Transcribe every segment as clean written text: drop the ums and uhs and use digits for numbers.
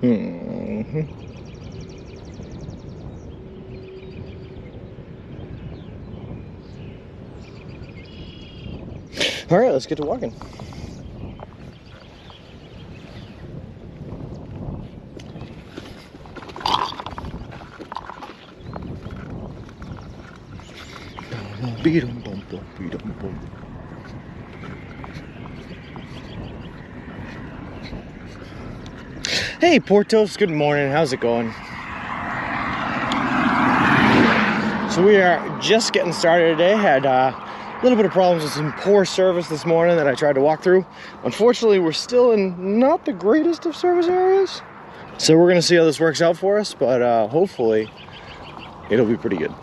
Hmm. All right, let's get to walking. Hey, Portos, good morning. How's it going? So we are just getting started today. Had a little bit of problems with some poor service this morning that I tried to walk through. Unfortunately, we're still in not the greatest of service areas. So we're gonna see how this works out for us, but hopefully it'll be pretty good.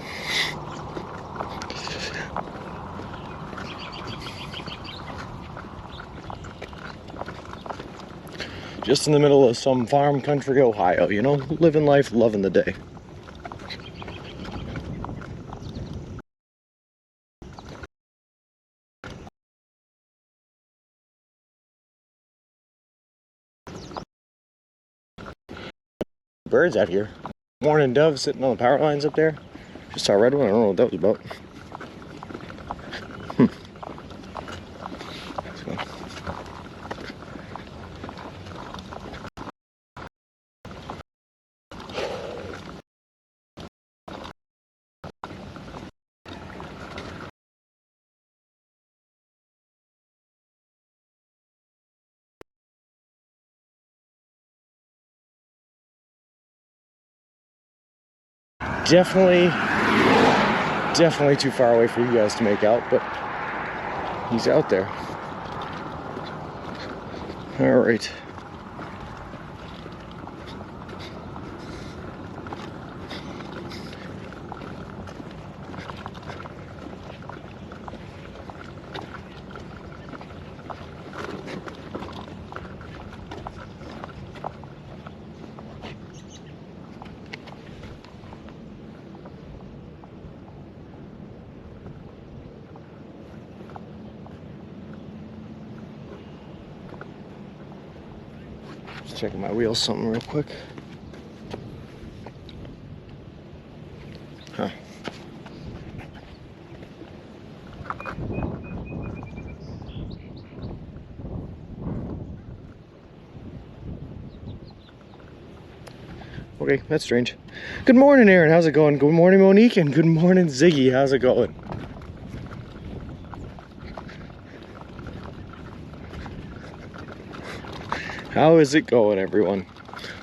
Just in the middle of some farm country Ohio, you know, living life, loving the day. Birds out here. Morning dove sitting on the power lines up there. Just saw a red one. I don't know what that was about. Definitely too far away for you guys to make out, but he's out there. All right. Just checking my wheels something real quick. Huh. Okay, that's strange. Good morning, Aaron. How's it going? Good morning, Monique, and good morning, Ziggy. How's it going? How is it going, everyone?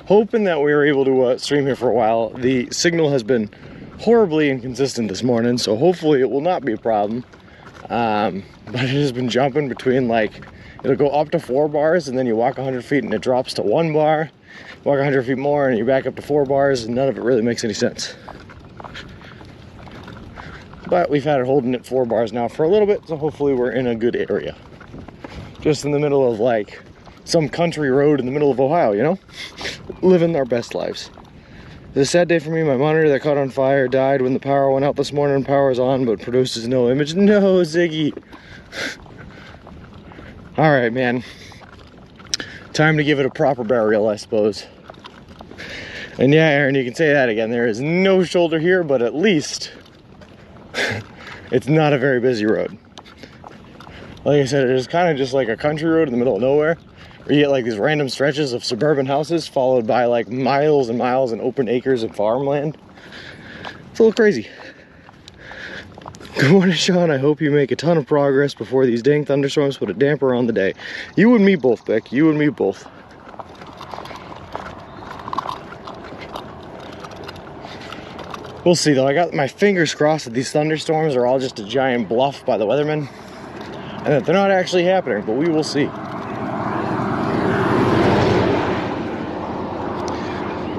Hoping that we were able to stream here for a while. The signal has been horribly inconsistent this morning, so hopefully it will not be a problem. But it has been jumping between, like, it'll go up to 4 bars, and then you walk 100 feet and it drops to 1 bar. Walk 100 feet more and you're back up to 4 bars, and none of it really makes any sense. But we've had it holding at 4 bars now for a little bit, so hopefully we're in a good area. Just in the middle of, like, some country road in the middle of Ohio, you know? Living our best lives. It's a sad day for me. My monitor that caught on fire died when the power went out this morning. Power is on, but produces no image. No, Ziggy. All right, man. Time to give it a proper burial, I suppose. And yeah, Aaron, you can say that again. There is no shoulder here, but at least it's not a very busy road. Like I said, it is kind of just like a country road in the middle of nowhere, where you get like these random stretches of suburban houses followed by like miles and miles and open acres of farmland. It's a little crazy. Good morning, Sean. I hope you make a ton of progress before these dang thunderstorms put a damper on the day. You and me both, Beck. You and me both. We'll see, though. I got my fingers crossed that these thunderstorms are all just a giant bluff by the weathermen, and that they're not actually happening, but we will see.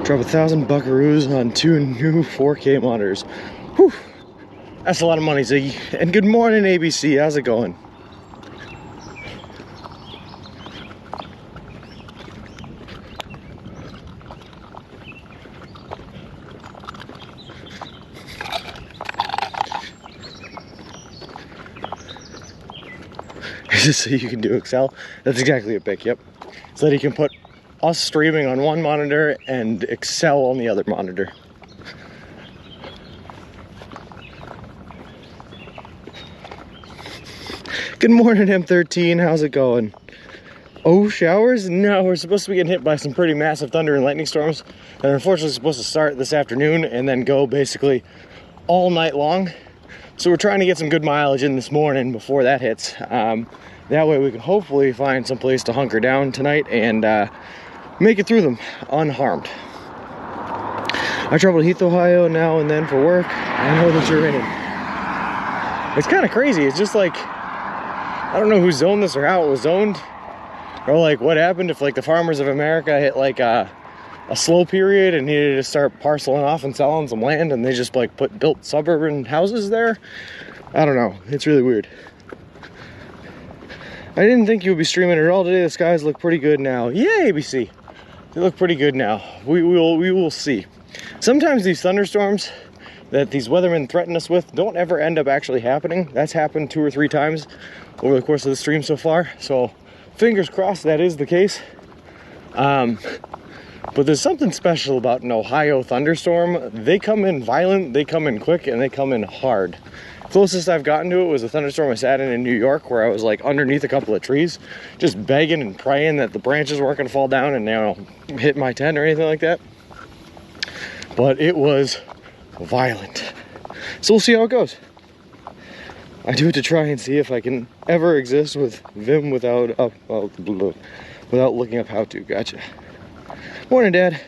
Drop 1,000 buckaroos on 2 new 4K monitors. Whew. That's a lot of money, Ziggy. And good morning, ABC. How's it going? Just so you can do Excel. That's exactly a pick, yep. So that you can put us streaming on one monitor and Excel on the other monitor. Good morning, M13. How's it going? Oh, showers? No, we're supposed to be getting hit by some pretty massive thunder and lightning storms that are unfortunately supposed to start this afternoon and then go basically all night long. So we're trying to get some good mileage in this morning before that hits. That way we can hopefully find some place to hunker down tonight and make it through them unharmed. I travel to Heath, Ohio now and then for work. I know that you're in it. It's kind of crazy. It's just like, I don't know who zoned this or how it was zoned. Or like what happened if like the farmers of America hit like a slow period and needed to start parceling off and selling some land and they just like built suburban houses there. I don't know. It's really weird. I didn't think you would be streaming at all today. The skies look pretty good now. Yay, ABC. They look pretty good now. We will see. Sometimes these thunderstorms that these weathermen threaten us with don't ever end up actually happening. That's happened 2 or 3 times over the course of the stream so far. So fingers crossed that is the case. But there's something special about an Ohio thunderstorm. They come in violent, they come in quick, and they come in hard. Closest I've gotten to it was a thunderstorm I sat in New York where I was like underneath a couple of trees, just begging and praying that the branches weren't going to fall down and, you know, hit my tent or anything like that. But it was violent. So we'll see how it goes. I do it to try and see if I can ever exist with Vim without looking up how to. Gotcha. Morning, Dad.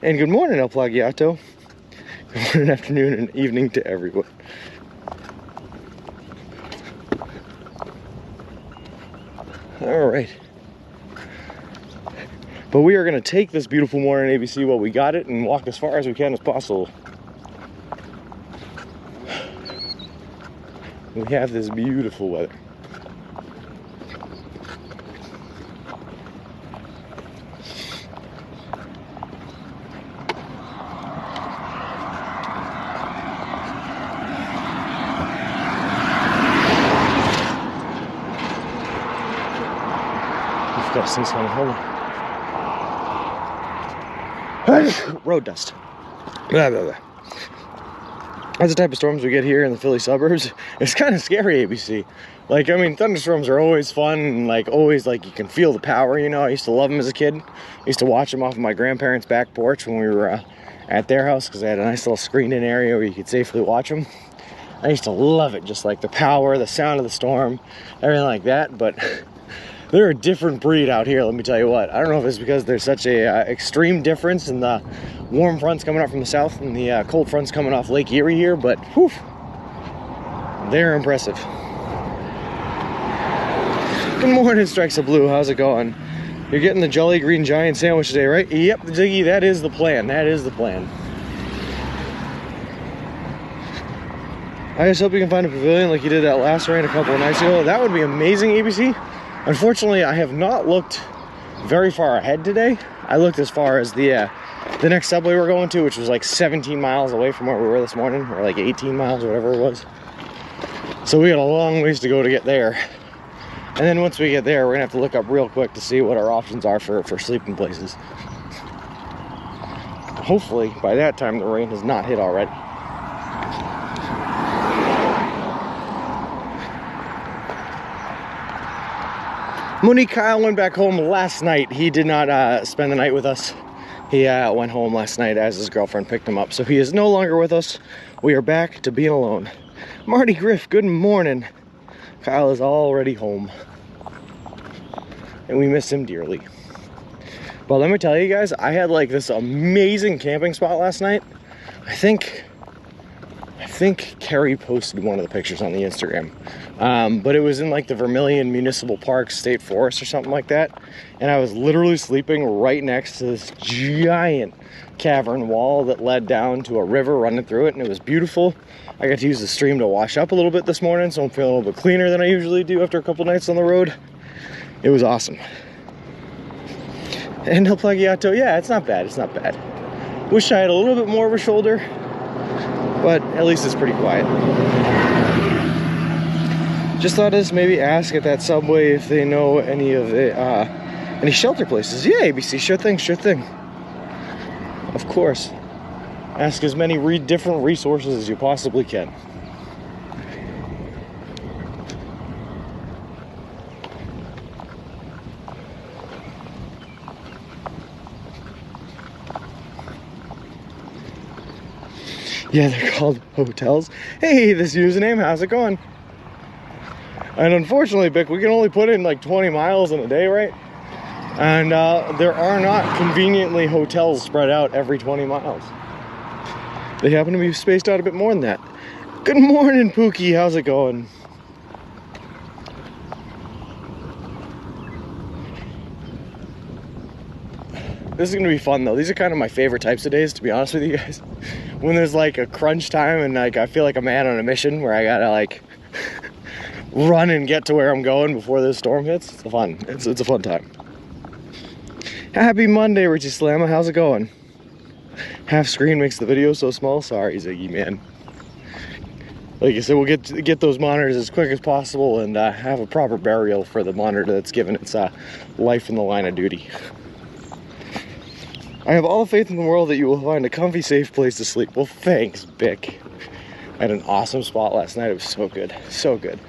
And good morning, El Plagiato. Good morning, afternoon, and evening to everyone. All right. But we are going to take this beautiful morning ABC while we got it and walk as far as we can as possible. We have this beautiful weather. We've got things coming. Hold on. Road dust. Blah, blah, blah. That's the type of storms we get here in the Philly suburbs. It's kind of scary, ABC. Like, I mean, thunderstorms are always fun and, like, always, like, you can feel the power, you know. I used to love them as a kid. I used to watch them off of my grandparents' back porch when we were at their house because they had a nice little screened-in area where you could safely watch them. I used to love it, just, like, the power, the sound of the storm, everything like that. But they're a different breed out here, let me tell you what. I don't know if it's because there's such a extreme difference in the warm fronts coming up from the south and the cold fronts coming off Lake Erie here, but whew, they're impressive. Good morning, Strikes of Blue. How's it going? You're getting the Jolly Green Giant sandwich today, right? Yep, Ziggy, that is the plan. That is the plan. I just hope you can find a pavilion like you did that last rain a couple of nights ago. That would be amazing, ABC. Unfortunately, I have not looked very far ahead today. I looked as far as the next subway we're going to, which was like 17 miles away from where we were this morning, or like 18 miles, whatever it was. So we got a long ways to go to get there. And then once we get there, we're gonna have to look up real quick to see what our options are for sleeping places. Hopefully, by that time, the rain has not hit already. Monique Kyle went back home last night. He did not spend the night with us. He went home last night as his girlfriend picked him up. So he is no longer with us. We are back to being alone. Marty Griff, good morning. Kyle is already home. And we miss him dearly. But let me tell you guys, I had like this amazing camping spot last night. I think Carrie posted one of the pictures on the Instagram. But it was in like the Vermilion Municipal Park State Forest or something like that. And I was literally sleeping right next to this giant cavern wall that led down to a river running through it. And it was beautiful. I got to use the stream to wash up a little bit this morning, so I'm feeling a little bit cleaner than I usually do after a couple nights on the road. It was awesome. And El Plagiato, yeah, it's not bad. It's not bad. Wish I had a little bit more of a shoulder, but at least it's pretty quiet. Just thought I'd maybe ask at that subway if they know any of the Any shelter places? Yeah, ABC, sure thing, sure thing. Of course. Ask as many different resources as you possibly can. Yeah, they're called hotels. Hey, this username, how's it going? And unfortunately, Bick, we can only put in like 20 miles in a day, right? And there are not conveniently hotels spread out every 20 miles. They happen to be spaced out a bit more than that. Good morning, Pookie, how's it going? This is gonna be fun though. These are kind of my favorite types of days, to be honest with you guys. When there's like a crunch time and like I feel like a man on a mission where I gotta like run and get to where I'm going before this storm hits. It's fun. It's a fun time. Happy Monday, Richie Slamma. How's it going? Half screen makes the video so small. Sorry, Ziggy, man. Like I said, we'll get those monitors as quick as possible and have a proper burial for the monitor that's given its life in the line of duty. I have all the faith in the world that you will find a comfy, safe place to sleep. Well, thanks, Bick. I had an awesome spot last night. It was so good. So good.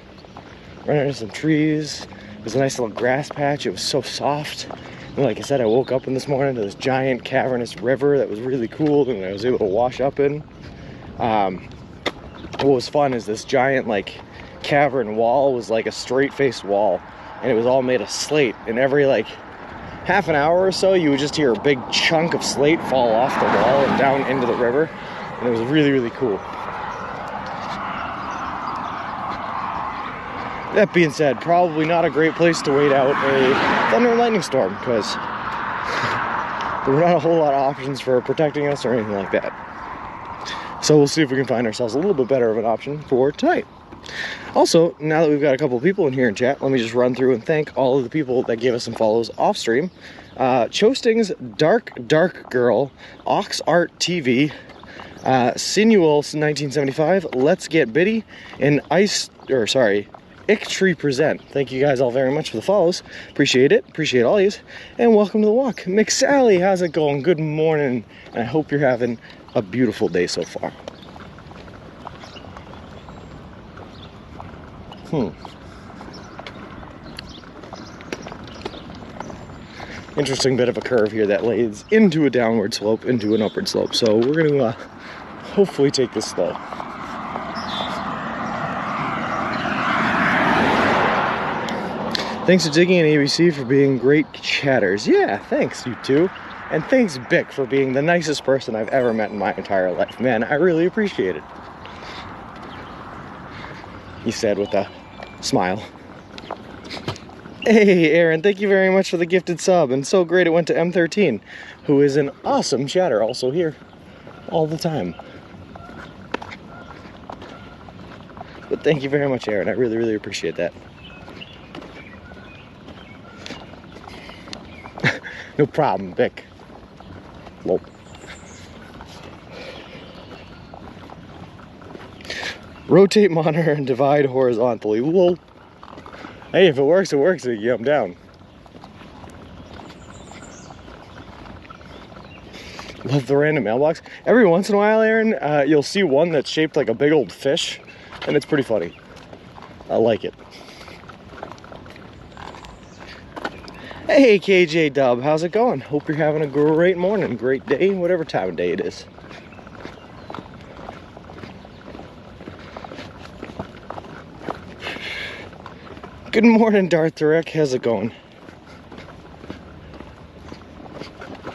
Right under some trees. It was a nice little grass patch. It was so soft. And like I said, I woke up in this morning to this giant cavernous river that was really cool and I was able to wash up in. What was fun is this giant like cavern wall was like a straight-faced wall. And it was all made of slate. And every like half an hour or so, you would just hear a big chunk of slate fall off the wall and down into the river. And it was really, really cool. That being said, probably not a great place to wait out a thunder and lightning storm because there were not a whole lot of options for protecting us or anything like that. So we'll see if we can find ourselves a little bit better of an option for tonight. Also, now that we've got a couple of people in here in chat, let me just run through and thank all of the people that gave us some follows off stream. Chosting's Dark Girl, Ox Art TV, Sinual 1975, Let's Get Biddy, and Icktree Present. Thank you guys all very much for the follows. Appreciate it. Appreciate all yous. And welcome to the walk. McSally, how's it going? Good morning. And I hope you're having a beautiful day so far. Interesting bit of a curve here that leads into a downward slope, into an upward slope. So we're going to hopefully take this slow. Thanks to Diggy and ABC for being great chatters. Yeah, thanks, you two. And thanks, Bick, for being the nicest person I've ever met in my entire life. Man, I really appreciate it. He said with a smile. Hey, Aaron, thank you very much for the gifted sub. And so great it went to M13, who is an awesome chatter, also here all the time. But thank you very much, Aaron. I really, really appreciate that. No problem, Vic. Lol. Rotate monitor and divide horizontally. Lol. Hey, if it works, it works. Yeah, I'm down. Love the random mailbox. Every once in a while, Aaron, you'll see one that's shaped like a big old fish, and it's pretty funny. I like it. Hey, KJ Dub, how's it going? Hope you're having a great morning, great day, whatever time of day it is. Good morning, Darth Turek. How's it going?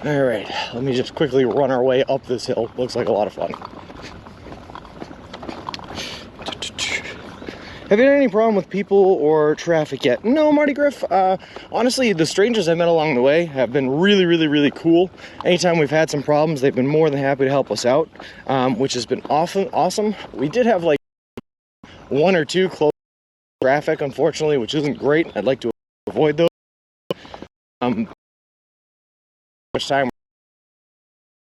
Alright, let me just quickly run our way up this hill. Looks like a lot of fun. Have you had any problem with people or traffic yet? No, Marty Griff. Honestly, the strangers I met along the way have been really, really, really cool. Anytime we've had some problems, they've been more than happy to help us out, which has been awesome. We did have like one or two close traffic, unfortunately, which isn't great. I'd like to avoid those. Much time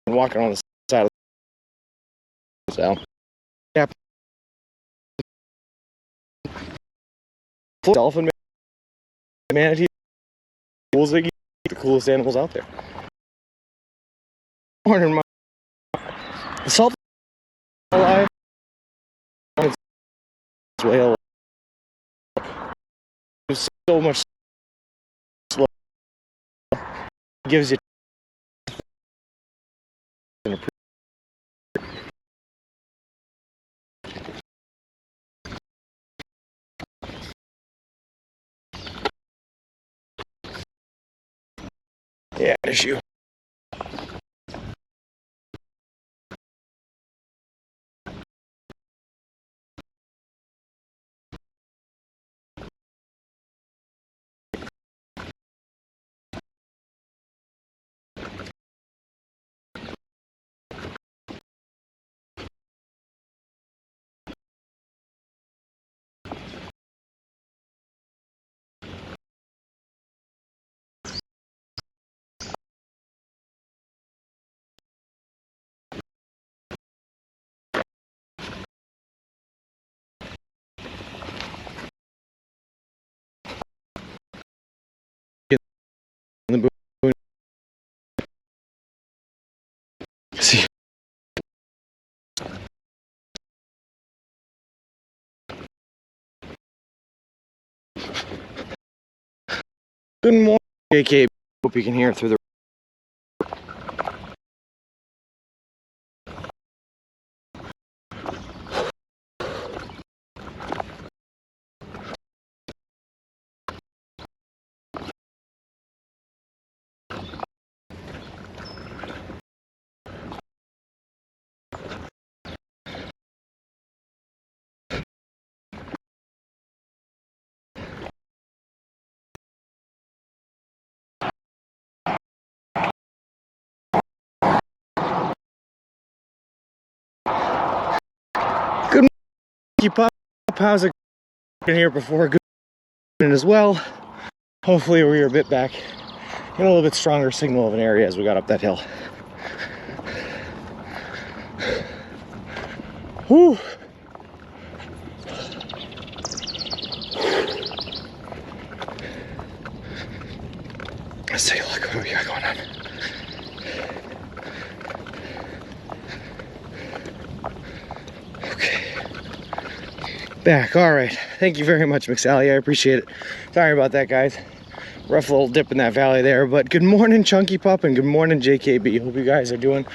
walking on the side of the so. Yeah. Dolphin manatee. the coolest animals out there. The salt alive. Whale. There's so much slow. Gives you. Yeah, issue. See. Good morning, JK. Hope you can hear through the. Good morning, Pop. How's it going here before? Good morning as well. Hopefully we were a bit back in a little bit stronger signal of an area as we got up that hill. Whew. Let's take a look at what we got going on. Okay. Back. All right. Thank you very much, McSally. I appreciate it. Sorry about that, guys. Rough little dip in that valley there. But good morning, Chunky Pup, and good morning, JKB. Hope you guys are doing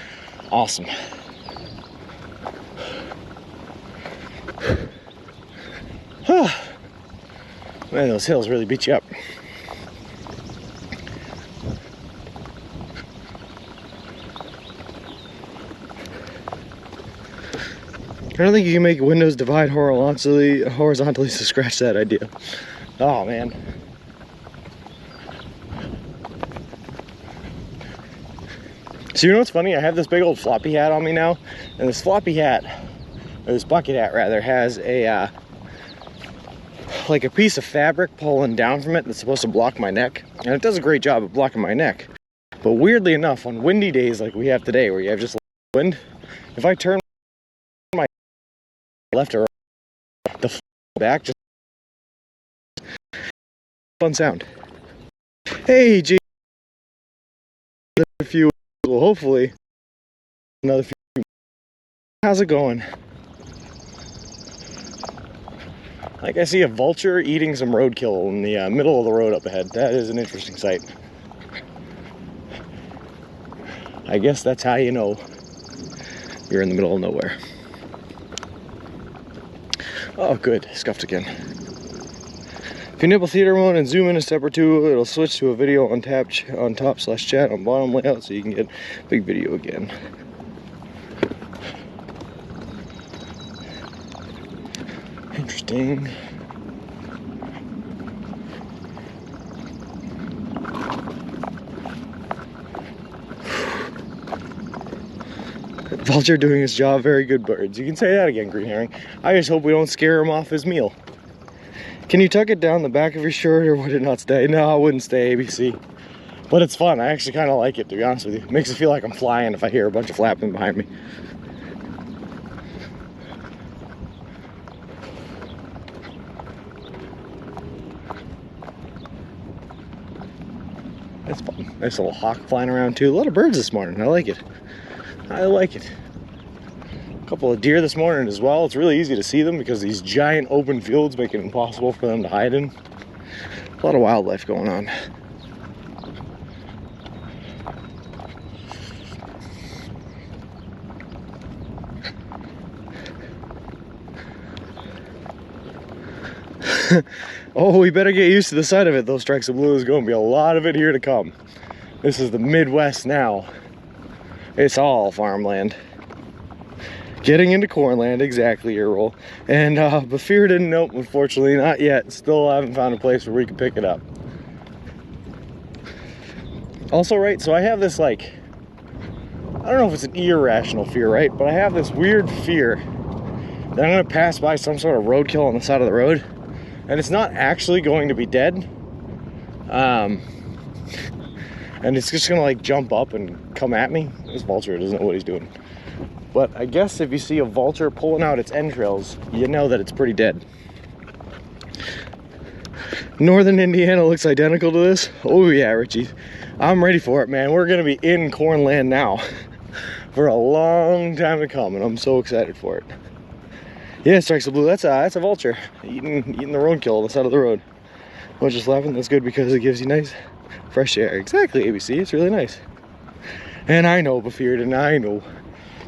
awesome. Man, those hills really beat you up. I don't think you can make windows divide horizontally, so scratch that idea. Oh, man. So you know what's funny? I have this big old floppy hat on me now, and this floppy hat, or this bucket hat rather, has a like a piece of fabric pulling down from it that's supposed to block my neck, and it does a great job of blocking my neck. But weirdly enough, on windy days like we have today, where you have just wind, if I turn my left or right, the back just fun sound. Hey, G. A few, well, hopefully another few. How's it going? Like, I see a vulture eating some roadkill in the middle of the road up ahead. That is an interesting sight. I guess that's how you know you're in the middle of nowhere. Oh, good. Scuffed again. If you nibble theater mode and zoom in a step or two, it'll switch to a video on top/chat on bottom layout, so you can get big video again. Interesting. Vulture doing his job. Very good, birds. You can say that again, Green Herring. I just hope we don't scare him off his meal. Can you tuck it down the back of your shirt, or would it not stay? No, I wouldn't stay, ABC. But it's fun. I actually kind of like it, to be honest with you. It makes it feel like I'm flying if I hear a bunch of flapping behind me. That's fun. Nice little hawk flying around too. A lot of birds this morning. I like it. I like it. A couple of deer this morning as well. It's really easy to see them because these giant open fields make it impossible for them to hide in. A lot of wildlife going on. Oh, we better get used to the sight of it. Those strikes of blue. There's going to be a lot of it here to come. This is the Midwest now. It's all farmland. Getting into cornland, exactly, your role. And Befearden, nope, unfortunately not yet. Still haven't found a place where we can pick it up. Also, right, so I have this, like, I don't know if it's an irrational fear, right? But I have this weird fear that I'm going to pass by some sort of roadkill on the side of the road, and it's not actually going to be dead. And it's just going to, like, jump up and come at me. This vulture doesn't know what he's doing. But I guess if you see a vulture pulling out its entrails, you know that it's pretty dead. Northern Indiana looks identical to this. Oh yeah, Richie. I'm ready for it, man. We're going to be in cornland now for a long time to come, and I'm so excited for it. Yeah, strikes of blue. That's a vulture eating the roadkill on the side of the road. I was just laughing. That's good because it gives you nice fresh air. Exactly, ABC. It's really nice. And I know, Befearden, I know.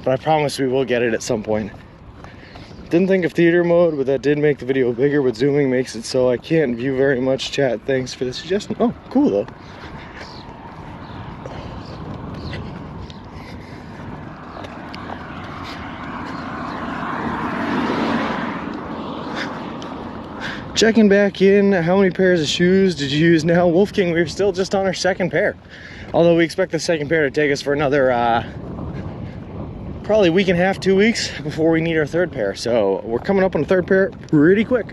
But I promise we will get it at some point. Didn't think of theater mode, but that did make the video bigger, but zooming makes it so I can't view very much chat. Thanks for the suggestion. Oh, cool though. Checking back in, how many pairs of shoes did you use now? Wolf King, we're still just on our second pair. Although we expect the second pair to take us for another probably a week and a half, 2 weeks before we need our third pair. So we're coming up on a third pair pretty quick.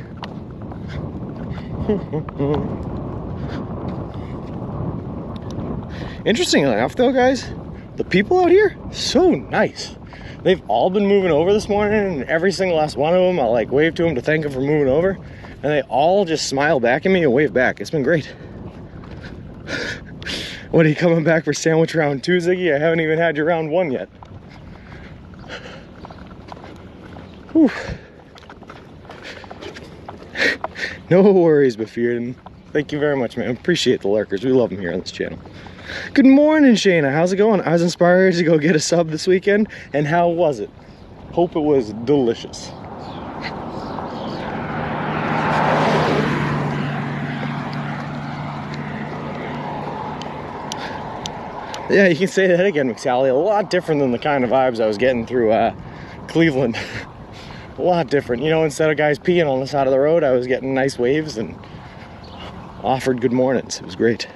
Interesting enough though, guys, the people out here, so nice. They've all been moving over this morning, and every single last one of them, I like wave to them to thank them for moving over, and they all just smile back at me and wave back. It's been great. What, are you coming back for sandwich round 2, Ziggy? I haven't even had your round 1 yet. Whew. No worries, Befearden. Thank you very much, man. Appreciate the lurkers. We love them here on this channel. Good morning, Shayna. How's it going? I was inspired to go get a sub this weekend, and how was it? Hope it was delicious. Yeah, you can say that again, McSally. A lot different than the kind of vibes I was getting through Cleveland. A lot different. You know, instead of guys peeing on the side of the road, I was getting nice waves and offered good mornings. It was great.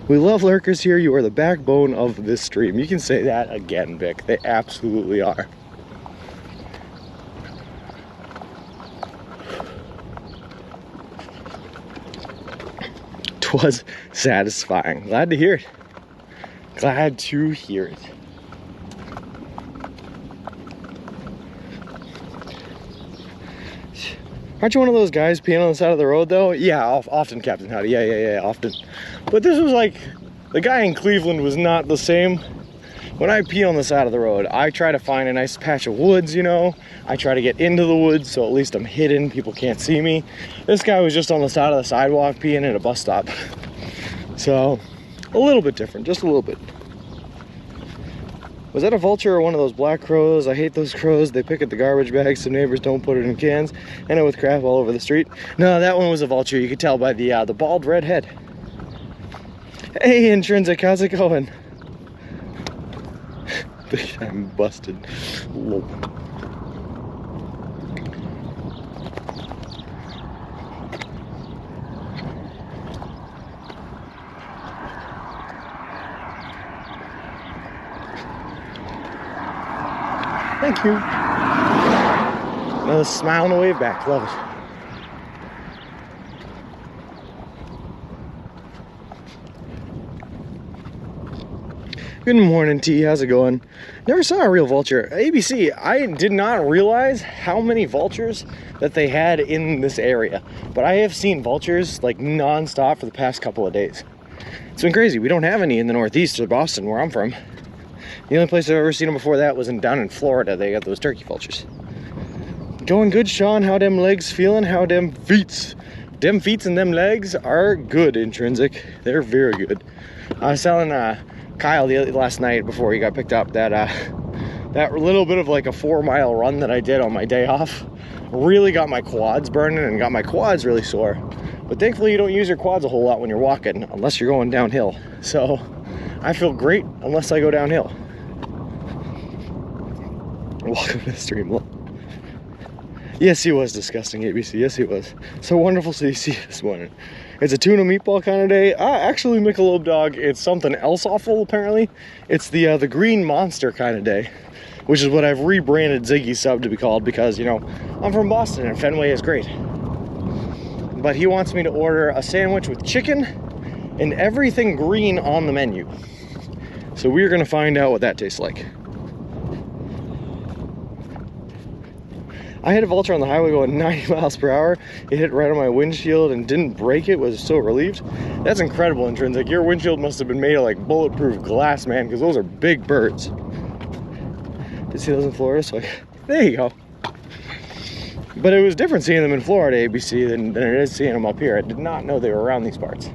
We love lurkers here. You are the backbone of this stream. You can say that again, Vic. They absolutely are. Twas satisfying. Glad to hear it. Glad to hear it. Aren't you one of those guys peeing on the side of the road, though? Yeah, often, Captain Howdy. Yeah, often. But this was like, the guy in Cleveland was not the same. When I pee on the side of the road, I try to find a nice patch of woods, you know? I try to get into the woods, so at least I'm hidden, people can't see me. This guy was just on the side of the sidewalk peeing at a bus stop. So, a little bit different, just a little bit. Was that a vulture or one of those black crows? I hate those crows. They pick at the garbage bags so neighbors don't put it in cans. End it with crap all over the street. No, that one was a vulture. You could tell by the bald red head. Hey, Intrinsic, how's it going? I'm busted. Whoa. Thank you. Another smile and a wave back. Love it. Good morning, T. How's it going? Never saw a real vulture. ABC, I did not realize how many vultures that they had in this area. But I have seen vultures like non-stop for the past couple of days. It's been crazy. We don't have any in the Northeast or Boston, where I'm from. The only place I've ever seen them before that was down in Florida. They got those turkey vultures. Going good, Sean. How them legs feeling? How them feets? Them feets and them legs are good, Intrinsic. They're very good. I was telling Kyle last night before he got picked up that that little bit of like a 4-mile run that I did on my day off really got my quads burning and got my quads really sore. But thankfully you don't use your quads a whole lot when you're walking unless you're going downhill. So I feel great unless I go downhill. Welcome to the stream. Yes, he was disgusting, ABC. Yes, he was. So wonderful to see you this morning. It's a tuna meatball kind of day. Actually, Michelob Dog, it's something else awful, apparently. It's the green monster kind of day, which is what I've rebranded Ziggy's sub to be called because, you know, I'm from Boston and Fenway is great. But he wants me to order a sandwich with chicken and everything green on the menu. So we're gonna find out what that tastes like. I had a vulture on the highway going 90 miles per hour. It hit right on my windshield and didn't break it. Was so relieved. That's incredible, Intrinsic. Your windshield must have been made of like bulletproof glass, man, because those are big birds. Did see those in Florida? So there you go. But it was different seeing them in Florida, ABC, than it is seeing them up here. I did not know they were around these parts.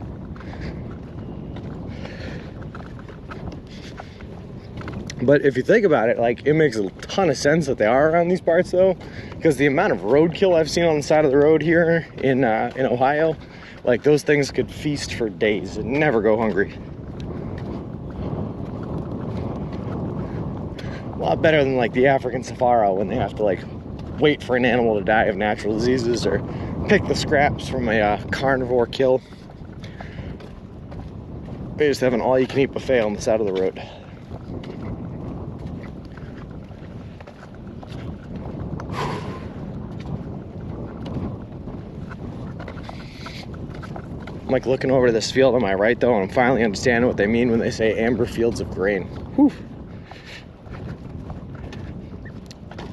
But if you think about it, like, it makes a ton of sense that they are around these parts, though, because the amount of roadkill I've seen on the side of the road here in Ohio, like, those things could feast for days and never go hungry. A lot better than, like, the African safari when they have to, like, wait for an animal to die of natural diseases or pick the scraps from a carnivore kill. They just have an all-you-can-eat buffet on the side of the road. I'm like looking over to this field on my right though, and I'm finally understanding what they mean when they say amber fields of grain. Whew.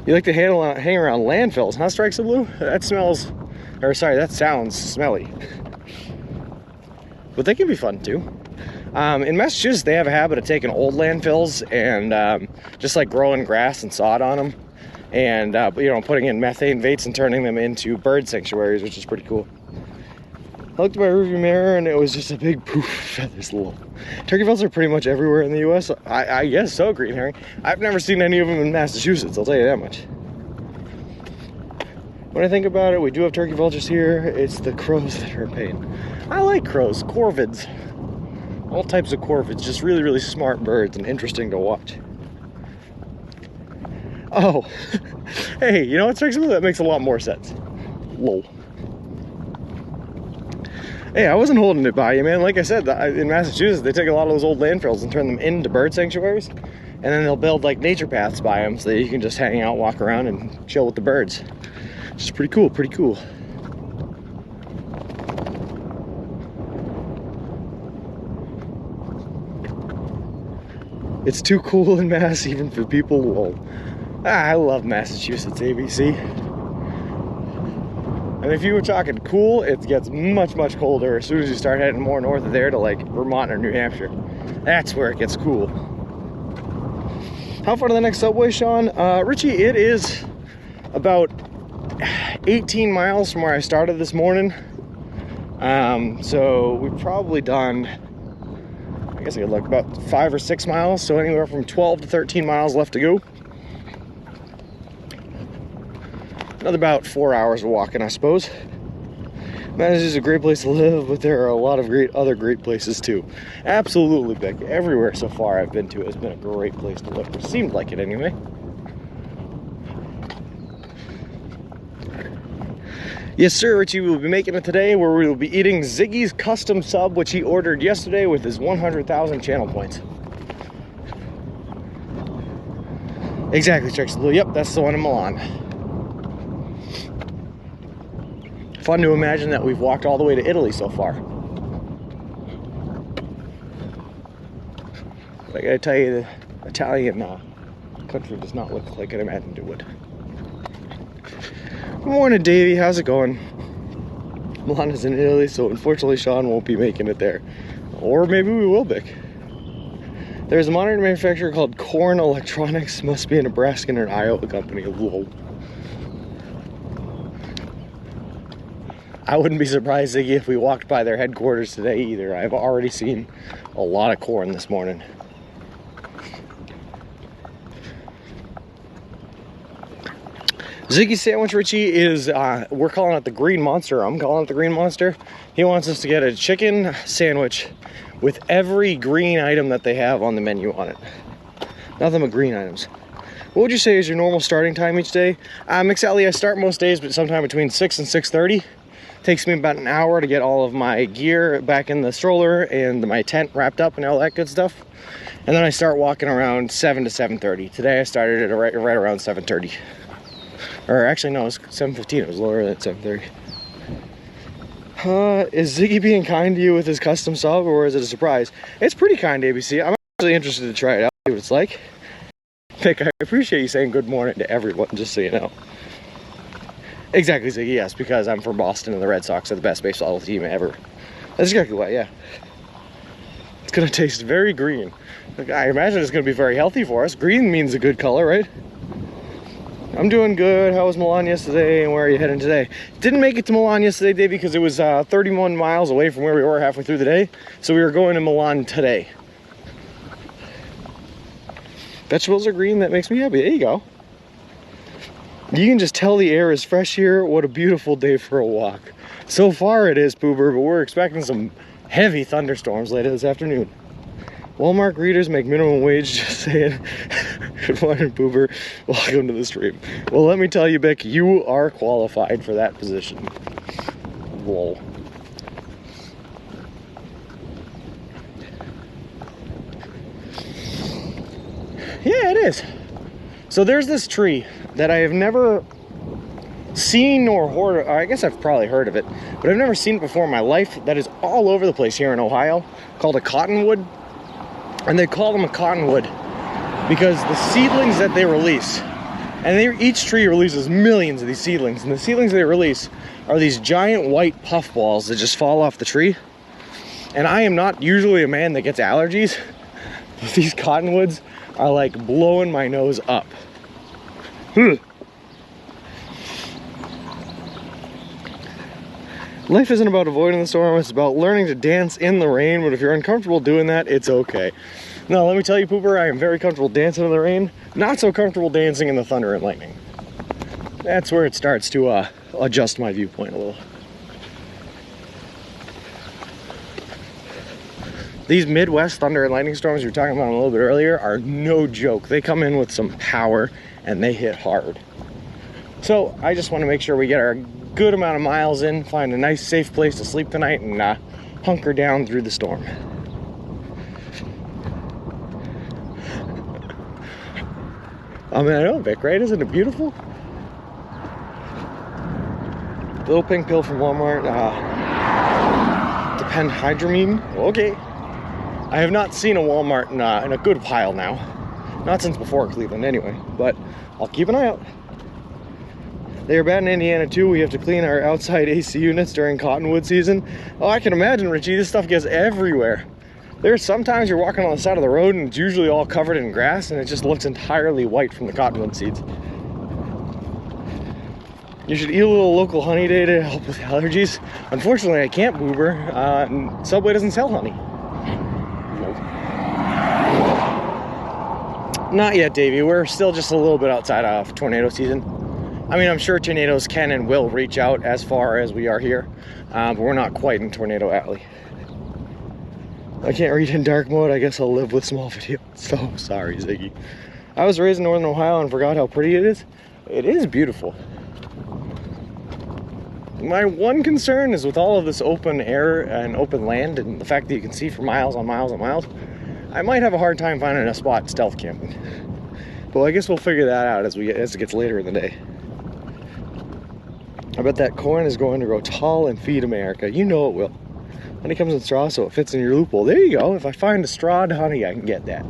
You like to hang around landfills, huh, Strikes of Blue? That smells, or sorry, that sounds smelly. But they can be fun too. In Massachusetts, they have a habit of taking old landfills and just like growing grass and sod on them, and you know, putting in methane vates and turning them into bird sanctuaries, which is pretty cool. I looked at my rearview mirror and it was just a big poof of feathers. Turkey vultures are pretty much everywhere in the U.S. I guess so, green herring. I've never seen any of them in Massachusetts, I'll tell you that much. When I think about it, we do have turkey vultures here. It's the crows that are a pain. I like crows, corvids. All types of corvids, just really, really smart birds and interesting to watch. Oh, hey, you know what, Strikes of Blue? That makes a lot more sense. Lol. Hey, I wasn't holding it by you, man. Like I said, in Massachusetts, they take a lot of those old landfills and turn them into bird sanctuaries. And then they'll build like nature paths by them so that you can just hang out, walk around, and chill with the birds. Which is pretty cool, pretty cool. It's too cool in Mass, even for people. Whoa. I love Massachusetts, ABC. And if you were talking cool, it gets much, much colder as soon as you start heading more north of there to like Vermont or New Hampshire. That's where it gets cool. How far to the next subway, Sean? Richie, it is about 18 miles from where I started this morning. So we've probably done, I guess I could look, about 5 or 6 miles. So anywhere from 12 to 13 miles left to go. Another about 4 hours of walking, I suppose. Mass is a great place to live, but there are a lot of other great places too. Absolutely, Beck. Everywhere so far I've been to has been a great place to live. It seemed like it anyway. Yes, sir, Richie will be making it today, where we will be eating Ziggy's custom sub, which he ordered yesterday with his 100,000 channel points. Exactly, Strikes of Blue. Yep, that's the one in Milan. Fun to imagine that we've walked all the way to Italy so far. But I gotta tell you, the Italian country does not look like I imagined it would. Good morning, Davey. How's it going? Milan is in Italy, so unfortunately Sean won't be making it there. Or maybe we will, Bick. There's a modern manufacturer called Corn Electronics. Must be a Nebraska or an Iowa company. Whoa. I wouldn't be surprised, Ziggy, if we walked by their headquarters today either. I've already seen a lot of corn this morning. Ziggy Sandwich Richie is, we're calling it the Green Monster. I'm calling it the Green Monster. He wants us to get a chicken sandwich with every green item that they have on the menu on it. Nothing but green items. What would you say is your normal starting time each day? McSally, I start most days, but sometime between 6 and 6:30. Takes me about an hour to get all of my gear back in the stroller and my tent wrapped up and all that good stuff. And then I start walking around 7 to 7:30. Today I started at right around 7:30. Or actually, no, it was 7:15. It was lower than 7:30. Is Ziggy being kind to you with his custom sub, or is it a surprise? It's pretty kind, ABC. I'm actually interested to try it out, see what it's like. Nick, I appreciate you saying good morning to everyone, just so you know. Exactly, Ziggy, yes, because I'm from Boston and the Red Sox are the best baseball team ever. That's exactly why, yeah. It's gonna taste very green. I imagine it's gonna be very healthy for us. Green means a good color, right? I'm doing good. How was Milan yesterday, and where are you heading today? Didn't make it to Milan yesterday, Dave, because it was 31 miles away from where we were halfway through the day. So we were going to Milan today. Vegetables are green. That makes me happy. There you go. You can just tell the air is fresh here. What a beautiful day for a walk. So far it is, Poober, but we're expecting some heavy thunderstorms later this afternoon. Walmart greeters make minimum wage, just saying. Good morning, Poober. Welcome to the stream. Well, let me tell you, Bick, you are qualified for that position. Lol. Yeah, it is. So there's this tree that I have never seen or heard, I guess I've probably heard of it, but I've never seen it before in my life, that is all over the place here in Ohio, called a cottonwood. And they call them a cottonwood because the seedlings that they release, and each tree releases millions of these seedlings, and the seedlings they release are these giant white puff balls that just fall off the tree. And I am not usually a man that gets allergies, but these cottonwoods are like blowing my nose up. Life isn't about avoiding the storm, it's about learning to dance in the rain, but if you're uncomfortable doing that, it's okay. Now, let me tell you, Pooper, I am very comfortable dancing in the rain, not so comfortable dancing in the thunder and lightning. That's where it starts to adjust my viewpoint a little. These Midwest thunder and lightning storms you were talking about a little bit earlier are no joke. They come in with some power and they hit hard. So I just want to make sure we get our good amount of miles in, find a nice safe place to sleep tonight, and hunker down through the storm. I mean, I know, Vic, right? Isn't it beautiful? Little pink pill from Walmart. Diphenhydramine. Okay. I have not seen a Walmart in a good while now. Not since before Cleveland, anyway. But I'll keep an eye out. They are bad in Indiana too. We have to clean our outside AC units during cottonwood season. Oh, I can imagine, Richie. This stuff gets everywhere. There's sometimes you're walking on the side of the road and it's usually all covered in grass and it just looks entirely white from the cottonwood seeds. You should eat a little local honey day to help with allergies. Unfortunately, I can't, Boober. Subway doesn't sell honey. Not yet, Davey. We're still just a little bit outside of tornado season. I mean, I'm sure tornadoes can and will reach out as far as we are here, but we're not quite in Tornado Alley. I can't read in dark mode. I guess I'll live with small video. So sorry, Ziggy. I was raised in Northern Ohio and forgot how pretty it is. It is beautiful. My one concern is with all of this open air and open land and the fact that you can see for miles on miles on miles, I might have a hard time finding a spot stealth camping. But I guess we'll figure that out as it gets later in the day. I bet that corn is going to grow tall and feed America. You know it will. Honey comes in straw, so it fits in your loophole. There you go. If I find a strawed honey, I can get that.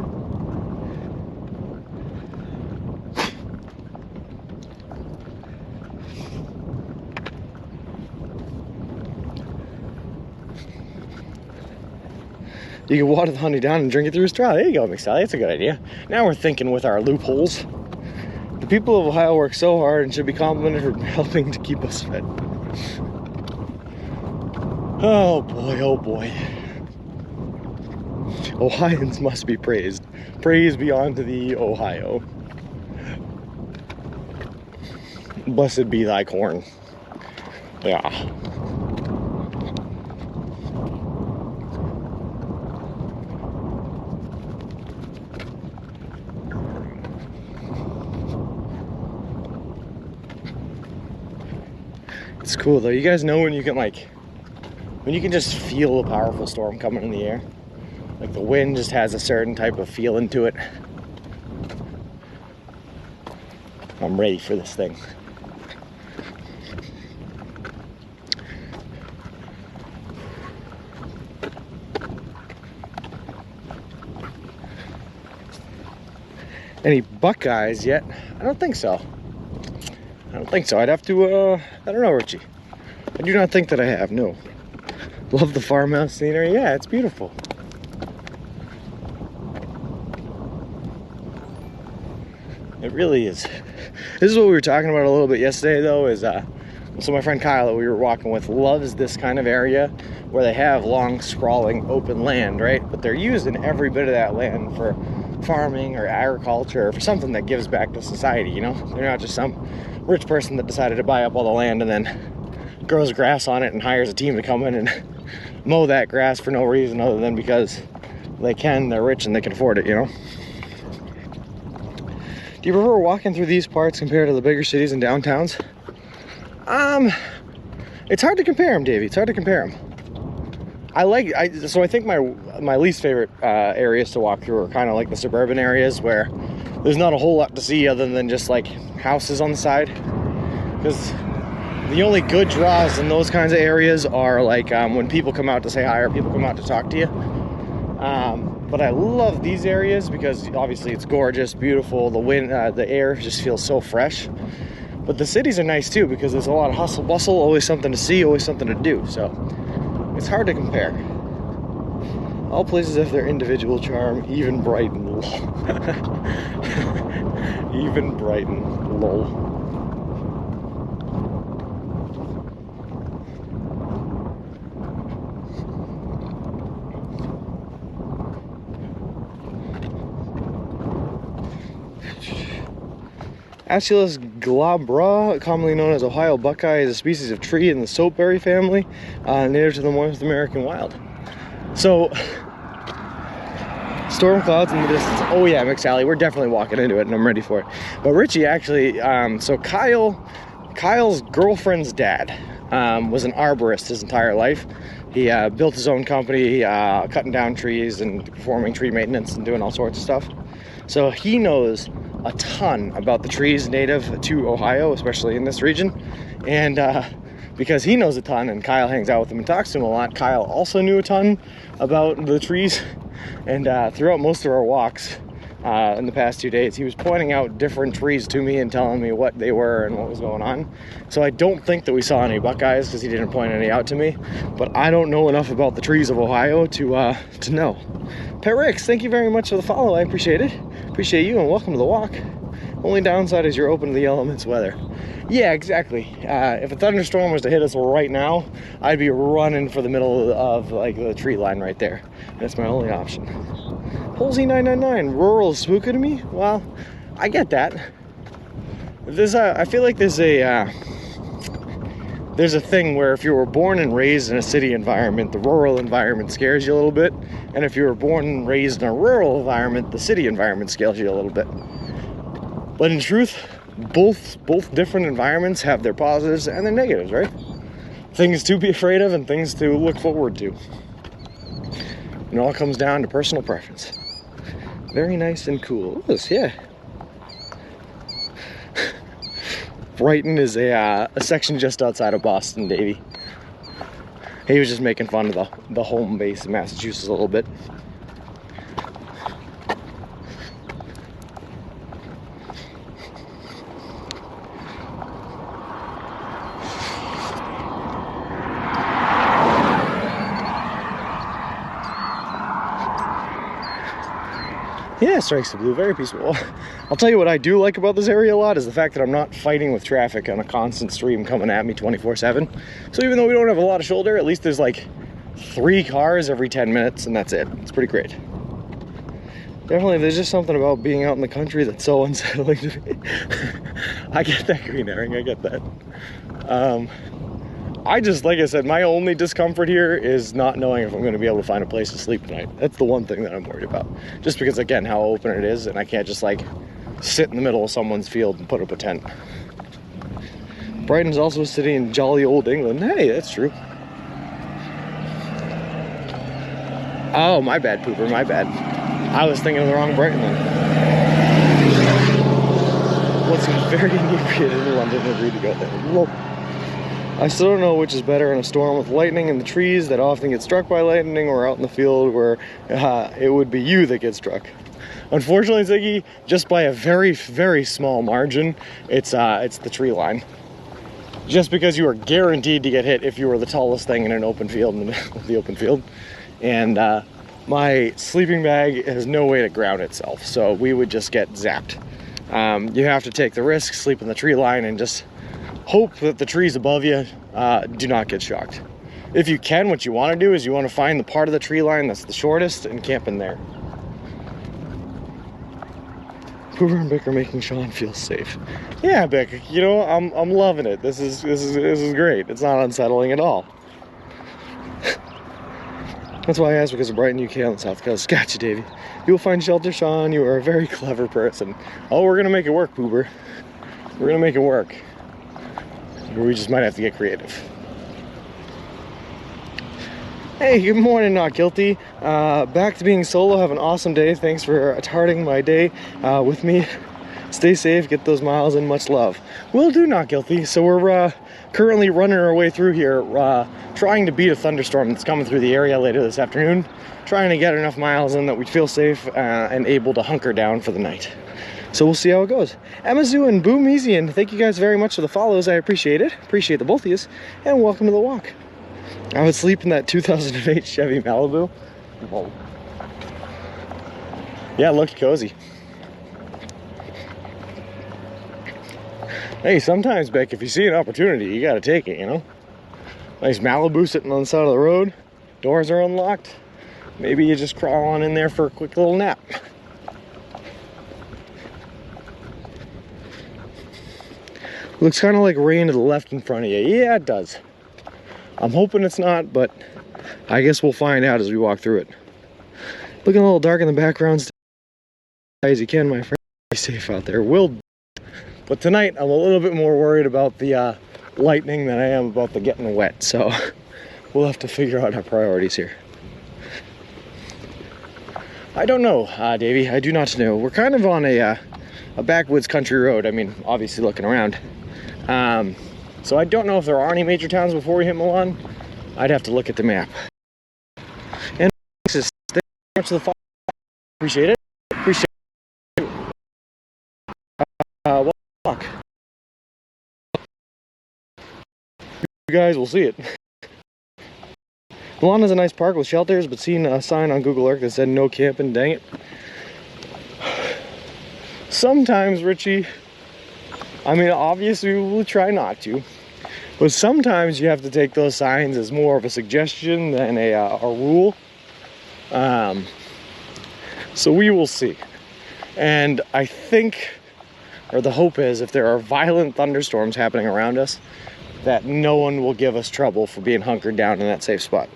You can water the honey down and drink it through a straw. There you go, McSally. That's a good idea. Now we're thinking with our loopholes. The people of Ohio work so hard and should be complimented for helping to keep us fed. Oh boy, oh boy. Ohioans must be praised. Praise be unto thee, Ohio. Blessed be thy corn. Yeah. It's cool though. You guys know when you can just feel a powerful storm coming in the air? Like the wind just has a certain type of feeling to it. I'm ready for this thing. Any Buckeyes yet? I don't think so. I'd have to, I don't know, Richie. I do not think that I have, no. Love the farmhouse scenery. Yeah, it's beautiful. It really is. This is what we were talking about a little bit yesterday, though, is, so my friend Kyle that we were walking with loves this kind of area where they have long, sprawling, open land, right? But they're using every bit of that land for farming or agriculture or for something that gives back to society, you know? They're not just some rich person that decided to buy up all the land and then grows grass on it and hires a team to come in and mow that grass for no reason other than because they're rich and they can afford it, you know? Do you prefer walking through these parts compared to the bigger cities and downtowns? It's hard to compare them, Davey. It's hard to compare them. So I think my least favorite areas to walk through are kind of like the suburban areas where there's not a whole lot to see other than just like houses on the side. Because the only good draws in those kinds of areas are like when people come out to say hi or people come out to talk to you. But I love these areas because obviously it's gorgeous, beautiful. The wind, the air just feels so fresh. But the cities are nice too because there's a lot of hustle bustle, always something to see, always something to do. So it's hard to compare. All places have their individual charm, even Brighton. Even Brighton, lol. Aesculus glabra, commonly known as Ohio buckeye, is a species of tree in the soapberry family, native to the North American wild. So, storm clouds in the distance. Oh yeah, McSally, we're definitely walking into it and I'm ready for it. But Richie actually, so Kyle's girlfriend's dad was an arborist his entire life. He built his own company, cutting down trees and performing tree maintenance and doing all sorts of stuff. So he knows a ton about the trees native to Ohio, especially in this region. And because he knows a ton and Kyle hangs out with him and talks to him a lot, Kyle also knew a ton about the trees. And throughout most of our walks in the past 2 days, he was pointing out different trees to me and telling me what they were and what was going on. So I don't think that we saw any buckeyes because he didn't point any out to me. But I don't know enough about the trees of Ohio to know. Pet Ricks, thank you very much for the follow. I appreciate it. Appreciate you and welcome to the walk. Only downside is you're open to the elements weather. Yeah, exactly. If a thunderstorm was to hit us right now, I'd be running for the middle of like the tree line right there. That's my only option. Polsey999, rural is spooky to me? Well, I get that. I feel like there's a thing where if you were born and raised in a city environment, the rural environment scares you a little bit. And if you were born and raised in a rural environment, the city environment scares you a little bit. But in truth, both different environments have their positives and their negatives, right? Things to be afraid of and things to look forward to. It all comes down to personal preference. Very nice and cool. Yeah. Brighton is a section just outside of Boston, Davey. He was just making fun of the home base in Massachusetts a little bit. Yeah, strikes the blue, very peaceful. I'll tell you what I do like about this area a lot is the fact that I'm not fighting with traffic on a constant stream coming at me 24/7. So even though we don't have a lot of shoulder, at least there's like 3 cars every 10 minutes and that's it. It's pretty great. Definitely, there's just something about being out in the country that's so unsettling to me. I get that, green herring, I get that. I just, like I said, my only discomfort here is not knowing if I'm going to be able to find a place to sleep tonight. That's the one thing that I'm worried about. Just because, again, how open it is, and I can't just, like, sit in the middle of someone's field and put up a tent. Brighton's also a city in jolly old England. Hey, that's true. Oh, my bad, Pooper, my bad. I was thinking of the wrong Brighton then. What's very inebriated in London agreed to go there. Whoa. I still don't know which is better in a storm with lightning in the trees that often get struck by lightning, or out in the field where it would be you that gets struck. Unfortunately, Ziggy, just by a very, very small margin, it's the tree line. Just because you are guaranteed to get hit if you were the tallest thing in an open field, in the middle of the open field. And my sleeping bag has no way to ground itself, so we would just get zapped. You have to take the risk, sleep in the tree line, and just hope that the trees above you do not get shocked. If you can, what you want to do is you want to find the part of the tree line that's the shortest and camp in there. Hoover and Bick are making Sean feel safe. Yeah, Bick, you know, I'm loving it. This is great. It's not unsettling at all. That's why I asked, because of Brighton, UK on the south coast. Gotcha, Davey. You will find shelter, Sean. You are a very clever person. Oh, we're gonna make it work, Pooper. We're gonna make it work. We just might have to get creative. Hey, good morning, Not Guilty. Back to being solo. Have an awesome day. Thanks for starting my day with me. Stay safe, get those miles in, much love. Will do, Not Guilty. So we're currently running our way through here, trying to beat a thunderstorm that's coming through the area later this afternoon, trying to get enough miles in that we feel safe and able to hunker down for the night. So we'll see how it goes. Emmazoo and Boom Easy, and thank you guys very much for the follows. I appreciate it. Appreciate the both of you, and welcome to the walk. I would sleep in that 2008 Chevy Malibu. Whoa. Yeah, it looked cozy. Hey, sometimes, Beck, if you see an opportunity, you gotta take it, you know? Nice Malibu sitting on the side of the road. Doors are unlocked. Maybe you just crawl on in there for a quick little nap. Looks kind of like rain to the left in front of you. Yeah, it does. I'm hoping it's not, but I guess we'll find out as we walk through it. Looking a little dark in the background. Stay as you can, my friend. Be safe out there. But tonight, I'm a little bit more worried about the lightning than I am about the getting wet. So we'll have to figure out our priorities here. I don't know, Davey. I do not know. We're kind of on a backwoods country road. I mean, obviously looking around. So I don't know if there are any major towns before we hit Milan. I'd have to look at the map. And thanks very much for the follow. Appreciate it. Appreciate it. Walk. You guys will see it. Milan is a nice park with shelters, but seen a sign on Google Earth that said no camping. Dang it. Sometimes, Richie, I mean, obviously we'll try not to, but sometimes you have to take those signs as more of a suggestion than a rule. So we will see. And I think, or the hope is, if there are violent thunderstorms happening around us, that no one will give us trouble for being hunkered down in that safe spot.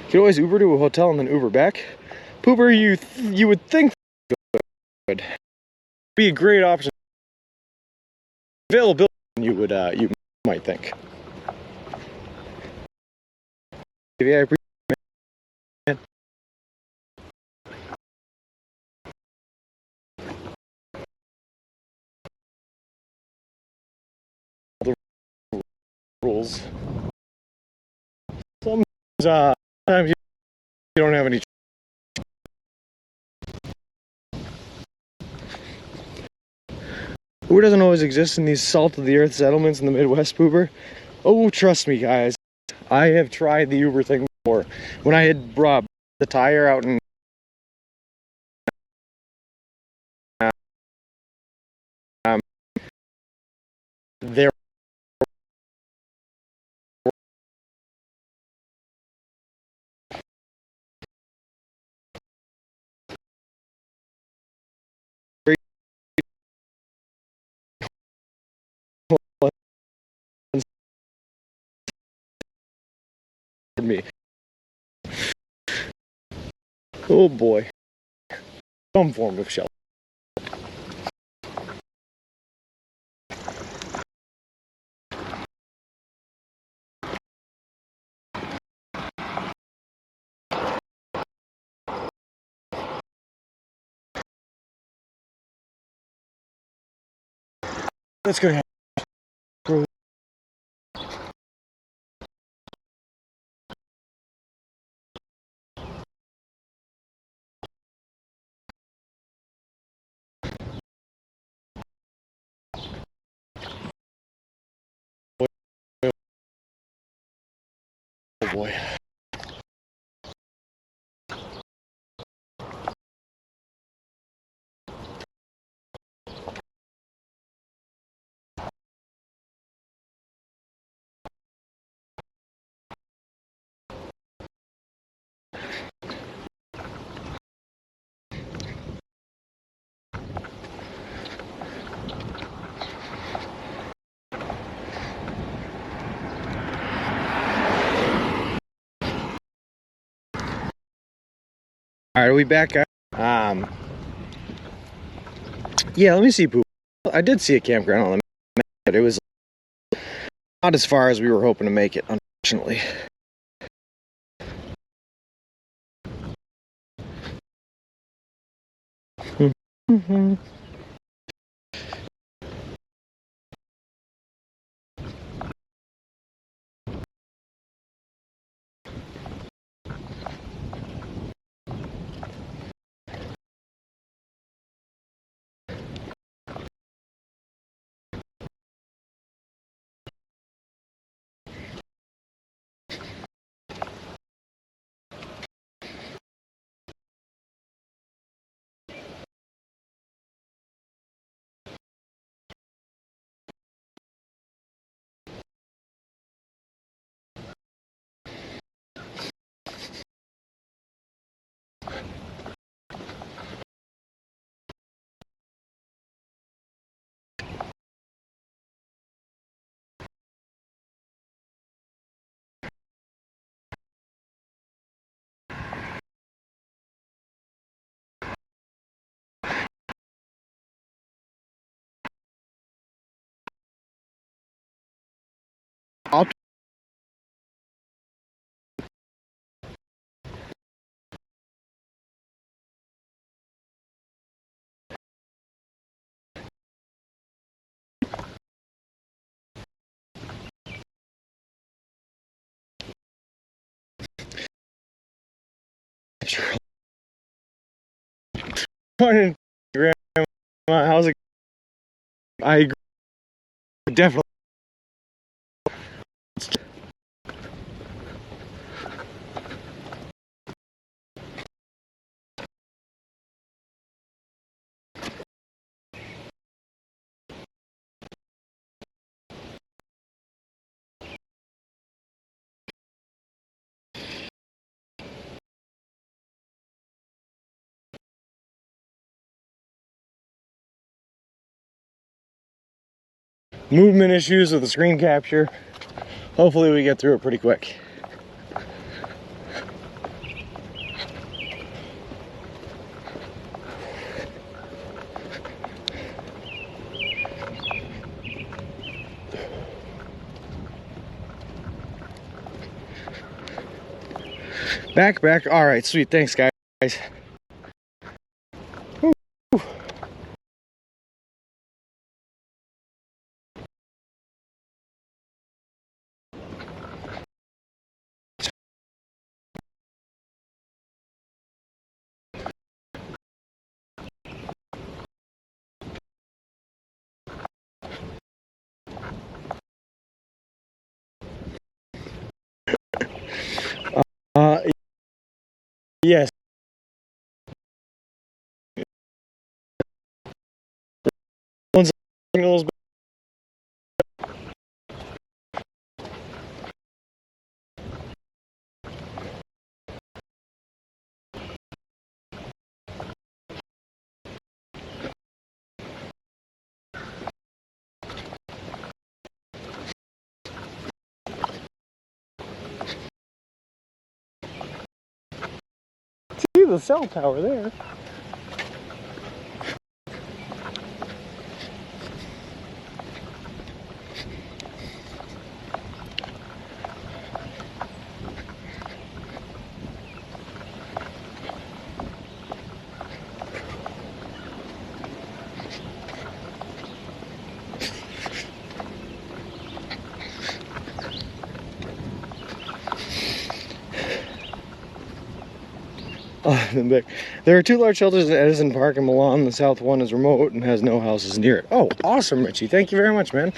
You can always Uber to a hotel and then Uber back. Pooper, you would think would be a great option. Availability, you might think. Yeah, I appreciate it. The rules. Sometimes you don't have any. Uber doesn't always exist in these salt-of-the-earth settlements in the Midwest, Pooper. Oh, trust me, guys. I have tried the Uber thing before. When I had brought the tire out in there for me. Oh boy. Some form of shelter. Let's go ahead. Oh boy. All right, are we back? Yeah, let me see poop. I did see a campground on the map, but it was not as far as we were hoping to make it, unfortunately. I'll Morning, Grandma. How's it? I agree. Definitely. Movement issues with the screen capture. Hopefully we get through it pretty quick. Back. All right, sweet. Thanks, guys. Uh, yes. Signals see the cell tower there. There are 2 large shelters at Edison Park in Milan. The south one is remote and has no houses near it. Oh, awesome, Richie. Thank you very much, man.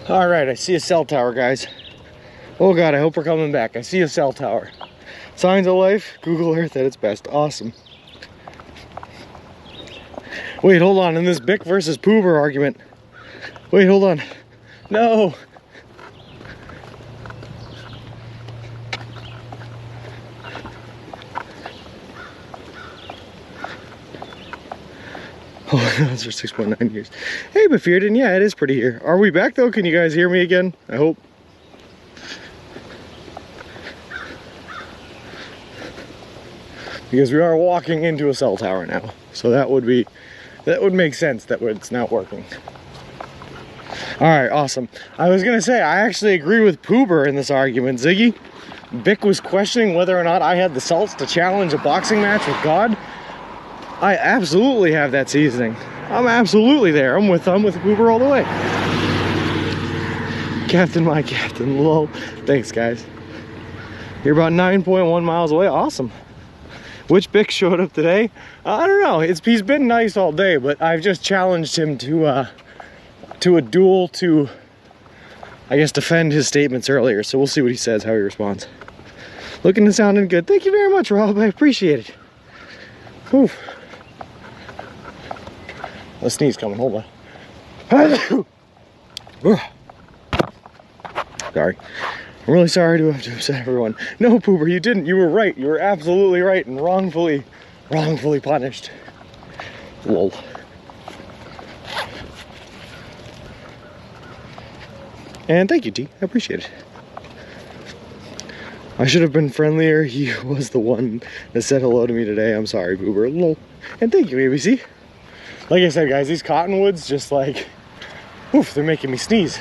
All right, I see a cell tower, guys. Oh God, I hope we're coming back. I see a cell tower. Signs of life, Google Earth at its best. Awesome. Wait, hold on. In this Bick versus Poober argument. Wait, hold on. No. Oh, that's for 6.9 years. Hey, Befearden, yeah, it is pretty here. Are we back though? Can you guys hear me again? I hope. Because we are walking into a cell tower now. So that would make sense that it's not working. All right, awesome. I was gonna say, I actually agree with Poober in this argument, Ziggy. Bick was questioning whether or not I had the salts to challenge a boxing match with God. I absolutely have that seasoning. I'm absolutely there. I'm with Poober all the way. Captain, my captain, lol. Thanks, guys. You're about 9.1 miles away. Awesome. Which Bick showed up today? I don't know. He's been nice all day, but I've just challenged him to a duel to, I guess, defend his statements earlier. So we'll see what he says, how he responds. Looking and sounding good. Thank you very much, Rob. I appreciate it. Whew. A sneeze coming, hold on. Sorry. I'm really sorry to have to upset everyone. No, Poober, you didn't. You were right. You were absolutely right and wrongfully punished. Lol. And thank you, T. I appreciate it. I should have been friendlier. He was the one that said hello to me today. I'm sorry, Poober. Lol. And thank you, ABC. Like I said, guys, these cottonwoods just like, oof, they're making me sneeze.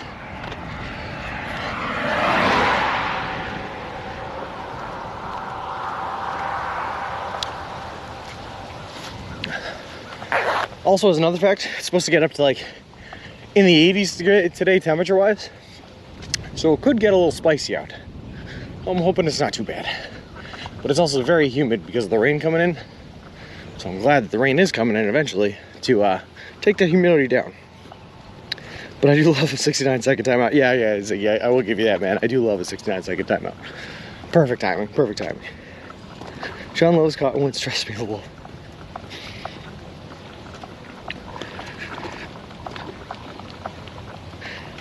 Also, as another fact, it's supposed to get up to like in the 80s today temperature-wise. So it could get a little spicy out. I'm hoping it's not too bad. But it's also very humid because of the rain coming in. So I'm glad that the rain is coming in eventually to take the humidity down. But I do love a 69-second timeout. Yeah, I will give you that, man. I do love a 69-second timeout. Perfect timing, perfect timing. Sean loves cottonwoods, trust me, lol.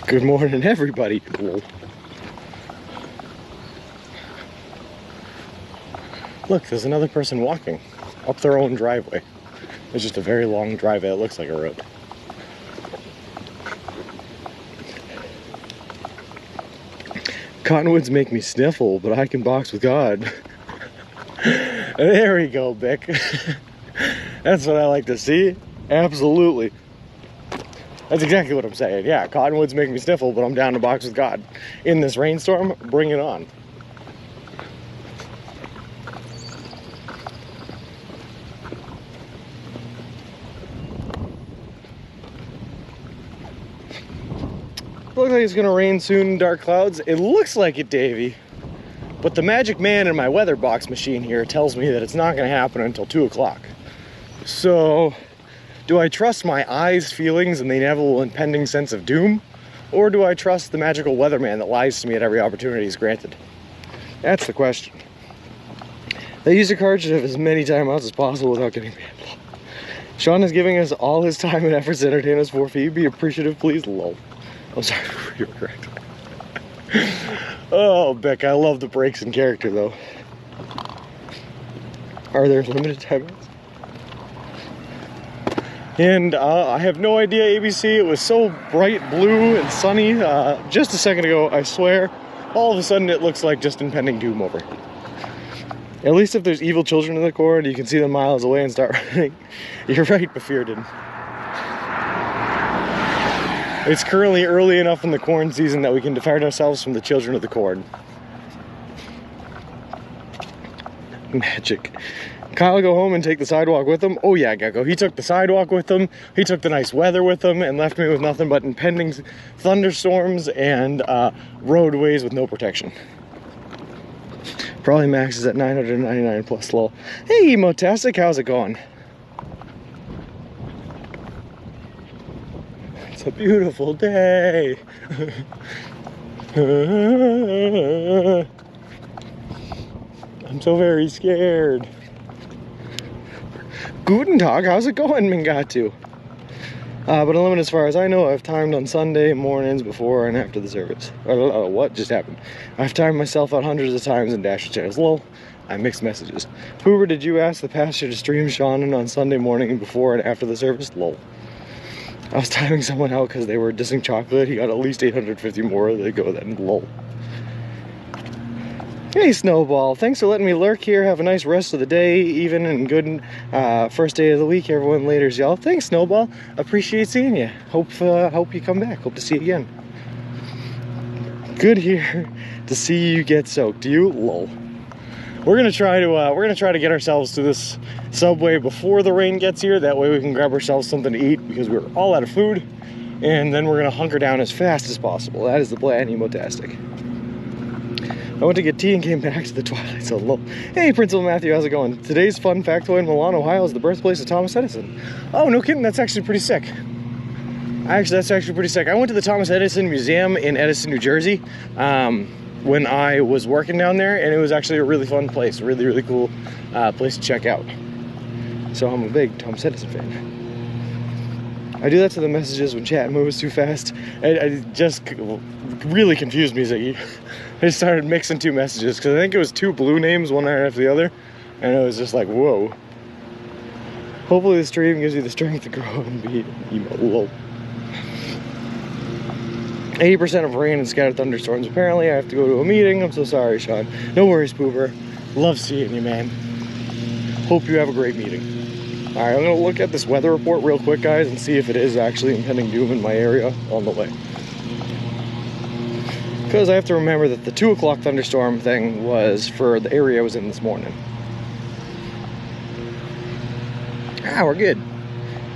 Good morning, everybody, lol. Look, there's another person walking up their own driveway. It's just a very long driveway. It looks like a road. Cottonwoods make me sniffle, but I can box with God. There we go, Bick. That's what I like to see. Absolutely. That's exactly what I'm saying. Yeah, cottonwoods make me sniffle, but I'm down to box with God. In this rainstorm, bring it on. Looks like it's gonna rain soon, dark clouds. It looks like it, Davey. But the magic man in my weather box machine here tells me that it's not gonna happen until 2 o'clock. So, do I trust my eyes' feelings and the inevitable impending sense of doom? Or do I trust the magical weatherman that lies to me at every opportunity is granted? That's the question. They use a card should have as many timeouts as possible without getting banned. Sean is giving us all his time and efforts to entertain us for fee. Be appreciative, please. Lol. I'm sorry, you're correct. Oh, Beck, I love the breaks in character, though. Are there limited timeouts? And I have no idea, ABC. It was so bright blue and sunny just a second ago, I swear. All of a sudden, it looks like just impending doom over. At least if there's evil children in the corn, you can see them miles away and start running. You're right, Befearden. It's currently early enough in the corn season that we can defend ourselves from the children of the corn. Magic. Kyle go home and take the sidewalk with him? Oh yeah, Gecko. He took the sidewalk with him. He took the nice weather with him and left me with nothing but impending thunderstorms and roadways with no protection. Probably maxes at 999 plus lol. Hey, Motastic, how's it going? It's a beautiful day. I'm so very scared. Guten Tag, how's it going, Mingatu? But unlimited as far as I know, I've timed on Sunday mornings before and after the service. What just happened? I've timed myself out hundreds of times in Dash channels. Lol, I mixed messages. Hoover, did you ask the pastor to stream Sean on Sunday morning before and after the service? Lol. I was timing someone out because they were dissing chocolate. He got at least 850 more. They go then. Lol. Hey, Snowball. Thanks for letting me lurk here. Have a nice rest of the day, even and good first day of the week. Everyone laters, y'all. Thanks, Snowball. Appreciate seeing you. Hope you come back. Hope to see you again. Good here to see you get soaked. You lol. We're gonna try to get ourselves to this Subway before the rain gets here. That way we can grab ourselves something to eat because we're all out of food, and then we're gonna hunker down as fast as possible. That is the plan, Emotastic. I went to get tea and came back to the Twilight Zone. Lol. Hey, Principal Matthew, how's it going? Today's fun factoid in Milan, Ohio is the birthplace of Thomas Edison. Oh, no kidding, that's actually pretty sick. That's actually pretty sick. I went to the Thomas Edison Museum in Edison, New Jersey when I was working down there, and it was actually a really fun place, a really, really cool place to check out. So I'm a big Thomas Edison fan. I do that to the messages when chat moves too fast. It just really confused me, Ziggy. I just started mixing two messages because I think it was two blue names, one right after the other, and it was just like, whoa. Hopefully the stream gives you the strength to grow and be emo. Lol. 80% of rain and scattered thunderstorms. Apparently I have to go to a meeting. I'm so sorry, Sean. No worries, Pooper. Love seeing you, man. Hope you have a great meeting. Alright, I'm going to look at this weather report real quick, guys, and see if it is actually impending doom in my area on the way. Because I have to remember that the 2 o'clock thunderstorm thing was for the area I was in this morning. Ah, we're good.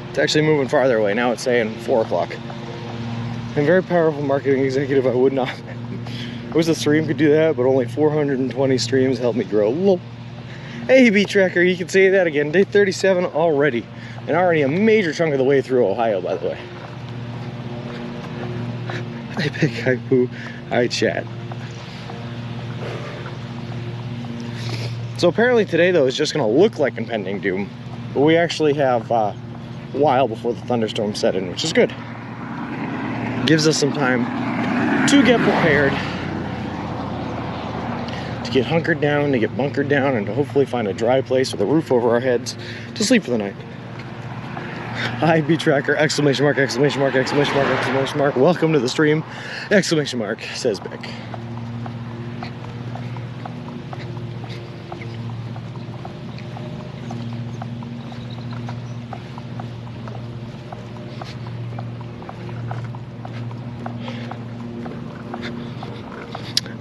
It's actually moving farther away. Now it's saying 4 o'clock. I'm very powerful marketing executive. I would not. I wish the stream could do that, but only 420 streams helped me grow. Lol. Hey, B-Tracker, you can say that again. Day 37 already. And already a major chunk of the way through Ohio, by the way. I pick Haipu. I chat. So apparently today, though, is just going to look like impending doom. But we actually have a while before the thunderstorm set in, which is good. Gives us some time to get prepared, to get hunkered down, to get bunkered down, and to hopefully find a dry place with a roof over our heads to sleep for the night. Hi, B-Tracker, exclamation mark, exclamation mark, exclamation mark, exclamation mark. Welcome to the stream, exclamation mark, says Beck.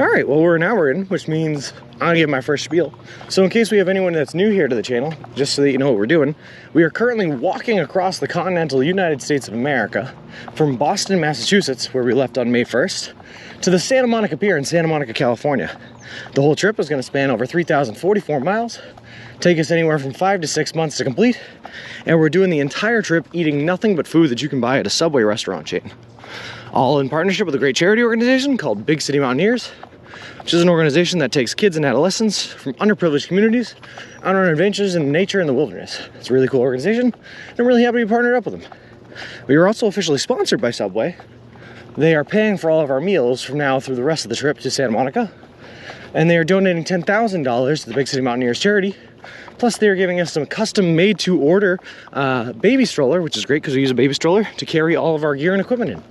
Alright, well, we're an hour in, which means I'm going to give my first spiel. So in case we have anyone that's new here to the channel, just so that you know what we're doing, we are currently walking across the continental United States of America from Boston, Massachusetts, where we left on May 1st, to the Santa Monica Pier in Santa Monica, California. The whole trip is going to span over 3,044 miles, take us anywhere from 5 to 6 months to complete, and we're doing the entire trip eating nothing but food that you can buy at a Subway restaurant chain. All in partnership with a great charity organization called Big City Mountaineers. which is an organization that takes kids and adolescents from underprivileged communities out on adventures in nature and the wilderness. It's a really cool organization, and I'm really happy to be partnered up with them. We are also officially sponsored by Subway. They are paying for all of our meals from now through the rest of the trip to Santa Monica, and they are donating $10,000 to the Big City Mountaineers charity. Plus, they're giving us some custom made to order baby stroller, which is great because we use a baby stroller to carry all of our gear and equipment in.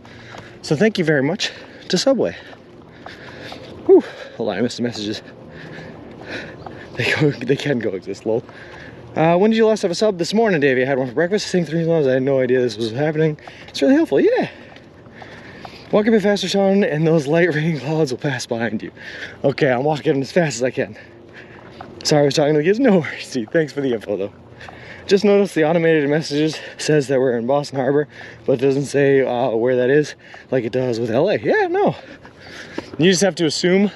So thank you very much to Subway. Whew, hold on, I missed the messages. They can coexist, lol. When did you last have a sub? This morning, Davey. I had one for breakfast. Sing 3 songs. I had no idea this was happening. It's really helpful, yeah. Walk a bit faster, Sean, and those light rain clouds will pass behind you. Okay, I'm walking as fast as I can. Sorry, I was talking to the kids. No worries, Steve. Thanks for the info, though. Just noticed the automated messages says that we're in Boston Harbor, but it doesn't say where that is like it does with LA. Yeah, no. You just have to assume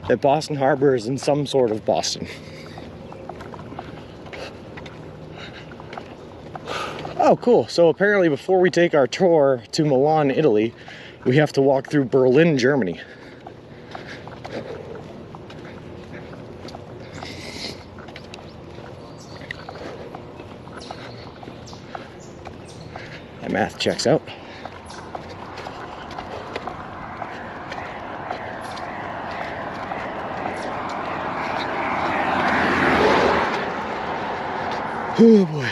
that Boston Harbor is in some sort of Boston. Oh, cool. So apparently before we take our tour to Milan, Italy, we have to walk through Berlin, Germany. My math checks out. Oh boy.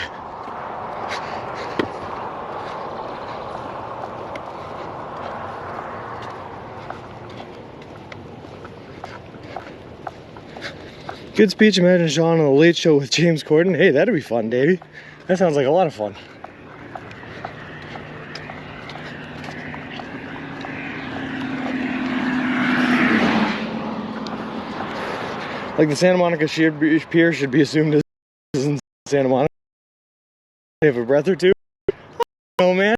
Good speech. Imagine Sean on the Late Show with James Corden. Hey, that'd be fun, Davey. That sounds like a lot of fun. Like the Santa Monica pier should be assumed as in Santa Monica. They have a breath or two. Oh man.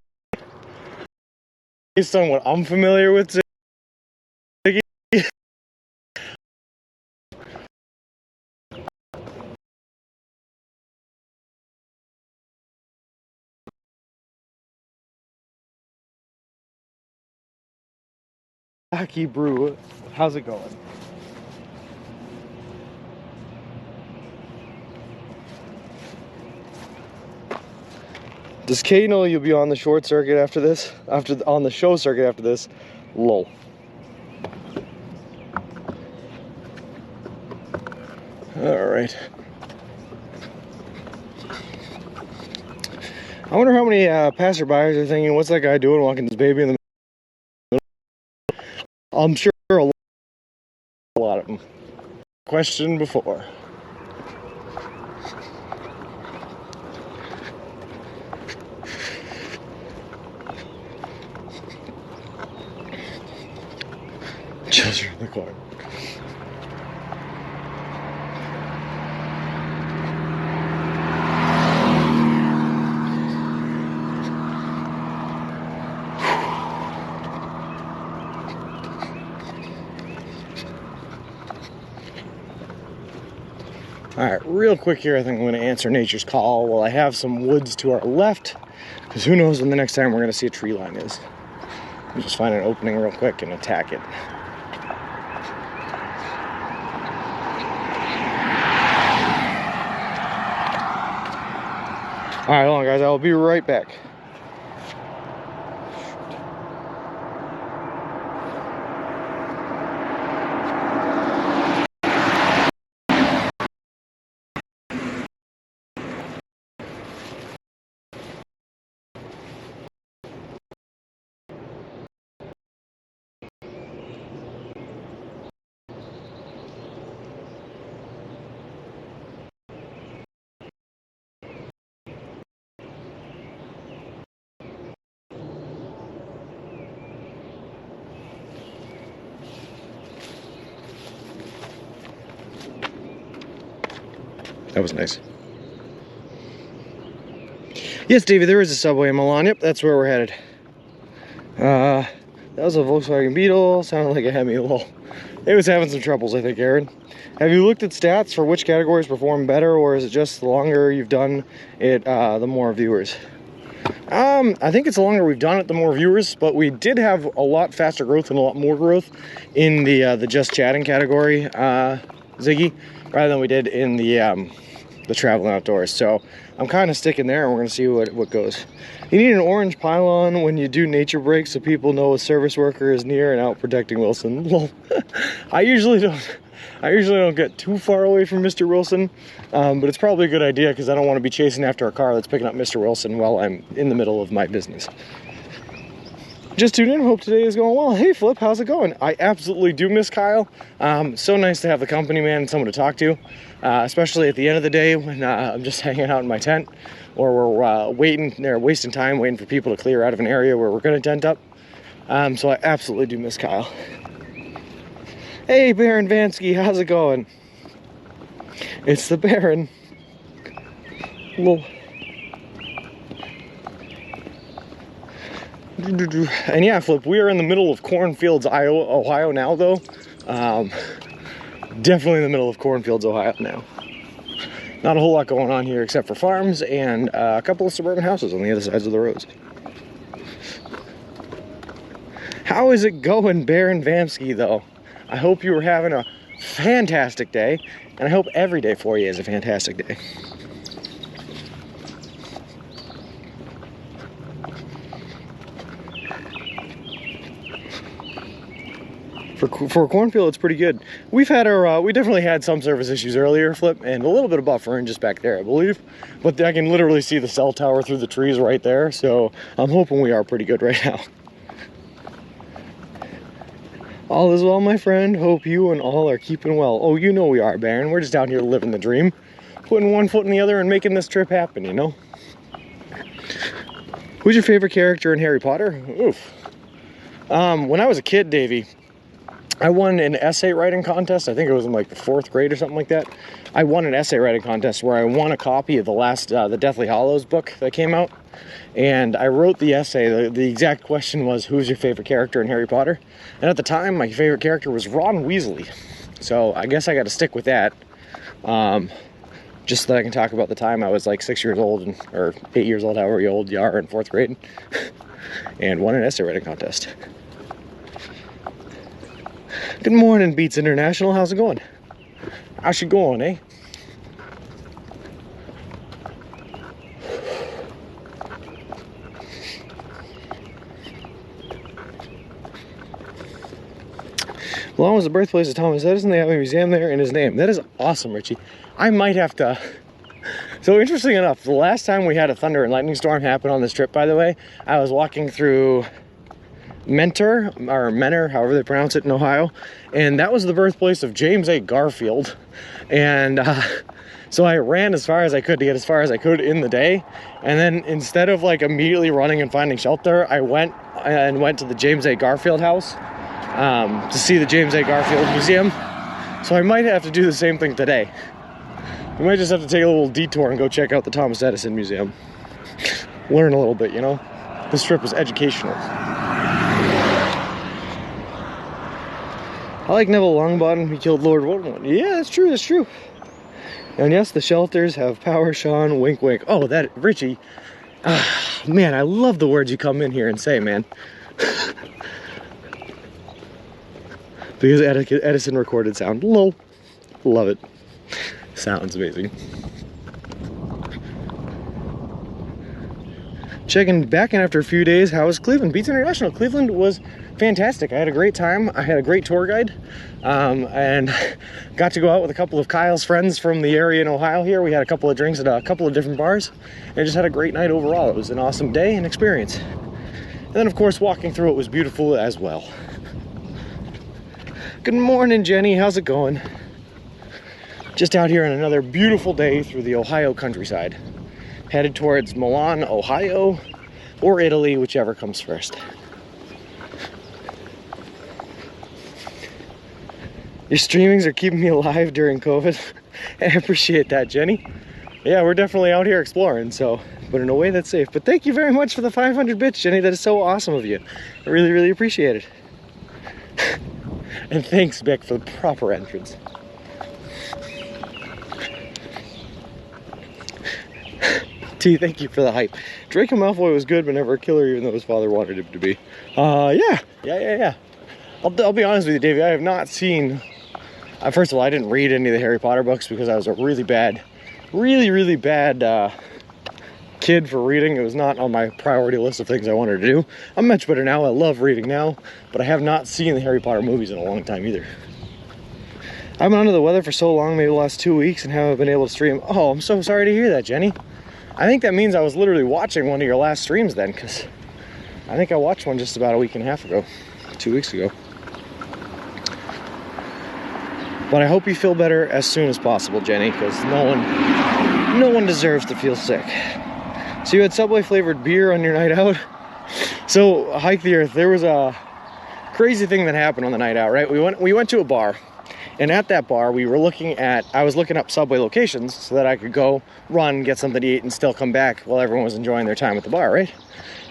Based on what I'm familiar with, Aki Brew, how's it going? Does Kay know you'll be on the short circuit after this? On the show circuit after this? Lol. Alright. I wonder how many passerbyers are thinking, what's that guy doing walking this baby in the middle? I'm sure a lot of them. Question before. Children in the car. Alright, real quick here, I think I'm going to answer nature's call while I have some woods to our left, because who knows when the next time we're going to see a tree line is. I'll just find an opening real quick and attack it. Alright, hold on guys, I'll be right back. That was nice. Yes, David, there is a Subway in Milan. Yep, that's where we're headed. That was a Volkswagen Beetle. Sounded like a Hemi. Lol. It was having some troubles, I think, Aaron. Have you looked at stats for which categories perform better, or is it just the longer you've done it, the more viewers? I think it's the longer we've done it, the more viewers, but we did have a lot faster growth and a lot more growth in the just chatting category, Ziggy, rather than we did in the traveling outdoors. So I'm kind of sticking there, and we're gonna see what goes. You need an orange pylon when you do nature breaks so people know a service worker is near and out protecting Wilson. Well, I usually don't get too far away from Mr. Wilson, but it's probably a good idea because I don't want to be chasing after a car that's picking up Mr. Wilson while I'm in the middle of my business. Just tuned in, hope today is going well. Hey Flip, how's it going? I absolutely do miss Kyle. So nice to have the company man and someone to talk to, especially at the end of the day when I'm just hanging out in my tent, or we're wasting time waiting for people to clear out of an area where we're going to tent up. So I absolutely do miss Kyle. Hey Baron Vansky, how's it going? It's the Baron. Whoa. And yeah, Flip, we are in the middle of cornfields, Ohio now, though. Definitely in the middle of cornfields, Ohio now. Not a whole lot going on here except for farms and a couple of suburban houses on the other sides of the roads. How is it going, Baron Vamsky, though? I hope you were having a fantastic day, and I hope every day for you is a fantastic day. For a cornfield, it's pretty good. We've had we definitely had some service issues earlier, Flip, and a little bit of buffering just back there, I believe. But I can literally see the cell tower through the trees right there, so I'm hoping we are pretty good right now. All is well, my friend. Hope you and all are keeping well. Oh, you know we are, Baron. We're just out here living the dream, putting one foot in the other and making this trip happen, you know? Who's your favorite character in Harry Potter? Oof. When I was a kid, Davey, I won an essay writing contest. I think it was in like the 4th grade or something like that. I won an essay writing contest where I won a copy of the Deathly Hallows book that came out. And I wrote the essay. The exact question was, who's your favorite character in Harry Potter? And at the time, my favorite character was Ron Weasley. So I guess I got to stick with that. Just so that I can talk about the time I was like 6 years old, or 8 years old, however old you are, in 4th grade. And won an essay writing contest. Good morning, Beats International. How's it going? How's it going, eh? Milan was the birthplace of Thomas Edison. They have a museum there in his name. That is awesome, Richie. I might have to... So interesting enough, the last time we had a thunder and lightning storm happen on this trip, by the way, I was walking through Mentor, however they pronounce it, in Ohio, and that was the birthplace of James A. Garfield. And so I ran as far as I could to get as far as I could in the day, and then instead of like immediately running and finding shelter, I went to the James A. Garfield house to see the James A. Garfield Museum. So I might have to do the same thing today. We might just have to take a little detour and go check out the Thomas Edison Museum. Learn a little bit, you know? This trip was educational. I like Neville Longbottom. He killed Lord Voldemort. Yeah, that's true, that's true. And yes, the shelters have power, Sean. Wink, wink. Oh, that, Richie. Man, I love the words you come in here and say, man. Because Edison recorded sound. Lol. Love it. Sounds amazing. Checking back in after a few days. How was Cleveland? Beats International. Cleveland was fantastic. I had a great time. I had a great tour guide, and got to go out with a couple of Kyle's friends from the area in Ohio here. We had a couple of drinks at a couple of different bars and just had a great night overall. It was an awesome day and experience. And then, of course, walking through it was beautiful as well. Good morning, Jenny. How's it going? Just out here on another beautiful day through the Ohio countryside. Headed towards Milan, Ohio, or Italy, whichever comes first. Your streamings are keeping me alive during COVID. I appreciate that, Jenny. Yeah, we're definitely out here exploring, but in a way that's safe. But thank you very much for the 500 bits, Jenny. That is so awesome of you. I really, really appreciate it. And thanks, Beck, for the proper entrance. T, thank you for the hype. Draco Malfoy was good, but never a killer, even though his father wanted him to be. Yeah. I'll be honest with you, Davey. I have not seen... first of all, I didn't read any of the Harry Potter books because I was a really bad kid for reading. It was not on my priority list of things I wanted to do. I'm much better now. I love reading now, but I have not seen the Harry Potter movies in a long time either. I've been under the weather for so long, maybe the last 2 weeks, and haven't been able to stream. Oh, I'm so sorry to hear that, Jenny. I think that means I was literally watching one of your last streams then, because I think I watched one just about a week and a half ago, 2 weeks ago. But I hope you feel better as soon as possible, Jenny, because no one deserves to feel sick. So you had Subway flavored beer on your night out. So Hike the Earth, there was a crazy thing that happened on the night out, right? We went to a bar, and at that bar I was looking up Subway locations so that I could go run, get something to eat, and still come back while everyone was enjoying their time at the bar, right?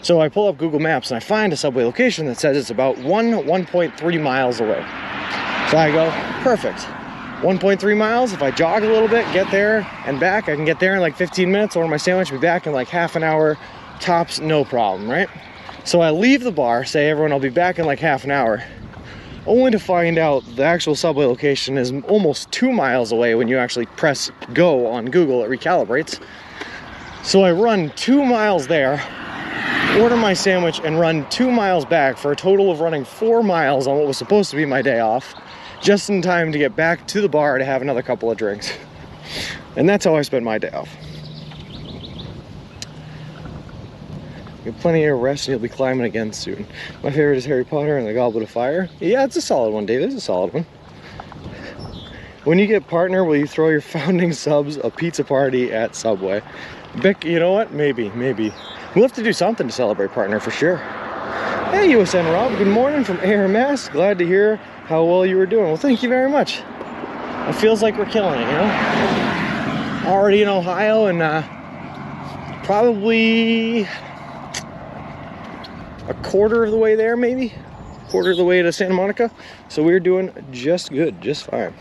So I pull up Google Maps and I find a Subway location that says it's about 1.3 miles away. So I go, perfect. 1.3 miles, if I jog a little bit, get there and back, I can get there in like 15 minutes, order my sandwich, be back in like half an hour, tops, no problem, right? So I leave the bar, say everyone, I'll be back in like half an hour, only to find out the actual Subway location is almost 2 miles away. When you actually press go on Google, it recalibrates. So I run 2 miles there, order my sandwich, and run 2 miles back for a total of running 4 miles on what was supposed to be my day off, just in time to get back to the bar to have another couple of drinks. And that's how I spent my day off. Get plenty of rest and you'll be climbing again soon. My favorite is Harry Potter and the Goblet of Fire. Yeah, it's a solid one, Dave. It's a solid one. When you get partner, will you throw your founding subs a pizza party at Subway? Vic, you know what? Maybe. We'll have to do something to celebrate partner for sure. Hey, USN Rob. Good morning from AirMass. Glad to hear how well you were doing. Well, thank you very much. It feels like we're killing it, you know? Already in Ohio and probably a quarter of the way there, maybe? Quarter of the way to Santa Monica. So we're doing just good, just fine.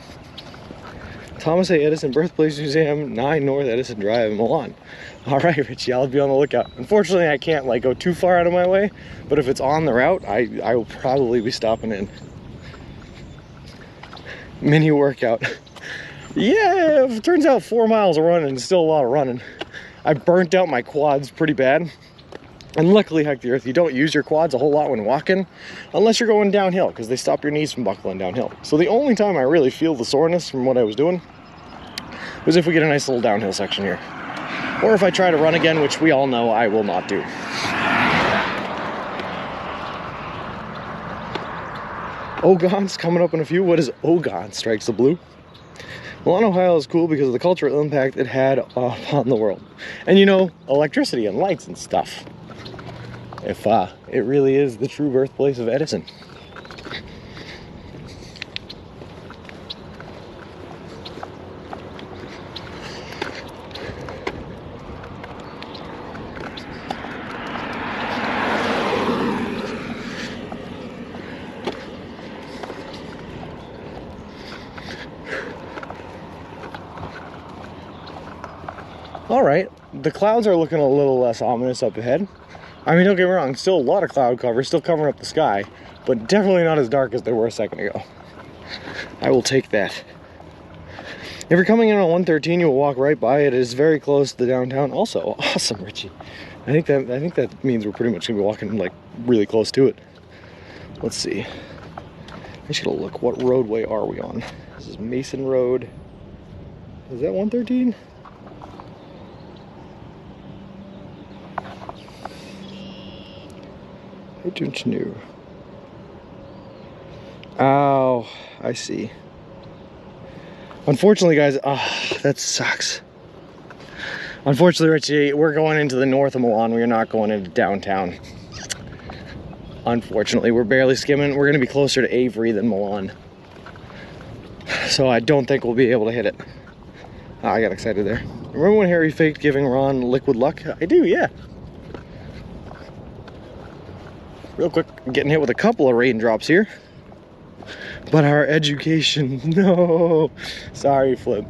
Thomas A. Edison Birthplace Museum, 9 North Edison Drive in Milan. All right, Richie, I'll be on the lookout. Unfortunately, I can't like go too far out of my way, but if it's on the route, I will probably be stopping in. Mini workout. Yeah, it turns out 4 miles of running is still a lot of running. I burnt out my quads pretty bad. And luckily, Hike the Earth, you don't use your quads a whole lot when walking, unless you're going downhill, because they stop your knees from buckling downhill. So the only time I really feel the soreness from what I was doing was if we get a nice little downhill section here. Or if I try to run again, which we all know I will not do. Ogon's coming up in a few. What is Ogon? Strikes the blue. Milan, Ohio is cool because of the cultural impact it had upon the world. And you know, electricity and lights and stuff. If it really is the true birthplace of Edison. All right, the clouds are looking a little less ominous up ahead. I mean, don't get me wrong, still a lot of cloud cover, still covering up the sky, but definitely not as dark as they were a second ago. I will take that. If you're coming in on 113, you will walk right by it. It is very close to the downtown. Also, awesome, Richie. I think that means we're pretty much gonna be walking like really close to it. Let's see. I just gotta look. What roadway are we on? This is Mason Road. Is that 113? I don't know. Oh, I see. Unfortunately, guys, that sucks. Unfortunately, Richie, we're going into the north of Milan. We are not going into downtown. Unfortunately, we're barely skimming. We're going to be closer to Avery than Milan. So I don't think we'll be able to hit it. Oh, I got excited there. Remember when Harry faked giving Ron liquid luck? I do, yeah. Real quick, getting hit with a couple of raindrops here. But our education, no. Sorry, Flip.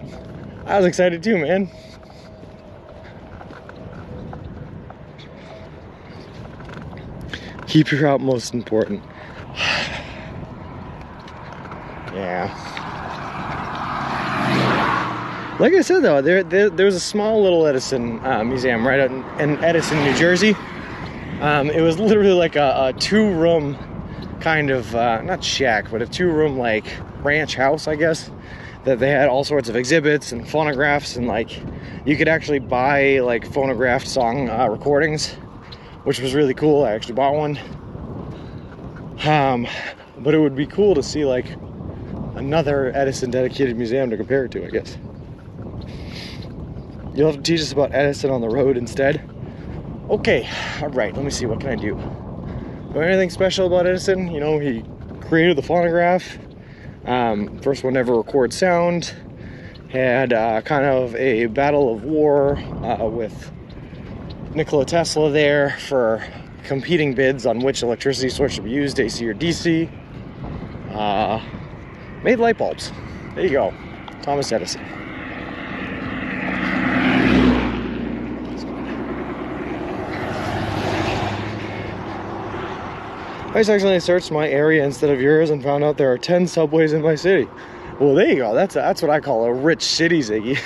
I was excited too, man. Keep your utmost important. Yeah. Like I said though, there's a small little Edison museum right out in Edison, New Jersey. It was literally like a 2-room kind of, not shack, but a 2-room like ranch house, I guess, that they had all sorts of exhibits and phonographs, and like you could actually buy like phonographed song recordings, which was really cool. I actually bought one. But it would be cool to see like another Edison dedicated museum to compare it to, I guess. You'll have to teach us about Edison on the road instead. Okay, all right, let me see, what can I do? Do anything special about Edison? You know, he created the phonograph, first one ever to record sound, had kind of a battle of war with Nikola Tesla there for competing bids on which electricity source should be used, AC or DC. Made light bulbs. There you go, Thomas Edison. I just accidentally searched my area instead of yours and found out there are 10 subways in my city. Well, there you go. That's what I call a rich city, Ziggy.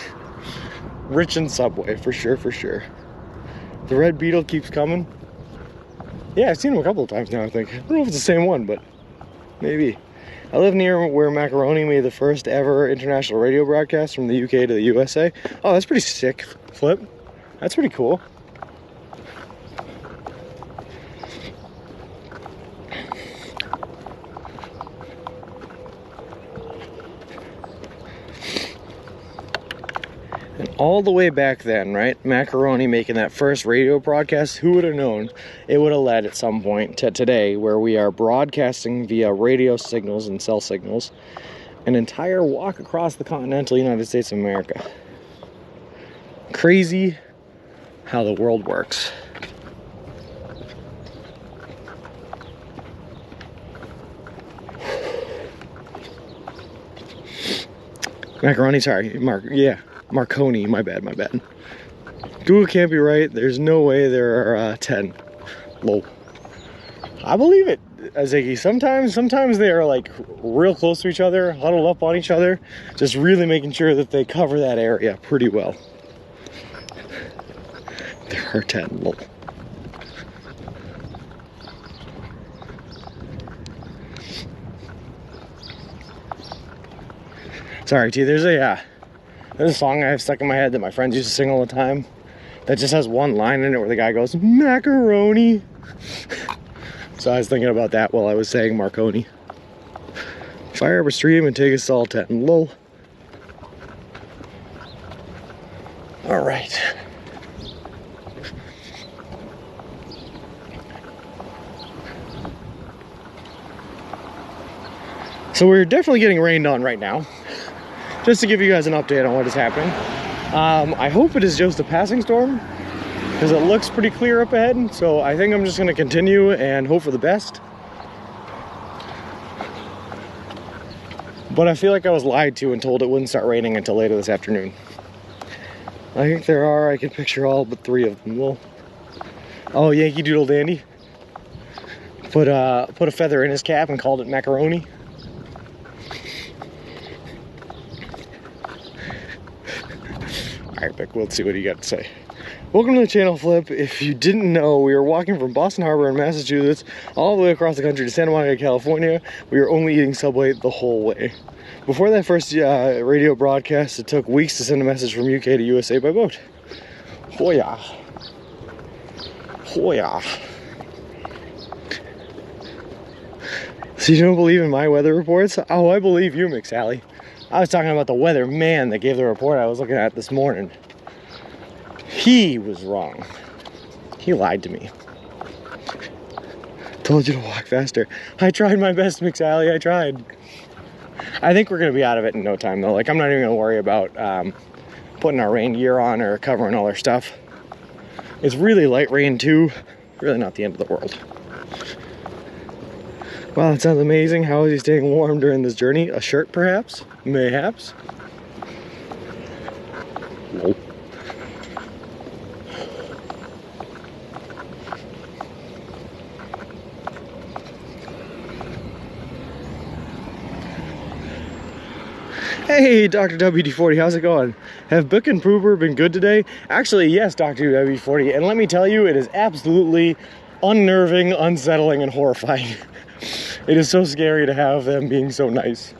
Rich in subway, for sure, for sure. The red beetle keeps coming. Yeah, I've seen him a couple of times now, I think. I don't know if it's the same one, but maybe. I live near where Macaroni made the first ever international radio broadcast from the UK to the USA. Oh, that's pretty sick, Flip. That's pretty cool. And all the way back then, right, Macaroni making that first radio broadcast, who would have known it would have led at some point to today, where we are broadcasting via radio signals and cell signals an entire walk across the continental United States of America. Crazy how the world works. Macaroni, sorry, Marconi, my bad. Google can't be right. There's no way there are 10. Lol. I believe it, Ziggy. Sometimes they are like real close to each other, huddled up on each other, just really making sure that they cover that area pretty well. There are 10. Lol. Sorry, T. There's a song I have stuck in my head that my friends used to sing all the time that just has one line in it where the guy goes, macaroni. So I was thinking about that while I was saying Marconi. Fire up a stream and take us all 10. Lol. All right. So we're definitely getting rained on right now. Just to give you guys an update on what is happening. I hope it is just a passing storm, because it looks pretty clear up ahead. So I think I'm just going to continue and hope for the best. But I feel like I was lied to and told it wouldn't start raining until later this afternoon. I think I can picture all but 3 of them. Well, oh, Yankee Doodle Dandy. Put a feather in his cap and called it macaroni. Alright, Vic, let's see what you got to say. Welcome to the channel, Flip. If you didn't know, we are walking from Boston Harbor in Massachusetts all the way across the country to Santa Monica, California. We are only eating Subway the whole way. Before that first radio broadcast, it took weeks to send a message from UK to USA by boat. Hoya. Hoya. So you don't believe in my weather reports? Oh, I believe you, McSally. I was talking about the weather man that gave the report I was looking at this morning. He was wrong. He lied to me. Told you to walk faster. I tried my best, McSally. I tried. I think we're going to be out of it in no time, though. Like, I'm not even going to worry about putting our rain gear on or covering all our stuff. It's really light rain, too. Really not the end of the world. Wow, that sounds amazing. How is he staying warm during this journey? A shirt, perhaps? Mayhaps? Nope. Hey, Dr. WD-40, how's it going? Have Bick and Pooper been good today? Actually, yes, Dr. WD-40, and let me tell you, it is absolutely unnerving, unsettling, and horrifying. It is so scary to have them being so nice.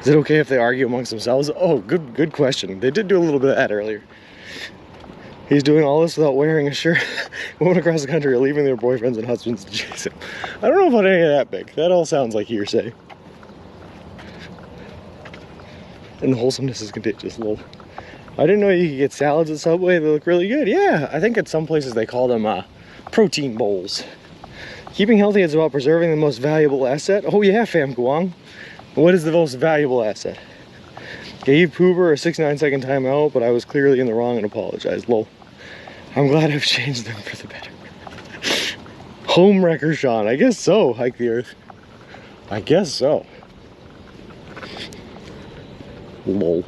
Is it okay if they argue amongst themselves? Oh, good question. They did do a little bit of that earlier. He's doing all this without wearing a shirt. Going across the country or leaving their boyfriends and husbands to chase him. I don't know about any of that, Big. That all sounds like hearsay. And the wholesomeness is contagious, lol. I didn't know you could get salads at Subway. They look really good. Yeah, I think at some places they call them protein bowls. Keeping healthy is about preserving the most valuable asset. Oh yeah, Fam Guang. What is the most valuable asset? Gave Pooper a 69-second timeout, but I was clearly in the wrong and apologized. Lol. I'm glad I've changed them for the better. Home wrecker Sean. I guess so, Hike the Earth. I guess so. Lol.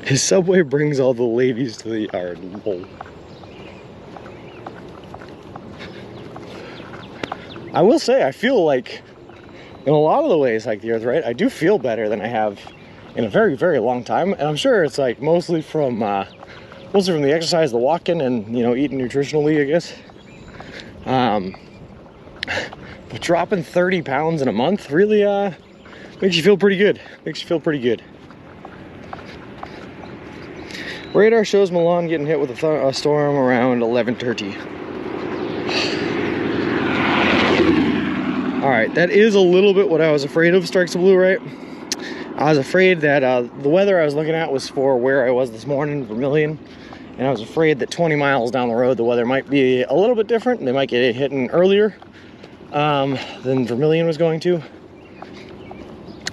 His Subway brings all the ladies to the yard. Lol. I will say, I feel like, in a lot of the ways, Hike the Earth, right? I do feel better than I have in a very, very long time. And I'm sure it's like mostly from the exercise, the walking, and, you know, eating nutritionally, I guess. But dropping 30 pounds in a month really makes you feel pretty good. Makes you feel pretty good. Radar shows Milan getting hit with a storm around 11:30. Alright, that is a little bit what I was afraid of, Strikes the Blue, right? I was afraid that the weather I was looking at was for where I was this morning, Vermilion. And I was afraid that 20 miles down the road, the weather might be a little bit different. They might get hit earlier than Vermilion was going to.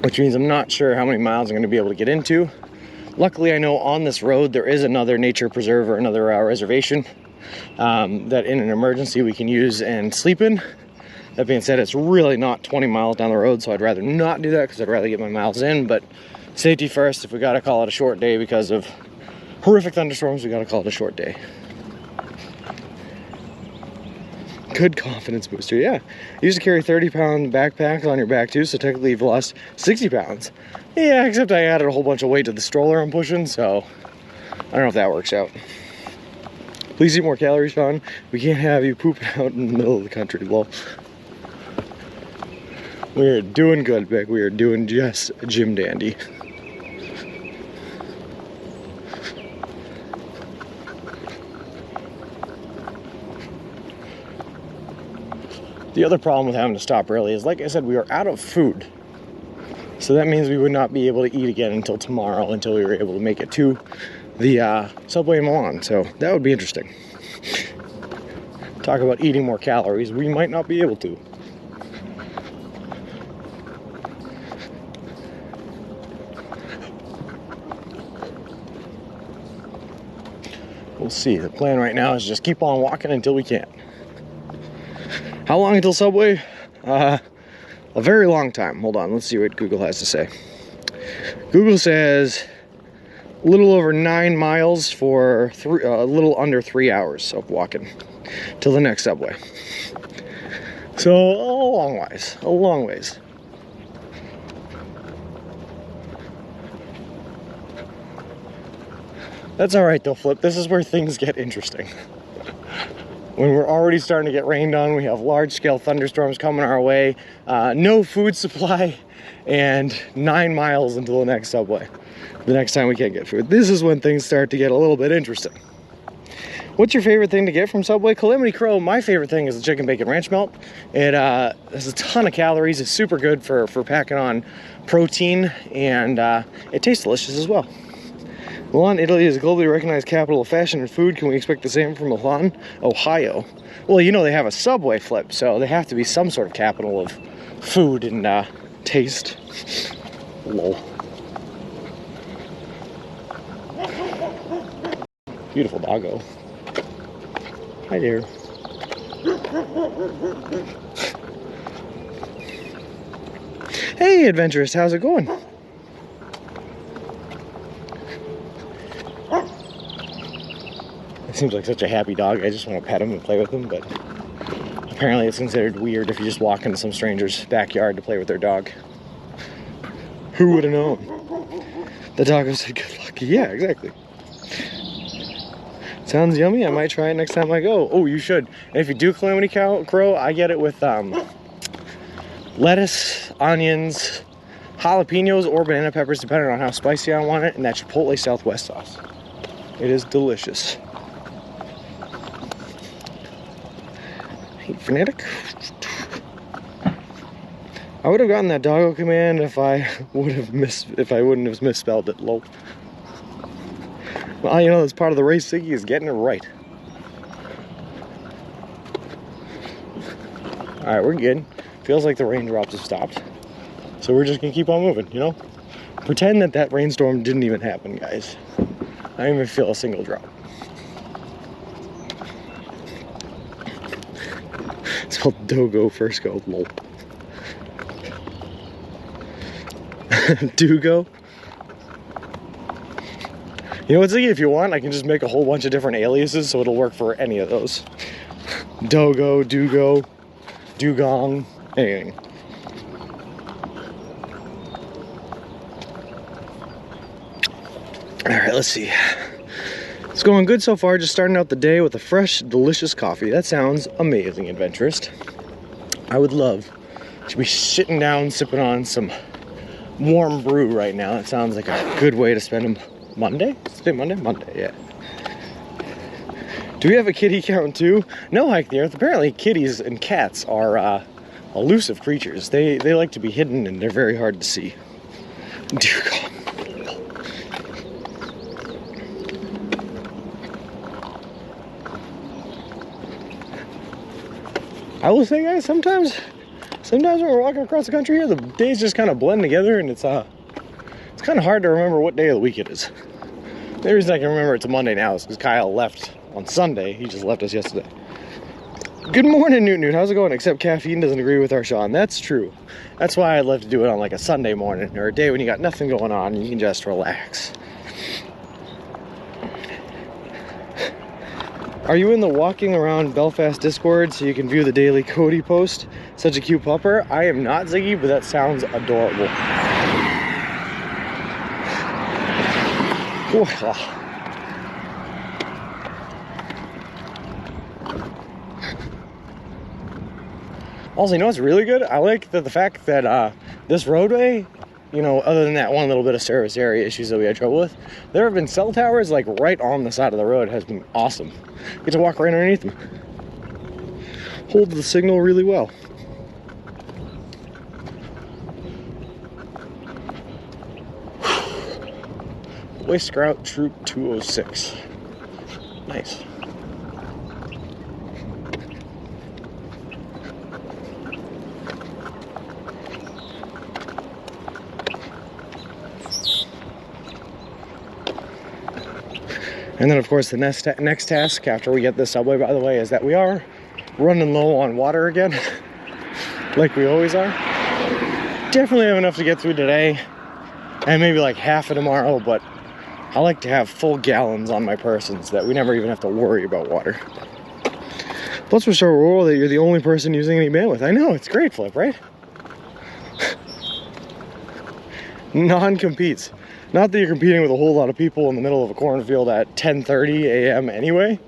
Which means I'm not sure how many miles I'm going to be able to get into. Luckily, I know on this road there is another nature preserve or another reservation that in an emergency we can use and sleep in. That being said, it's really not 20 miles down the road, so I'd rather not do that because I'd rather get my miles in. But safety first. If we got to call it a short day because of horrific thunderstorms, we got to call it a short day. Good confidence booster, yeah. You used to carry 30-pound backpacks on your back too, so technically you've lost 60 pounds. Yeah, except I added a whole bunch of weight to the stroller I'm pushing, so I don't know if that works out. Please eat more calories, Sean. We can't have you pooping out in the middle of the country, lol. We are doing good, Vic. We are doing just Jim Dandy. The other problem with having to stop early is, like I said, we are out of food. So that means we would not be able to eat again until tomorrow, until we were able to make it to the Subway in Milan. So that would be interesting. Talk about eating more calories. We might not be able to. We'll see. The plan right now is just keep on walking until we can. How long until Subway? A very long time. Hold on, let's see what Google has to say. Google says a little over 9 miles for a little under 3 hours of walking till the next Subway. So a long ways, a long ways. That's all right though, Flip. This is where things get interesting. When we're already starting to get rained on, we have large-scale thunderstorms coming our way, no food supply, and 9 miles until the next Subway. The next time we can't get food. This is when things start to get a little bit interesting. What's your favorite thing to get from Subway? Calamity Crow, my favorite thing is the chicken bacon ranch melt. It has a ton of calories. It's super good for packing on protein, and it tastes delicious as well. Milan, Italy is a globally recognized capital of fashion and food. Can we expect the same from Milan, Ohio? Well, you know they have a Subway, Flip, so they have to be some sort of capital of food and taste. Lol. Beautiful doggo. Hi there. Hey, adventurous, how's it going? It seems like such a happy dog. I just want to pet him and play with him, but apparently it's considered weird if you just walk into some stranger's backyard to play with their dog. Who would have known? The doggo said, good luck. Yeah, exactly. Sounds yummy. I might try it next time I go. Oh, you should. And if you do calamity crow, I get it with lettuce, onions, jalapenos, or banana peppers, depending on how spicy I want it, and that Chipotle Southwest sauce. It is delicious. Hey, fanatic. I would have gotten that doggo command if I wouldn't have misspelled it. Lol. Well, you know, that's part of the race, Ziggy, is getting it right. Alright, we're good. Feels like the raindrops have stopped. So we're just gonna keep on moving, you know? Pretend that that rainstorm didn't even happen, guys. I don't even feel a single drop. It's called Dogo First Go, lol. Dugo? You know what, Ziggy, if you want, I can just make a whole bunch of different aliases so it'll work for any of those. Dogo, Dugo, Dugong, anything. Alright, let's see. It's going good so far, just starting out the day with a fresh, delicious coffee. That sounds amazing, adventurist. I would love to be sitting down, sipping on some warm brew right now. That sounds like a good way to spend a Monday? Is it Monday? Monday, yeah. Do we have a kitty count too? No, Hike the Earth. Apparently kitties and cats are elusive creatures. They like to be hidden and they're very hard to see. Dear God. I will say, guys, sometimes when we're walking across the country here, the days just kind of blend together, and it's kind of hard to remember what day of the week it is. The reason I can remember it's a Monday now is because Kyle left on Sunday. He just left us yesterday. Good morning, Newt. How's it going? Except caffeine doesn't agree with our Sean. That's true. That's why I love to do it on like a Sunday morning or a day when you got nothing going on and you can just relax. Are you in the walking around Belfast Discord so you can view the daily Cody post? Such a cute pupper. I am not, Ziggy, but that sounds adorable. Also, you know what's really good? I like the fact that this roadway, you know, other than that one little bit of service area issues that we had trouble with, there have been cell towers like right on the side of the road. It has been awesome. Get to walk right underneath them. Hold the signal really well. Boy Scout Troop 206. Nice. And then, of course, the next task after we get this subway, by the way, is that we are running low on water again, like we always are. Definitely have enough to get through today, and maybe like half of tomorrow, but I like to have full gallons on my person so that we never even have to worry about water. Plus, we're so rural that you're the only person using any bandwidth. I know, it's great, Flip, right? Non-competes. Not that you're competing with a whole lot of people in the middle of a cornfield at 10:30 a.m. anyway,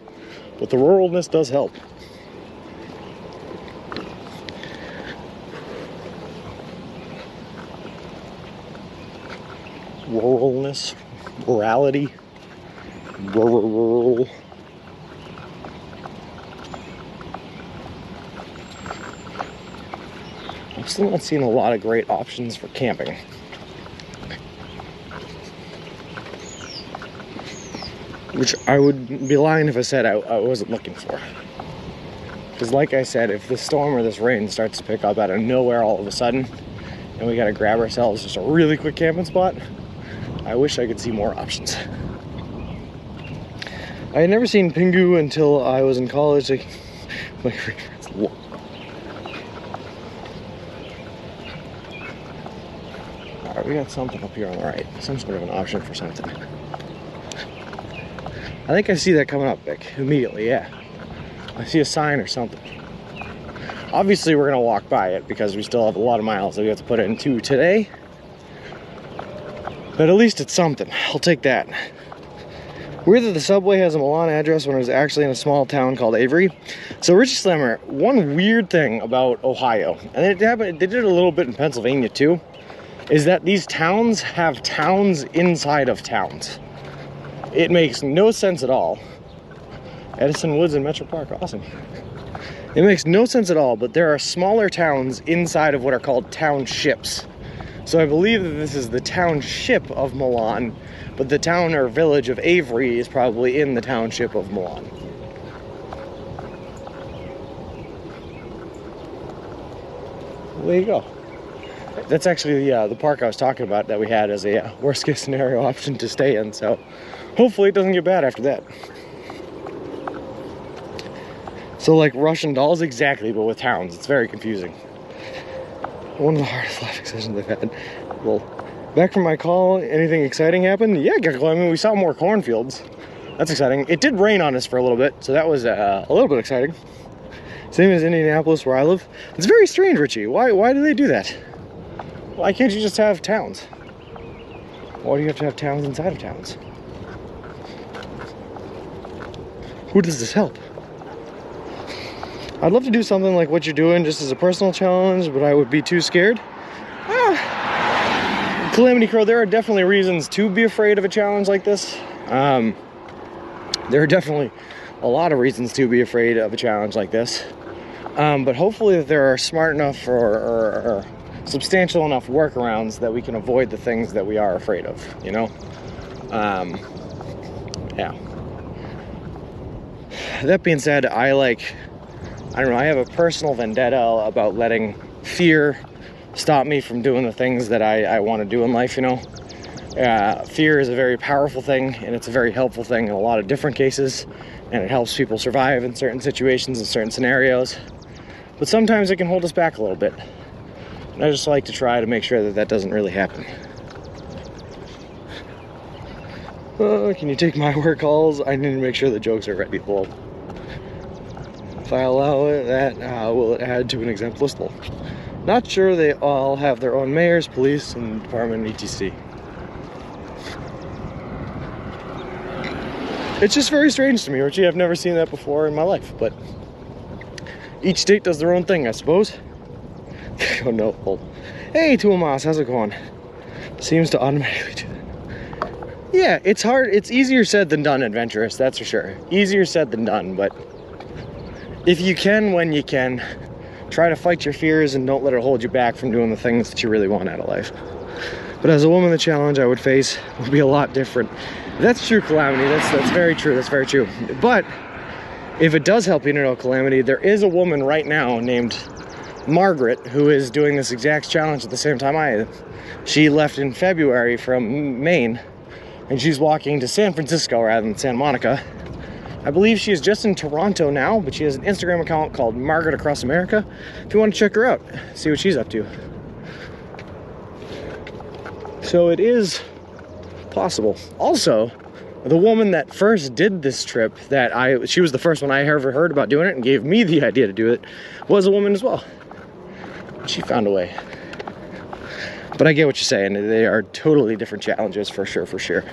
but the ruralness does help. Ruralness, rurality, rural. I'm still not seeing a lot of great options for camping. Which I would be lying if I said I wasn't looking for. Because like I said, if this storm or this rain starts to pick up out of nowhere all of a sudden, and we gotta grab ourselves just a really quick camping spot, I wish I could see more options. I had never seen Pingu until I was in college. My Alright, we got something up here on the right. Some sort of an option for something. I think I see that coming up, Vic, immediately, yeah. I see a sign or something. Obviously, we're gonna walk by it because we still have a lot of miles that we have to put into today. But at least it's something. I'll take that. Weird that the subway has a Milan address when it was actually in a small town called Avery. So, Richie Slammer, one weird thing about Ohio, and it happened, they did it a little bit in Pennsylvania too, is that these towns have towns inside of towns. It makes no sense at all. Edison Woods and Metro Park, awesome. It makes no sense at all, but there are smaller towns inside of what are called townships. So I believe that this is the township of Milan, but the town or village of Avery is probably in the township of Milan. There you go. That's actually the park I was talking about that we had as a worst case scenario option to stay in, so hopefully it doesn't get bad after that. So like Russian dolls, exactly, but with towns. It's very confusing. One of the hardest life decisions I've had. Well, back from my call, anything exciting happened? Yeah, I mean, we saw more cornfields. That's exciting. It did rain on us for a little bit, so that was a little bit exciting. Same as Indianapolis, where I live. It's very strange, Richie. Why do they do that? Why can't you just have towns? Why do you have to have towns inside of towns? Who does this help? I'd love to do something like what you're doing just as a personal challenge, but I would be too scared. Calamity Crow, there are definitely reasons to be afraid of a challenge like this. There are definitely a lot of reasons to be afraid of a challenge like this. But hopefully there are smart enough or substantial enough workarounds that we can avoid the things that we are afraid of, you know? Yeah. That being said, I don't know, I have a personal vendetta about letting fear stop me from doing the things that I want to do in life, you know? Fear is a very powerful thing, and it's a very helpful thing in a lot of different cases, and it helps people survive in certain situations and certain scenarios. But sometimes it can hold us back a little bit. And I just like to try to make sure that that doesn't really happen. Can you take my work calls? I need to make sure the jokes are ready. Well, if I allow it, that will it add to an exempt list? Not sure they all have their own mayors, police, and department, etc. It's just very strange to me, Richie. I've never seen that before in my life, but each state does their own thing, I suppose. Oh no. Oh. Hey, Tuomas, how's it going? Seems to automatically do that. Yeah, it's hard. It's easier said than done, adventurous, that's for sure. Easier said than done, but if you can, when you can, try to fight your fears and don't let it hold you back from doing the things that you really want out of life. But as a woman, the challenge I would face would be a lot different. That's true, Calamity. That's very true. That's very true. But if it does help you to know, Calamity, there is a woman right now named Margaret who is doing this exact challenge at the same time I am. She left in February from Maine, and she's walking to San Francisco rather than Santa Monica. I believe she is just in Toronto now, but she has an Instagram account called Margaret Across America. If you want to check her out, see what she's up to. So it is possible. Also, the woman that first did this trip, she was the first one I ever heard about doing it and gave me the idea to do it, was a woman as well. She found a way. But I get what you're saying. They are totally different challenges for sure, for sure.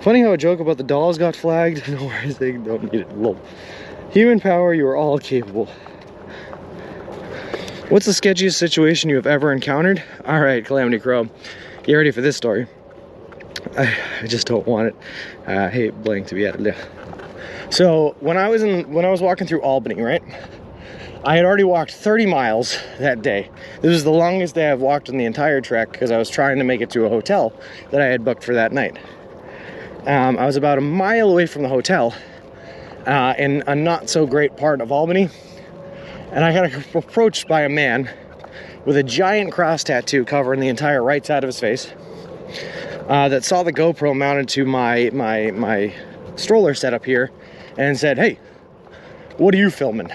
Funny how a joke about the dolls got flagged. No worries, they don't need it. Lol. Human power, you are all capable. What's the sketchiest situation you have ever encountered? All right, Calamity Crow, get ready for this story. I just don't want it. I hate blank to be added there. So when I was walking through Albany, right? I had already walked 30 miles that day. This was the longest day I've walked on the entire trek because I was trying to make it to a hotel that I had booked for that night. I was about a mile away from the hotel in a not so great part of Albany, and I got approached by a man with a giant cross tattoo covering the entire right side of his face that saw the GoPro mounted to my stroller setup here and said, "Hey, what are you filming?"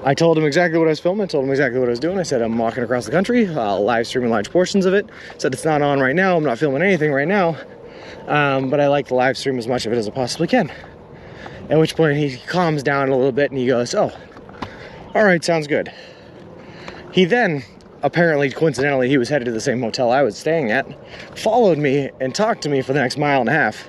I told him exactly what I was filming. I told him exactly what I was doing. I said I'm walking across the country, live streaming large portions of it. Said it's not on right now. I'm not filming anything right now, but I like to live stream as much of it as I possibly can. At which point he calms down a little bit and he goes, "Oh, all right, sounds good." He then, apparently, coincidentally, he was headed to the same hotel I was staying at, followed me and talked to me for the next mile and a half,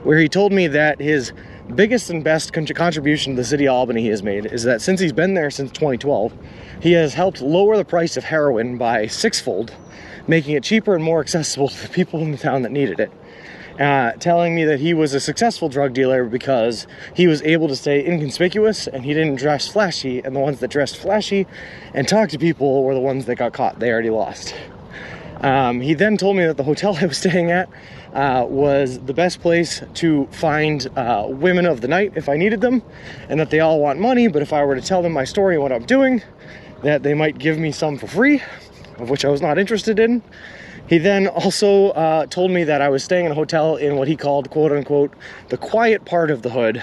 where he told me that his biggest and best contribution to the city of Albany he has made is that since he's been there since 2012, he has helped lower the price of heroin by 6-fold, making it cheaper and more accessible to the people in the town that needed it. Telling me that he was a successful drug dealer because he was able to stay inconspicuous and he didn't dress flashy, and the ones that dressed flashy and talked to people were the ones that got caught. They already lost. He then told me that the hotel I was staying at was the best place to find women of the night if I needed them, and that they all want money, but if I were to tell them my story and what I'm doing, that they might give me some for free, of which I was not interested in. He then also told me that I was staying in a hotel in what he called, quote unquote, the quiet part of the hood,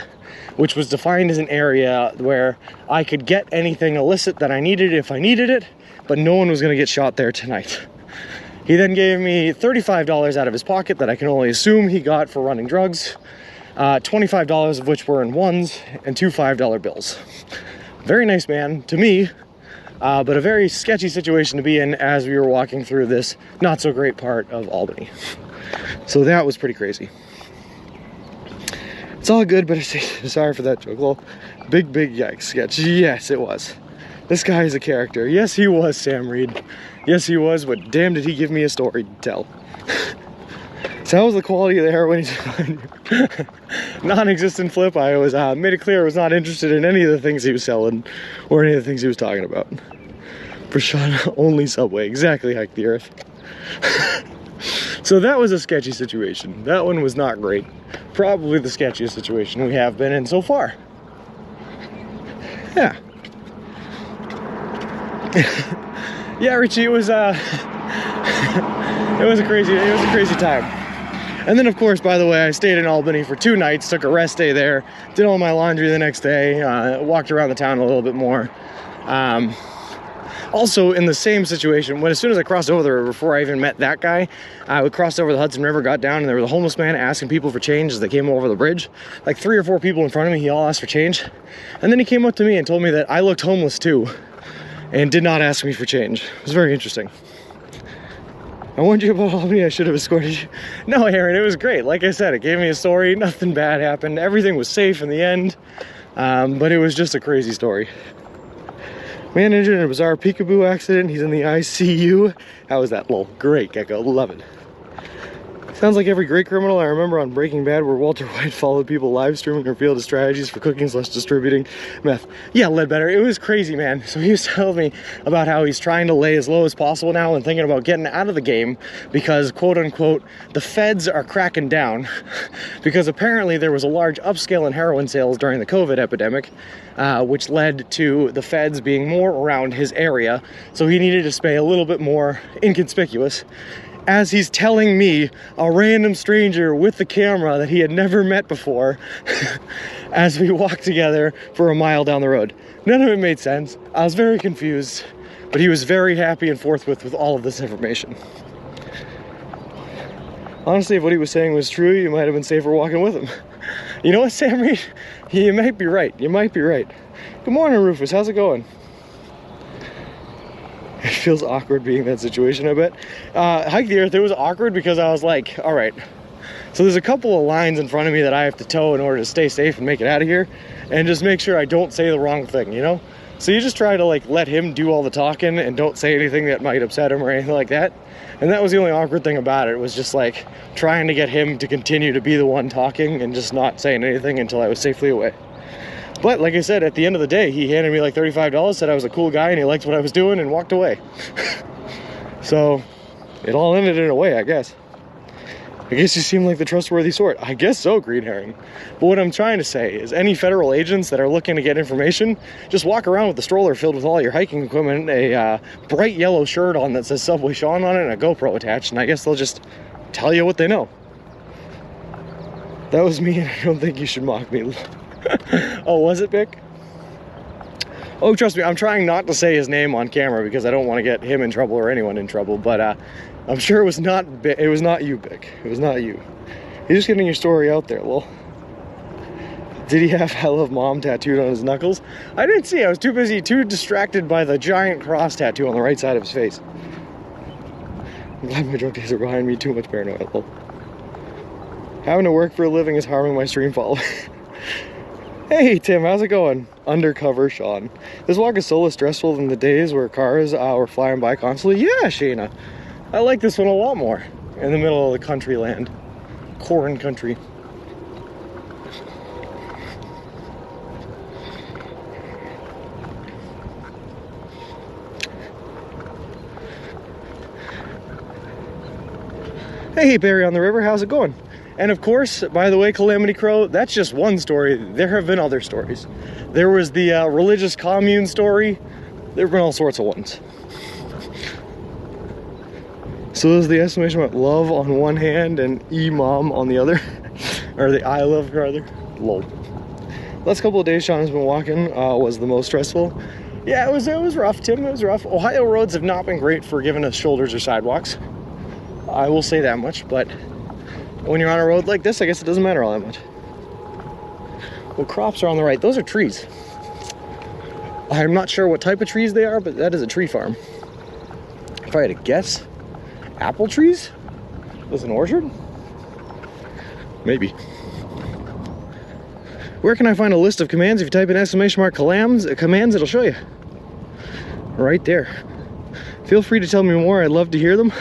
which was defined as an area where I could get anything illicit that I needed if I needed it, but no one was going to get shot there tonight. He then gave me $35 out of his pocket that I can only assume he got for running drugs, $25 of which were in ones, and 2 $5 bills. Very nice man to me. But a very sketchy situation to be in as we were walking through this not so great part of Albany. So that was pretty crazy. It's all good, but sorry for that joke. Little big yikes sketch. Yes, it was. This guy is a character. Yes, he was, Sam Reed. Yes, he was, but damn did he give me a story to tell. So that was the quality of the heroin. Non-existent flip. I was made it clear I was not interested in any of the things he was selling or any of the things he was talking about. Prashant, only Subway. Exactly, hike the earth. So that was a sketchy situation. That one was not great. Probably the sketchiest situation we have been in so far. Yeah. Yeah, Richie, it was a crazy time. And then, of course, by the way, I stayed in Albany for 2 nights, took a rest day there, did all my laundry the next day, walked around the town a little bit more. Also, in the same situation, as soon as I crossed over the river, before I even met that guy, I crossed over the Hudson River, got down, and there was a homeless man asking people for change as they came over the bridge. Like 3 or 4 people in front of me, he all asked for change. And then he came up to me and told me that I looked homeless too, and did not ask me for change. It was very interesting. I warned you about Albany, I should have escorted you. No, Aaron, it was great. Like I said, it gave me a story. Nothing bad happened. Everything was safe in the end. But it was just a crazy story. Man injured in a bizarre peekaboo accident. He's in the ICU. How was that? Lol. Great, Gecko. Love it. Sounds like every great criminal I remember on Breaking Bad, where Walter White followed people live streaming or field of strategies for cooking/distributing meth. Yeah, Ledbetter. It was crazy, man. So he was telling me about how he's trying to lay as low as possible now and thinking about getting out of the game because, quote unquote, the feds are cracking down because apparently there was a large upscale in heroin sales during the COVID epidemic, which led to the feds being more around his area. So he needed to stay a little bit more inconspicuous. As he's telling me, a random stranger with the camera that he had never met before, as we walked together for a mile down the road. None of it made sense. I was very confused, but he was very happy and forthwith with all of this information. Honestly, if what he was saying was true, you might have been safer walking with him. You know what, Sam Reed? You might be right. You might be right. Good morning, Rufus. How's it going? It feels awkward being in that situation, I bet. Hike the Earth, it was awkward because I was like, all right, so there's a couple of lines in front of me that I have to toe in order to stay safe and make it out of here, and just make sure I don't say the wrong thing, you know? So you just try to like let him do all the talking and don't say anything that might upset him or anything like that. And that was the only awkward thing about it, was just like trying to get him to continue to be the one talking and just not saying anything until I was safely away. But like I said, at the end of the day, he handed me like $35, said I was a cool guy and he liked what I was doing, and walked away. So it all ended in a way, I guess. I guess you seem like the trustworthy sort. I guess so, Green Herring. But what I'm trying to say is any federal agents that are looking to get information, just walk around with a stroller filled with all your hiking equipment, a bright yellow shirt on that says Subway Sean on it, and a GoPro attached, and I guess they'll just tell you what they know. That was me, and I don't think you should mock me. Oh, was it, Vic? Oh, trust me, I'm trying not to say his name on camera because I don't want to get him in trouble or anyone in trouble, but I'm sure it was not you, Vic. It was not you. You're just getting your story out there, lol. Did he have I love mom tattooed on his knuckles? I didn't see. I was too busy, too distracted by the giant cross tattoo on the right side of his face. I'm glad my drunk days are behind me. Too much paranoia, lol. Having to work for a living is harming my stream following. Hey Tim, how's it going? Undercover Sean. This walk is so less stressful than the days where cars were flying by constantly. Yeah, Shayna. I like this one a lot more. In the middle of the country land. Corn country. Hey Barry on the river, how's it going? And of course, by the way, Calamity Crow, that's just one story. There have been other stories. There was the religious commune story. There have been all sorts of ones. So is the estimation about love on one hand and E-mom on the other? Or the I love rather? Lol. Last couple of days Sean has been walking was the most stressful. Yeah, it was rough, Tim, it was rough. Ohio roads have not been great for giving us shoulders or sidewalks. I will say that much, but when you're on a road like this, I guess it doesn't matter all that much. Well, crops are on the right. Those are trees. I'm not sure what type of trees they are, but that is a tree farm. If I had to guess, apple trees? Was an orchard? Maybe. Where can I find a list of commands? If you type in !commands, it'll show you. Right there. Feel free to tell me more. I'd love to hear them.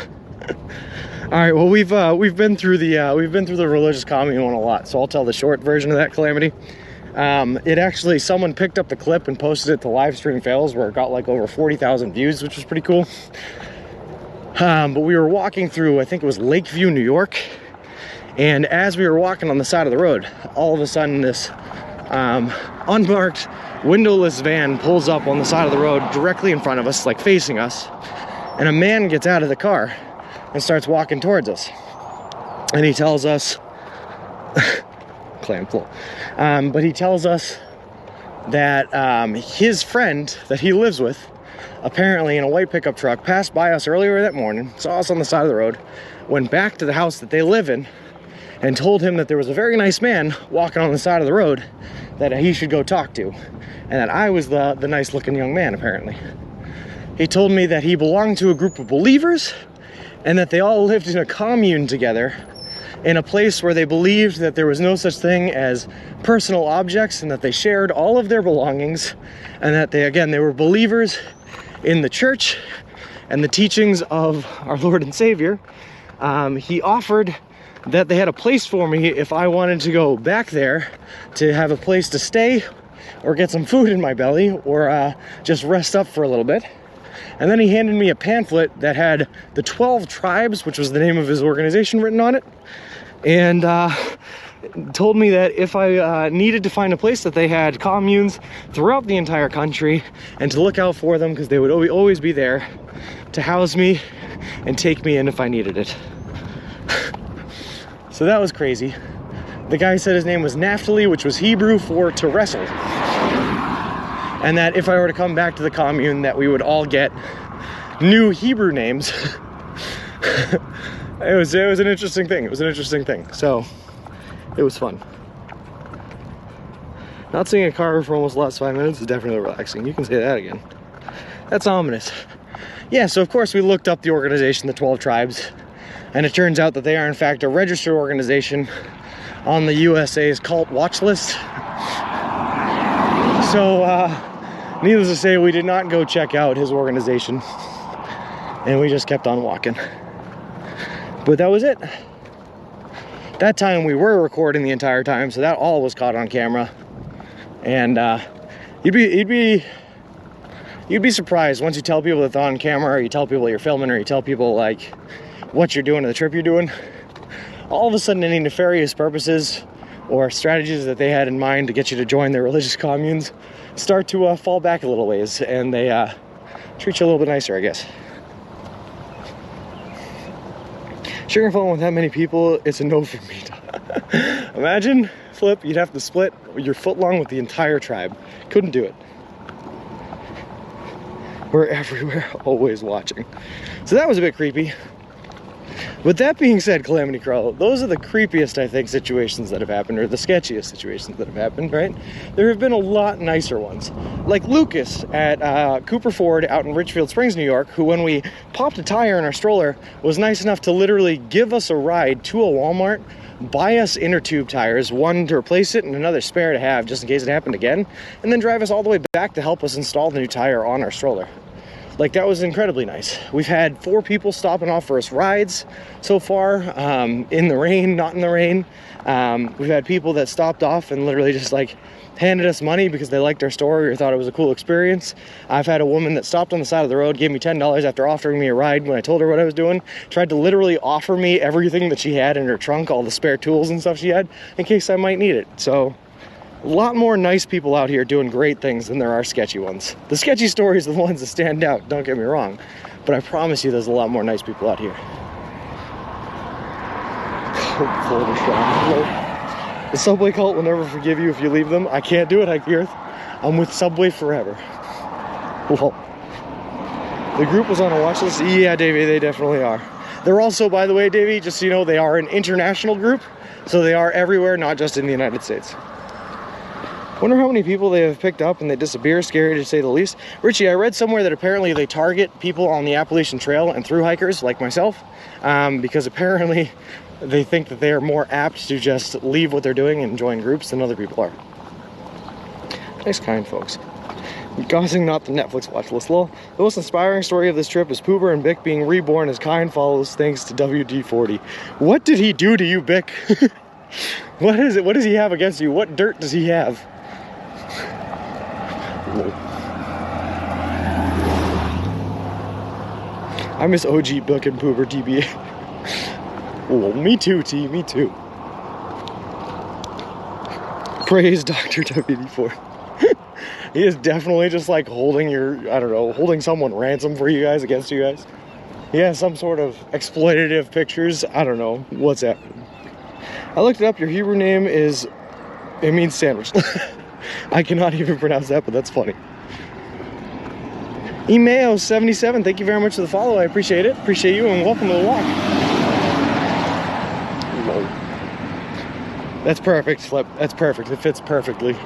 All right, well, we've been through the religious commune one a lot, so I'll tell the short version of that, Calamity. It actually, someone picked up the clip and posted it to Livestream Fails, where it got like over 40,000 views, which was pretty cool. But we were walking through, I think it was Lakeview, New York, and as we were walking on the side of the road, all of a sudden this unmarked, windowless van pulls up on the side of the road directly in front of us, like facing us, and a man gets out of the car and starts walking towards us. And he tells us, but he tells us that his friend that he lives with, apparently in a white pickup truck, passed by us earlier that morning, saw us on the side of the road, went back to the house that they live in, and told him that there was a very nice man walking on the side of the road that he should go talk to, and that I was the nice looking young man, apparently. He told me that he belonged to a group of believers, and that they all lived in a commune together in a place where they believed that there was no such thing as personal objects, and that they shared all of their belongings, and that they were believers in the church and the teachings of our Lord and Savior. He offered that they had a place for me if I wanted to go back there to have a place to stay or get some food in my belly or just rest up for a little bit. And then he handed me a pamphlet that had the 12 tribes, which was the name of his organization, written on it. And told me that if I needed to find a place, that they had communes throughout the entire country, and to look out for them because they would always be there to house me and take me in if I needed it. So that was crazy. The guy said his name was Naphtali, which was Hebrew for to wrestle. And that if I were to come back to the commune, that we would all get new Hebrew names. It was an interesting thing. It was an interesting thing. So it was fun. Not seeing a car for almost the last 5 minutes is definitely relaxing. You can say that again. That's ominous. Yeah, so of course we looked up the organization, the 12 Tribes, and it turns out that they are in fact a registered organization on the USA's cult watch list. So, needless to say, we did not go check out his organization, and we just kept on walking. But that was it. That time we were recording the entire time, so that all was caught on camera. And you'd be surprised once you tell people that they're on camera, or you tell people you're filming, or you tell people like what you're doing and the trip you're doing. All of a sudden, any nefarious purposes or strategies that they had in mind to get you to join their religious communes start to fall back a little ways, and they treat you a little bit nicer, I guess. Sharing a phone with that many people, it's a no for me. Imagine, Flip, you'd have to split your foot long with the entire tribe. Couldn't do it. We're everywhere, always watching. So that was a bit creepy. With that being said, Calamity Crow, those are the creepiest, I think, situations that have happened, or the sketchiest situations that have happened, right? There have been a lot nicer ones. Like Lucas at Cooper Ford out in Richfield Springs, New York, who, when we popped a tire in our stroller, was nice enough to literally give us a ride to a Walmart, buy us inner tube tires, one to replace it and another spare to have just in case it happened again, and then drive us all the way back to help us install the new tire on our stroller. Like, that was incredibly nice. We've had 4 people stopping off for us rides so far, in the rain, not in the rain. We've had people that stopped off and literally just like handed us money because they liked our story or thought it was a cool experience. I've had a woman that stopped on the side of the road, gave me $10 after offering me a ride when I told her what I was doing, tried to literally offer me everything that she had in her trunk, all the spare tools and stuff she had, in case I might need it. So, a lot more nice people out here doing great things than there are sketchy ones. The sketchy stories are the ones that stand out, don't get me wrong. But I promise you there's a lot more nice people out here. The Subway cult will never forgive you if you leave them. I can't do it, Hike the Earth. I'm with Subway forever. Well, the group was on a watch list. Yeah, Davey, they definitely are. They're also, by the way, Davey, just so you know, they are an international group. So they are everywhere, not just in the United States. Wonder how many people they have picked up and they disappear. Scary to say the least. Richie, I read somewhere that apparently they target people on the Appalachian Trail and through hikers like myself, because apparently they think that they are more apt to just leave what they're doing and join groups than other people are. Nice, kind folks. Causing not the Netflix watch list. Lol. The most inspiring story of this trip is Poober and Bick being reborn as kind follows thanks to WD-40. What did he do to you, Bick? What is it? What does he have against you? What dirt does he have? I miss OG Book and Poober DBA. Oh, me too, T, me too. Praise Dr. WD-4. He is definitely just like holding holding someone ransom for you guys, against you guys. He has some sort of exploitative pictures. I don't know what's happening. I looked it up. Your Hebrew name it means sandwich. I cannot even pronounce that, but that's funny. Emeo77, thank you very much for the follow. I appreciate it. Appreciate you, and welcome to the walk. Whoa. That's perfect, Flip. That's perfect. It fits perfectly.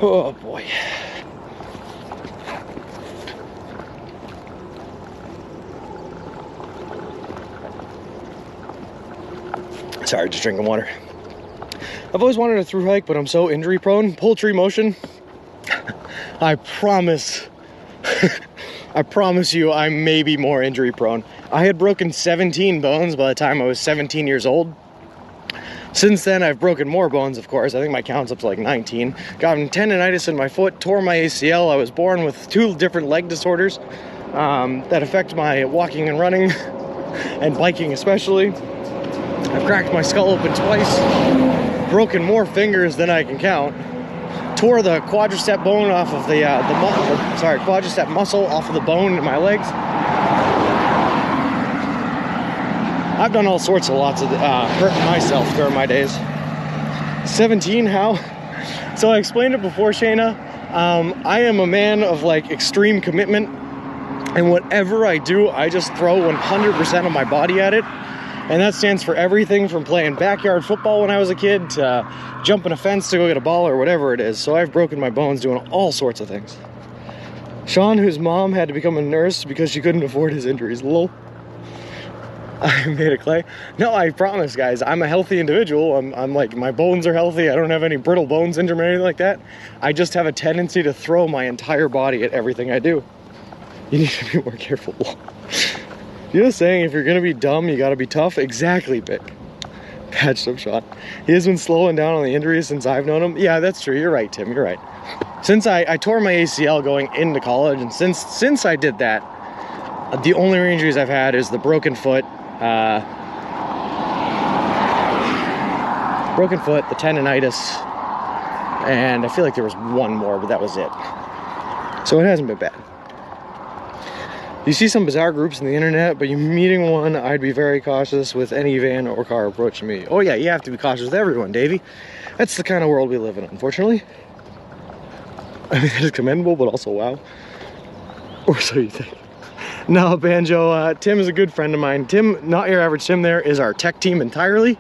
Oh boy. Sorry, just drinking water. I've always wanted a through hike, but I'm so injury prone. Poultry motion. I promise you I'm maybe more injury prone. I had broken 17 bones by the time I was 17 years old. Since then, I've broken more bones, of course. I think my count's up to like 19. Gotten tendonitis in my foot, tore my ACL. I was born with 2 different leg disorders that affect my walking and running, and biking especially. I've cracked my skull open twice, broken more fingers than I can count, tore the quadricep bone off of quadricep muscle off of the bone in my legs. I've done all sorts of lots of hurting myself during my days. 17, how? So I explained it before, Shayna. I am a man of like extreme commitment, and whatever I do, I just throw 100% of my body at it. And that stands for everything from playing backyard football when I was a kid to jumping a fence to go get a ball or whatever it is. So I've broken my bones doing all sorts of things. Sean, whose mom had to become a nurse because she couldn't afford his injuries. Lol. I made of clay. No, I promise, guys, I'm a healthy individual. I'm like, my bones are healthy. I don't have any brittle bone syndrome or anything like that. I just have a tendency to throw my entire body at everything I do. You need to be more careful. You know, saying if you're gonna be dumb, you gotta be tough. Exactly, Vic. Patched up shot. He has been slowing down on the injuries since I've known him. Yeah, that's true. You're right, Tim. You're right. Since I tore my ACL going into college, and since I did that, the only injuries I've had is the broken foot, the tendonitis, and I feel like there was one more, but that was it. So it hasn't been bad. You see some bizarre groups on the internet, but you're meeting one, I'd be very cautious with any van or car approaching me. Oh yeah, you have to be cautious with everyone, Davey. That's the kind of world we live in, unfortunately. I mean, it's commendable, but also wow. Or so you think. No, Banjo, Tim is a good friend of mine. Tim, not your average Tim there, is our tech team entirely.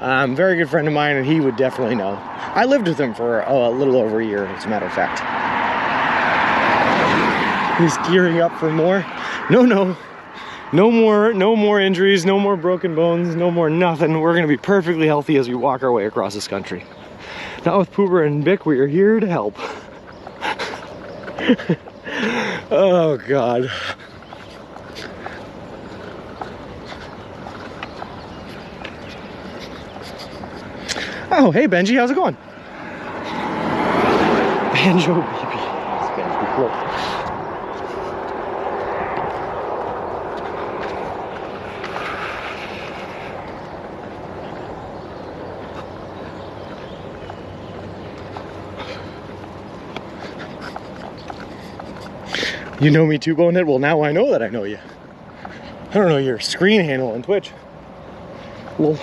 Very good friend of mine, and he would definitely know. I lived with him for a little over a year, as a matter of fact. He's gearing up for more. No more injuries, no more broken bones, no more nothing. We're gonna be perfectly healthy as we walk our way across this country. Not with Pooper and Bick, we are here to help. Oh God. Oh, hey Benji, how's it going? Banjo baby. It's Benji. Look. You know me too, Bonehead? Well, now I know that I know you. I don't know your screen handle on Twitch. Well,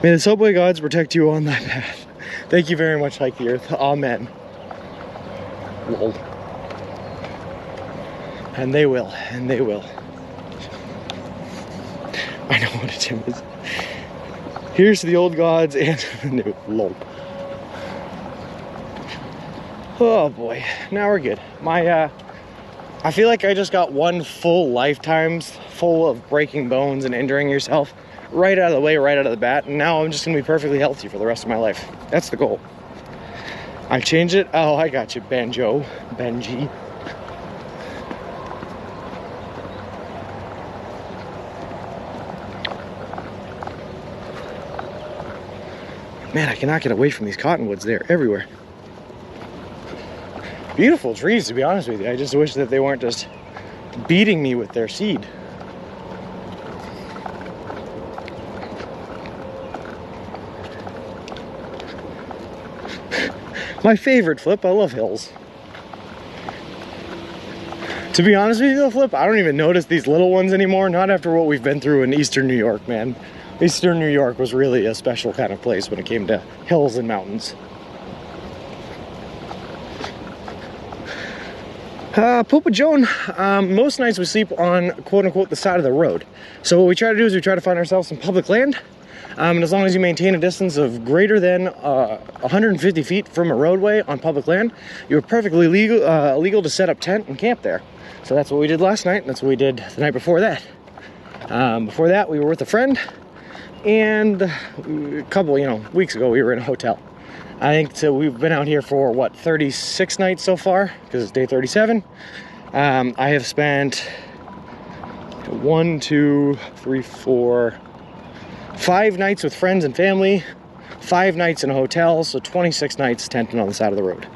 may the subway gods protect you on that path. Thank you very much, Hike the Earth. Amen. Lol. And they will, and they will. I know what a Tim is. Here's to the old gods and the new. Lol. Oh boy, now we're good. I feel like I just got one full lifetime's full of breaking bones and injuring yourself right out of the way, right out of the bat, and now I'm just gonna be perfectly healthy for the rest of my life. That's the goal. I changed it. Oh, I got you, Banjo. Benji. Man, I cannot get away from these cottonwoods. They're everywhere. Beautiful trees, to be honest with you. I just wish that they weren't just beating me with their seed. My favorite, Flip. I love hills. To be honest with you though, Flip, I don't even notice these little ones anymore. Not after what we've been through in Eastern New York, man. Eastern New York was really a special kind of place when it came to hills and mountains. Poopa Joan, most nights we sleep on quote-unquote the side of the road. So what we try to do is we try to find ourselves some public land, and as long as you maintain a distance of greater than 150 feet from a roadway on public land, you're perfectly legal to set up tent and camp there. So that's what we did last night, and that's what we did the night before that. Before that, we were with a friend, and a couple, weeks ago, we were in a hotel. I think so. We've been out here for what, 36 nights so far, because it's day 37. I have spent 1, 2, 3, 4, 5 nights with friends and family, 5 nights in a hotel, so 26 nights tenting on the side of the road.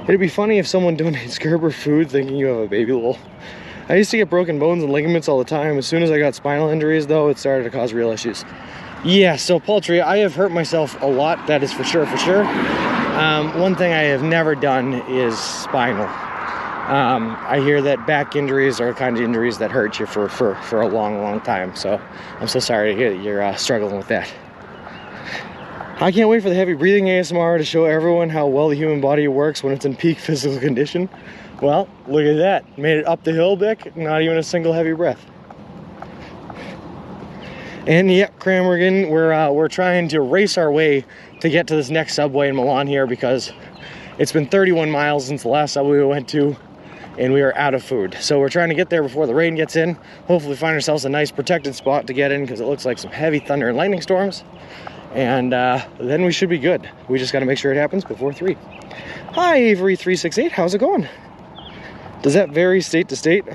It'd be funny if someone donates Gerber food thinking you have a baby lol. I used to get broken bones and ligaments all the time. As soon as I got spinal injuries, though, it started to cause real issues. Yeah, so poultry, I have hurt myself a lot, that is for sure. One thing I have never done is spinal. I hear that back injuries are the kind of injuries that hurt you for a long time, so I'm so sorry to hear that you're struggling with that. I can't wait for the heavy breathing ASMR to show everyone how well the human body works when it's in peak physical condition. Well, look at that. Made it up the hill, Bick, not even a single heavy breath. And yep, Crammergan, we're trying to race our way to get to this next subway in Milan here because it's been 31 miles since the last subway we went to, and we are out of food. So we're trying to get there before the rain gets in. Hopefully find ourselves a nice protected spot to get in because it looks like some heavy thunder and lightning storms. And then we should be good. We just got to make sure it happens before 3. Hi, Avery368. How's it going? Does that vary state to state?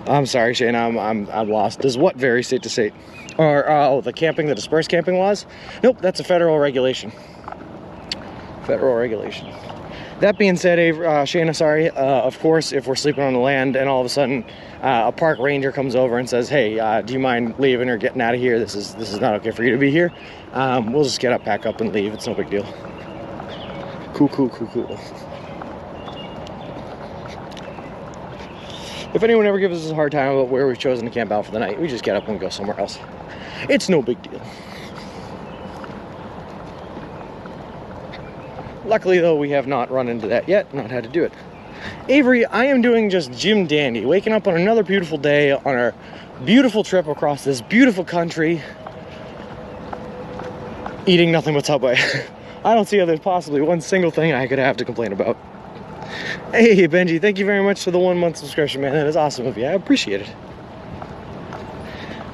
I'm sorry, Shane, I'm lost. Does what vary state to state? Or, the dispersed camping laws? Nope, that's a federal regulation. Federal regulation. That being said, Shayna, of course, if we're sleeping on the land and all of a sudden a park ranger comes over and says, hey, do you mind leaving or getting out of here? This is not okay for you to be here. We'll just get up, pack up, and leave. It's no big deal. Cool. if anyone ever gives us a hard time about where we've chosen to camp out for the night, we just get up and go somewhere else. It's no big deal. Luckily, though, we have not run into that yet, not had to do it. Avery, I am doing just Jim Dandy, waking up on another beautiful day on our beautiful trip across this beautiful country, eating nothing but Subway. I don't see how there's possibly one single thing I could have to complain about. Hey, Benji, thank you very much for the 1 month subscription, man. That is awesome of you. I appreciate it.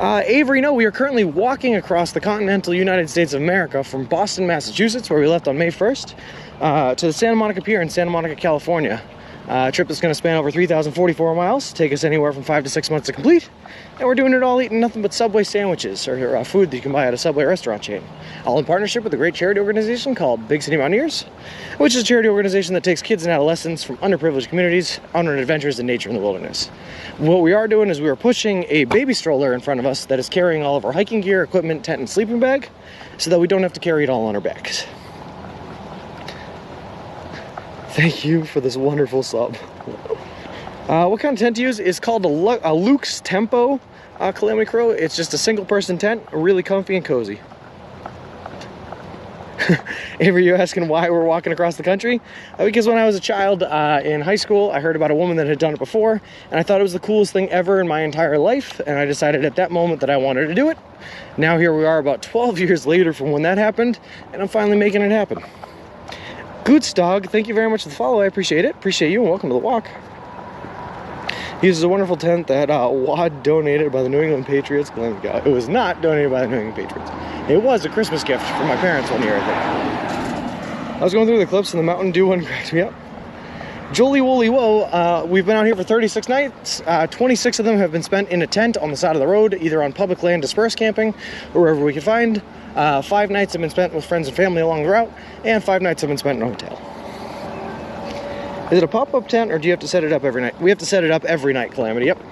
Avery, no, we are currently walking across the continental United States of America from Boston, Massachusetts, where we left on May 1st, to the Santa Monica Pier in Santa Monica, California. A trip that's going to span over 3,044 miles, take us anywhere from 5 to 6 months to complete. And we're doing it all eating nothing but Subway sandwiches, or food that you can buy at a Subway restaurant chain. All in partnership with a great charity organization called Big City Mountaineers, which is a charity organization that takes kids and adolescents from underprivileged communities out on adventures in nature in the wilderness. What we are doing is we are pushing a baby stroller in front of us that is carrying all of our hiking gear, equipment, tent, and sleeping bag, so that we don't have to carry it all on our backs. Thank you for this wonderful sub. What kind of tent to use? It's called a Luke's Tempo Calamity Crow. It's just a single person tent, really comfy and cozy. Avery, you asking why we're walking across the country? Because when I was a child in high school, I heard about a woman that had done it before, and I thought it was the coolest thing ever in my entire life, and I decided at that moment that I wanted to do it. Now here we are about 12 years later from when that happened, and I'm finally making it happen. Goots Dog, thank you very much for the follow. I appreciate it. Appreciate you, and welcome to the walk. He uses a wonderful tent that Wad donated by the New England Patriots. It was not donated by the New England Patriots. It was a Christmas gift from my parents one year, I think. I was going through the clips and the Mountain Dew one cracked me up. Jolly Woolly Whoa, we've been out here for 36 nights. 26 of them have been spent in a tent on the side of the road, either on public land dispersed camping or wherever we could find. 5 nights have been spent with friends and family along the route, and 5 nights have been spent in a hotel. Is it a pop-up tent, or do you have to set it up every night? We have to set it up every night, Calamity, yep.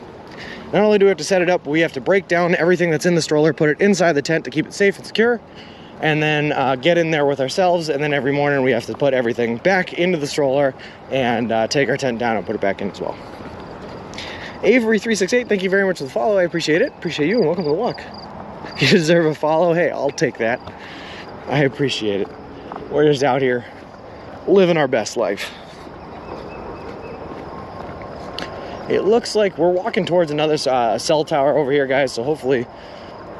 Not only do we have to set it up, but we have to break down everything that's in the stroller, put it inside the tent to keep it safe and secure, and then get in there with ourselves, and then every morning we have to put everything back into the stroller and take our tent down and put it back in as well. Avery368, thank you very much for the follow. I appreciate it. Appreciate you, and welcome to the walk. You deserve a follow. Hey, I'll take that. I appreciate it. We're just out here living our best life. It looks like we're walking towards another cell tower over here, guys, so hopefully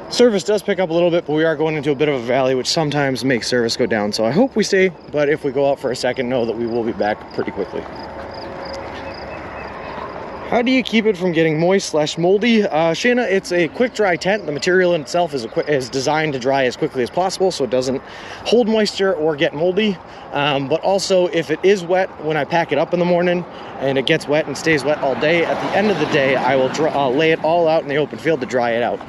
service does pick up a little bit, but we are going into a bit of a valley, which sometimes makes service go down. So I hope we stay, but if we go out for a second, know that we will be back pretty quickly. How do you keep it from getting moist/moldy? Shayna, it's a quick dry tent. The material in itself is designed to dry as quickly as possible, so it doesn't hold moisture or get moldy. But also, if it is wet, when I pack it up in the morning and it gets wet and stays wet all day, at the end of the day, I will lay it all out in the open field to dry it out.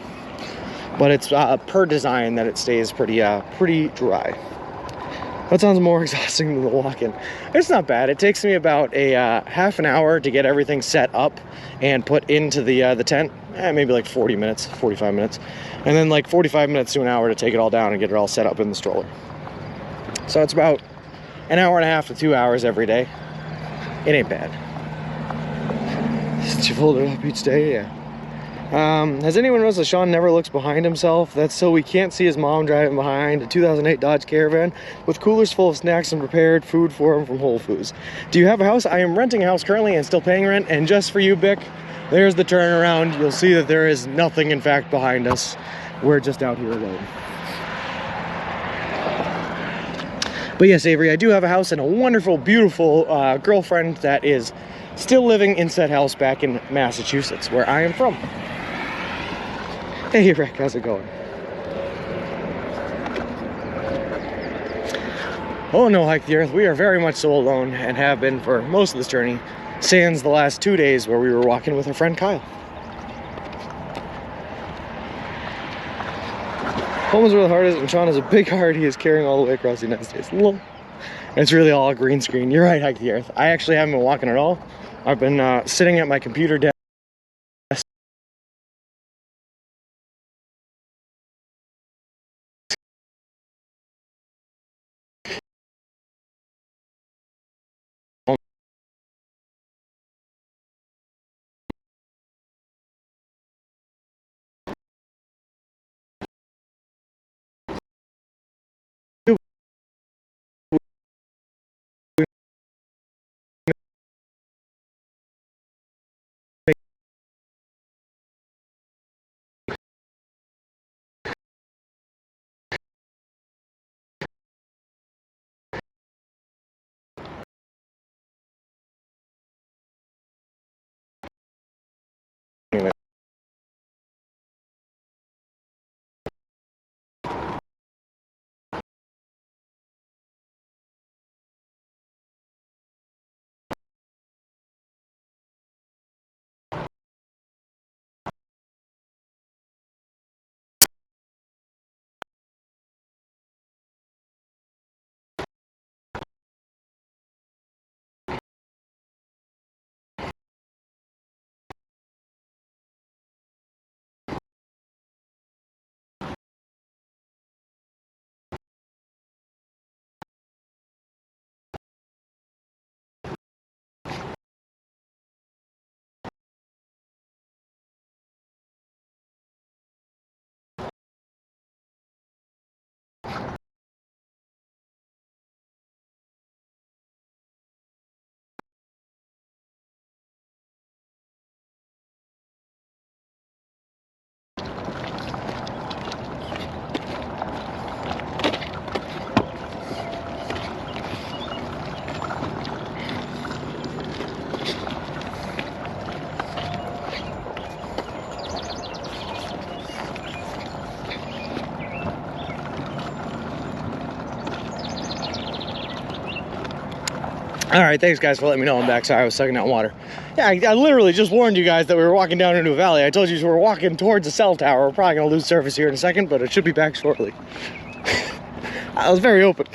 But it's per design that it stays pretty dry. That sounds more exhausting than the walk-in. It's not bad. It takes me about a half an hour to get everything set up and put into the tent. Maybe like 40 minutes, 45 minutes. And then like 45 minutes to an hour to take it all down and get it all set up in the stroller. So it's about an hour and a half to 2 hours every day. It ain't bad. Since you fold it up each day, yeah. Has anyone noticed that Sean never looks behind himself? That's so we can't see his mom driving behind a 2008 Dodge Caravan with coolers full of snacks and prepared food for him from Whole Foods. Do you have a house? I am renting a house currently and still paying rent. And just for you, Bick, there's the turnaround. You'll see that there is nothing, in fact, behind us. We're just out here alone. But yes, Avery, I do have a house and a wonderful, beautiful girlfriend that is still living in said house back in Massachusetts, where I am from. Hey Rick, how's it going? Oh no, Hike the Earth, we are very much so alone and have been for most of this journey, sans the last 2 days where we were walking with our friend Kyle. Home is where the heart is, and Sean has a big heart he is carrying all the way across the United States. And it's really all a green screen. You're right, Hike the Earth. I actually haven't been walking at all. I've been sitting at my computer desk. All right, thanks guys for letting me know I'm back. Sorry, I was sucking out water. Yeah, I literally just warned you guys that we were walking down into a valley. I told you we're walking towards a cell tower. We're probably gonna lose surface here in a second, but it should be back shortly. I was very open.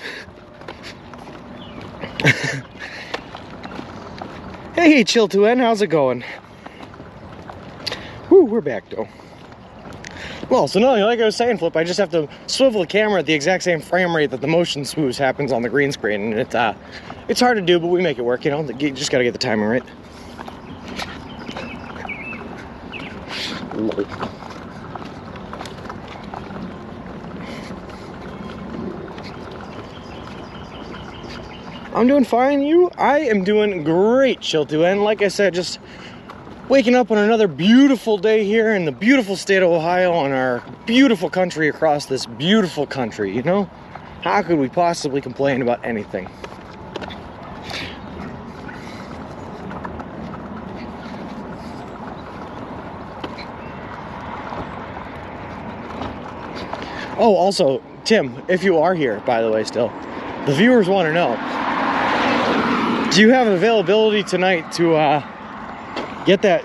Hey, Chill 2N, how's it going? Whew, we're back though. Well, so no, like I was saying, Flip, I just have to swivel the camera at the exact same frame rate that the motion smooth happens on the green screen, and it's hard to do, but we make it work, you know. You just gotta get the timing right. Lol. I'm doing fine, you? I am doing great, Chill 2N. Like I said, just waking up on another beautiful day here in the beautiful state of Ohio, on our beautiful country across this beautiful country, you know? How could we possibly complain about anything? Oh, also, Tim, if you are here, by the way, still, the viewers want to know, do you have availability tonight to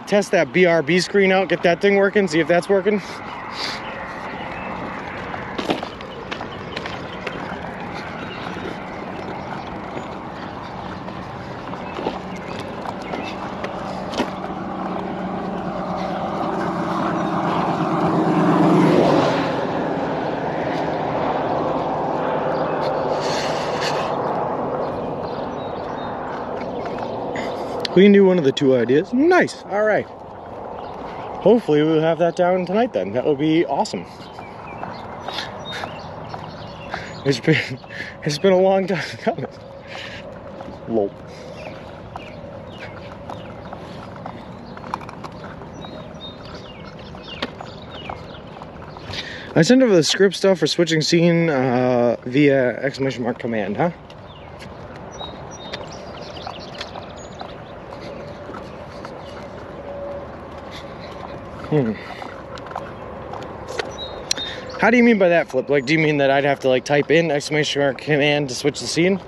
test that BRB screen out, get that thing working, see if that's working? We can do one of the two ideas. Nice. All right. Hopefully we'll have that down tonight then. That would be awesome. It's been a long time coming. Lol. I sent over the script stuff for switching scene via ! command, huh? How do you mean by that, Flip? Like, do you mean that I'd have to like type in ! command to switch the scene?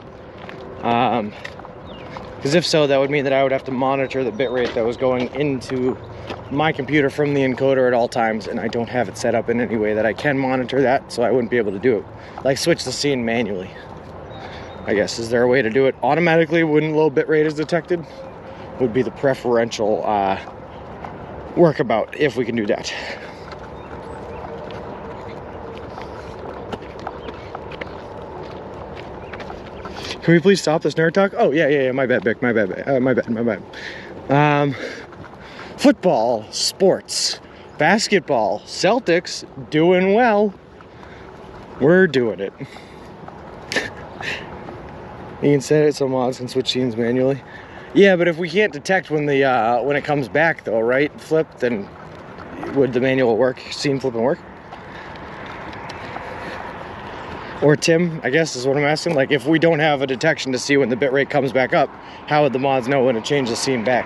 Because if so, that would mean that I would have to monitor the bitrate that was going into my computer from the encoder at all times, and I don't have it set up in any way that I can monitor that, so I wouldn't be able to do it. Like, switch the scene manually. I guess, is there a way to do it automatically when low bitrate is detected? Would be the preferential workabout, if we can do that. Can we please stop this nerd talk? Oh, yeah, my bad, Bick, my bad. Football, sports, basketball, Celtics, doing well. We're doing it. You can set it so mods can switch scenes manually. Yeah, but if we can't detect when it comes back though, right, Flip, then would the manual work, scene flipping work? Or Tim, I guess is what I'm asking. Like, if we don't have a detection to see when the bitrate comes back up, how would the mods know when to change the scene back?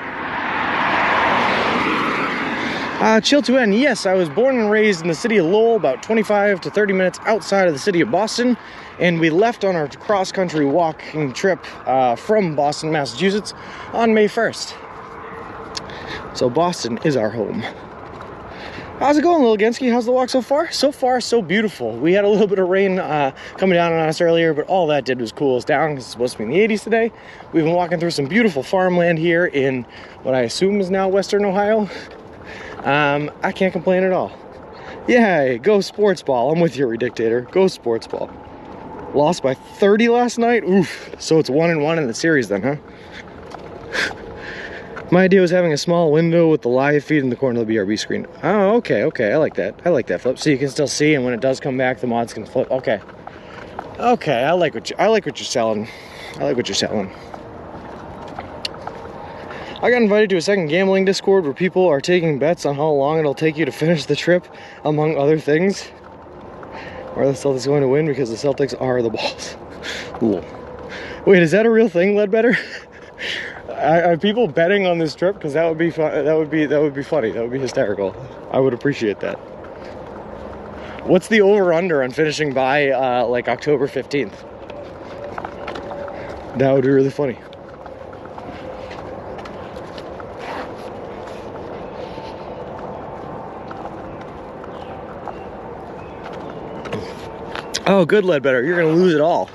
Chill 2N, yes, I was born and raised in the city of Lowell, about 25 to 30 minutes outside of the city of Boston, and we left on our cross-country walking trip from Boston, Massachusetts on May 1st. So Boston is our home. How's it going, Lil Gensky? How's the walk so far? So far, so beautiful. We had a little bit of rain coming down on us earlier, but all that did was cool us down because it's supposed to be in the 80s today. We've been walking through some beautiful farmland here in what I assume is now Western Ohio. I can't complain at all. Yay, go sports ball. I'm with you, Redictator. Go sports ball. Lost by 30 last night? Oof. So it's 1-1 in the series then, huh? My idea was having a small window with the live feed in the corner of the BRB screen. Oh, okay. I like that. I like that, Flip. So you can still see, and when it does come back, the mods can flip. Okay. I like what you're selling. I got invited to a second gambling Discord where people are taking bets on how long it'll take you to finish the trip, among other things. Are the Celtics going to win because the Celtics are the balls? Cool. Wait, is that a real thing, Ledbetter? Are people betting on this trip? Because that would be fun. That would be funny. That would be hysterical. I would appreciate that. What's the over/under on finishing by like October 15th? That would be really funny. Oh, good, Ledbetter. You're gonna lose it all.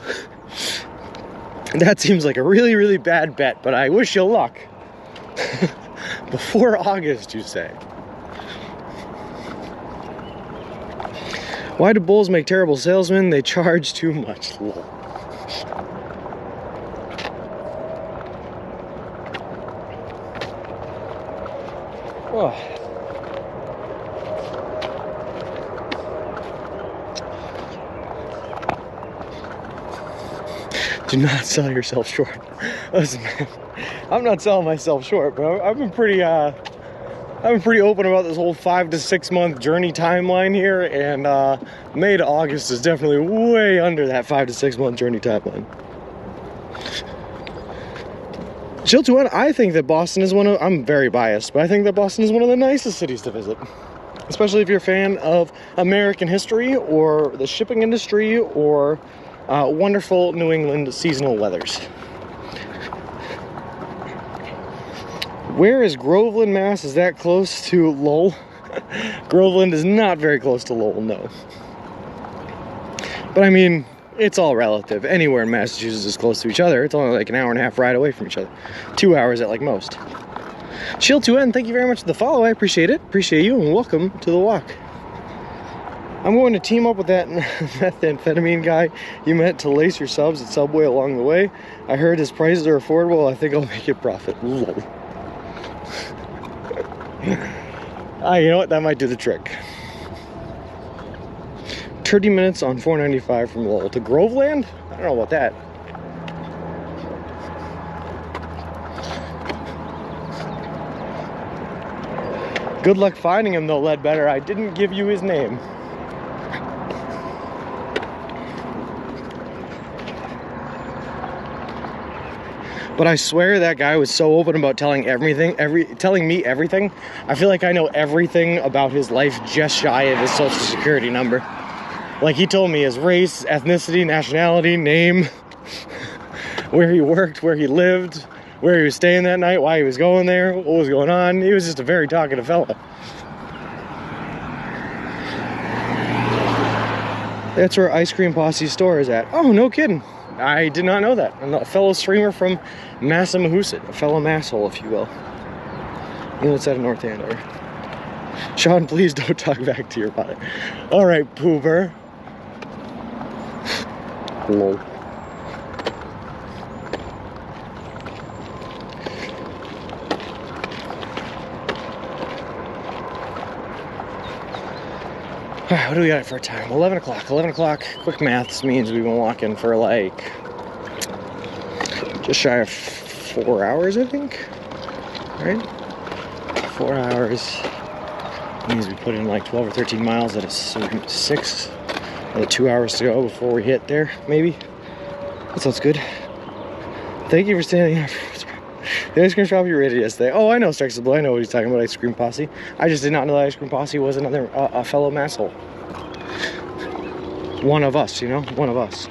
That seems like a really, really bad bet, but I wish you luck. Before August, you say. Why do bulls make terrible salesmen? They charge too much. Lol. Oh. Do not sell yourself short. Listen, man, I'm not selling myself short, but I've been pretty open about this whole 5 to 6 month journey timeline here, and May to August is definitely way under that 5 to 6 month journey timeline. Chill to it, I think that Boston is I'm very biased, but I think that Boston is one of the nicest cities to visit. Especially if you're a fan of American history or the shipping industry or wonderful New England seasonal weathers. Where is Groveland, Mass? Is that close to Lowell? Groveland is not very close to Lowell, no. But I mean, it's all relative. Anywhere in Massachusetts is close to each other. It's only like an hour and a half ride away from each other. 2 hours at like most. Chill2N, thank you very much for the follow. I appreciate it. Appreciate you, and welcome to the walk. I'm going to team up with that methamphetamine guy you met to lace your subs at Subway along the way. I heard his prices are affordable. I think I'll make it profit. Lol. You know what? That might do the trick. 30 minutes on 495 from Lowell to Groveland? I don't know about that. Good luck finding him though, Ledbetter. I didn't give you his name. But I swear that guy was so open about telling me everything. I feel like I know everything about his life just shy of his social security number. Like, he told me his race, ethnicity, nationality, name, where he worked, where he lived, where he was staying that night, why he was going there, what was going on. He was just a very talkative fella. That's where Ice Cream Posse's store is at. Oh, no kidding. I did not know that. I'm a fellow streamer from Massachusetts, a fellow masshole, if you will. You know, it's out of North Andover. Sean, please don't talk back to your body. All right, pooper. Lol. Alright, what do we got for a time? 11 o'clock. 11 o'clock, quick maths means we've been walking for like just shy of 4 hours, I think. Right? 4 hours means we put in like 12 or 13 miles at a 6. Another 2 hours to go before we hit there, maybe. That sounds good. Thank you for standing up. The ice cream shop you rated yesterday. Oh, I know Strikes the Blue. I know what he's talking about, Ice Cream Posse. I just did not know that Ice Cream Posse was another a fellow masshole. One of us, you know? One of us.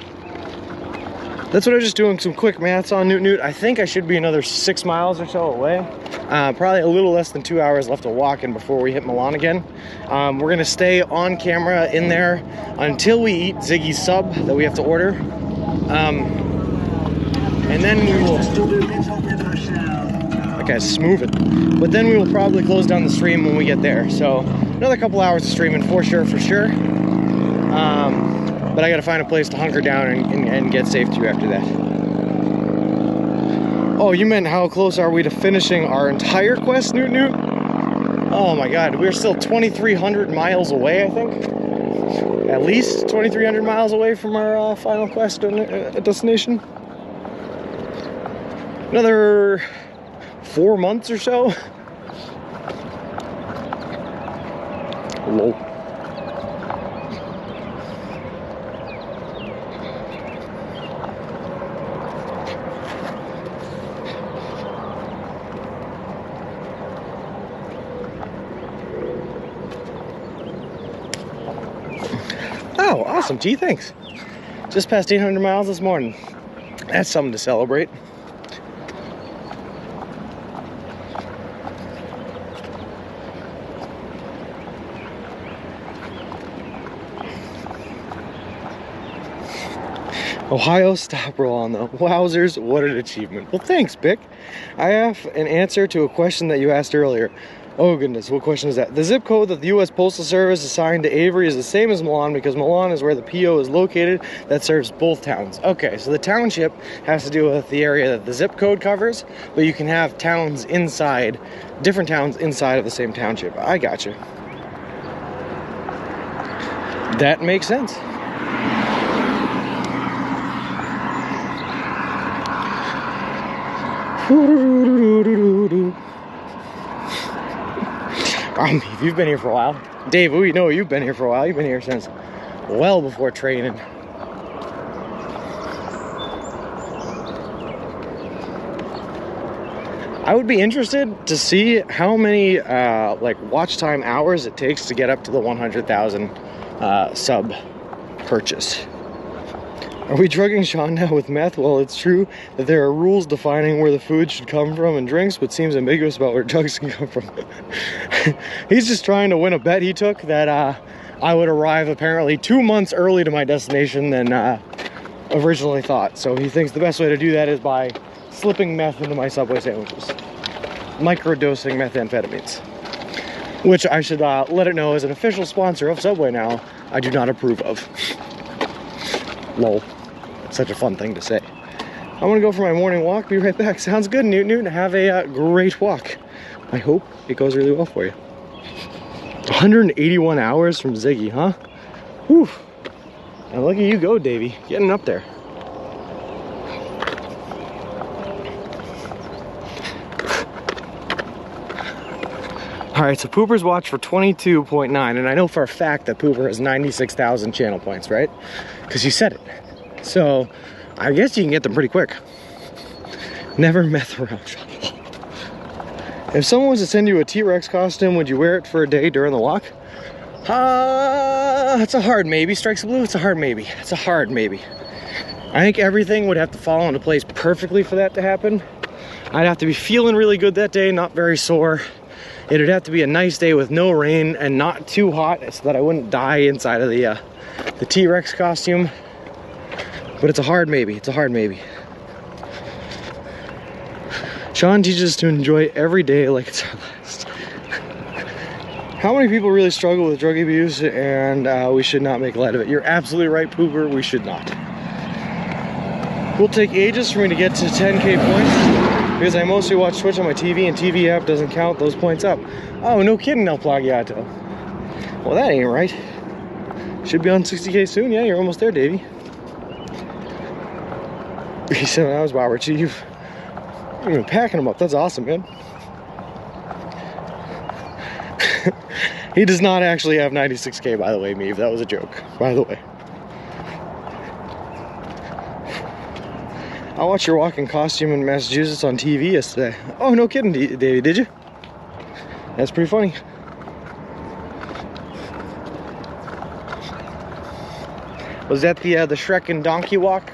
That's what I was just doing, some quick maths on Newt. I think I should be another 6 miles or so away. Probably a little less than 2 hours left of walking before we hit Milan again. We're going to stay on camera in there until we eat Ziggy's sub that we have to order. And then we will... That guy's moving. But then we will probably close down the stream when we get there. So another couple hours of streaming for sure. But I gotta find a place to hunker down and get safe to after that. Oh, you meant how close are we to finishing our entire quest, Newt? Oh my god, we're still 2,300 miles away, I think. At least 2,300 miles away from our final quest destination. Another 4 months or so. Lol. Oh, awesome. Gee, thanks. Just past 800 miles this morning. That's something to celebrate. Ohio, stop rolling though. Wowzers, what an achievement. Well, thanks, Bick. I have an answer to a question that you asked earlier. Oh goodness, what question is that? The zip code that the U.S. Postal Service assigned to Avery is the same as Milan because Milan is where the PO is located that serves both towns. Okay, so the township has to do with the area that the zip code covers, but you can have towns inside, different towns inside of the same township. I gotcha. That makes sense. You've been here for a while. Dave, we know you've been here for a while. You've been here since well before training. I would be interested to see how many like watch time hours it takes to get up to the 100,000 sub purchase. Are we drugging Sean now with meth? Well, it's true that there are rules defining where the food should come from and drinks, but seems ambiguous about where drugs can come from. He's just trying to win a bet he took that I would arrive apparently 2 months early to my destination than originally thought. So he thinks the best way to do that is by slipping meth into my Subway sandwiches. Microdosing methamphetamines. Which I should let it know as an official sponsor of Subway now, I do not approve of. Lol. Such a fun thing to say. I'm gonna go for my morning walk, be right back. Sounds good, Newt. Have a great walk. I hope it goes really well for you. 181 hours from Ziggy, huh? Whew. And look at you go, Davey. Getting up there. Alright, so Pooper's watched for 22.9, and I know for a fact that Pooper has 96,000 channel points, right? Because you said it. So, I guess you can get them pretty quick. Never mess around. If someone was to send you a T-Rex costume, would you wear it for a day during the walk? It's a hard maybe. Strikes Blue, it's a hard maybe. It's a hard maybe. I think everything would have to fall into place perfectly for that to happen. I'd have to be feeling really good that day, not very sore. It would have to be a nice day with no rain and not too hot so that I wouldn't die inside of the T-Rex costume. But it's a hard maybe. It's a hard maybe. Sean teaches us to enjoy every day like it's our last. How many people really struggle with drug abuse and we should not make light of it? You're absolutely right, Pooper. We should not. Will take ages for me to get to 10K points. Because I mostly watch Twitch on my TV and TV app doesn't count those points up. Oh, no kidding, El Plagiato. Well, that ain't right. Should be on 60K soon. Yeah, you're almost there, Davey. 87 hours, Robert. You've been packing them up. That's awesome, man. He does not actually have 96K, by the way, Meave. That was a joke, by the way. I watched your walking costume in Massachusetts on TV yesterday. Oh, no kidding, Davey, did you? That's pretty funny. Was that the Shrek and Donkey walk?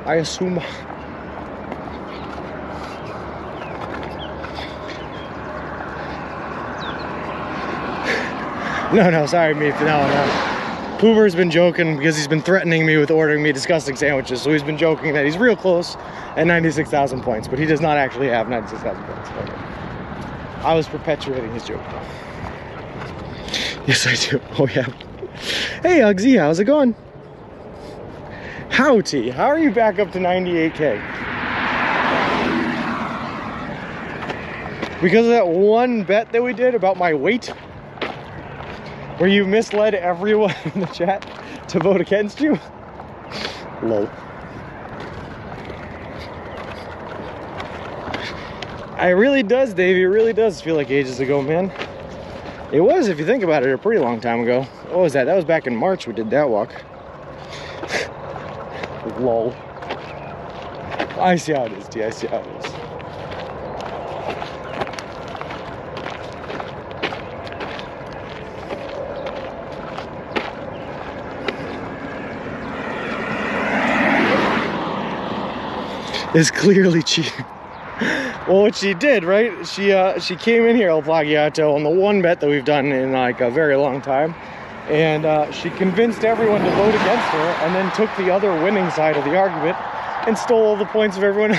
I assume. No, sorry, Meep. No. Pooper's been joking because he's been threatening me with ordering me disgusting sandwiches. So he's been joking that he's real close at 96,000 points, but he does not actually have 96,000 points. Okay. I was perpetuating his joke. Yes, I do. Oh, yeah. Hey, Uggsy, how's it going? Howdy, how are you back up to 98K? Because of that one bet that we did about my weight? Where you misled everyone in the chat to vote against you? Lol. It really does, Davey. It really does feel like ages ago, man. It was, if you think about it, a pretty long time ago. What was that? That was back in March we did that walk. Lol. I see how it is, T. I see how it is. Is clearly cheating. Well, what she did, right? She came in here, El Plagiato, on the one bet that we've done in like a very long time, And she convinced everyone to vote against her, and then took the other winning side of the argument and stole all the points of everyone.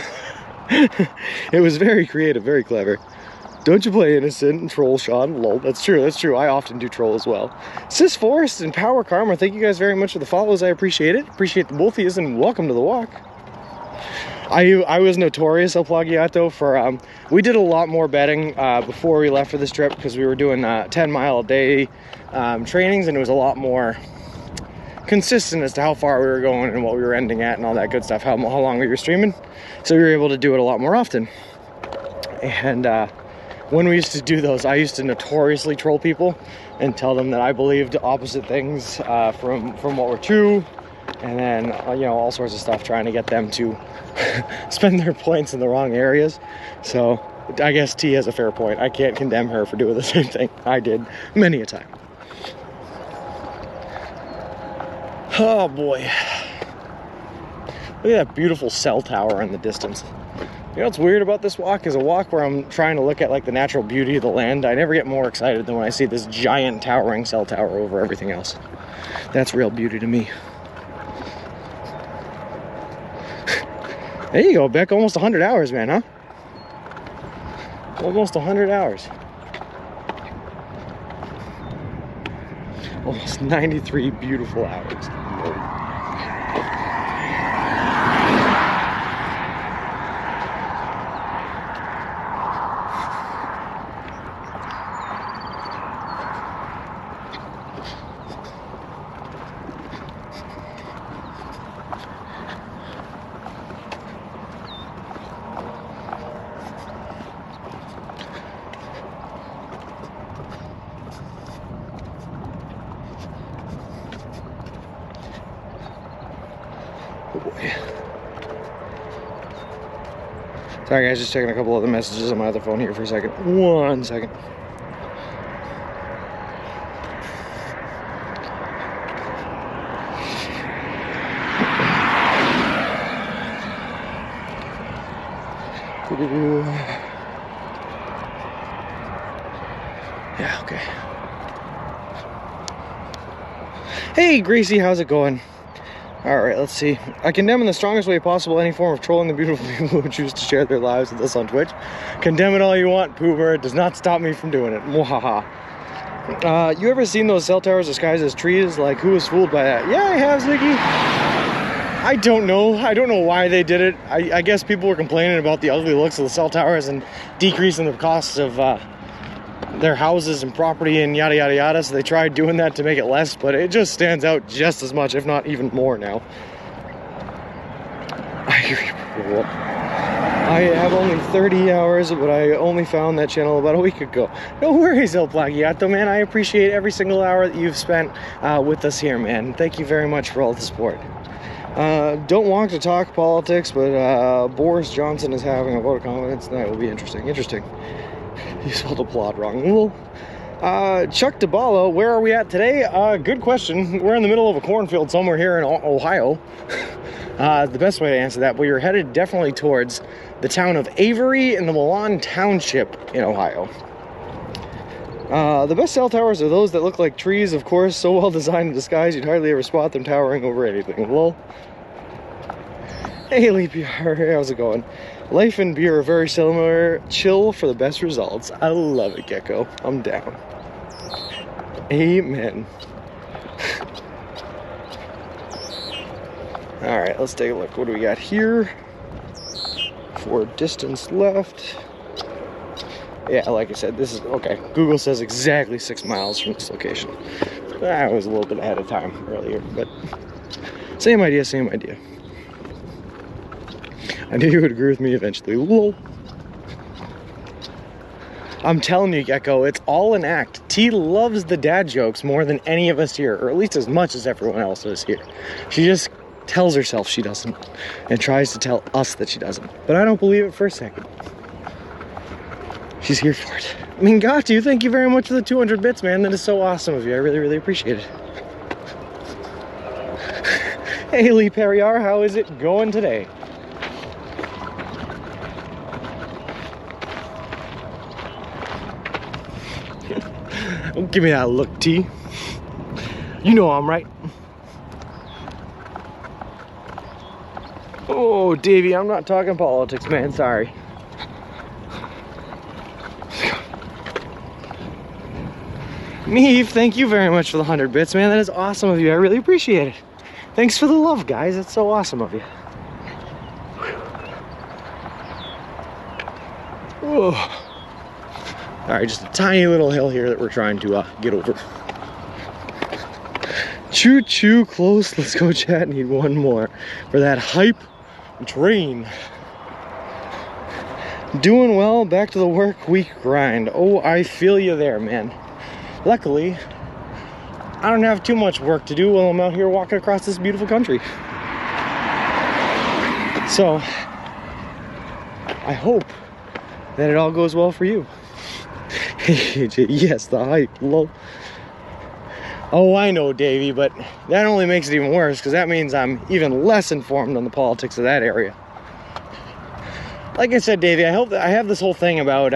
It was very creative, very clever. Don't you play innocent and troll, Sean? Lol. That's true, that's true. I often do troll as well. Sis Forest and Power Karma, thank you guys very much for the follows. I appreciate it. Appreciate the both of you, and welcome to the walk. I was notorious, El Plagiato, for, we did a lot more betting before we left for this trip, because we were doing 10-mile-a-day trainings, and it was a lot more consistent as to how far we were going and what we were ending at and all that good stuff, how long we were streaming. So we were able to do it a lot more often. And when we used to do those, I used to notoriously troll people and tell them that I believed opposite things from what were true, and then you know, all sorts of stuff, trying to get them to spend their points in the wrong areas. So I guess T has a fair point. I can't condemn her for doing the same thing I did many a time. Oh boy, look at that beautiful cell tower in the distance. You know what's weird about this walk is a walk where I'm trying to look at like the natural beauty of the land. I never get more excited than when I see this giant towering cell tower over everything else. That's real beauty to me. There you go, Beck. Almost 100 hours, man, huh? Almost 100 hours. Almost 93 beautiful hours. Oh boy. Sorry guys, just checking a couple other messages on my other phone here for a second. 1 second. Yeah, okay. Hey Gracie, how's it going? Alright, let's see. I condemn in the strongest way possible any form of trolling the beautiful people who choose to share their lives with us on Twitch. Condemn it all you want, Poober. It does not stop me from doing it. Mwahaha. You ever seen those cell towers disguised as trees? Like, who was fooled by that? Yeah, I have, Ziggy. I don't know. I don't know why they did it. I guess people were complaining about the ugly looks of the cell towers and decreasing the costs of their houses and property and yada yada yada, so they tried doing that to make it less, but it just stands out just as much, if not even more now. I have only 30 hours, but I only found that channel about a week ago. No worries, El Plagiato, man. I appreciate every single hour that you've spent with us here, man. Thank you very much for all the support. Don't want to talk politics, but Boris Johnson is having a vote of confidence tonight. Will be interesting. Interesting. You spelled applaud wrong. Well, Chuck DeBallo, where are we at today? Good question. We're in the middle of a cornfield somewhere here in Ohio. The best way to answer that, but you're headed definitely towards the town of Avery in the Milan Township in Ohio. The best cell towers are those that look like trees, of course, so well designed in disguise you'd hardly ever spot them towering over anything. Lol. Hey, Leap PR, how's it going? Life and beer are very similar. Chill for the best results. I love it, Gecko. I'm down. Amen. Alright, let's take a look. What do we got here? For distance left. Yeah, like I said, this is okay. Google says exactly 6 miles from this location. I was a little bit ahead of time earlier, but same idea, same idea. I knew you would agree with me eventually. Lol. I'm telling you, Gecko, it's all an act. T loves the dad jokes more than any of us here, or at least as much as everyone else does here. She just tells herself she doesn't, and tries to tell us that she doesn't. But I don't believe it for a second. She's here for it. I mean, got you. Thank you very much for the 200 bits, man. That is so awesome of you. I really, really appreciate it. Hey, Lee Perriar, how is it going today? Don't give me that look, T. You know I'm right. Oh, Davey, I'm not talking politics, man. Sorry. Neve, thank you very much for the 100 bits, man. That is awesome of you. I really appreciate it. Thanks for the love, guys. That's so awesome of you. Whoa. All right, just a tiny little hill here that we're trying to get over. Choo choo, close. Let's go, chat. Need one more for that hype train. Doing well. Back to the work week grind. Oh, I feel you there, man. Luckily, I don't have too much work to do while I'm out here walking across this beautiful country. So, I hope that it all goes well for you. Yes, the hype. Lol. Oh, I know, Davey, but that only makes it even worse because that means I'm even less informed on the politics of that area. Like I said, Davey, I hope that I have this whole thing about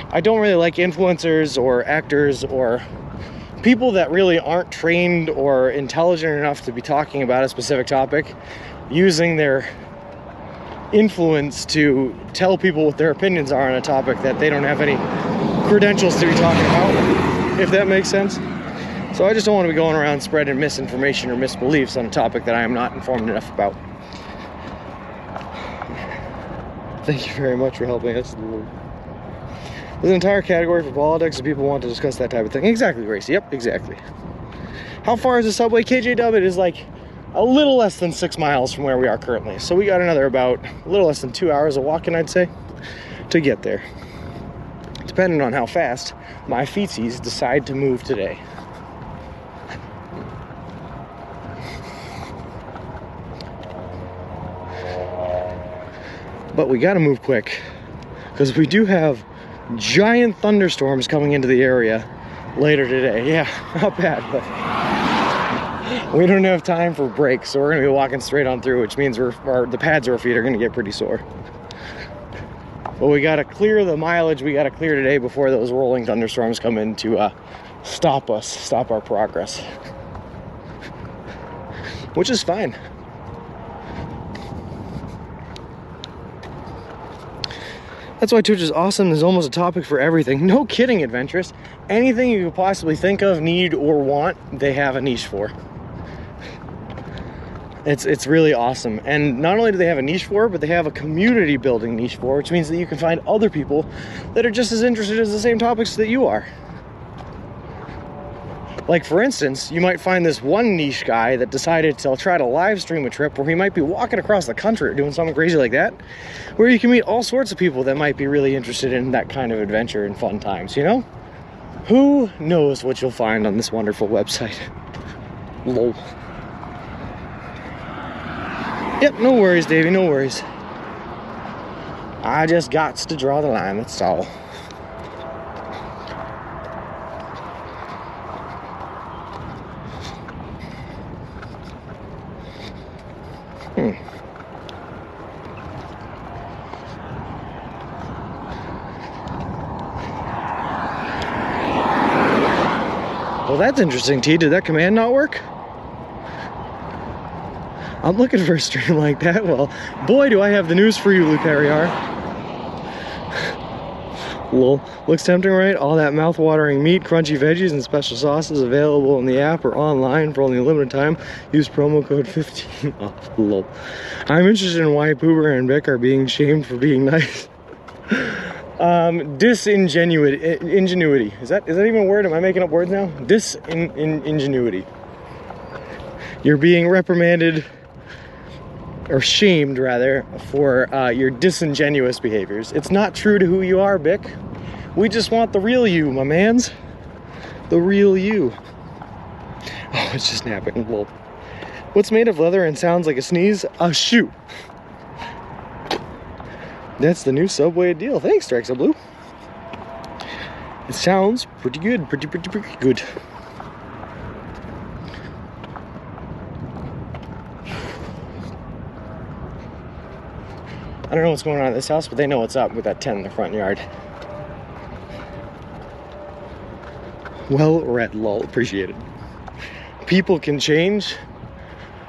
I don't really like influencers or actors or people that really aren't trained or intelligent enough to be talking about a specific topic, using their influence to tell people what their opinions are on a topic that they don't have any credentials to be talking about, if that makes sense. So I just don't want to be going around spreading misinformation or misbeliefs on a topic that I am not informed enough about. Thank you very much for helping us. There's an entire category for politics and people want to discuss that type of thing. Exactly, Gracie. Yep, exactly. How far is the subway? KJW? It is like a little less than 6 miles from where we are currently. So we got another about a little less than 2 hours of walking, I'd say, to get there. Depending on how fast my feetsies decide to move today. But we gotta move quick because we do have giant thunderstorms coming into the area later today. Yeah, not bad, but we don't have time for breaks, so we're gonna be walking straight on through, which means the pads of our feet are gonna get pretty sore. But we gotta clear the mileage we gotta clear today before those rolling thunderstorms come in to stop our progress, which is fine. That's why Twitch is awesome. There's almost a topic for everything. No kidding, Adventurous. Anything you could possibly think of, need, or want, they have a niche for. It's really awesome. And not only do they have a niche for it, but they have a community building niche for it, which means that you can find other people that are just as interested in the same topics that you are. Like, for instance, you might find this one niche guy that decided to try to live stream a trip where he might be walking across the country or doing something crazy like that, where you can meet all sorts of people that might be really interested in that kind of adventure and fun times, you know? Who knows what you'll find on this wonderful website? Lol. Yep, no worries, Davey, no worries. I just gots to draw the line, that's all. Well, that's interesting, T. Did that command not work? I'm looking for a stream like that. Well, boy, do I have the news for you, Lucariar. Lol. Looks tempting, right? All that mouth-watering meat, crunchy veggies, and special sauces available in the app or online for only a limited time. Use promo code 15 off. Lol. I'm interested in why Poober and Vic are being shamed for being nice. Ingenuity. Is that even a word? Am I making up words now? Ingenuity. You're being reprimanded, or shamed rather, for your disingenuous behaviors. It's not true to who you are, Bick. We just want the real you, my mans. The real you. Oh, it's just napping. Lol. What's made of leather and sounds like a sneeze? A shoe. That's the new Subway deal. Thanks, Drexa Blue. It sounds pretty good. Pretty good. I don't know what's going on at this house, but they know what's up with that tent in the front yard. Well read, lol. Appreciate it. people can change.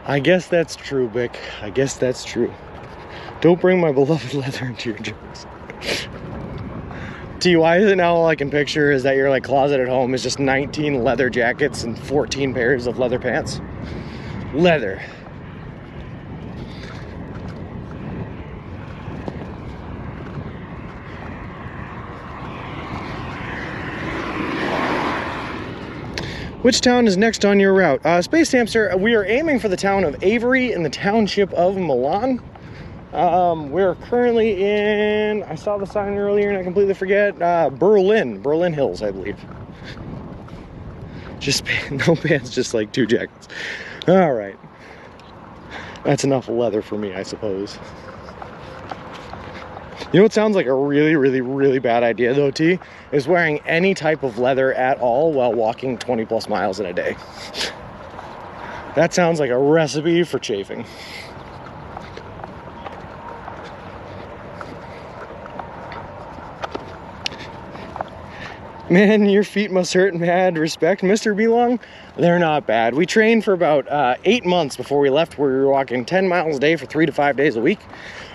I guess that's true, Bick. I guess that's true. Don't bring my beloved leather into your jokes. T, why is it now all I can picture is that your like closet at home is just 19 leather jackets and 14 pairs of leather pants? Leather. Which town is next on your route? Space Hamster, we are aiming for the town of Avery in the township of Milan. We're currently in, I saw the sign earlier and I completely forget, Berlin Hills, I believe. Just no pants, just like 2 jackets. All right. That's enough leather for me, I suppose. You know what sounds like a really, really, really bad idea though, T? Is wearing any type of leather at all while walking 20 plus miles in a day. That sounds like a recipe for chafing. Man, your feet must hurt. Mad respect, Mr. Belong. They're not bad. We trained for about 8 months before we left, where we were walking 10 miles a day for 3 to 5 days a week,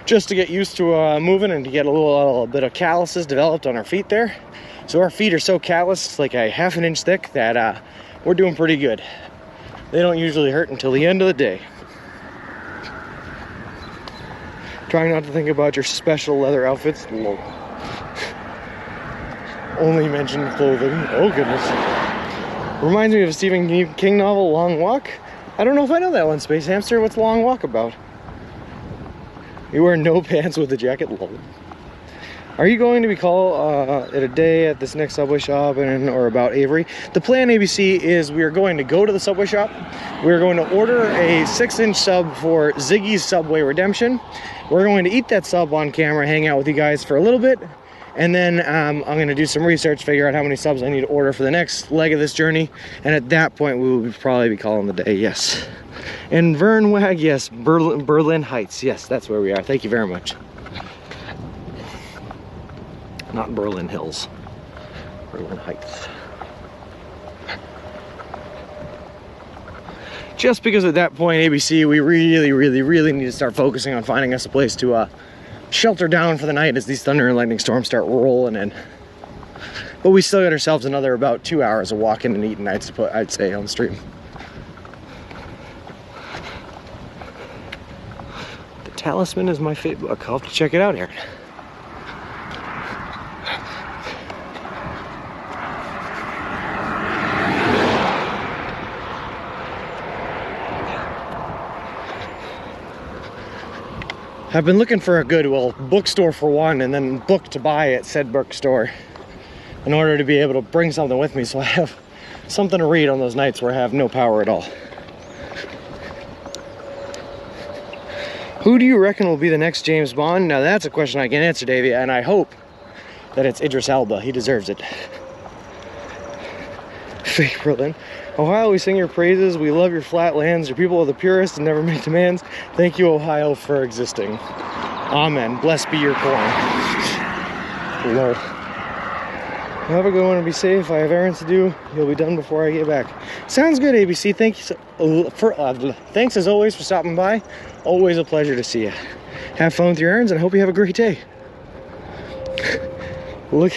just to get used to moving and to get a little bit of calluses developed on our feet there. So our feet are so calloused, like a ½ an inch thick, that we're doing pretty good. They don't usually hurt until the end of the day. Trying not to think about your special leather outfits. Whoa. Only mentioned clothing. Oh goodness. Reminds me of a Stephen King novel, Long Walk. I don't know if I know that one, Space Hamster. What's Long Walk about? You wear no pants with a jacket? Lol. Are you going to be called it a day at this next Subway shop or about Avery? The plan, ABC, is we are going to go to the Subway shop. We're going to order a 6-inch sub for Ziggy's Subway Redemption. We're going to eat that sub on camera, hang out with you guys for a little bit. And then I'm going to do some research, figure out how many subs I need to order for the next leg of this journey. And at that point, we will probably be calling the day, yes. And Vernwag, yes. Berlin Heights, yes, that's where we are. Thank you very much. Not Berlin Hills. Berlin Heights. Just because at that point, ABC, we really need to start focusing on finding us a place to shelter down for the night as these thunder and lightning storms start rolling in. But we still got ourselves another about 2 hours of walking and eating, I'd say, on the stream. The Talisman is my favorite book. I'll have to check it out, Aaron. I've been looking for a good, bookstore for one, and then book to buy at said bookstore in order to be able to bring something with me so I have something to read on those nights where I have no power at all. Who do you reckon will be the next James Bond? Now that's a question I can answer, Davey, and I hope that it's Idris Elba. He deserves it. Fake Berlin. Ohio, we sing your praises. We love your flat lands. Your people are the purest and never make demands. Thank you, Ohio, for existing. Amen. Blessed be your corn. Lol. Have a good one and be safe. I have errands to do. You'll be done before I get back. Sounds good, ABC. Thanks as always for stopping by. Always a pleasure to see you. Have fun with your errands and I hope you have a great day. Look.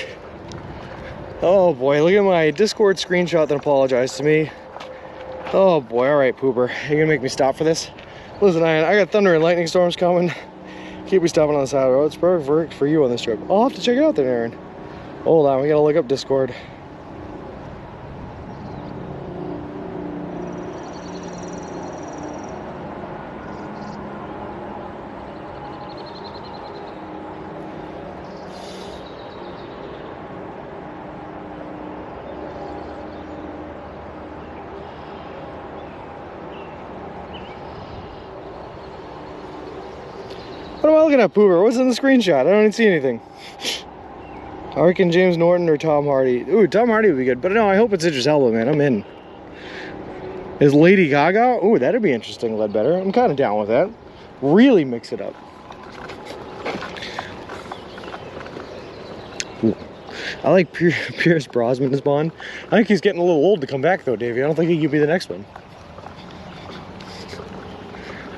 Oh boy, look at my Discord screenshot that apologized to me. Oh boy, alright, Pooper. You're gonna make me stop for this? Listen, I got thunder and lightning storms coming. Keep me stopping on the side of the road. It's perfect for you on this trip. I'll have to check it out then, Aaron. Hold on, we gotta look up Discord. What am I looking at, Pooper? What's in the screenshot? I don't even see anything. I reckon James Norton or Tom Hardy. Ooh, Tom Hardy would be good. But no, I hope it's Idris Elba, man. I'm in. Is Lady Gaga? Ooh, that'd be interesting, Ledbetter. I'm kind of down with that. Really mix it up. Ooh. I like Pierce Brosnan as Bond. I think he's getting a little old to come back, though, Davey. I don't think he could be the next one.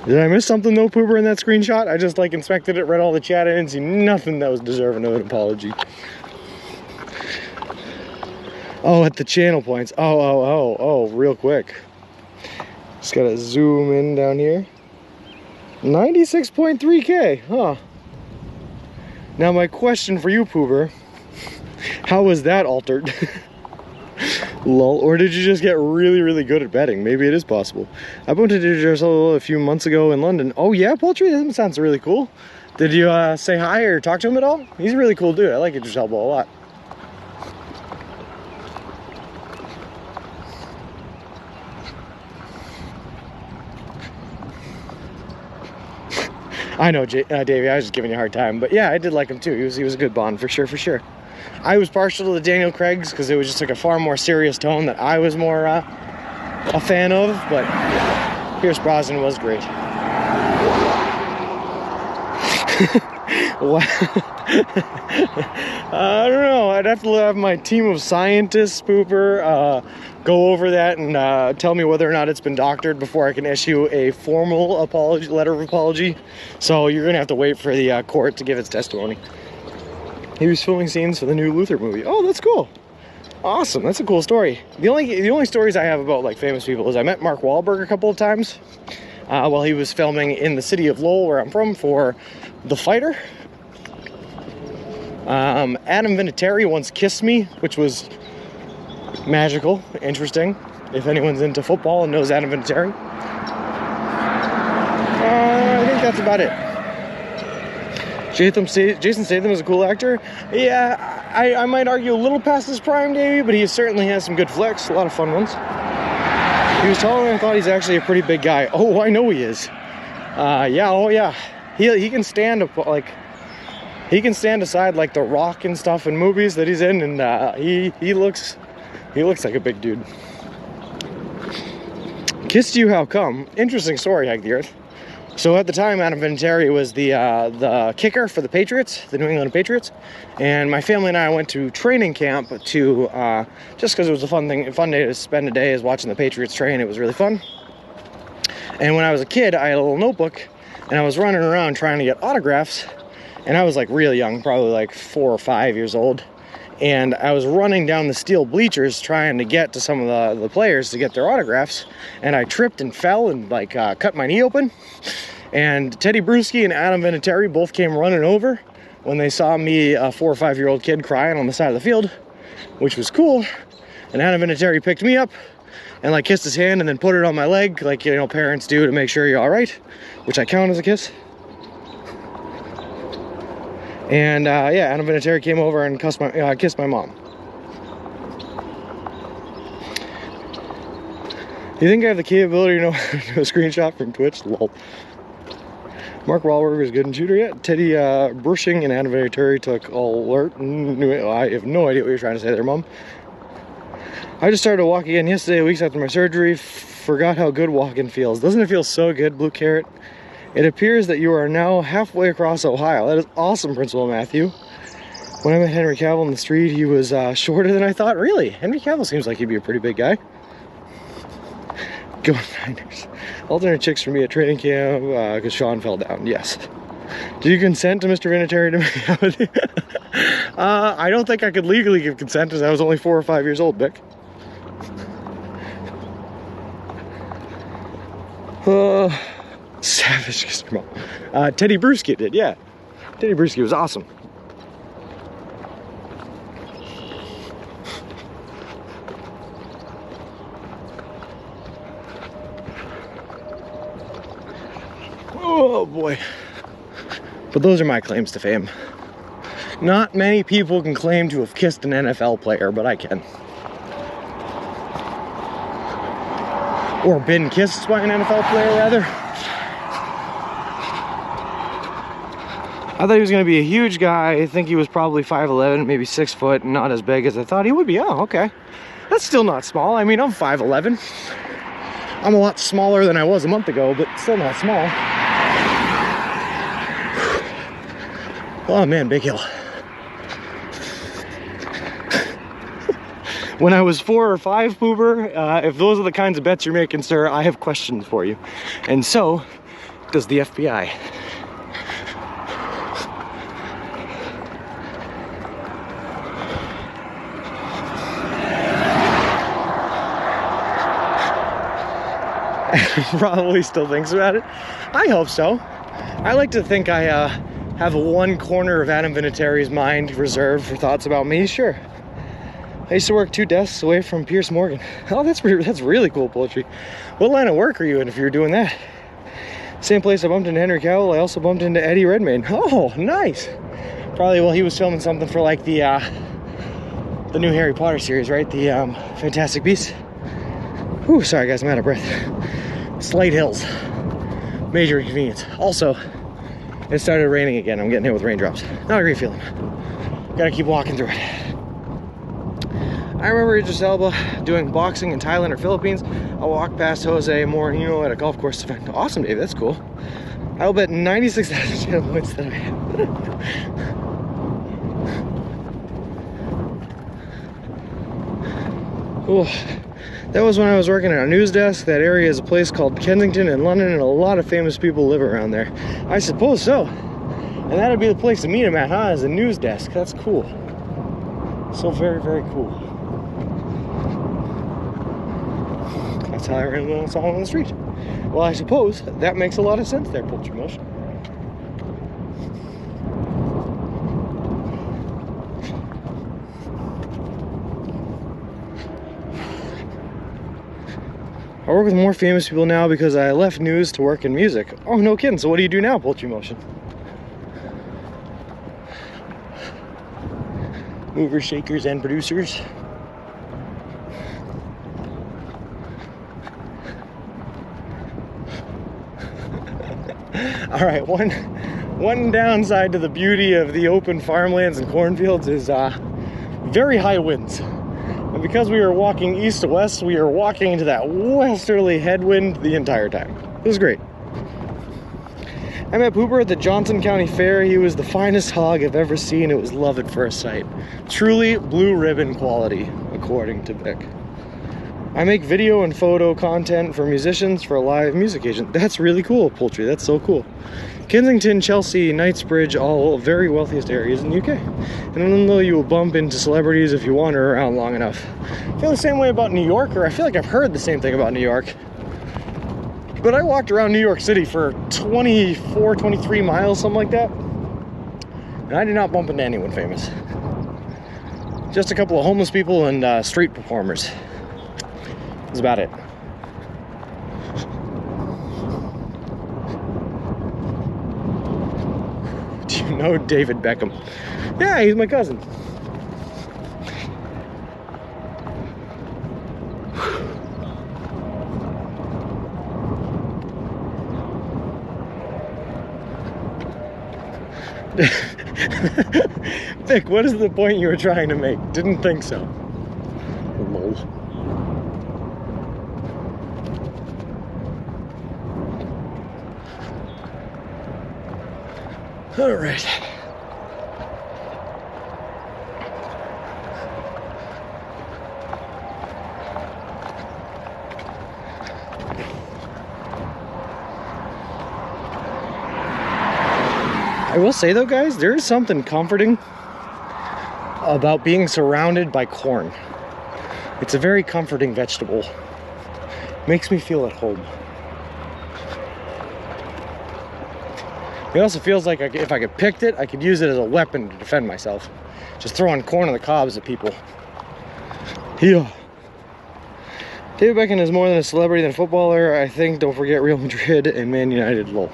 Did I miss something though, Pooper, in that screenshot? I just like inspected it, read all the chat, I didn't see nothing that was deserving of an apology. Oh, at the channel points. Oh, real quick. Just gotta zoom in down here. 96.3K, huh? Now my question for you, Pooper, how was that altered? Lol. Or did you just get really, really good at betting? Maybe it is possible. I went to Idris a few months ago in London. Oh yeah, Poultry? That sounds really cool. Did you say hi or talk to him at all? He's a really cool dude. I like Idris Elba a lot. I know, Davey, I was just giving you a hard time. But yeah, I did like him too. He was a good Bond, for sure. I was partial to the Daniel Craig's because it was just like a far more serious tone that I was more a fan of. But Pierce Brosnan was great. Wow. I don't know. I'd have to have my team of scientists, Pooper, go over that and tell me whether or not it's been doctored before I can issue a formal letter of apology. So you're gonna have to wait for the court to give its testimony. He was filming scenes for the new Luther movie. Oh, that's cool. Awesome. That's a cool story. The only stories I have about like famous people is I met Mark Wahlberg a couple of times while he was filming in the city of Lowell, where I'm from, for The Fighter. Adam Vinatieri once kissed me, which was magical, interesting. If anyone's into football and knows Adam Vinatieri. I think that's about it. Jason Statham is a cool actor. Yeah, I might argue a little past his prime, Davey, but he certainly has some good flicks, a lot of fun ones. He was taller than I thought. He's actually a pretty big guy. Oh, I know he is. Yeah. He can stand up, like, he can stand aside like The Rock and stuff in movies that he's in, and he looks like a big dude. Kissed you, how come? Interesting story, Hag the Earth. So at the time, Adam Vinatieri was the kicker for the Patriots, the New England Patriots, and my family and I went to training camp to just because it was a fun day to spend a day is watching the Patriots train. It was really fun. And when I was a kid, I had a little notebook, and I was running around trying to get autographs, and I was like real young, probably like 4 or 5 years old, and I was running down the steel bleachers trying to get to some of the players to get their autographs, and I tripped and fell and like cut my knee open. And Teddy Bruschi and Adam Vinatieri both came running over when they saw me, a 4 or 5 year old kid, crying on the side of the field, which was cool. And Adam Vinatieri picked me up and like kissed his hand and then put it on my leg, like, you know, parents do to make sure you're all right, which I count as a kiss. And yeah, Adam Vinatieri came over and kissed my mom. You think I have the capability to know a screenshot from Twitch? Lol. Mark Wahlberg is good in shooter yet. Teddy Brushing and Adam Vinatieri took alert. I have no idea what you're trying to say there, Mom. I just started to walk again yesterday, weeks after my surgery. Forgot how good walking feels. Doesn't it feel so good, Blue Carrot? It appears that you are now halfway across Ohio. That is awesome, Principal Matthew. When I met Henry Cavill in the street, he was shorter than I thought. Really? Henry Cavill seems like he'd be a pretty big guy. Go Niners. Alternate chicks for me at training camp because Sean fell down. Yes. Did you consent to Mr. Vinatieri to make out with you? I don't think I could legally give consent because I was only 4 or 5 years old, Vic. Savage kissed your mom. Teddy Bruschi did, yeah. Teddy Bruschi was awesome. Oh boy. But those are my claims to fame. Not many people can claim to have kissed an NFL player, but I can. Or been kissed by an NFL player, rather. I thought he was going to be a huge guy. I think he was probably 5'11", maybe 6 foot, and not as big as I thought he would be. Oh, okay. That's still not small. I mean, I'm 5'11". I'm a lot smaller than I was a month ago, but still not small. Oh man, big hill. When I was 4 or 5, Pooper, if those are the kinds of bets you're making, sir, I have questions for you. And so, does the FBI. Probably still thinks about it. I hope so. I like to think I have one corner of Adam Vinatieri's mind reserved for thoughts about me. Sure. I used to work 2 desks away from Pierce Morgan. Oh, that's really cool, Poultry. What line of work are you in if you're doing that? Same place I bumped into Henry Cavill, I also bumped into Eddie Redmayne. Oh, nice. Probably while he was filming something for like the new Harry Potter series, right? The Fantastic Beasts. Whew, sorry guys, I'm out of breath. Slight hills. Major inconvenience. Also, it started raining again. I'm getting hit with raindrops. Not a great feeling. Gotta keep walking through it. I remember Idris Elba doing boxing in Thailand or Philippines. I walked past Jose Mourinho at a golf course event. Awesome, Dave, that's cool. I'll bet 96,000 channel points that I had. Ooh. That was when I was working at a news desk. That area is a place called Kensington in London, and a lot of famous people live around there. I suppose so. And that'd be the place to meet him at, huh? As a news desk. That's cool. So very, very cool. That's how I ran when I saw him on the street. Well, I suppose that makes a lot of sense there, Poultry Motion. I work with more famous people now because I left news to work in music. Oh, no kidding. So what do you do now, Poultry Motion? Movers, shakers, and producers. All right, one downside to the beauty of the open farmlands and cornfields is very high winds. And because we were walking east to west, we were walking into that westerly headwind the entire time. It was great. I met Pooper at the Johnson County Fair. He was the finest hog I've ever seen. It was love at first sight. Truly blue ribbon quality, according to Vic. I make video and photo content for musicians for a live music agent. That's really cool, Poultry. That's so cool. Kensington, Chelsea, Knightsbridge, all very wealthiest areas in the UK. And even though you will bump into celebrities if you wander around long enough. I feel the same way about New York, or I feel like I've heard the same thing about New York. But I walked around New York City for 24, 23 miles, something like that. And I did not bump into anyone famous. Just a couple of homeless people and street performers. That's about it. Do you know David Beckham? Yeah, he's my cousin. Vic, what is the point you were trying to make? Didn't think so. Lol. All right. I will say though, guys, there is something comforting about being surrounded by corn. It's a very comforting vegetable. Makes me feel at home. It also feels like if I could pick it, I could use it as a weapon to defend myself. Just throwing corn on the cobs at people. Yeah. David Beckham is more than a celebrity than a footballer. I think, don't forget Real Madrid and Man United, lol.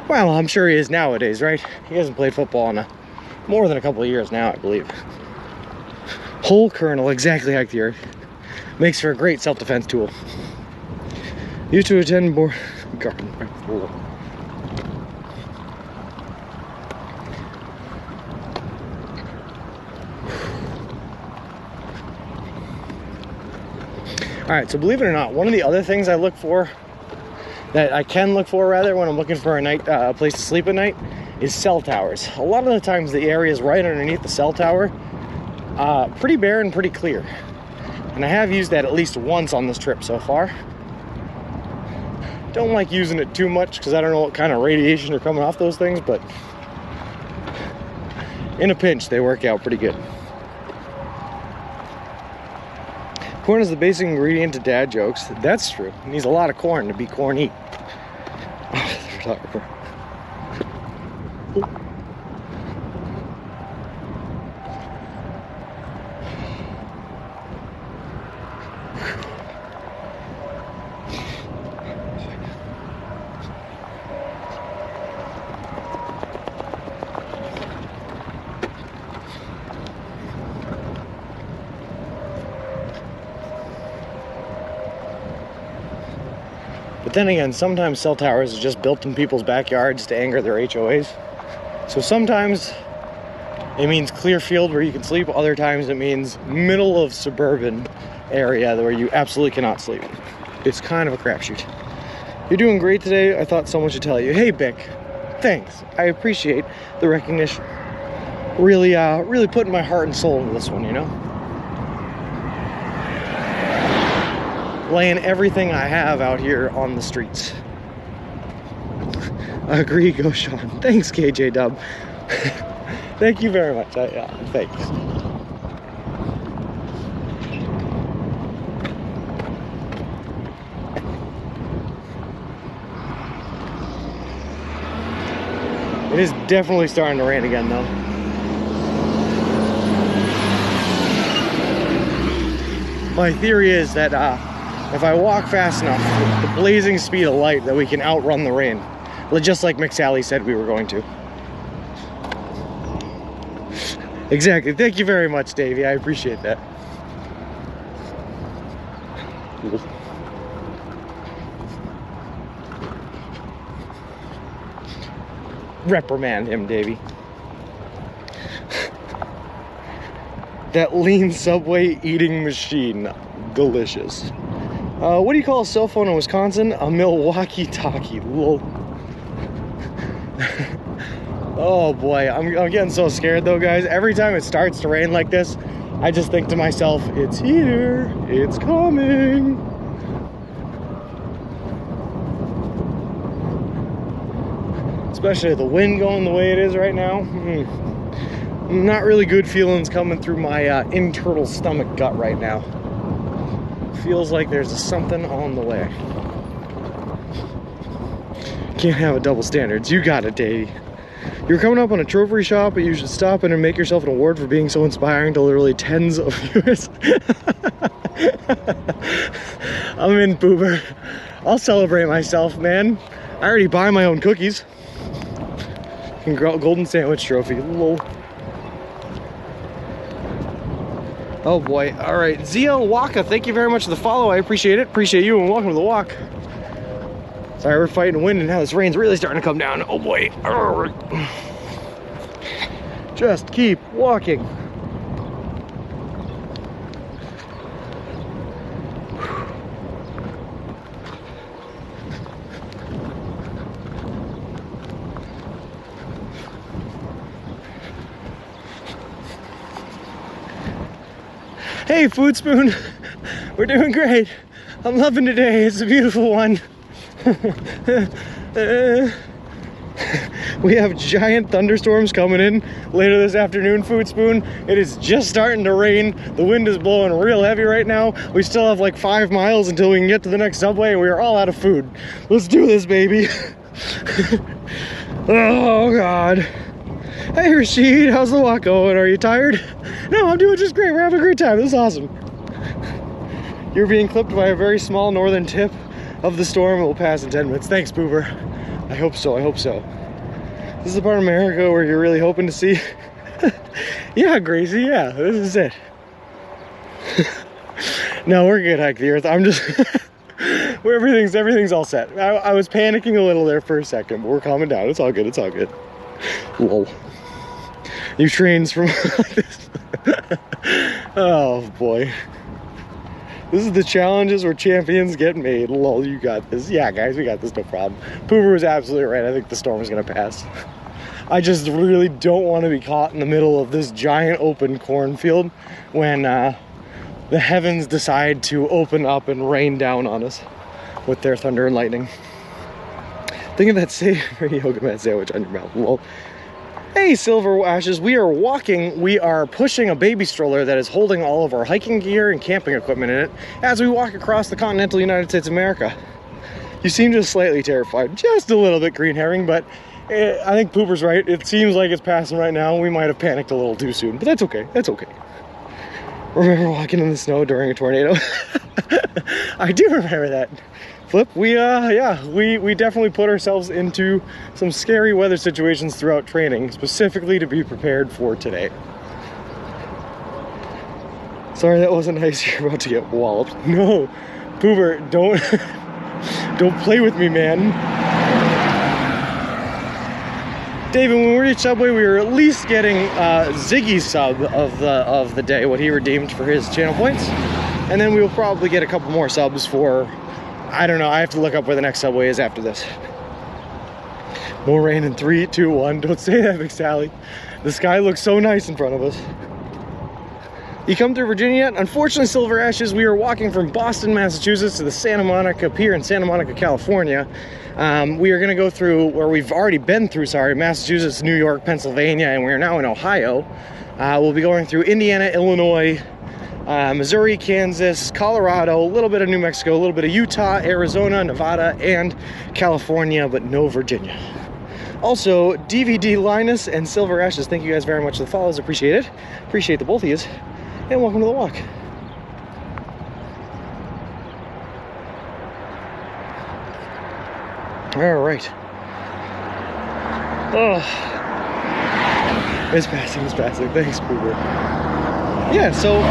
Well, I'm sure he is nowadays, right? He hasn't played football in more than a couple of years now, I believe. Whole kernel, exactly like the earth. Makes for a great self-defense tool. Used to attend garden. Alright, so believe it or not, one of the other things I look for, that I can look for rather, when I'm looking for a place to sleep at night, is cell towers. A lot of the times the area is right underneath the cell tower, pretty bare and pretty clear. And I have used that at least once on this trip so far. Don't like using it too much because I don't know what kind of radiation are coming off those things, but in a pinch, they work out pretty good. Corn is the basic ingredient to dad jokes. That's true. It needs a lot of corn to be corny. Photographer. But then again, sometimes cell towers are just built in people's backyards to anger their HOAs. So sometimes it means clear field where you can sleep. Other times it means middle of suburban area where you absolutely cannot sleep. It's kind of a crapshoot. You're doing great today. I thought someone should tell you. Hey, Bick, thanks. I appreciate the recognition. Really putting my heart and soul into this one, you know? Laying everything I have out here on the streets. I agree, go Sean. Thanks, KJ Dub. Thank you very much. Thanks. It is definitely starting to rain again, though. My theory is that if I walk fast enough with the blazing speed of light, that we can outrun the rain. Just like McSally said we were going to. Exactly. Thank you very much, Davey. I appreciate that. Reprimand him, Davey. That lean Subway eating machine. Delicious. What do you call a cell phone in Wisconsin? A Milwaukee talkie. Lol. Oh boy, I'm getting so scared though, guys. Every time it starts to rain like this, I just think to myself, it's here, it's coming. Especially the wind going the way it is right now. Not really good feelings coming through my internal stomach gut right now. Feels like there's something on the way. Can't have a double standards. You got it, Davey. You're coming up on a trophy shop, but you should stop in and make yourself an award for being so inspiring to literally tens of viewers. I'm in, Boober. I'll celebrate myself, man. I already buy my own cookies. Golden sandwich trophy. Lol. Oh boy. All right. ZL Waka, thank you very much for the follow. I appreciate it. Appreciate you, and welcome to the walk. Sorry, we're fighting wind, and now this rain's really starting to come down. Oh boy. Just keep walking. Hey, Food Spoon. We're doing great. I'm loving today. It's a beautiful one. We have giant thunderstorms coming in later this afternoon, Food Spoon. It is just starting to rain. The wind is blowing real heavy right now. We still have like 5 miles until we can get to the next subway, and we are all out of food. Let's do this, baby. Oh, God. Hey, Rashid, how's the walk going? Are you tired? No, I'm doing just great. We're having a great time. This is awesome. You're being clipped by a very small northern tip of the storm. It will pass in 10 minutes. Thanks, Boober. I hope so. I hope so. This is the part of America where you're really hoping to see. Yeah, Gracie. Yeah, this is it. No, we're good. Hike the Earth. I'm just. Everything's all set. I was panicking a little there for a second, but we're calming down. It's all good. It's all good. Lol. You trains from this. Oh boy. This is the challenges where champions get made. Lol, you got this. Yeah, guys, we got this, no problem. Pooper was absolutely right. I think the storm is going to pass. I just really don't want to be caught in the middle of this giant open cornfield when the heavens decide to open up and rain down on us with their thunder and lightning. Think of that savory yoga mat sandwich on your mouth. Lol. Hey, Silver Ashes, we are walking. We are pushing a baby stroller that is holding all of our hiking gear and camping equipment in it as we walk across the continental United States of America. You seem just slightly terrified, just a little bit, green herring, but I think Pooper's right. It seems like it's passing right now. We might have panicked a little too soon, but that's okay. That's okay. Remember walking in the snow during a tornado? I do remember that. Flip, we definitely put ourselves into some scary weather situations throughout training, specifically to be prepared for today. Sorry, that wasn't nice. You're about to get walloped. No, Pooper, don't play with me, man. David, when we reached Subway, we were at least getting Ziggy's sub of the day, what he redeemed for his channel points. And then we will probably get a couple more subs for, I don't know, I have to look up where the next Subway is after this. More rain in 3, 2, 1. Don't say that, Big Sally. The sky looks so nice in front of us. You come through Virginia yet? Unfortunately, Silver Ashes, we are walking from Boston, Massachusetts to the Santa Monica Pier in Santa Monica, California. We are going to go through, where we've already been through, Massachusetts, New York, Pennsylvania, and we are now in Ohio. We'll be going through Indiana, Illinois, Missouri, Kansas, Colorado, a little bit of New Mexico, a little bit of Utah, Arizona, Nevada, and California, but no Virginia. Also, DVD Linus and Silver Ashes, thank you guys very much for the follows. Appreciate it. Appreciate the both of you. And welcome to the walk. All right. Oh, it's passing. Thanks, Boober. Yeah, so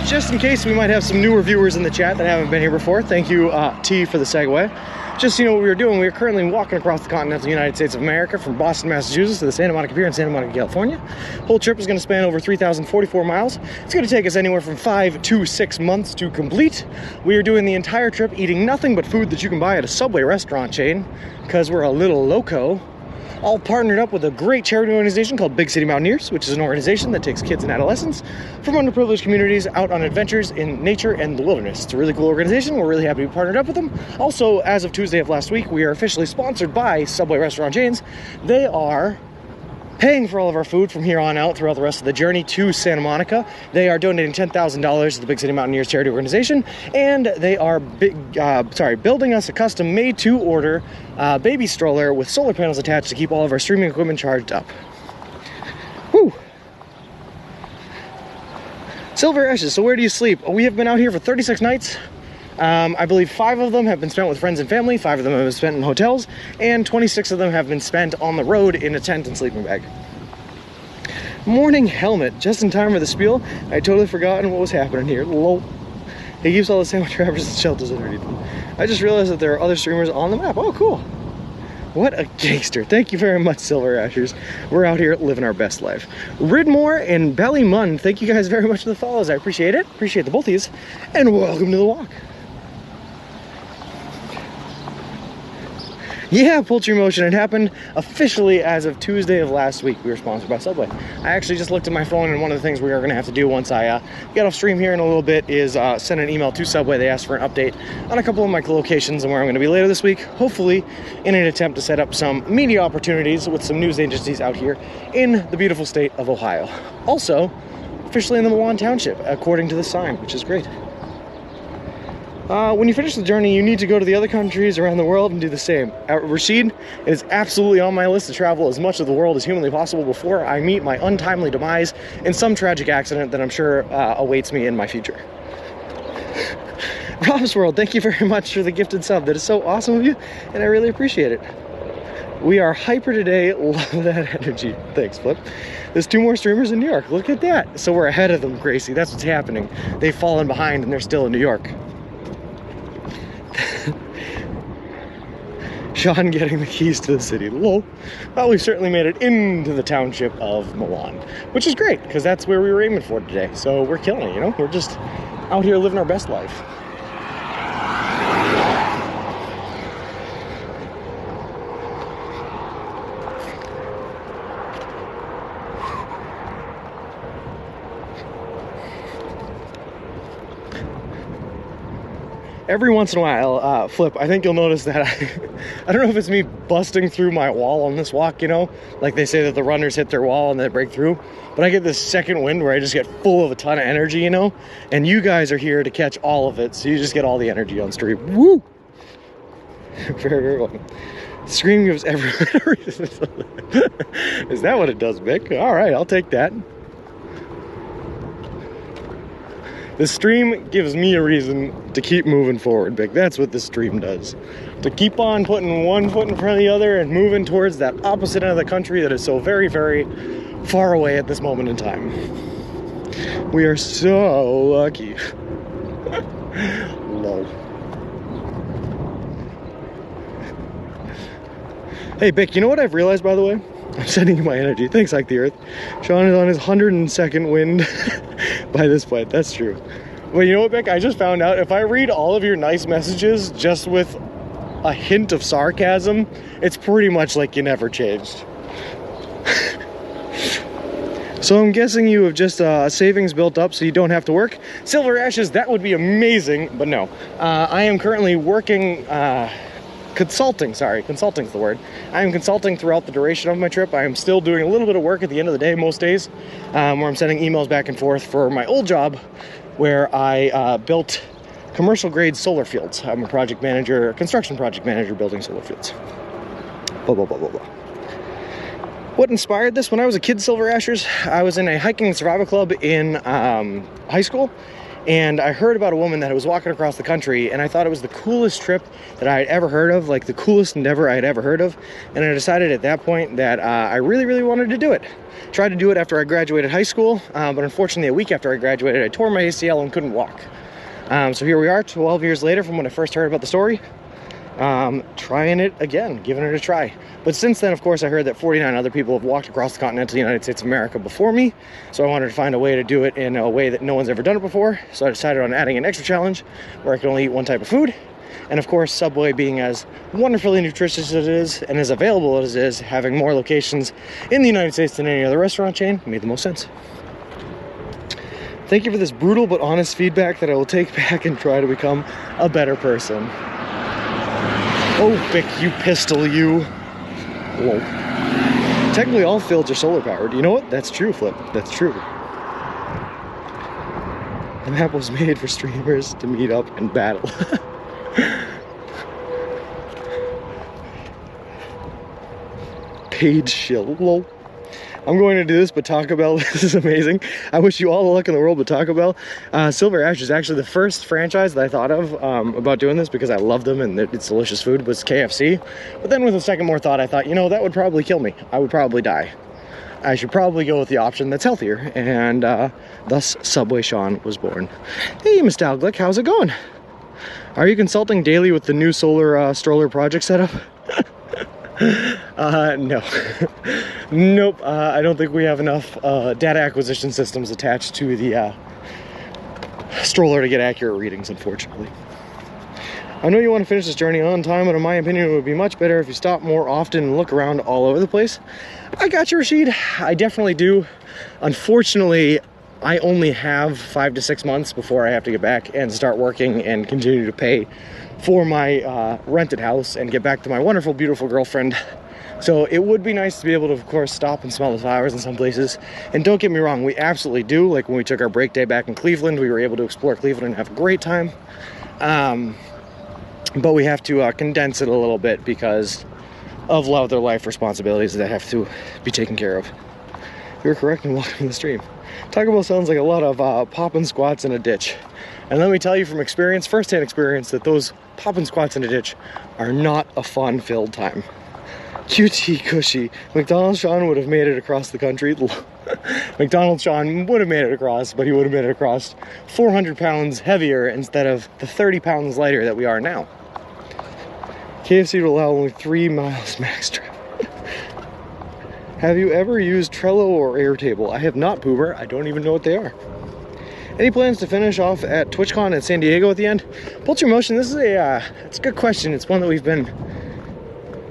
just in case we might have some newer viewers in the chat that haven't been here before, thank you, T, for the segue. Just so you know what we were doing, we are currently walking across the continental United States of America from Boston, Massachusetts to the Santa Monica Pier in Santa Monica, California. Whole trip is going to span over 3,044 miles. It's going to take us anywhere from 5 to 6 months to complete. We are doing the entire trip eating nothing but food that you can buy at a Subway restaurant chain, because we're a little loco. All partnered up with a great charity organization called Big City Mountaineers, which is an organization that takes kids and adolescents from underprivileged communities out on adventures in nature and the wilderness. It's a really cool organization. We're really happy to be partnered up with them. Also, as of Tuesday of last week, we are officially sponsored by Subway restaurant chains. They are paying for all of our food from here on out throughout the rest of the journey to Santa Monica. They are donating $10,000 to the Big City Mountaineers charity organization, and they are building us a custom made-to-order baby stroller with solar panels attached to keep all of our streaming equipment charged up. Whew. Silver Ashes, so where do you sleep? We have been out here for 36 nights. I believe 5 of them have been spent with friends and family, 5 of them have been spent in hotels, and 26 of them have been spent on the road in a tent and sleeping bag. Morning helmet, just in time for the spiel. I totally forgotten what was happening here. Lol. He keeps all the sandwich wrappers and shelters underneath them. I just realized that there are other streamers on the map. Oh, cool. What a gangster. Thank you very much, Silver Ashers. We're out here living our best life. Ridmore and Belly Munn, thank you guys very much for the follows. I appreciate it. Appreciate the both of you. And welcome to the walk. Yeah, Poultry Motion, it happened officially as of Tuesday of last week. We were sponsored by Subway. I actually just looked at my phone, and one of the things we are going to have to do once I get off stream here in a little bit is send an email to Subway. They asked for an update on a couple of my locations and where I'm going to be later this week, hopefully in an attempt to set up some media opportunities with some news agencies out here in the beautiful state of Ohio. Also, officially in the Milan Township, according to the sign, which is great. When you finish the journey, you need to go to the other countries around the world and do the same. Rashid, it is absolutely on my list to travel as much of the world as humanly possible before I meet my untimely demise in some tragic accident that I'm sure awaits me in my future. Rob's World, thank you very much for the gifted sub. That is so awesome of you, and I really appreciate it. We are hyper today. Love that energy. Thanks, Flip. There's 2 more streamers in New York. Look at that. So we're ahead of them, Gracie. That's what's happening. They've fallen behind, and they're still in New York. Sean getting the keys to the city. Lol. Well, we certainly made it into the township of Milan, which is great because that's where we were aiming for today. So we're killing it, you know? We're just out here living our best life. Every once in a while, Flip, I think you'll notice that I don't know if it's me busting through my wall on this walk, you know? Like they say that the runners hit their wall and they break through. But I get this second wind where I just get full of a ton of energy, you know? And you guys are here to catch all of it, so you just get all the energy on stream. Woo! Very, very welcome. Stream gives everyone a reason. Is that what it does, Vic? All right, I'll take that. The stream gives me a reason to keep moving forward, Vic. That's what the stream does. To keep on putting one foot in front of the other and moving towards that opposite end of the country that is so very, very far away at this moment in time. We are so lucky. Lol. Hey, Bick, you know what I've realized, by the way? I'm sending you my energy. Thanks, Like the Earth. Sean is on his 102nd wind by this point. That's true. Well, you know what, Bick? I just found out if I read all of your nice messages just with a hint of sarcasm, it's pretty much like you never changed. So I'm guessing you have just savings built up so you don't have to work. Silver Ashes, that would be amazing, but no. I am currently working... consulting's the word. I am consulting throughout the duration of my trip. I am still doing a little bit of work at the end of the day most days, where I'm sending emails back and forth for my old job where I built commercial grade solar fields. I'm a project manager, a construction project manager building solar fields. Blah, blah, blah, blah, blah. What inspired this? When I was a kid, Silver Ashers, I was in a hiking and survival club in high school. And I heard about a woman that was walking across the country, and I thought it was the coolest trip that I had ever heard of, like the coolest endeavor I had ever heard of. And I decided at that point that I really, really wanted to do it. Tried to do it after I graduated high school, but unfortunately a week after I graduated, I tore my ACL and couldn't walk. So here we are, 12 years later from when I first heard about the story. Trying it again, giving it a try. But since then, of course, I heard that 49 other people have walked across the continental United States of America before me. So I wanted to find a way to do it in a way that no one's ever done it before. So I decided on adding an extra challenge where I can only eat one type of food. And of course, Subway being as wonderfully nutritious as it is and as available as it is, having more locations in the United States than any other restaurant chain made the most sense. Thank you for this brutal but honest feedback that I will take back and try to become a better person. Oh, Bick, you pistol, you. Whoa. Technically, all fields are solar powered. You know what? That's true, Flip. That's true. The map was made for streamers to meet up and battle. Paid shill. Lol. I'm going to do this, but Taco Bell, this is amazing. I wish you all the luck in the world, but Taco Bell. Silver Ash is actually the first franchise that I thought of about doing this because I love them and it's delicious food, was KFC. But then with a second more thought, I thought, you know, that would probably kill me. I would probably die. I should probably go with the option that's healthier, and thus Subway Sean was born. Hey, Miss Dalglick, how's it going? Are you consulting daily with the new solar stroller project setup? No. Nope. I don't think we have enough data acquisition systems attached to the stroller to get accurate readings, unfortunately. I know you want to finish this journey on time, but in my opinion, it would be much better if you stop more often and look around all over the place. I got you, Rashid. I definitely do. Unfortunately, I only have 5 to 6 months before I have to get back and start working and continue to pay for my rented house and get back to my wonderful, beautiful girlfriend. So it would be nice to be able to, of course, stop and smell the flowers in some places. And don't get me wrong, we absolutely do. Like when we took our break day back in Cleveland, we were able to explore Cleveland and have a great time. But we have to condense it a little bit because of other life responsibilities that have to be taken care of. You're correct, and welcome to the stream. Taco Bell sounds like a lot of popping squats in a ditch. And let me tell you from experience, firsthand experience, that those popping squats in a ditch are not a fun-filled time. QT Cushy. McDonald's Sean would have made it across the country. McDonald's Sean would have made it across, but he would have made it across 400 pounds heavier instead of the 30 pounds lighter that we are now. KFC will allow only 3 miles max travel. Have you ever used Trello or Airtable? I have not, Poober. I don't even know what they are. Any plans to finish off at TwitchCon in San Diego at the end? Poultry Motion, this is it's a good question. It's one that we've been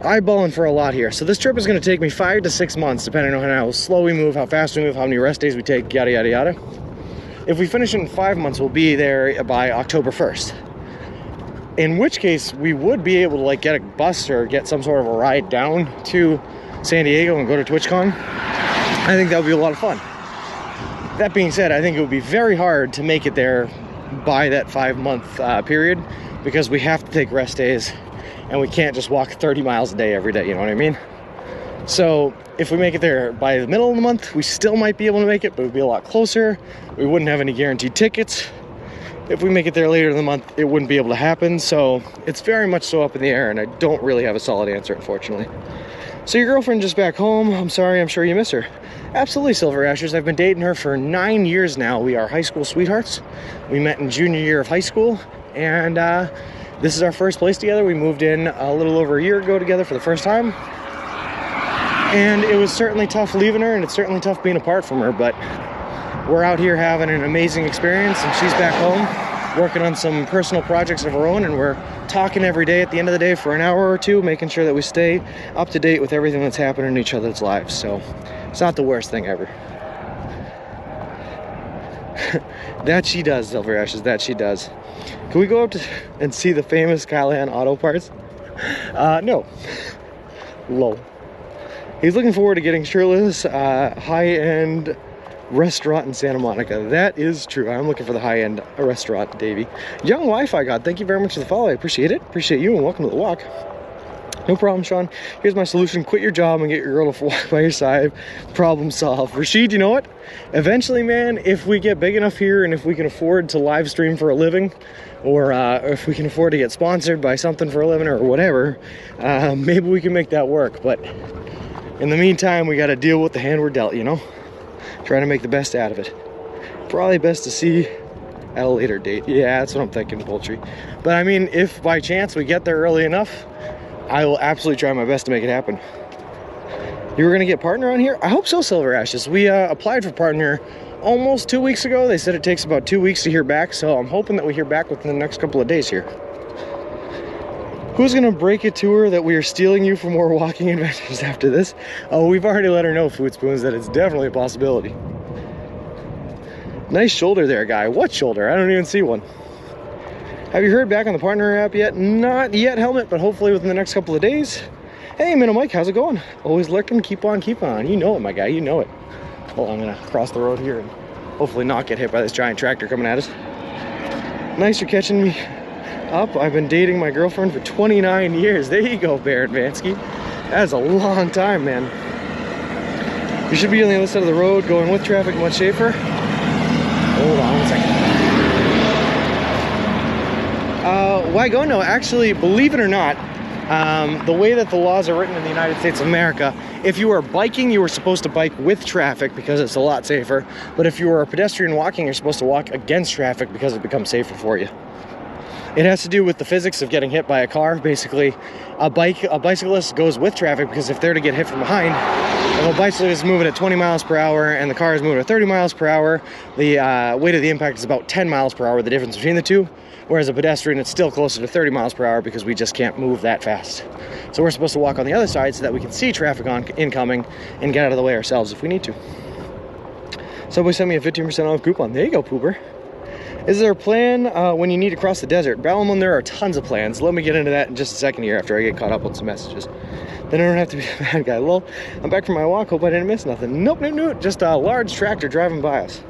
eyeballing for a lot here. So this trip is going to take me 5 to 6 months, depending on how slow we move, how fast we move, how many rest days we take, yada, yada, yada. If we finish it in 5 months, we'll be there by October 1st. in which case we would be able to like get a bus or get some sort of a ride down to San Diego and go to TwitchCon. I think that would be a lot of fun. That being said, I think it would be very hard to make it there by that 5-month period, because we have to take rest days and we can't just walk 30 miles a day every day, you know what I mean? So if we make it there by the middle of the month, we still might be able to make it, but it would be a lot closer. We wouldn't have any guaranteed tickets. If we make it there later in the month, it wouldn't be able to happen. So it's very much so up in the air, and I don't really have a solid answer, unfortunately. So your girlfriend just back home. I'm sorry, I'm sure you miss her. Absolutely, Silver Ashers. I've been dating her for 9 years now. We are high school sweethearts. We met in junior year of high school, and this is our first place together. We moved in a little over a year ago together for the first time. And it was certainly tough leaving her, and it's certainly tough being apart from her, but we're out here having an amazing experience, and she's back home working on some personal projects of her own, and we're talking every day at the end of the day for an hour or two, making sure that we stay up to date with everything that's happening in each other's lives. So it's not the worst thing ever. That she does, Silver Ashes, that she does. Can we go up and see the famous Callahan Auto Parts? No. Lol. He's looking forward to getting Shirley's high-end restaurant in Santa Monica. That is true. I'm looking for the high-end restaurant, Davey. Young Wi-Fi God, thank you very much for the follow. I appreciate it. Appreciate you, and welcome to the walk. No problem, Sean. Here's my solution. Quit your job and get your girl to walk by your side. Problem solved. Rashid, you know what? Eventually, man, if we get big enough here and if we can afford to live stream for a living, or if we can afford to get sponsored by something for a living or whatever, maybe we can make that work. But in the meantime, we got to deal with the hand we're dealt, you know? Trying to make the best out of it. Probably best to see at a later date. Yeah, that's what I'm thinking, Poultry. But I mean, if by chance we get there early enough, I will absolutely try my best to make it happen. You were gonna get partner on here? I hope so, Silver Ashes. We applied for partner almost 2 weeks ago. They said it takes about 2 weeks to hear back, so I'm hoping that we hear back within the next couple of days here. Who's gonna break it to her that we are stealing you for more walking adventures after this? Oh, we've already let her know, Food Spoons, that it's definitely a possibility. Nice shoulder there, guy. What shoulder? I don't even see one. Have you heard back on the partner app yet? Not yet, Helmet, but hopefully within the next couple of days. Hey, Minnow Mike, how's it going? Always lurking, keep on, keep on. You know it, my guy, you know it. Well, I'm gonna cross the road here and hopefully not get hit by this giant tractor coming at us. Nice for catching me up. I've been dating my girlfriend for 29 years. There you go, Baron Vansky. That's a long time, man. You should be on the other side of the road going with traffic much safer. Hold on 1 second. Why go? No, actually, believe it or not, the way that the laws are written in the United States of America, if you are biking, you are supposed to bike with traffic because it's a lot safer. But if you are a pedestrian walking, you're supposed to walk against traffic because it becomes safer for you. It has to do with the physics of getting hit by a car. Basically, a bicyclist goes with traffic because if they're to get hit from behind, if a bicyclist is moving at 20 miles per hour and the car is moving at 30 miles per hour, the weight of the impact is about 10 miles per hour, the difference between the two. Whereas a pedestrian, it's still closer to 30 miles per hour because we just can't move that fast. So we're supposed to walk on the other side so that we can see traffic incoming and get out of the way ourselves if we need to. Somebody sent me a 15% off coupon. There you go, Pooper. Is there a plan when you need to cross the desert? Ballamon, there are tons of plans. Let me get into that in just a second here after I get caught up on some messages. Then I don't have to be a bad guy. Lol, I'm back from my walk. Hope I didn't miss nothing. Nope, nope, nope. Just a large tractor driving by us.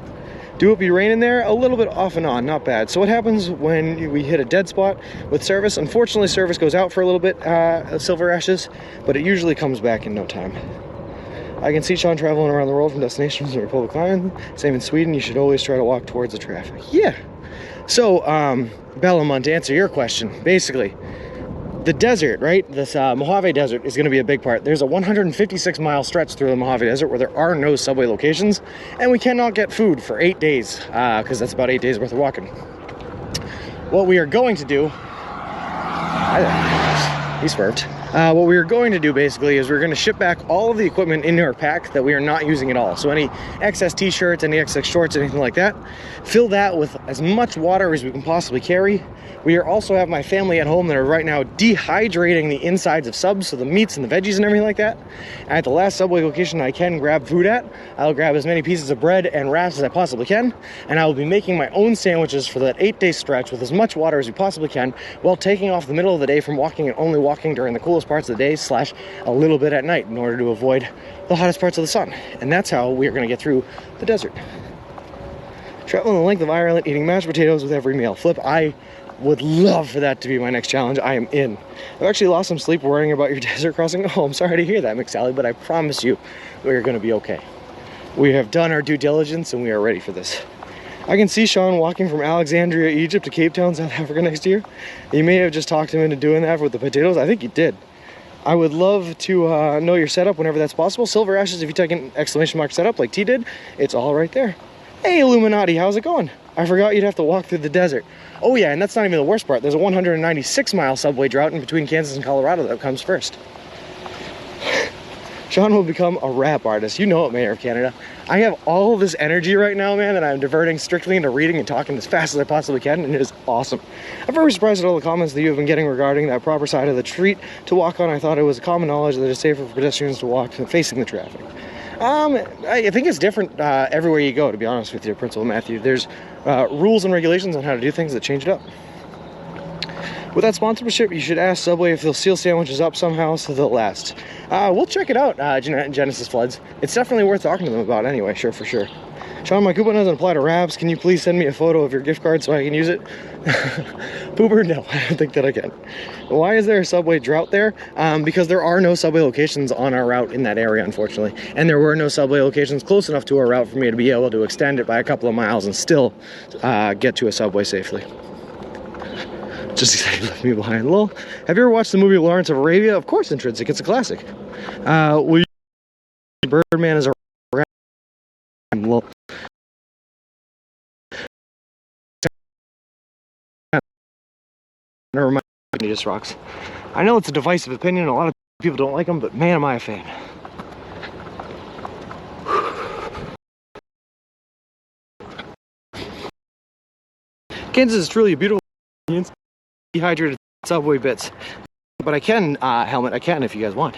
Do it be raining there? A little bit off and on, not bad. So what happens when we hit a dead spot with service? Unfortunately, service goes out for a little bit, Silver Ashes, but it usually comes back in no time. I can see Sean traveling around the world from destinations in the Republic Island. Same in Sweden. You should always try to walk towards the traffic. Yeah. So, Ballamon, to answer your question, basically, the desert, right? This Mojave Desert is going to be a big part. There's a 156-mile stretch through the Mojave Desert where there are no subway locations, and we cannot get food for 8 days, because that's about 8 days worth of walking. What we are going to do... He swerved. What we are going to do basically is we're going to ship back all of the equipment into our pack that we are not using at all. So any excess t-shirts, any excess shorts, anything like that, fill that with as much water as we can possibly carry. We also have my family at home that are right now dehydrating the insides of subs, so the meats and the veggies and everything like that. At the last Subway location I can grab food at, I'll grab as many pieces of bread and wraps as I possibly can, and I will be making my own sandwiches for that 8-day stretch with as much water as we possibly can, while taking off the middle of the day from walking and only walking during the coolest parts of the day / a little bit at night in order to avoid the hottest parts of the sun. And that's how we are going to get through the desert. Traveling the length of Ireland, eating mashed potatoes with every meal. Flip, I would love for that to be my next challenge. I am in. I've actually lost some sleep worrying about your desert crossing. Oh, I'm sorry to hear that, McSally, but I promise you we're going to be okay. We have done our due diligence and we are ready for this. I can see Sean walking from Alexandria, Egypt to Cape Town, South Africa next year. You may have just talked him into doing that with the potatoes. I think he did. I would love to know your setup whenever that's possible. Silver Ashes, if you type an exclamation mark setup like T did, it's all right there. Hey, Illuminati, how's it going? I forgot you'd have to walk through the desert. Oh yeah, and that's not even the worst part. There's a 196-mile subway drought in between Kansas and Colorado that comes first. Sean will become a rap artist. You know it, Mayor of Canada. I have all this energy right now, man, that I'm diverting strictly into reading and talking as fast as I possibly can, and it is awesome. I'm very surprised at all the comments that you have been getting regarding that proper side of the street to walk on. I thought it was common knowledge that it's safer for pedestrians to walk than facing the traffic. I think it's different everywhere you go, to be honest with you, Principal Matthew. There's rules and regulations on how to do things that change it up. With that sponsorship, you should ask Subway if they'll seal sandwiches up somehow so they'll last. We'll check it out, Genesis Floods. It's definitely worth talking to them about anyway, sure, for sure. Sean, my coupon doesn't apply to wraps. Can you please send me a photo of your gift card so I can use it? Pooper, no, I don't think that I can. Why is there a Subway drought there? Because there are no Subway locations on our route in that area, unfortunately. And there were no Subway locations close enough to our route for me to be able to extend it by a couple of miles and still get to a Subway safely. Just excited to leave me behind. Lol. Have you ever watched the movie Lawrence of Arabia? Of course, Intrinsic. It's a classic. Will you Birdman is a rat? Lol. Never mind. He just rocks. I know it's a divisive opinion. A lot of people don't like him, but man, am I a fan. Kansas is truly a beautiful, dehydrated Subway bits. But I can, Helmet, I can if you guys want.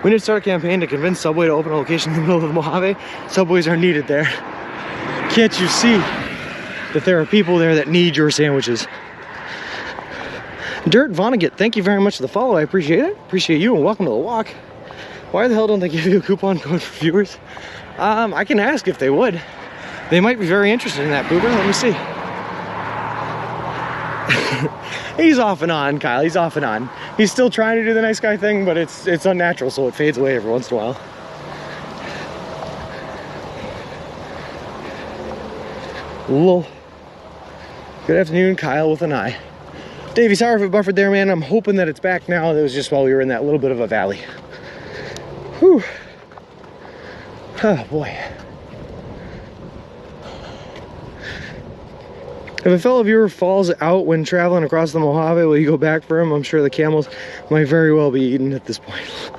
We need to start a campaign to convince Subway to open a location in the middle of the Mojave. Subways are needed there. Can't you see that there are people there that need your sandwiches? Dirt Vonnegut, thank you very much for the follow. I appreciate it. Appreciate you and welcome to the walk. Why the hell don't they give you a coupon code for viewers? I can ask if they would. They might be very interested in that, Boober. Let me see. He's off and on, Kyle. He's off and on. He's still trying to do the nice guy thing, but it's unnatural, so it fades away every once in a while. Lol. Good afternoon, Kyle with an eye. Davey, sorry if it buffered there, man. I'm hoping that it's back now. That was just while we were in that little bit of a valley. Whew. Oh, boy. If a fellow viewer falls out when traveling across the Mojave, will you go back for him? I'm sure the camels might very well be eaten at this point.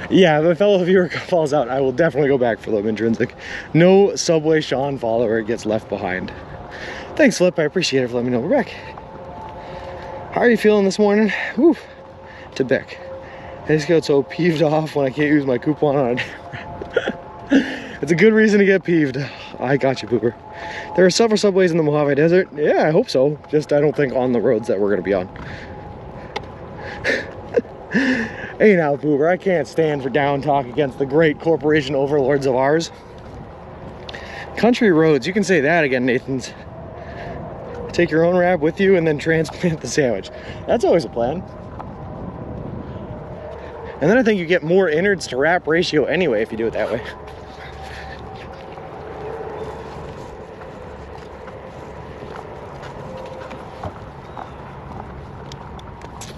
Yeah, if a fellow viewer falls out, I will definitely go back for them, Intrinsic. No Subway Sean follower gets left behind. Thanks, Flip. I appreciate it for letting me know we're back. How are you feeling this morning? Whew. To Beck. I just got so peeved off when I can't use my coupon on it. It's a good reason to get peeved. I got you, Pooper. There are several subways in the Mojave Desert. Yeah, I hope so. Just I don't think on the roads that we're going to be on. Hey now, Pooper, I can't stand for down talk against the great corporation overlords of ours. Country roads, you can say that again, Nathan's. Take your own wrap with you and then transplant the sandwich. That's always a plan. And then I think you get more innards to wrap ratio anyway if you do it that way.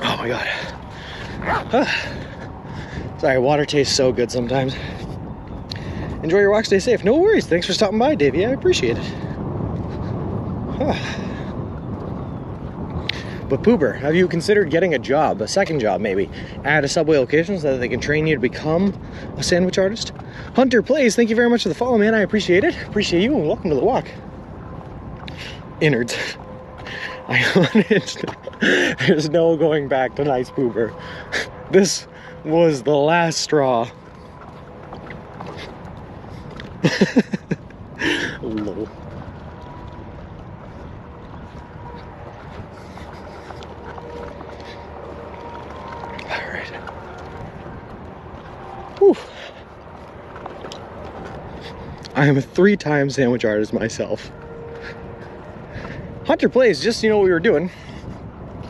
Oh my God. Sorry, water tastes so good sometimes. Enjoy your walk, stay safe. No worries. Thanks for stopping by, Davey. I appreciate it. But Pooper, have you considered getting a job, a second job maybe, at a Subway location so that they can train you to become a sandwich artist? Hunter Plays, thank you very much for the follow, man. I appreciate it. Appreciate you, and welcome to the walk. Innards. I unhinged. There's no going back to nice Pooper. This was the last straw. Lol. Alright. Whew. I am a 3-time sandwich artist myself. Hunter Plays, just so you know what we were doing,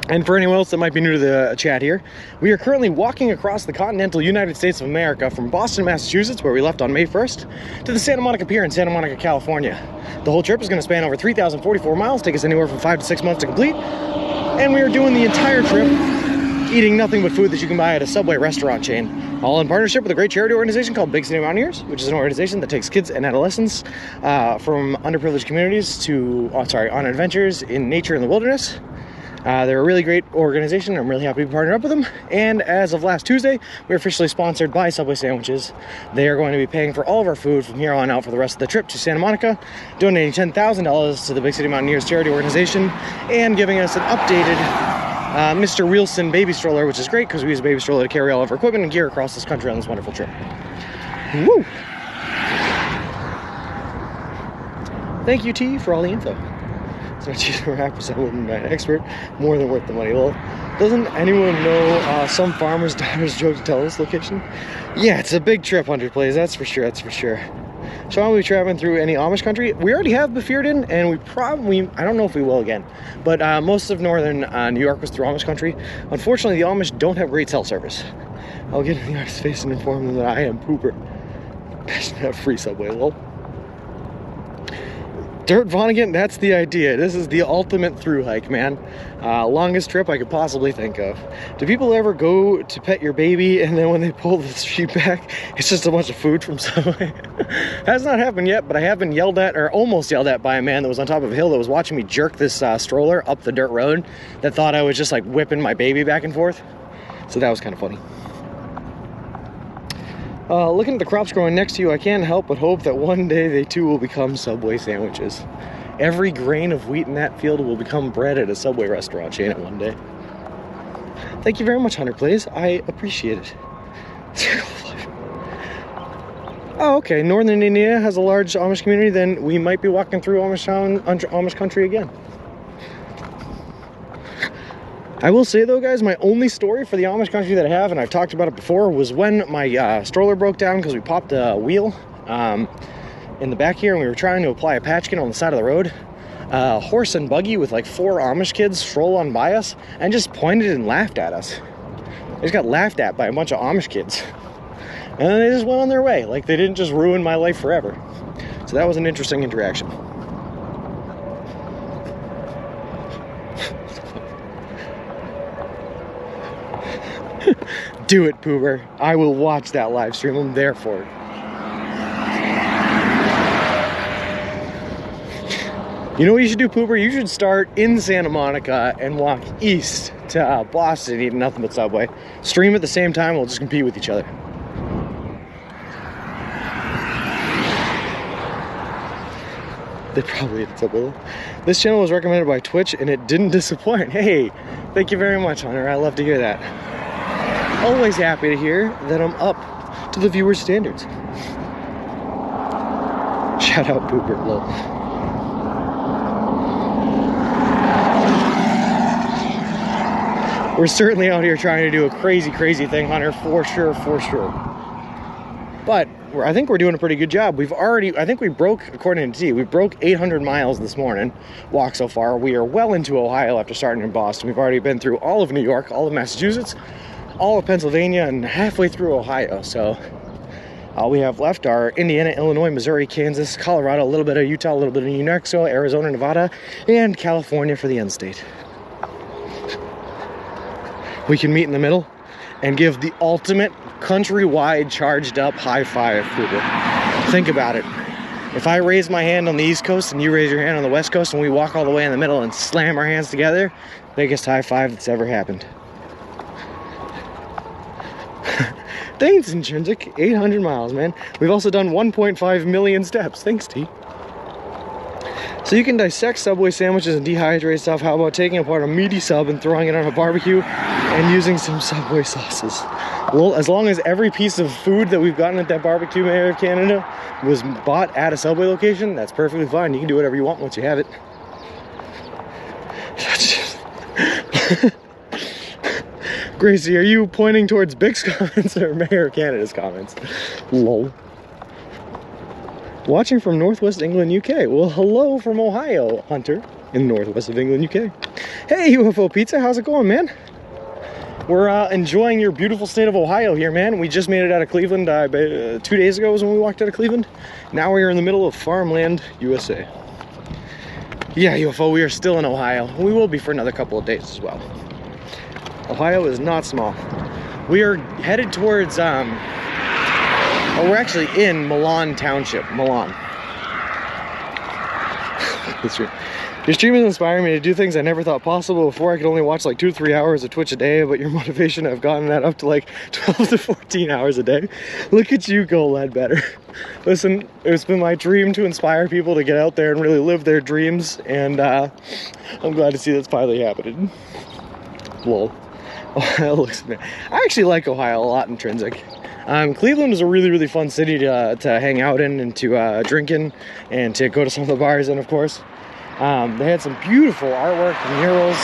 and for anyone else that might be new to the chat here, we are currently walking across the continental United States of America from Boston, Massachusetts, where we left on May 1st, to the Santa Monica Pier in Santa Monica, California. The whole trip is going to span over 3,044 miles, take us anywhere from 5 to 6 months to complete, and we are doing the entire trip eating nothing but food that you can buy at a Subway restaurant chain, all in partnership with a great charity organization called Big City Mountaineers, which is an organization that takes kids and adolescents from underprivileged communities to, on adventures in nature and the wilderness. They're a really great organization. I'm really happy to partner up with them. And as of last Tuesday, we're officially sponsored by Subway Sandwiches. They are going to be paying for all of our food from here on out for the rest of the trip to Santa Monica, donating $10,000 to the Big City Mountaineers charity organization, and giving us an updated Mr. Wilson baby stroller, which is great because we use a baby stroller to carry all of our equipment and gear across this country on this wonderful trip. Woo! Thank you, T, for all the info. It's not cheap for rappers, I wouldn't be an expert. More than worth the money. Well, doesn't anyone know some farmer's daughter's joke to tell this location? Yeah, it's a big trip, Hunter Plays, that's for sure, that's for sure. So I'll be traveling through any Amish country. We already have Befeared in, and we probably, I don't know if we will again, but most of northern New York was through Amish country. Unfortunately, the Amish don't have great cell service. I'll get in the artist's face and inform them that I am Pooper. I should have free Subway, lol. Dirt Vonnegut, that's the idea. This is the ultimate through hike, man. Longest trip I could possibly think of. Do people ever go to pet your baby and then when they pull the sheet back, it's just a bunch of food from Subway? Has not happened yet, but I have been yelled at, or almost yelled at, by a man that was on top of a hill that was watching me jerk this stroller up the dirt road that thought I was just like whipping my baby back and forth. So that was kind of funny. Looking at the crops growing next to you, I can't help but hope that one day they too will become Subway sandwiches. Every grain of wheat in that field will become bread at a Subway restaurant chain at one day. Thank you very much, Hunter Plays. I appreciate it. Oh, okay. Northern India has a large Amish community. Then we might be walking through Amish country again. I will say though, guys, my only story for the Amish country that I have, and I've talked about it before, was when my stroller broke down because we popped a wheel in the back here and we were trying to apply a patchkin on the side of the road. Horse and buggy with like 4 Amish kids stroll on by us and just pointed and laughed at us. They just got laughed at by a bunch of Amish kids. And then they just went on their way. Like, they didn't just ruin my life forever. So that was an interesting interaction. Do it, Pooper. I will watch that live stream. I'm there for it. You know what you should do, Pooper? You should start in Santa Monica and walk east to Boston eating nothing but Subway. Stream at the same time, we'll just compete with each other. They probably ate Subway. This channel was recommended by Twitch and it didn't disappoint. Hey, thank you very much, Hunter. I love to hear that. Always happy to hear that I'm up to the viewer's standards. Shout out Pooper, lol. We're certainly out here trying to do a crazy, crazy thing, Hunter, for sure, for sure. But I think we're doing a pretty good job. We've already, I think we broke, according to T, we broke 800 miles this morning, walk so far. We are well into Ohio after starting in Boston. We've already been through all of New York, all of Massachusetts, all of Pennsylvania, and halfway through Ohio. So all we have left are Indiana, Illinois, Missouri, Kansas, Colorado, a little bit of Utah, a little bit of New Mexico, Arizona, Nevada, and California for the end state. We can meet in the middle and give the ultimate countrywide charged up high five, Pooper. Think about it. If I raise my hand on the East Coast and you raise your hand on the West Coast and we walk all the way in the middle and slam our hands together, Biggest high five that's ever happened. Thanks, Intrinsic. 800 miles, man. We've also done 1.5 million steps. Thanks, T. So you can dissect Subway sandwiches and dehydrate stuff. How about taking apart a meaty sub and throwing it on a barbecue and using some Subway sauces? Well, as long as every piece of food that we've gotten at that barbecue in of Canada was bought at a Subway location, that's perfectly fine. You can do whatever you want once you have it. Gracie, are you pointing towards Big's comments or Mayor Canada's comments? Lol. Watching from Northwest England, UK. Well, hello from Ohio, Hunter, in Northwest of England, UK. Hey, UFO Pizza, how's it going, man? We're enjoying your beautiful state of Ohio here, man. We just made it out of Cleveland 2 days ago was when we walked out of Cleveland. Now we are in the middle of farmland, USA. Yeah, UFO, we are still in Ohio. We will be for another couple of days as well. Ohio is not small. We are headed towards, we're actually in Milan Township, Milan. Your stream is inspiring me to do things I never thought possible. Before I could only watch like 2 to 3 hours of Twitch a day, but your motivation, I've gotten that up to like 12 to 14 hours a day. Look at you go, Ledbetter. Listen, it's been my dream to inspire people to get out there and really live their dreams, and I'm glad to see that's finally happening. Lol. Ohio looks, I actually like Ohio a lot, Intrinsic. Cleveland is a really, really fun city to hang out in and to drink in and to go to some of the bars in, of course. They had some beautiful artwork and murals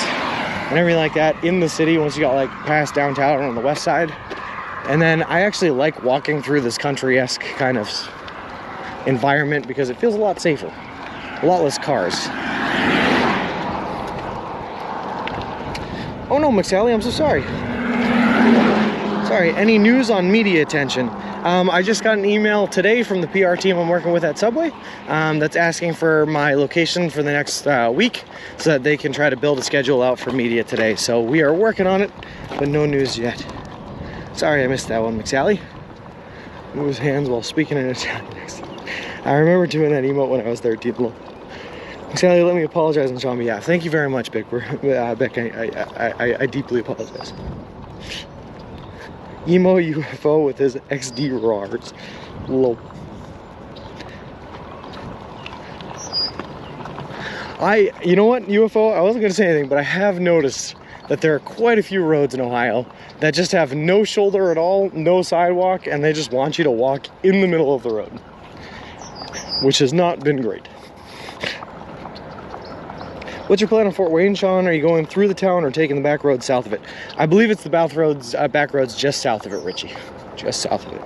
and everything like that in the city once you got like past downtown on the west side. And then I actually like walking through this country-esque kind of environment because it feels a lot safer. A lot less cars. Oh no, McSally, I'm so sorry. Sorry, any news on media attention? I just got an email today from the PR team I'm working with at Subway that's asking for my location for the next week so that they can try to build a schedule out for media today. So we are working on it, but no news yet. Sorry I missed that one, McSally. Move hands while speaking in Italian. I remember doing that emote when I was 13. McSally, let me apologize on Sean's behalf. Thank you very much, Beck. Beck, I deeply apologize. Emo UFO with his XD RARs. Low. You know what, UFO? I wasn't going to say anything, but I have noticed that there are quite a few roads in Ohio that just have no shoulder at all, no sidewalk, and they just want you to walk in the middle of the road, which has not been great. What's your plan on Fort Wayne, Sean? Are you going through the town or taking the back roads south of it? I believe it's the back roads just south of it, Richie. Just south of it.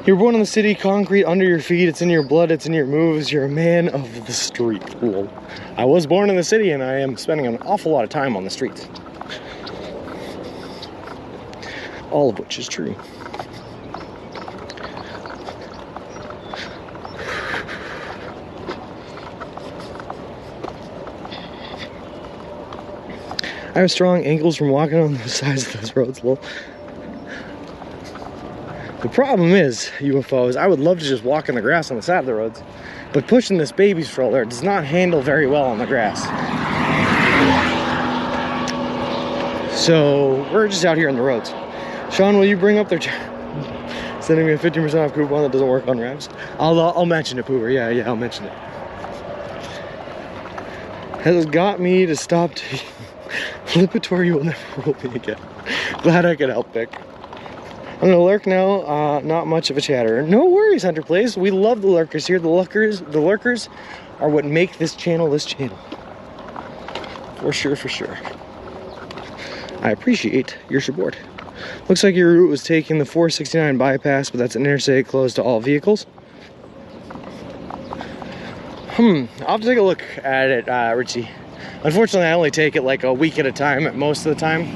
You're born in the city, concrete under your feet, it's in your blood, it's in your moves, you're a man of the street. Lol. I was born in the city and I am spending an awful lot of time on the streets. All of which is true. I have strong ankles from walking on the sides of those roads, lol. The problem is, UFOs, I would love to just walk in the grass on the side of the roads, but pushing this baby stroller does not handle very well on the grass. So, we're just out here in the roads. Sean, will you bring up their... sending me a 15% off coupon that doesn't work on Revs? I'll mention it, Poover. Yeah, I'll mention it. Has got me to stop taking... Lipitor, will never roll me again. Glad I could help, Vic. I'm gonna lurk now, not much of a chatterer. No worries, Hunter Plays. We love the lurkers here. The lurkers are what make this channel. For sure. I appreciate your support. Looks like your route was taking the 469 bypass, but that's an interstate closed to all vehicles. I'll have to take a look at it, Richie. Unfortunately, I only take it like a week at a time at most of the time.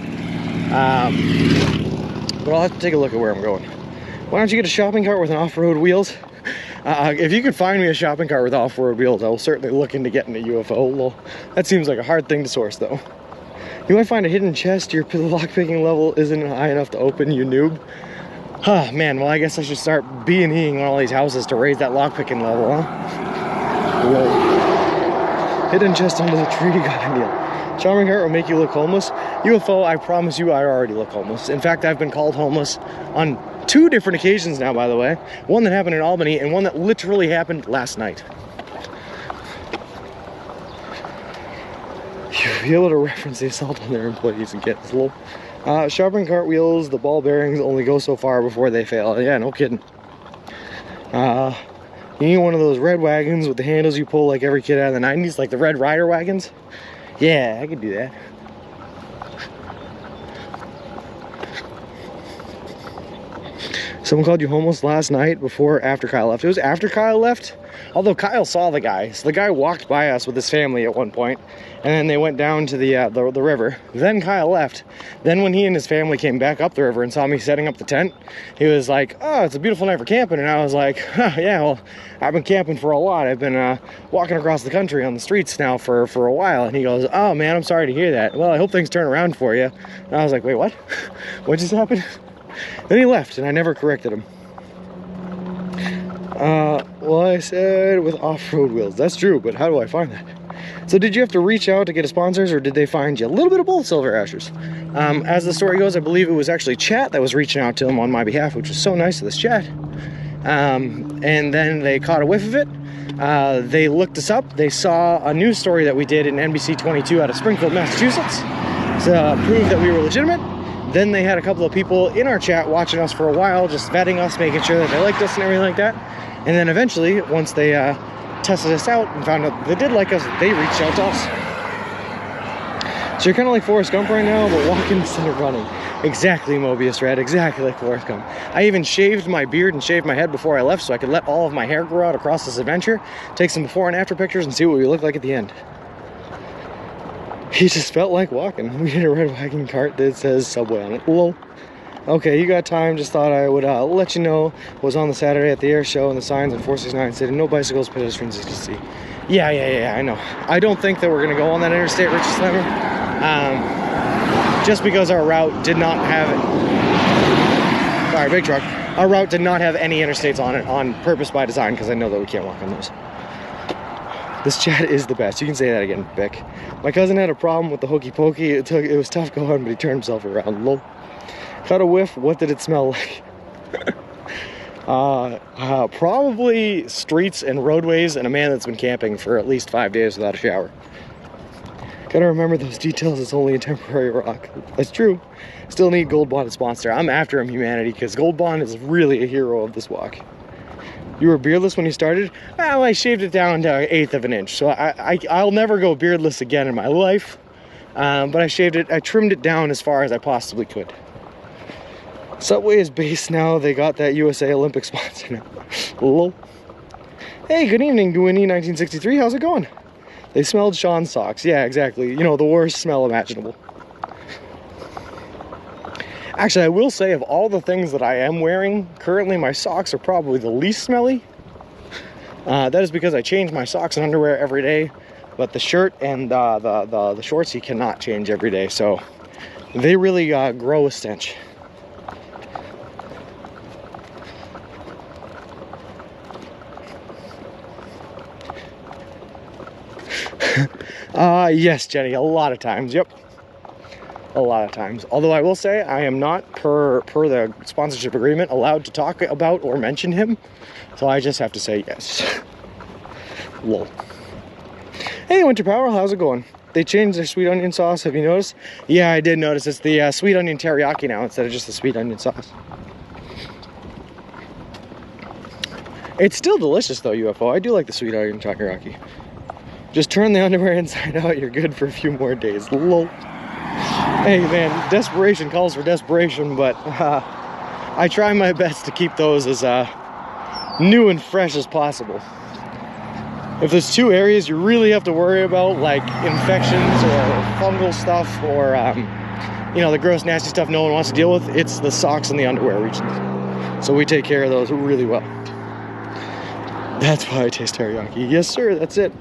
But I'll have to take a look at where I'm going. Why don't you get a shopping cart with an off-road wheels? If you could find me a shopping cart with off-road wheels, I will certainly look into getting a UFO. Well, that seems like a hard thing to source, though. You might find a hidden chest. Your lockpicking level isn't high enough to open, you noob. Huh, man, well, I guess I should start B&Eing on all these houses to raise that lockpicking level, huh? Whoa. Hidden chest under the tree, got a deal. Shopping cart will make you look homeless. UFO, I promise you, I already look homeless. In fact, I've been called homeless on 2 different occasions now, by the way. One that happened in Albany and one that literally happened last night. You'll be able to reference the assault on their employees and get this little. Shopping cart wheels, the ball bearings only go so far before they fail. Yeah, no kidding. You need one of those red wagons with the handles you pull like every kid out of the 90s, like the Red Rider wagons. Yeah, I could do that. Someone called you homeless last night after Kyle left. It was after Kyle left, although Kyle saw the guy. So the guy walked by us with his family at one point, and then they went down to the river. Then Kyle left. Then when he and his family came back up the river and saw me setting up the tent, he was like, "Oh, it's a beautiful night for camping." And I was like, "Yeah, well, I've been camping for a lot. I've been walking across the country on the streets now for a while." And he goes, "Oh man, I'm sorry to hear that. Well, I hope things turn around for you." And I was like, "Wait, what? What just happened?" Then he left, and I never corrected him. Well, I said with off-road wheels. That's true, but how do I find that? So did you have to reach out to get a sponsors, or did they find you? A little bit of both, Silver Ashers. As the story goes, I believe it was actually Chat that was reaching out to him on my behalf, which was so nice of this Chat. And then they caught a whiff of it. They looked us up. They saw a news story that we did in NBC 22 out of Springfield, Massachusetts, to prove that we were legitimate. Then they had a couple of people in our chat watching us for a while, just vetting us, making sure that they liked us and everything like that. And then eventually, once they tested us out and found out they did like us, they reached out to us. So you're kind of like Forrest Gump right now, but walking instead of running. Exactly, Mobius Red, exactly like Forrest Gump. I even shaved my beard and shaved my head before I left so I could let all of my hair grow out across this adventure, take some before and after pictures, and see what we look like at the end. He just felt like walking. We had a red wagon cart that says Subway on it. Lol. Okay, you got time. Just thought I would let you know. Was on the Saturday at the air show, and the signs on 469 said no bicycles, pedestrians, etc. Yeah, I know. I don't think that we're going to go on that interstate, Richard Slammer. Just because our route did not have it. Sorry, big truck. Our route did not have any interstates on it on purpose by design, because I know that we can't walk on those. This chat is the best. You can say that again, Vic. My cousin had a problem with the hokey pokey. It was tough going, but he turned himself around. Lol. Caught a whiff. What did it smell like? Probably streets and roadways and a man that's been camping for at least 5 days without a shower. Gotta remember those details. It's only a temporary rock. That's true. Still need Gold Bond to sponsor. I'm after him, humanity, because Gold Bond is really a hero of this walk. You were beardless when you started? Well, I shaved it down to 1/8 of an inch, so I'll never go beardless again in my life. But I trimmed it down as far as I possibly could. Subway is based now. They got that USA Olympic sponsor now. Lol. Hey, good evening, Gwynny 1963. How's it going? They smelled Sean's socks. Yeah, exactly. You know, the worst smell imaginable. Actually, I will say, of all the things that I am wearing, currently my socks are probably the least smelly. That is because I change my socks and underwear every day, but the shirt and the shorts you cannot change every day, so they really grow a stench. Yes, Jenny, a lot of times, yep. A lot of times. Although I will say I am not, per the sponsorship agreement, allowed to talk about or mention him. So I just have to say yes. Lol. Hey, Winter Power, how's it going? They changed their sweet onion sauce, have you noticed? Yeah, I did notice. It's the sweet onion teriyaki now instead of just the sweet onion sauce. It's still delicious though, UFO. I do like the sweet onion teriyaki. Just turn the underwear inside out, you're good for a few more days. Lol. Hey man, desperation calls for desperation, but I try my best to keep those as new and fresh as possible. If there's 2 areas you really have to worry about, like infections or fungal stuff or you know, the gross nasty stuff no one wants to deal with, it's the socks and the underwear region. So we take care of those really well. That's why I taste teriyaki. Yes sir, that's it.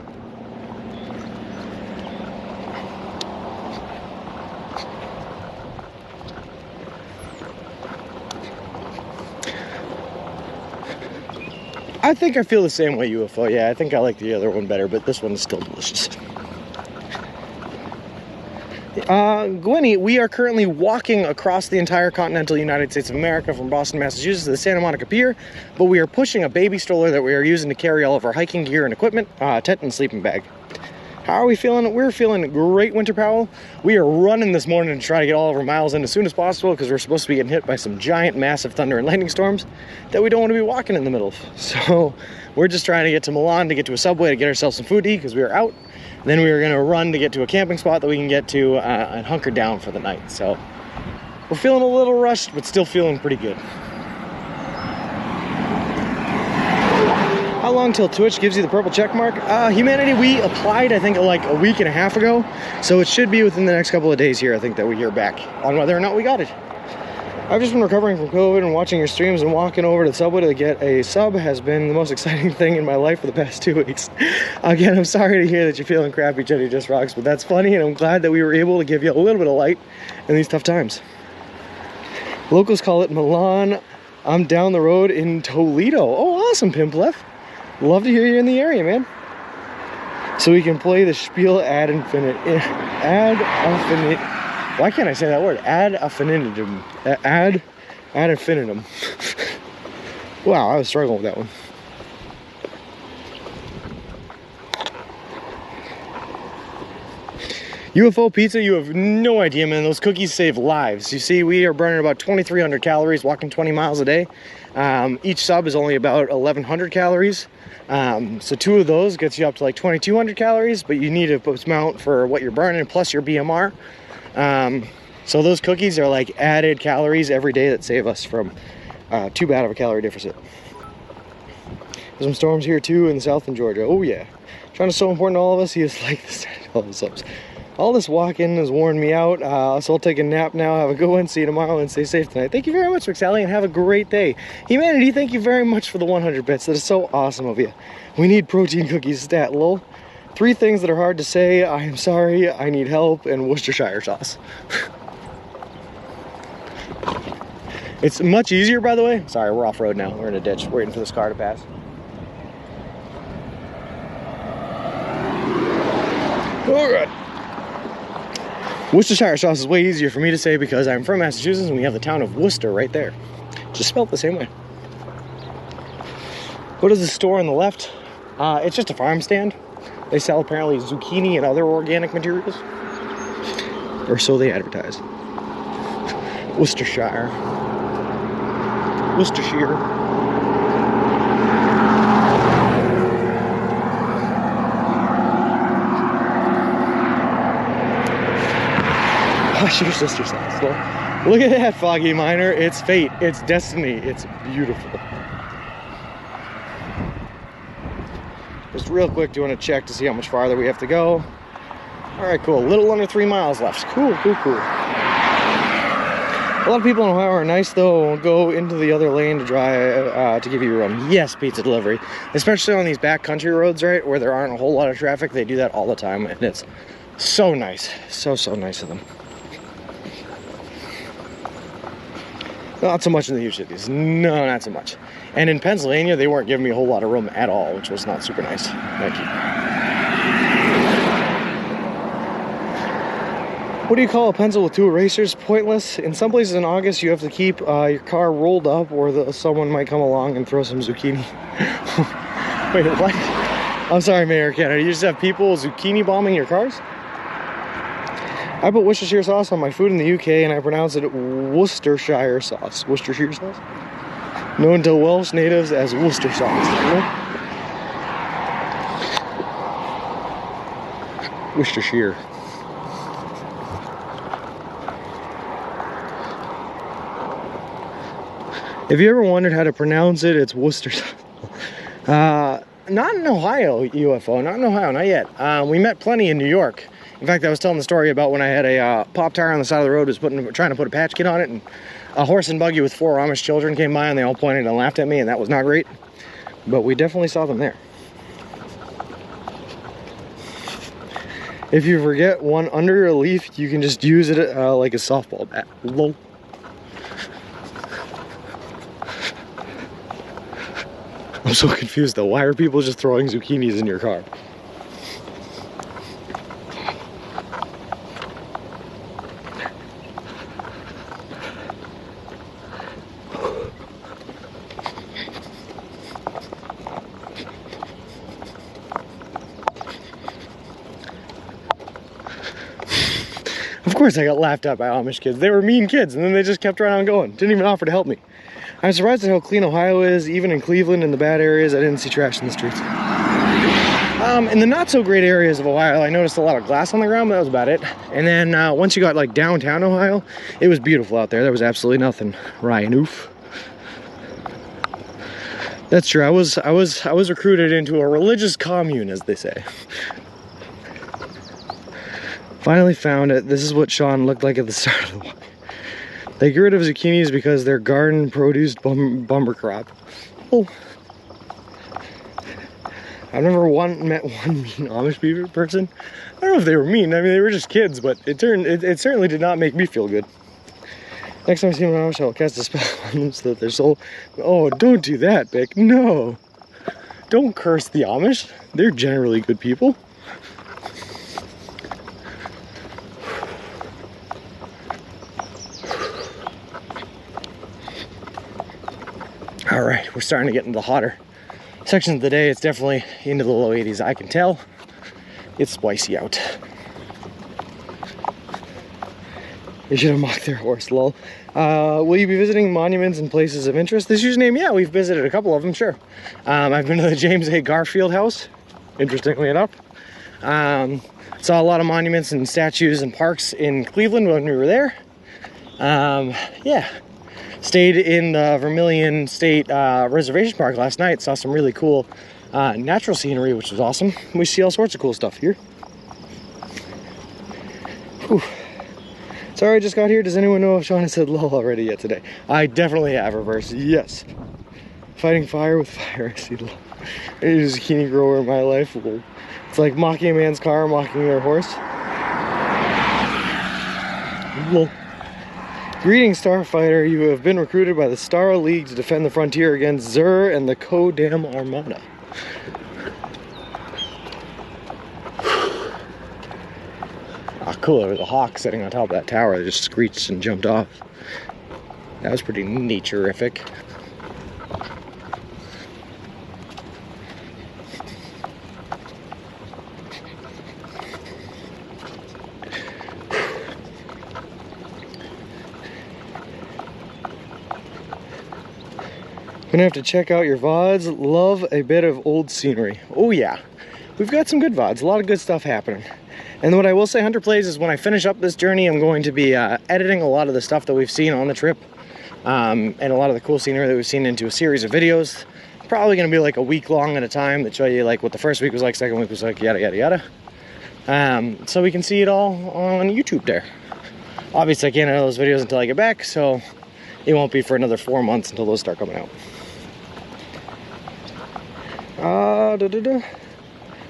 I think I feel the same way, UFO. Yeah, I think I like the other one better, but this one is still delicious. Gwenny, we are currently walking across the entire continental United States of America from Boston, Massachusetts to the Santa Monica Pier, but we are pushing a baby stroller that we are using to carry all of our hiking gear and equipment, tent and sleeping bag. How are we feeling? We're feeling great, Winter Powell. We are running this morning to try to get all of our miles in as soon as possible because we're supposed to be getting hit by some giant, massive thunder and lightning storms that we don't want to be walking in the middle of. So we're just trying to get to Milan to get to a Subway to get ourselves some food to eat because we are out. Then we were going to run to get to a camping spot that we can get to and hunker down for the night. So we're feeling a little rushed, but still feeling pretty good. How long till Twitch gives you the purple check mark? Humanity, we applied, I think, like a week and a half ago. So it should be within the next couple of days here, I think, that we hear back on whether or not we got it. I've just been recovering from COVID and watching your streams, and walking over to the Subway to get a sub has been the most exciting thing in my life for the past 2 weeks. Again, I'm sorry to hear that you're feeling crappy, Jenny Just Rocks, but that's funny, and I'm glad that we were able to give you a little bit of light in these tough times. Locals call it Milan. I'm down the road in Toledo. Oh, awesome, Pimpleff. Love to hear you in the area, man. So we can play the spiel ad infinitum. Why can't I say that word? Ad infinitum. Ad infinitum. Wow, I was struggling with that one. UFO pizza, you have no idea, man. Those cookies save lives. You see, we are burning about 2,300 calories walking 20 miles a day. Each sub is only about 1,100 calories. So 2 of those gets you up to like 2,200 calories, but you need a amount for what you're burning plus your BMR. So those cookies are like added calories every day that save us from too bad of a calorie deficit. There's some storms here too in the south in Georgia. Oh yeah. Trying to so important to all of us. He is like this. All the subs. All this walking has worn me out, so I'll take a nap now. Have a good one. See you tomorrow and stay safe tonight. Thank you very much, McSally, and have a great day. Humanity, thank you very much for the 100 bits. That is so awesome of you. We need protein cookies, stat lol. 3 things that are hard to say. I am sorry, I need help, and Worcestershire sauce. It's much easier, by the way. Sorry, we're off road now. We're in a ditch waiting for this car to pass. Oh god. Worcestershire sauce is way easier for me to say because I'm from Massachusetts and we have the town of Worcester right there. Just spelled the same way. What is the store on the left? It's just a farm stand. They sell apparently zucchini and other organic materials. Or so they advertise. Worcestershire. Worcestershire. Your sister says. So, look at that, Foggy Miner. It's fate. It's destiny. It's beautiful. Just real quick, do you want to check to see how much farther we have to go? All right, cool. A little under 3 miles left. Cool, cool, cool. A lot of people in Ohio are nice, though. Won't go into the other lane to drive to give you room. Yes, pizza delivery. Especially on these backcountry roads, right, where there aren't a whole lot of traffic. They do that all the time, and it's so nice. So nice of them. Not so much in the huge cities. No, not so much. And in Pennsylvania, they weren't giving me a whole lot of room at all, which was not super nice. Thank you. What do you call a pencil with 2 erasers? Pointless. In some places in August, you have to keep your car rolled up or someone might come along and throw some zucchini. Wait, what? I'm sorry, Mayor Kennedy. You just have people zucchini bombing your cars? I put Worcestershire sauce on my food in the UK and I pronounce it Worcestershire sauce. Worcestershire sauce? Known to Welsh natives as Worcester sauce. You know? Worcestershire. If you ever wondered how to pronounce it, it's Worcester sauce. Not in Ohio, UFO. Not in Ohio, not yet. We met plenty in New York. In fact, I was telling the story about when I had a pop tire on the side of the road, was trying to put a patch kit on it, and a horse and buggy with 4 Amish children came by, and they all pointed and laughed at me, and that was not great. But we definitely saw them there. If you forget one under your leaf, you can just use it like a softball bat. Lol. I'm so confused though. Why are people just throwing zucchinis in your car? course I got laughed at by Amish kids. They were mean kids, and then they just kept right on going. Didn't even offer to help me. I'm surprised at how clean Ohio is. Even in Cleveland, in the bad areas, I didn't see trash in the streets. In the not so great areas of Ohio, I noticed a lot of glass on the ground, but that was about it. And then once you got like downtown Ohio, it was beautiful out there. There was absolutely nothing. Ryan, oof. That's true. I was recruited into a religious commune, as they say. Finally found it. This is what Sean looked like at the start of the walk. They get rid of zucchinis because their garden produced bumper crop. Oh. I've never met one mean Amish person. I don't know if they were mean. I mean, they were just kids, but it certainly did not make me feel good. Next time I see an Amish, I'll cast a spell on them so that their soul... Oh, don't do that, Vic. No. Don't curse the Amish. They're generally good people. All right, we're starting to get into the hotter sections of the day. It's definitely into the low 80s. I can tell it's spicy out. They should have mocked their horse, lol. Will you be visiting monuments and places of interest this username? Yeah, we've visited a couple of them, sure. I've been to the James A. Garfield house, interestingly enough. Saw a lot of monuments and statues and parks in Cleveland when we were there. Yeah. Stayed in the Vermilion State Reservation Park last night. Saw some really cool natural scenery, which was awesome. We see all sorts of cool stuff here. Whew. Sorry, I just got here. Does anyone know if Sean has said lol already yet today? I definitely have, reverse. Yes. Fighting fire with fire. I see lol. There's a zucchini grower in my life. It's like mocking a man's car, mocking their horse. Lol. Greetings, Starfighter. You have been recruited by the Star League to defend the frontier against Zur and the Kodam Armada. Ah, cool. There was a hawk sitting on top of that tower that just screeched and jumped off. That was pretty nature-ific. Gonna have to check out your VODs. Love a bit of old scenery. Oh yeah, we've got some good VODs, a lot of good stuff happening. And what I will say, Hunter Plays, is when I finish up this journey, I'm going to be editing a lot of the stuff that we've seen on the trip, and a lot of the cool scenery that we've seen into a series of videos. Probably gonna be like a week long at a time that show you like what the first week was like, second week was like, yada yada yada. So we can see it all on YouTube there. Obviously I can't edit those videos until I get back, so it won't be for another 4 months until those start coming out.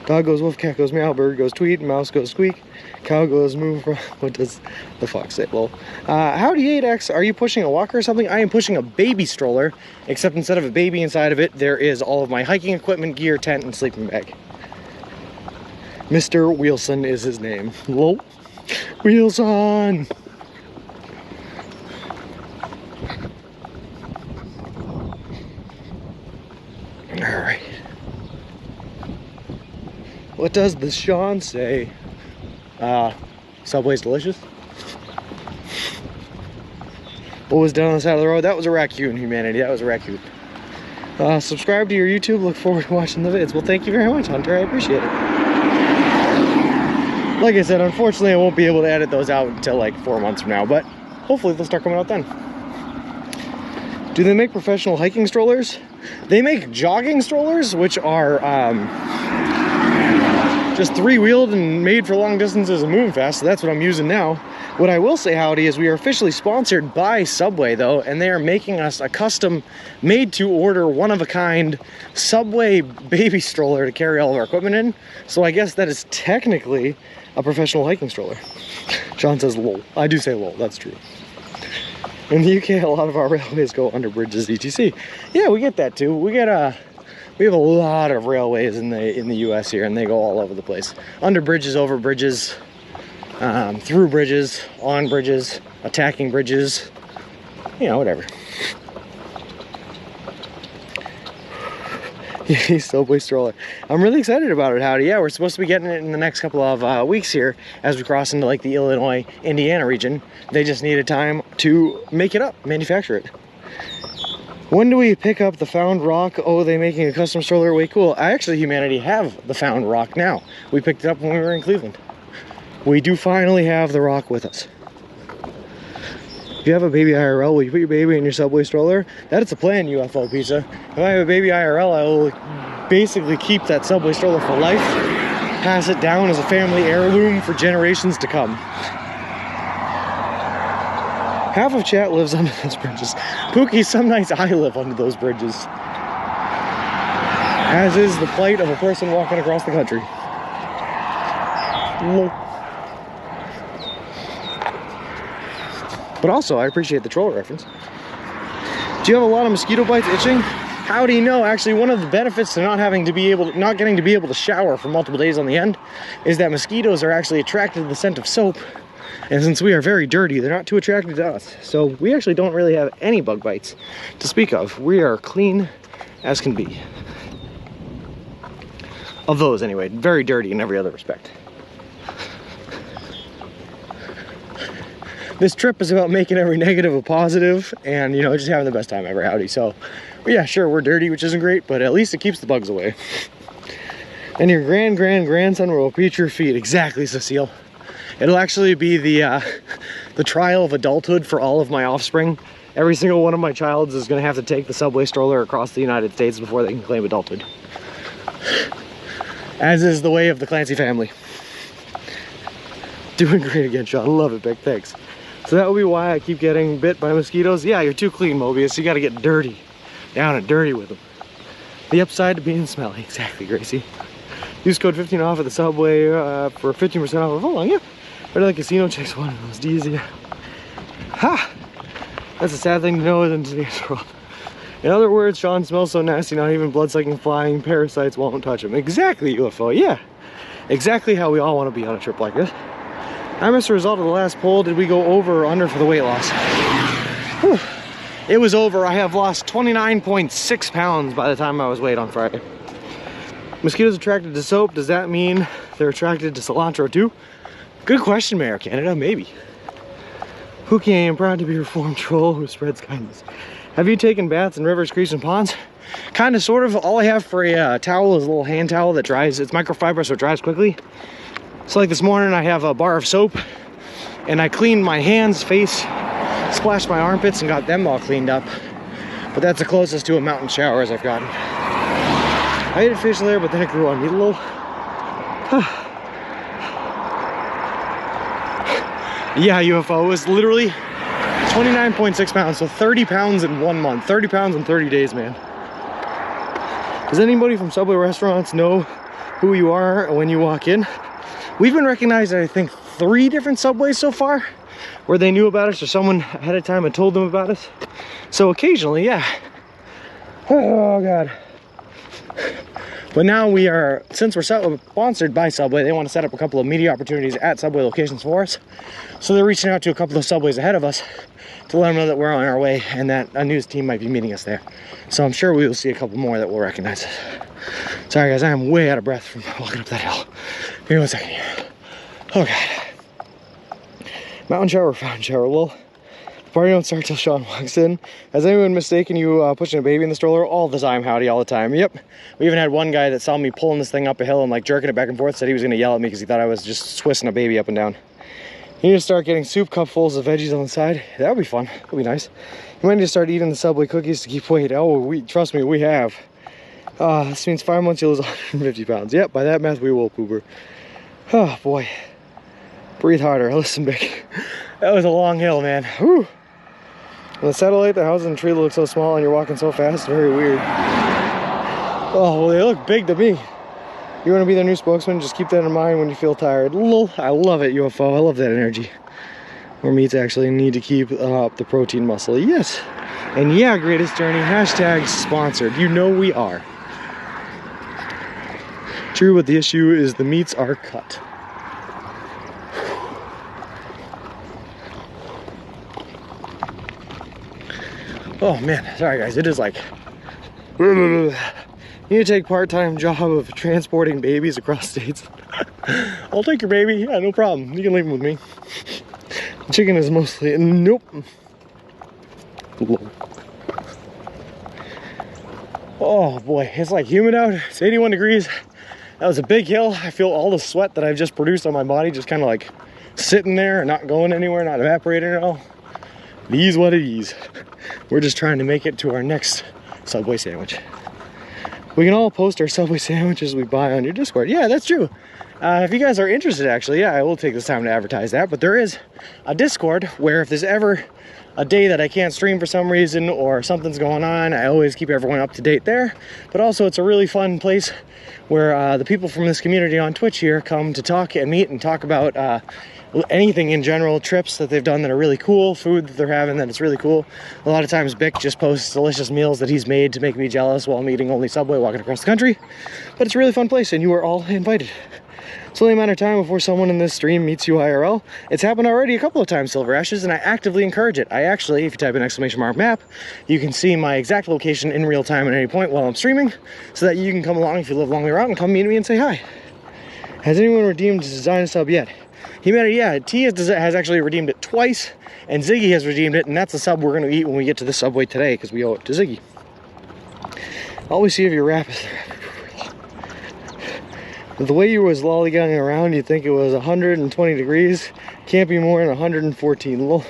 Dog goes woof, cat goes meow, bird goes tweet, mouse goes squeak, cow goes move. What does the fox say? Well, howdy 8X, are you pushing a walker or something? I am pushing a baby stroller, except instead of a baby inside of it, there is all of my hiking equipment, gear, tent, and sleeping bag. Mr. Wilson is his name. Lol. Wilson! Alright. What does the Sean say? Subway's delicious. What was down on the side of the road? That was a raccoon, humanity. That was a raccoon. Subscribe to your YouTube. Look forward to watching the vids. Well, thank you very much, Hunter. I appreciate it. Like I said, unfortunately, I won't be able to edit those out until like 4 months from now, but hopefully they'll start coming out then. Do they make professional hiking strollers? They make jogging strollers, which are just 3-wheeled and made for long distances and moving fast, so that's what I'm using now. What I will say, howdy, is we are officially sponsored by Subway, though, and they are making us a custom, made-to-order, one-of-a-kind Subway baby stroller to carry all of our equipment in. So I guess that is technically a professional hiking stroller. Sean says lol. I do say lol, that's true. In the UK, a lot of our railways go under bridges, etc. Yeah, we get that too. We have a lot of railways in the US here, and they go all over the place. Under bridges, over bridges, through bridges, on bridges, attacking bridges, you know, whatever. Subway stroller. I'm really excited about it, Howdy. Yeah, we're supposed to be getting it in the next couple of weeks here as we cross into like the Illinois, Indiana region. They just needed time to make it up, manufacture it. When do we pick up the found rock? Oh, they making a custom stroller? Way cool. Actually, humanity have the found rock now. We picked it up when we were in Cleveland. We do finally have the rock with us. If you have a baby IRL, will you put your baby in your Subway stroller? That is a plan, UFO Pizza. If I have a baby IRL, I will basically keep that Subway stroller for life, pass it down as a family heirloom for generations to come. Half of chat lives under those bridges. Pookie, some nights I live under those bridges. As is the plight of a person walking across the country. But also, I appreciate the troll reference. Do you have a lot of mosquito bites itching? Howdy, no. Actually, one of the benefits to not getting to be able to shower for multiple days on the end is that mosquitoes are actually attracted to the scent of soap. And since we are very dirty, they're not too attracted to us. So we actually don't really have any bug bites to speak of. We are clean as can be. Of those anyway, very dirty in every other respect. This trip is about making every negative a positive and, you know, just having the best time ever, Howdy. So, yeah, sure, we're dirty, which isn't great, but at least it keeps the bugs away. And your grandson will repeat your feet. Exactly, Cecile. It'll actually be the trial of adulthood for all of my offspring. Every single one of my childs is going to have to take the Subway stroller across the United States before they can claim adulthood. As is the way of the Clancy family. Doing great again, Sean. Love it, Big. Thanks. So that will be why I keep getting bit by mosquitoes. Yeah, you're too clean, Mobius. You got to get dirty. Down and dirty with them. The upside to being smelly. Exactly, Gracie. Use code 15 off at the Subway for 15% off. Hold on, yeah. Better than casino chicks one of those D's. Ha! That's a sad thing to know in today's world. In other words, Sean smells so nasty, not even blood-sucking flying parasites won't touch him. Exactly, UFO. Yeah. Exactly how we all want to be on a trip like this. I missed the result of the last poll. Did we go over or under for the weight loss? Whew. It was over. I have lost 29.6 pounds by the time I was weighed on Friday. Mosquitoes attracted to soap. Does that mean they're attracted to cilantro too? Good question, Mayor Canada. Maybe. Pookie, I am proud to be a reformed troll who spreads kindness. Have you taken baths in rivers, creeks, and ponds? Kind of, sort of. All I have for a towel is a little hand towel that dries. It's microfiber, so it dries quickly. So like this morning, I have a bar of soap, and I cleaned my hands, face, splashed my armpits, and got them all cleaned up. But that's the closest to a mountain shower as I've gotten. I ate a facial hair, but then it grew on me a little. Yeah, UFO was literally 29.6 pounds, so 30 pounds in 1 month. 30 pounds in 30 days, man. Does anybody from Subway restaurants know who you are when you walk in? We've been recognized at, I think, 3 different Subways so far where they knew about us or someone ahead of time had told them about us. So occasionally, yeah. Oh, God. But now we are, since we're sponsored by Subway, they want to set up a couple of media opportunities at Subway locations for us. So they're reaching out to a couple of Subways ahead of us to let them know that we're on our way and that a news team might be meeting us there. So I'm sure we will see a couple more that will recognize us. Sorry guys, I am way out of breath from walking up that hill. Give me 1 second here. Oh God. Mountain shower, fountain shower. Well, the party don't start till Sean walks in. Has anyone mistaken you pushing a baby in the stroller? All the time, Howdy, all the time. Yep. We even had one guy that saw me pulling this thing up a hill and like jerking it back and forth, said he was gonna yell at me because he thought I was just swissing a baby up and down. You need to start getting soup cupfuls of veggies on the side. That would be fun. That would be nice. You might need to start eating the Subway cookies to keep weight. Oh, trust me, we have. This means 5 months you'll lose 150 pounds. Yep, by that math, we will, Pooper. Oh, boy. Breathe harder. Listen, Big. That was a long hill, man. Whew. On the satellite, the houses and tree look so small and you're walking so fast. Very weird. Oh, well, they look big to me. You want to be their new spokesman? Just keep that in mind when you feel tired. I love it, UFO. I love that energy. More meats actually need to keep up the protein muscle. Yes. And yeah, greatest journey. Hashtag sponsored. You know we are. True, but the issue is the meats are cut. Oh man, sorry guys, it is like, you You need to take part-time job of transporting babies across states. I'll take your baby. Yeah, no problem. You can leave him with me. Chicken is mostly, nope. Oh boy, it's like humid out. It's 81 degrees. That was a big hill. I feel all the sweat that I've just produced on my body just kind of like sitting there and not going anywhere, not evaporating at all. It is what it is. We're just trying to make it to our next Subway sandwich. We can all post our Subway sandwiches we buy on your Discord. Yeah, that's true. If you guys are interested, actually, yeah, I will take this time to advertise that. But there is a Discord where if there's ever a day that I can't stream for some reason or something's going on, I always keep everyone up to date there. But also, it's a really fun place where the people from this community on Twitch here come to talk and meet and talk about anything in general, trips that they've done that are really cool, food that they're having that is really cool. A lot of times Bick just posts delicious meals that he's made to make me jealous while I'm eating only Subway walking across the country. But it's a really fun place and you are all invited. It's only a matter of time before someone in this stream meets you IRL. It's happened already a couple of times, Silver Ashes, and I actively encourage it. I actually, if you type in !map, you can see my exact location in real time at any point while I'm streaming, so that you can come along if you live along the route and come meet me and say hi. Has anyone redeemed his design sub yet? He made it, yeah. T has actually redeemed it twice, and Ziggy has redeemed it, and that's the sub we're going to eat when we get to the Subway today, because we owe it to Ziggy. Always see if your wrap is there. The way you was lollygagging around, you'd think it was 120 degrees. Can't be more than 114. Lol.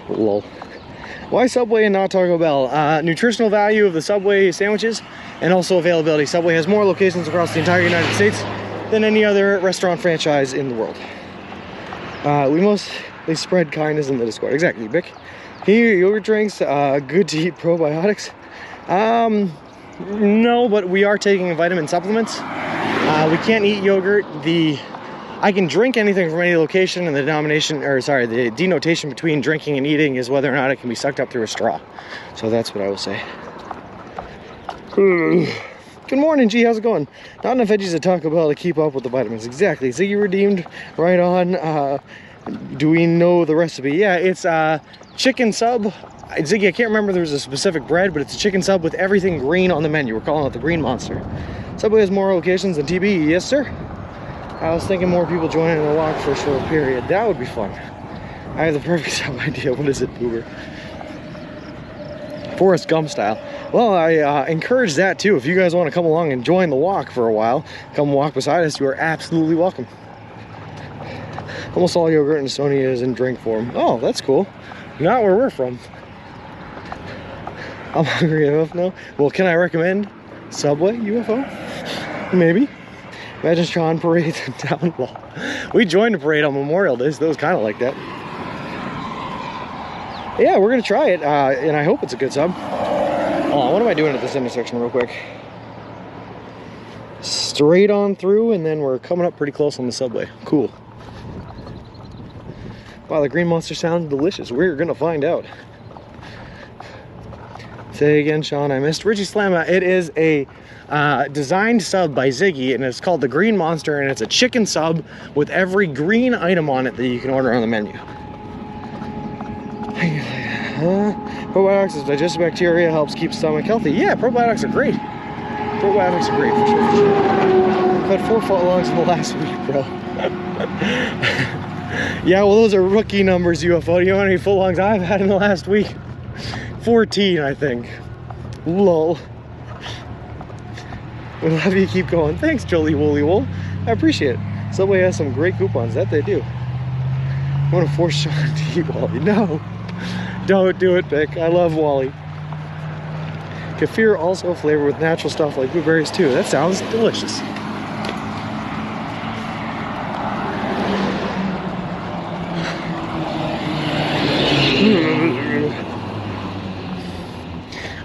Lol. Why Subway and not Taco Bell? Nutritional value of the Subway sandwiches and also availability. Subway has more locations across the entire United States than any other restaurant franchise in the world. We mostly spread kindness in the Discord. Exactly, Bick. Can you eat yogurt drinks? Good to eat probiotics? No, but we are taking vitamin supplements. We can't eat yogurt. I can drink anything from any location, and the denotation between drinking and eating is whether or not it can be sucked up through a straw. So that's what I will say. Good morning, G. How's it going? Not enough veggies at Taco Bell to keep up with the vitamins. Exactly. Ziggy redeemed. Right on. Do we know the recipe? Yeah, it's chicken sub. Ziggy, I can't remember if there was a specific bread, but it's a chicken sub with everything green on the menu. We're calling it the Green Monster. Subway has more locations than TB. Yes, sir. I was thinking more people joining the walk for a short period. That would be fun. I have the perfect sub idea. What is it, Boober? Forrest Gump style. Well, I encourage that too. If you guys want to come along and join the walk for a while, come walk beside us, you are absolutely welcome. Almost all yogurt in Estonia is in drink form. Oh, that's cool. Not where we're from. I'm hungry enough now. Well, can I recommend Subway UFO? Maybe. Imagine Sean parades in town. Well, we joined a parade on Memorial Day, so that was kind of like that. Yeah, we're gonna try it, and I hope it's a good sub. Oh, what am I doing at this intersection real quick? Straight on through, and then we're coming up pretty close on the Subway. Cool. Wow, the Green Monster sounds delicious. We're gonna find out. Say again, Sean, I missed. Richie Slamma, it is a designed sub by Ziggy, and it's called the Green Monster, and it's a chicken sub with every green item on it that you can order on the menu. Probiotics is digestive bacteria, helps keep stomach healthy. Yeah, probiotics are great. Probiotics are great, for sure, for sure. I've had 4 footlongs in the last week, bro. Yeah, well, those are rookie numbers, UFO. Do you know how many footlongs I've had in the last week? 14, I think. Lol. We'll have you keep going. Thanks, Jolie Woolly Wool. I appreciate it. Subway has some great coupons. That they do. I want to force Sean to eat Wally. No. Don't do it, Vic. I love Wally. Kefir also flavored with natural stuff like blueberries too. That sounds delicious.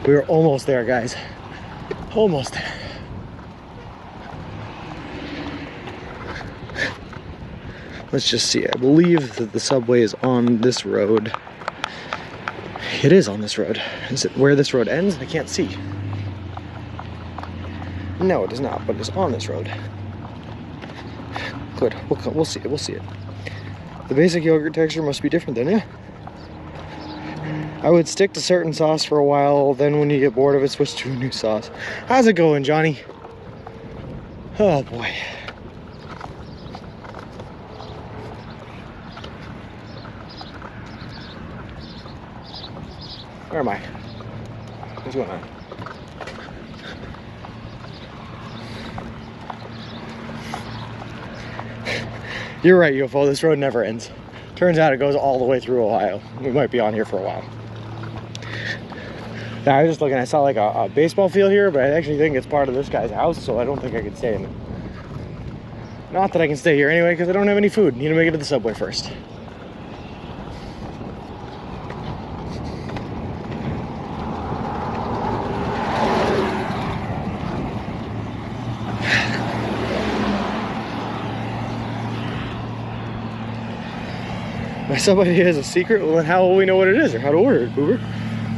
We're almost there, guys. Almost there. Let's just see. I believe that the Subway is on this road. It is on this road. Is it where this road ends? I can't see. No, it is not, but it's on this road. Good. We'll see it. We'll see it. The basic yogurt texture must be different then, yeah? I would stick to certain sauce for a while, then when you get bored of it, switch to a new sauce. How's it going, Johnny? Oh boy. Where am I? What's going on? You're right, UFO. This road never ends. Turns out it goes all the way through Ohio. We might be on here for a while. Now, I was just looking. I saw like a baseball field here, but I actually think it's part of this guy's house, so I don't think I could stay in it. Not that I can stay here anyway, because I don't have any food. Need to make it to the subway first. If somebody has a secret, well, then how will we know what it is or how to order it, Boober?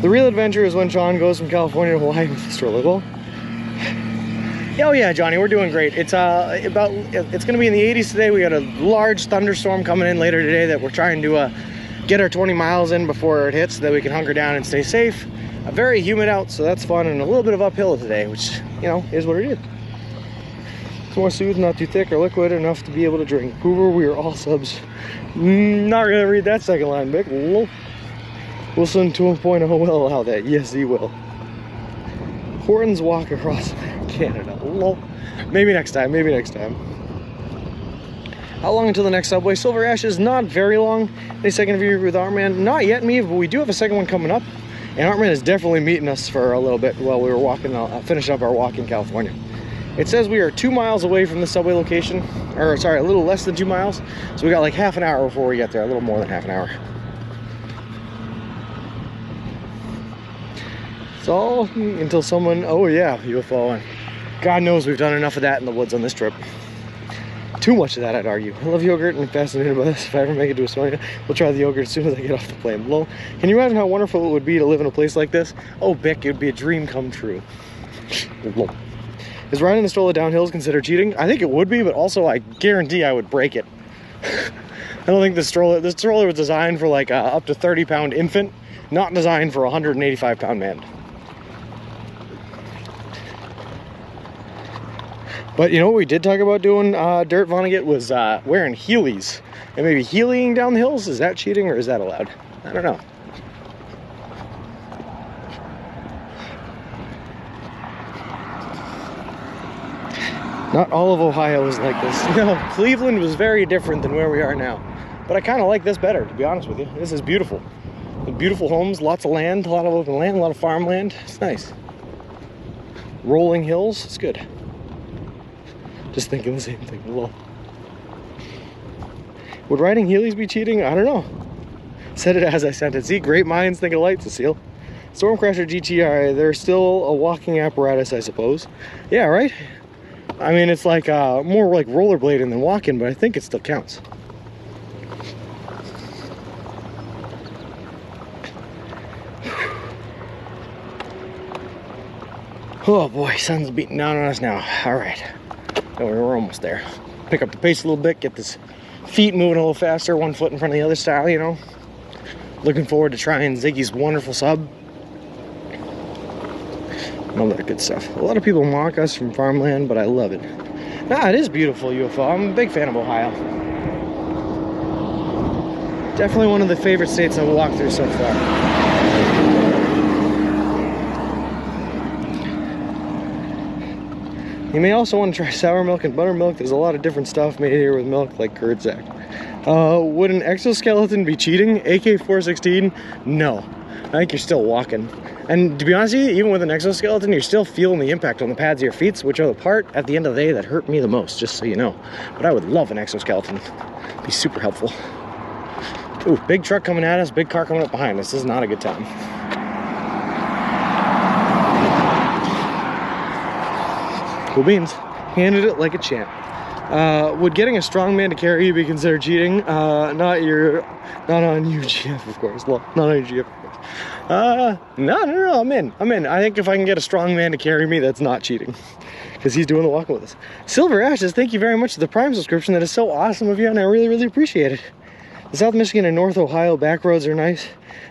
The real adventure is when Sean goes from California to Hawaii with the stroller. Well, oh yeah, Johnny, we're doing great. It's going to be in the 80s today. We got a large thunderstorm coming in later today that we're trying to get our 20 miles in before it hits so that we can hunker down and stay safe. Very humid out, so that's fun, and a little bit of uphill today, which, you know, is what it is. It's more smooth, not too thick or liquid enough to be able to drink. Hoover, we are all subs. Not gonna read that second line, Mick. Wilson 2.0 will allow that. Yes, he will. Hortons walk across Canada. Lol. Maybe next time, maybe next time. How long until the next subway? Silver Ash is not very long. Any second interview with Artman? Not yet, me, but we do have a second one coming up. And Artman is definitely meeting us for a little bit while we were walking, finishing up our walk in California. It says we are 2 miles away from the subway location, or sorry, a little less than 2 miles. So we got like half an hour before we get there, a little more than half an hour. It's all until someone, oh yeah, UFO. God knows we've done enough of that in the woods on this trip. Too much of that, I'd argue. I love yogurt and I'm fascinated by this. If I ever make it to Estonia, we'll try the yogurt as soon as I get off the plane. Lol. Can you imagine how wonderful it would be to live in a place like this? Oh, Bick, it would be a dream come true. Lol. Is riding the stroller down hills considered cheating? I think it would be, but also I guarantee I would break it. I don't think this stroller was designed for like a up to 30-pound infant, not designed for a 185-pound man. But you know what we did talk about doing, Dirt Vonnegut, was wearing Heelys. And maybe heelying down the hills? Is that cheating or is that allowed? I don't know. Not all of Ohio is like this. No, Cleveland was very different than where we are now. But I kind of like this better, to be honest with you. This is beautiful. Beautiful homes, lots of land, a lot of open land, a lot of farmland. It's nice. Rolling hills, it's good. Just thinking the same thing. Well, would riding Heelys be cheating? I don't know. Said it as I sent it. See, great minds think alike, Cecile. Stormcrasher GTI, they're still a walking apparatus, I suppose. Yeah, right? I mean, it's like more like rollerblading than walking, but I think it still counts. Oh boy, sun's beating down on us now. All right, we're almost there. Pick up the pace a little bit, get this feet moving a little faster, one foot in front of the other style, you know. Looking forward to trying Ziggy's wonderful sub. All that good stuff. A lot of people mock us from farmland, but I love it. Nah, it is beautiful, UFO. I'm a big fan of Ohio. Definitely one of the favorite states I've walked through so far. You may also want to try sour milk and buttermilk. There's a lot of different stuff made here with milk, like curd sack. Would an exoskeleton be cheating? AK-416? No. I think you're still walking. And to be honest with you, even with an exoskeleton, you're still feeling the impact on the pads of your feet, which are the part at the end of the day that hurt me the most, just so you know. But I would love an exoskeleton. It'd be super helpful. Ooh, big truck coming at us, big car coming up behind us. This is not a good time. Cool beans. Handed it like a champ. Would getting a strong man to carry you be considered cheating? Not on you, GF, of course. Well, not on you, GF, of course. No, I'm in. I think if I can get a strong man to carry me, that's not cheating. Because he's doing the walking with us. Silver Ashes, thank you very much for the Prime subscription. That is so awesome of you, and I really, really appreciate it. The South Michigan and North Ohio back roads are nice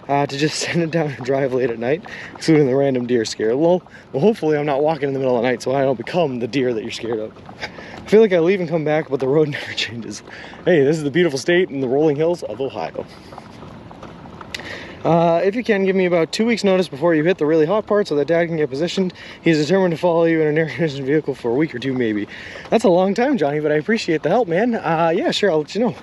to just send it down and drive late at night, excluding the random deer scare. Well, hopefully I'm not walking in the middle of the night so I don't become the deer that you're scared of. I feel like I leave and come back, but the road never changes. Hey, this is the beautiful state in the rolling hills of Ohio. If you can, give me about 2 weeks notice before you hit the really hot part so that Dad can get positioned. He's determined to follow you in an air-conditioned vehicle for a week or two, maybe. That's a long time, Johnny, but I appreciate the help, man. Yeah, sure, I'll let you know.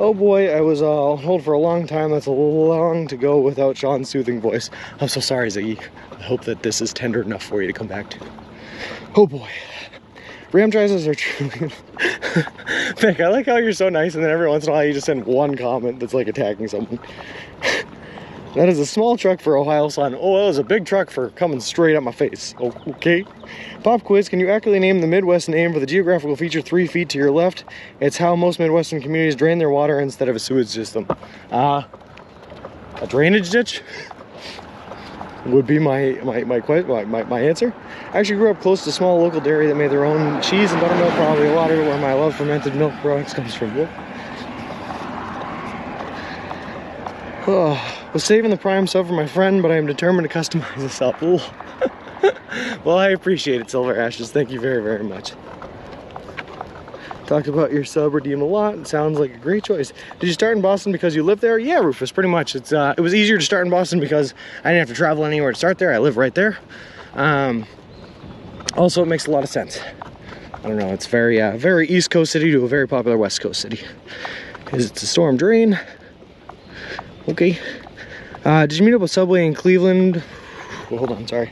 Oh boy, I was on hold for a long time. That's a long to go without Sean's soothing voice. I'm so sorry, Ziggy. I hope that this is tender enough for you to come back to. Oh boy. Ram drivers are truly... Vic, I like how you're so nice and then every once in a while you just send one comment that's like attacking someone. That is a small truck for Ohio Sun. Oh, that was a big truck for coming straight at my face. Oh, okay. Pop quiz, can you accurately name the Midwest name for the geographical feature 3 feet to your left? It's how most Midwestern communities drain their water instead of a sewage system. A drainage ditch would be my answer. I actually grew up close to a small local dairy that made their own cheese and buttermilk, probably a lot of it where my love for fermented milk products comes from. Oh, was saving the prime sub for my friend, but I am determined to customize this up. Well, I appreciate it, Silver Ashes. Thank you very, very much. Talked about your sub redeem a lot. It sounds like a great choice. Did you start in Boston because you live there? Yeah, Rufus, pretty much. It was easier to start in Boston because I didn't have to travel anywhere to start there. I live right there. Also, it makes a lot of sense. I don't know. It's very East Coast city to a very popular West Coast city. Because it's a storm drain. Okay. Did you meet up with Subway in Cleveland? Well, hold on, sorry.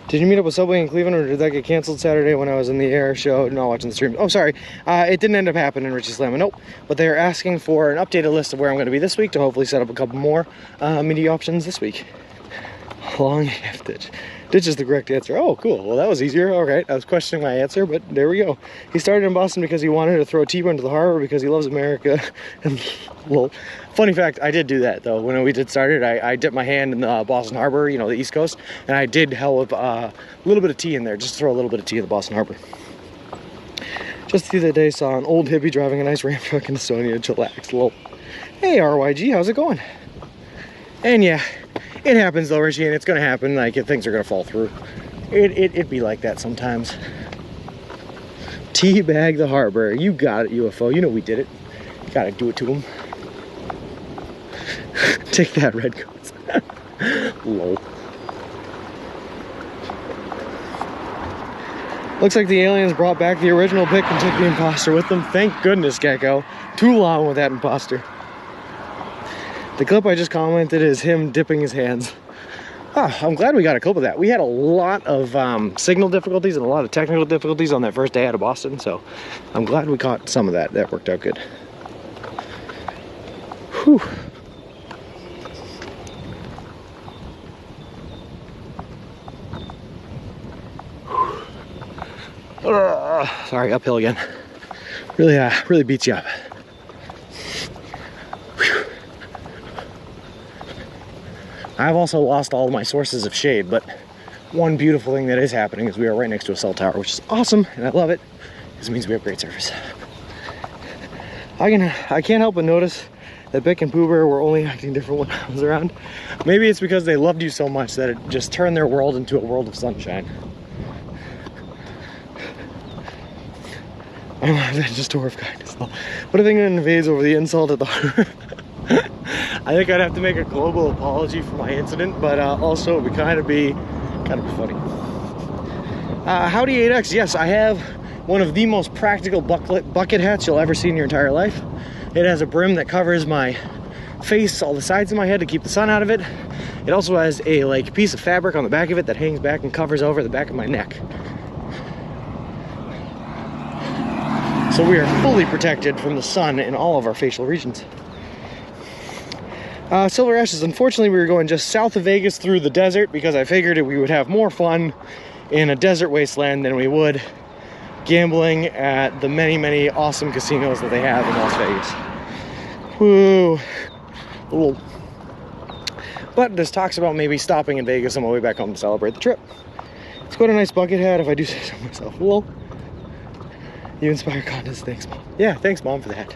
Did you meet up with Subway in Cleveland, or did that get canceled Saturday when I was in the air show, not watching the stream? Oh, sorry. It didn't end up happening, Richie Slamma. Nope. But they're asking for an updated list of where I'm going to be this week to hopefully set up a couple more media options this week. Long half ditch. Ditch is the correct answer. Oh, cool. Well, that was easier. All right. I was questioning my answer, but there we go. He started in Boston because he wanted to throw T-Bone to the harbor because he loves America. And, well, funny fact, I did do that, though. When we did start it, I dipped my hand in the Boston Harbor, you know, the East Coast, and I did help a little bit of tea in there, just to throw a little bit of tea in the Boston Harbor. Just the other day, saw an old hippie driving a nice Ram truck in Estonia. Chillax. Lol. Hey, RYG, how's it going? And yeah, it happens though, Richie, and it's gonna happen. Like, if things are gonna fall through, it'd be like that sometimes. Teabag the harbor. You got it, UFO. You know we did it. You gotta do it to him. Take that, Redcoats. Lol. Looks like the aliens brought back the original pick and took the imposter with them. Thank goodness, Gecko. Too long with that imposter. The clip I just commented is him dipping his hands. Oh, I'm glad we got a clip of that. We had a lot of signal difficulties and a lot of technical difficulties on that first day out of Boston, so I'm glad we caught some of that. That worked out good. Whew. Sorry, uphill again. Really beats you up. Whew. I've also lost all of my sources of shade, but one beautiful thing that is happening is we are right next to a cell tower, which is awesome, and I love it. This means we have great service. I can't help but notice that Bick and Pooh Bear were only acting different when I was around. Maybe it's because they loved you so much that it just turned their world into a world of sunshine. I'm just a tour of kindness. What if England invades over the insult at the harbor? I think I'd have to make a global apology for my incident, but also it would kind of be funny. Howdy 8X, yes, I have one of the most practical bucket hats you'll ever see in your entire life. It has a brim that covers my face, all the sides of my head to keep the sun out of it. It also has a piece of fabric on the back of it that hangs back and covers over the back of my neck. So we are fully protected from the sun in all of our facial regions. Silver Ashes, unfortunately we were going just south of Vegas through the desert because I figured we would have more fun in a desert wasteland than we would gambling at the many, many awesome casinos that they have in Las Vegas. Woo. Ooh. But this talks about maybe stopping in Vegas on my way back home to celebrate the trip. It's quite a nice bucket hat if I do say so myself. Well, You inspire contests. Thanks, Mom. Yeah, thanks, Mom, for the hat.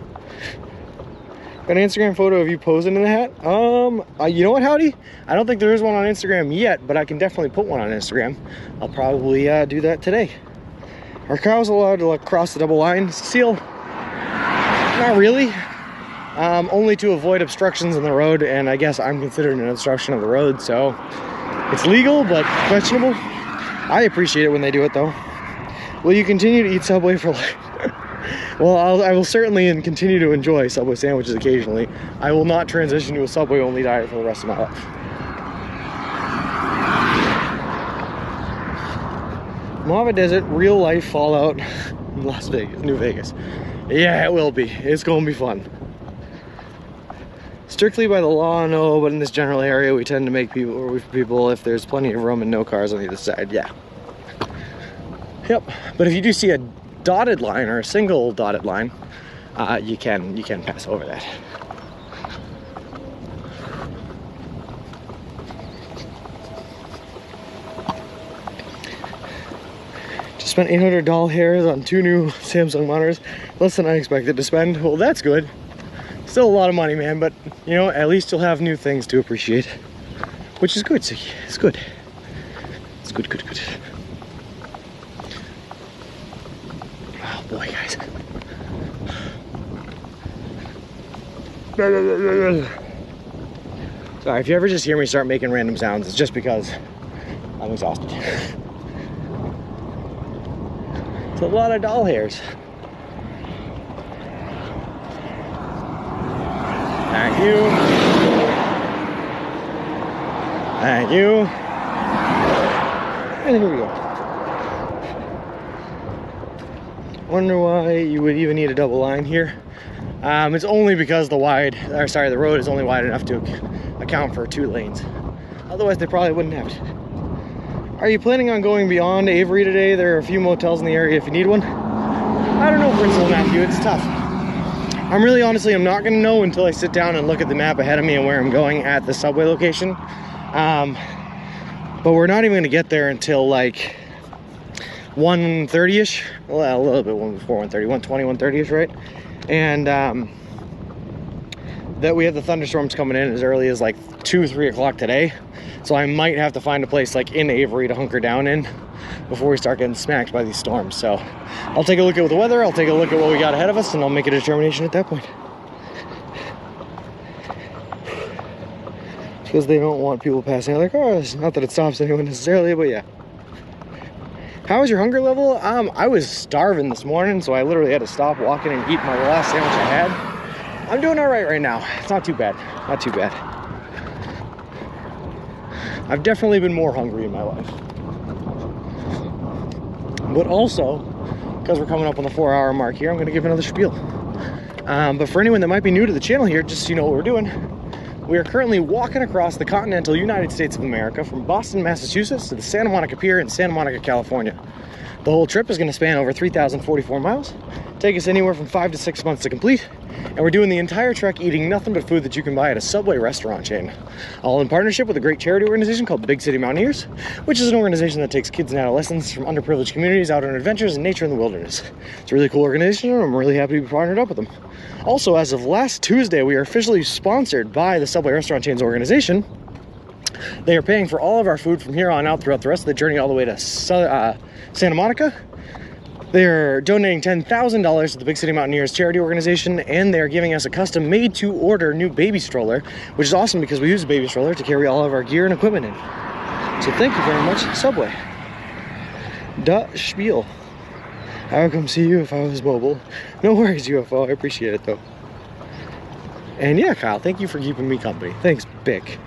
Got an Instagram photo of you posing in the hat. You know what, Howdy? I don't think there is one on Instagram yet, but I can definitely put one on Instagram. I'll probably do that today. Are cows allowed to cross the double line? Seal? Not really. Only to avoid obstructions in the road, and I guess I'm considered an obstruction of the road, so it's legal, but questionable. I appreciate it when they do it, though. Will you continue to eat Subway for life? Well, I will certainly and continue to enjoy Subway sandwiches occasionally. I will not transition to a Subway-only diet for the rest of my life. Mojave Desert, real life fallout in Las Vegas, New Vegas. Yeah, it will be. It's going to be fun. Strictly by the law, no, but in this general area, we tend to make people if there's plenty of room and no cars on either side. Yeah. Yep. But if you do see a dotted line or a single dotted line, you can pass over that. Just spent $800 hairs on 2 new Samsung monitors, less than I expected to spend. Well, that's good. Still a lot of money, man, but you know, at least you'll have new things to appreciate, which is good. It's good. It's good, good, good. Oh boy, guys. Sorry, if you ever just hear me start making random sounds, it's just because I'm exhausted. It's a lot of doll hairs. Thank you. Thank you. And here we go. Wonder why you would even need a double line here. It's only because the road is only wide enough to account for 2 lanes. Otherwise, they probably wouldn't have it. Are you planning on going beyond Avery today? There are a few motels in the area if you need one. I don't know, Principal Matthew. It's tough. I'm not gonna know until I sit down and look at the map ahead of me and where I'm going at the Subway location. But we're not even gonna get there until like 1:30ish. Well, a little bit before 1:30, 1:20, 1:30ish, right? And that we have the thunderstorms coming in as early as like 2, 3 o'clock today. So I might have to find a place like in Avery to hunker down in before we start getting smacked by these storms. So I'll take a look at the weather, I'll take a look at what we got ahead of us, and I'll make a determination at that point. Because they don't want people passing other cars. Not that it stops anyone necessarily, but yeah. How is your hunger level? I was starving this morning, so I literally had to stop walking and eat my last sandwich I had. I'm doing all right now. It's not too bad. Not too bad. I've definitely been more hungry in my life. But also, because we're coming up on the 4-hour mark here, I'm going to give another spiel. But for anyone that might be new to the channel here, just so you know what we're doing, we are currently walking across the continental United States of America from Boston, Massachusetts to the Santa Monica Pier in Santa Monica, California. The whole trip is going to span over 3,044 miles, take us anywhere from 5 to 6 months to complete, and we're doing the entire trek eating nothing but food that you can buy at a Subway restaurant chain. All in partnership with a great charity organization called Big City Mountaineers, which is an organization that takes kids and adolescents from underprivileged communities out on adventures in nature and the wilderness. It's a really cool organization, and I'm really happy to be partnered up with them. Also, as of last Tuesday, we are officially sponsored by the Subway Restaurant Chains organization. They are paying for all of our food from here on out throughout the rest of the journey all the way to Santa Monica. They're donating $10,000 to the Big City Mountaineers charity organization, and they're giving us a custom made-to-order new baby stroller, which is awesome because we use a baby stroller to carry all of our gear and equipment in. So thank you very much, Subway. Da spiel. I would come see you if I was mobile. No worries, UFO. I appreciate it, though. And yeah, Kyle, thank you for keeping me company. Thanks, Bick.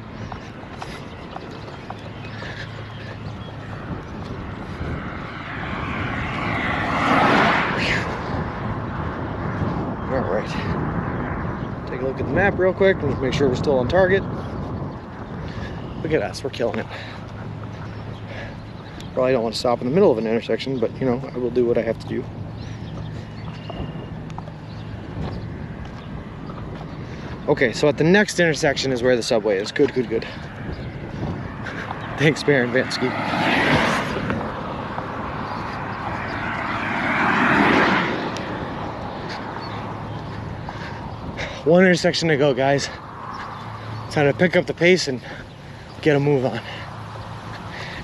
Take a look at the map real quick and make sure we're still on target. Look at us, we're killing it. Probably don't want to stop in the middle of an intersection, but you know, I will do what I have to do. Okay, so at the next intersection is where the Subway is. Good, good, good. Thanks, Baron Vansky. One intersection to go, guys. Time to pick up the pace and get a move on.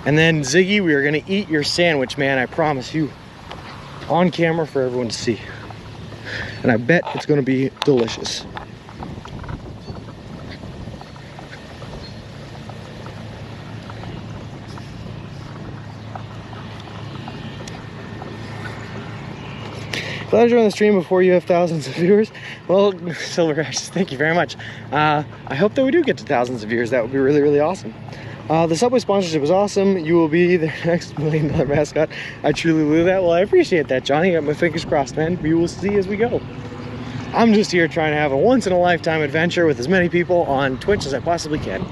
And then Ziggy, we are gonna eat your sandwich, man, I promise you. On camera for everyone to see. And I bet it's gonna be delicious. Glad to join the stream before you have thousands of viewers. Well, Silver Ashes, thank you very much. I hope that we do get to thousands of viewers. That would be really, really awesome. The Subway sponsorship was awesome. You will be the next $1 million mascot. I truly believe that. Well, I appreciate that, Johnny. Got my fingers crossed, man. We will see as we go. I'm just here trying to have a once-in-a-lifetime adventure with as many people on Twitch as I possibly can.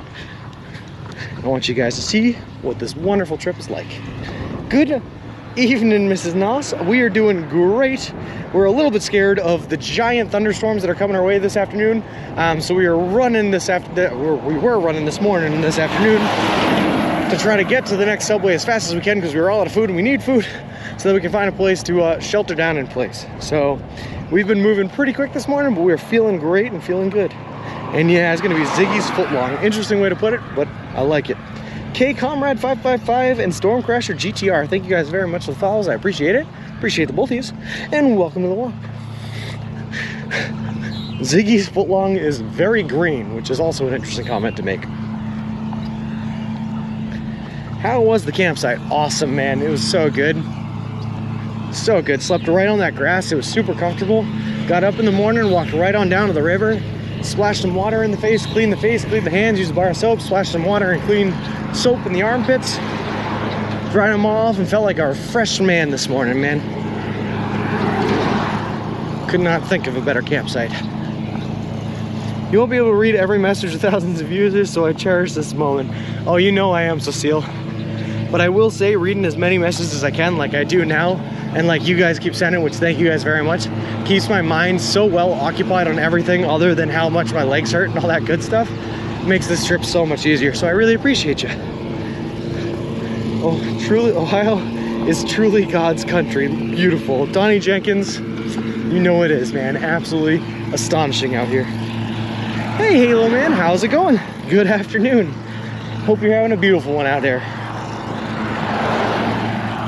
I want you guys to see what this wonderful trip is like. Good evening, Mrs. Noss. We are doing great. We're a little bit scared of the giant thunderstorms that are coming our way this afternoon. So we are running this we were running this morning and this afternoon to try to get to the next Subway as fast as we can because we were all out of food and we need food so that we can find a place to shelter down in place. So we've been moving pretty quick this morning, but we're feeling great and feeling good. And yeah, it's gonna be Ziggy's footlong. Interesting way to put it, but I like it. K Comrade 555 and Stormcrasher GTR. Thank you guys very much for the follows. I appreciate it. Appreciate the both of you. And welcome to the walk. Ziggy's footlong is very green, which is also an interesting comment to make. How was the campsite? Awesome, man. It was so good. So good. Slept right on that grass. It was super comfortable. Got up in the morning, walked right on down to the river, splashed some water in the face, cleaned the hands, used a bar of soap, splashed some water and cleaned soap in the armpits, dried them all off, and felt like a refreshed man this morning, man. Could not think of a better campsite. You won't be able to read every message to thousands of users, so I cherish this moment. Oh, you know I am, Cecile. But I will say, reading as many messages as I can, like I do now, and like you guys keep sending, which thank you guys very much, keeps my mind so well occupied on everything other than how much my legs hurt and all that good stuff. Makes this trip so much easier, so I really appreciate you. Oh, truly, Ohio is truly God's country. Beautiful. Donnie Jenkins, you know it is, man. Absolutely astonishing out here. Hey, Halo Man, how's it going? Good afternoon. Hope you're having a beautiful one out there.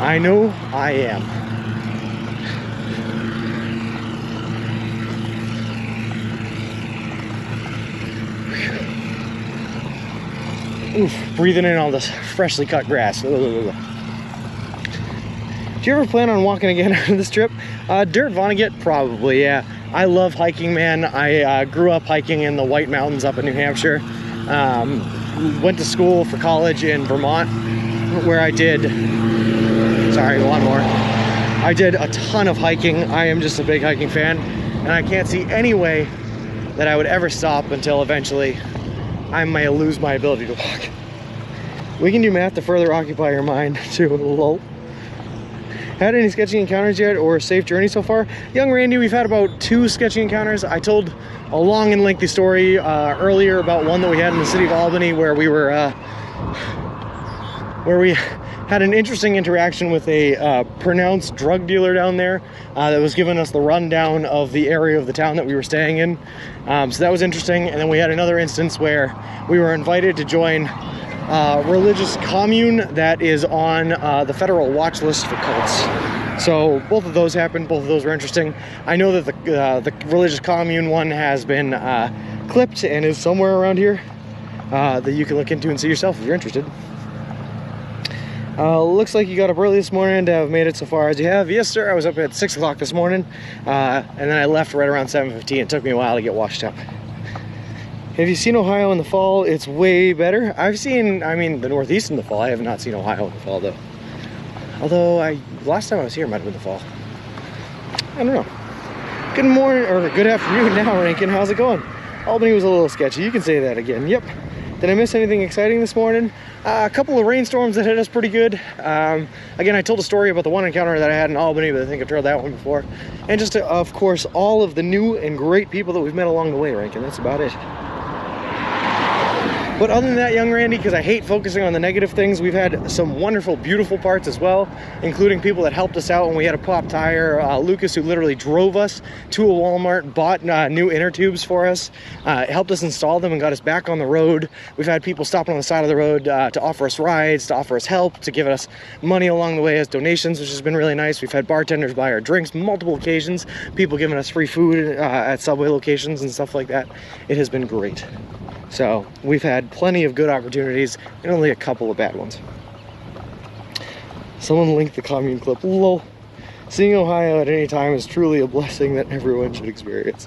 I know I am. Oof, breathing in all this freshly cut grass. Do you ever plan on walking again after this trip? Dirt Vonnegut, probably, yeah. I love hiking, man. I grew up hiking in the White Mountains up in New Hampshire. Went to school for college in Vermont, where I did, sorry, one more. I did a ton of hiking. I am just a big hiking fan, and I can't see any way that I would ever stop until eventually I may lose my ability to walk. We can do math to further occupy your mind too, lol. Had any sketchy encounters yet or safe journey so far? Young Randy, we've had about 2 sketchy encounters. I told a long and lengthy story earlier about one that we had in the city of Albany where we had an interesting interaction with a pronounced drug dealer down there that was giving us the rundown of the area of the town that we were staying in. So that was interesting. And then we had another instance where we were invited to join a religious commune that is on the federal watch list for cults. So both of those happened. Both of those were interesting. I know that the religious commune one has been clipped and is somewhere around here that you can look into and see yourself if you're interested. Looks like you got up early this morning to have made it so far as you have. Yes, sir. I was up at 6 o'clock this morning, and then I left right around 7:15. It took me a while to get washed up. Have you seen Ohio in the fall? It's way better. I've seen, the Northeast in the fall. I have not seen Ohio in the fall, though. Although, last time I was here might have been the fall. I don't know. Good morning, or good afternoon now, Rankin. How's it going? Albany was a little sketchy. You can say that again. Yep. Did I miss anything exciting this morning? A couple of rainstorms that hit us pretty good. Again, I told a story about the one encounter that I had in Albany, but I think I've told that one before. And just, of course, all of the new and great people that we've met along the way, Rankin. That's about it. But other than that, young Randy, because I hate focusing on the negative things, we've had some wonderful, beautiful parts as well, including people that helped us out when we had a pop tire. Lucas, who literally drove us to a Walmart, bought new inner tubes for us, helped us install them and got us back on the road. We've had people stopping on the side of the road to offer us rides, to offer us help, to give us money along the way as donations, which has been really nice. We've had bartenders buy our drinks multiple occasions, people giving us free food at Subway locations and stuff like that. It has been great. So we've had plenty of good opportunities and only a couple of bad ones. Someone linked the commune clip. Lol. Seeing Ohio at any time is truly a blessing that everyone should experience.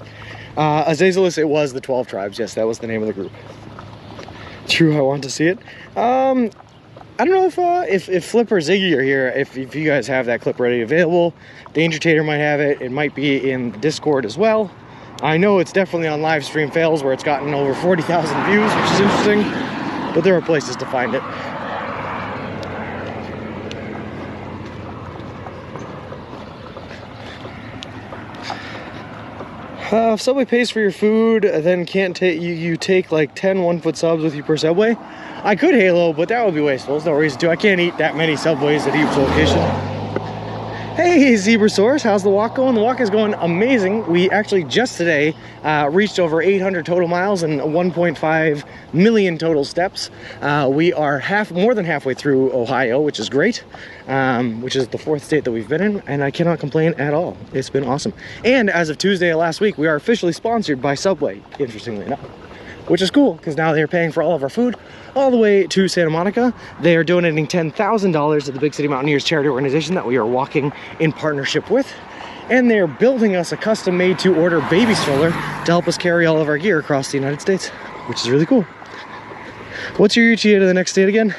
Azazelus, it was the 12 tribes. Yes, that was the name of the group. True, I want to see it. I don't know if Flip or Ziggy are here, if you guys have that clip ready available. Danger Tater might have it. It might be in the Discord as well. I know it's definitely on live stream fails where it's gotten over 40,000 views, which is interesting, but there are places to find it. If Subway pays for your food, then can't take you take like 10 1-foot subs with you per Subway. I could Halo, but that would be wasteful. There's no reason to. I can't eat that many Subways at each location. Hey Zebrasaurus, how's the walk going? The walk is going amazing. We actually just today reached over 800 total miles and 1.5 million total steps. We are more than halfway through Ohio, which is great, which is the 4th state that we've been in, and I cannot complain at all. It's been awesome. And as of Tuesday of last week, we are officially sponsored by Subway, interestingly enough, which is cool because now they're paying for all of our food all the way to Santa Monica. They are donating $10,000 to the Big City Mountaineers charity organization that we are walking in partnership with. And they're building us a custom made to order baby stroller to help us carry all of our gear across the United States, which is really cool. What's your ETA to the next state again?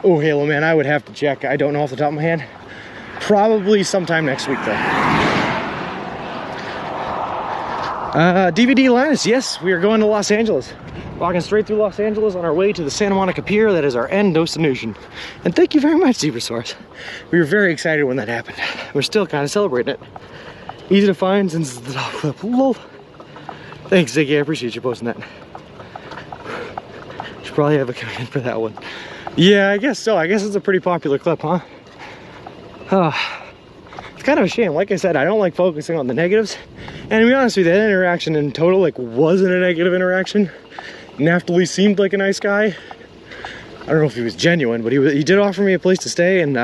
Oh, Halo man, I would have to check. I don't know off the top of my head. Probably sometime next week though. DVD Linus, yes, we are going to Los Angeles. Walking straight through Los Angeles on our way to the Santa Monica Pier. That is our end destination. And thank you very much, Zebrasaurus. We were very excited when that happened. We're still kind of celebrating it. Easy to find since the dog clip. Lol. Thanks, Ziggy. I appreciate you posting that. Should probably have a comment for that one. Yeah, I guess so. I guess it's a pretty popular clip, huh? It's kind of a shame. Like I said, I don't like focusing on the negatives. And to be honest with you, that interaction in total wasn't a negative interaction. Naftali seemed like a nice guy. I don't know if he was genuine, but he did offer me a place to stay, and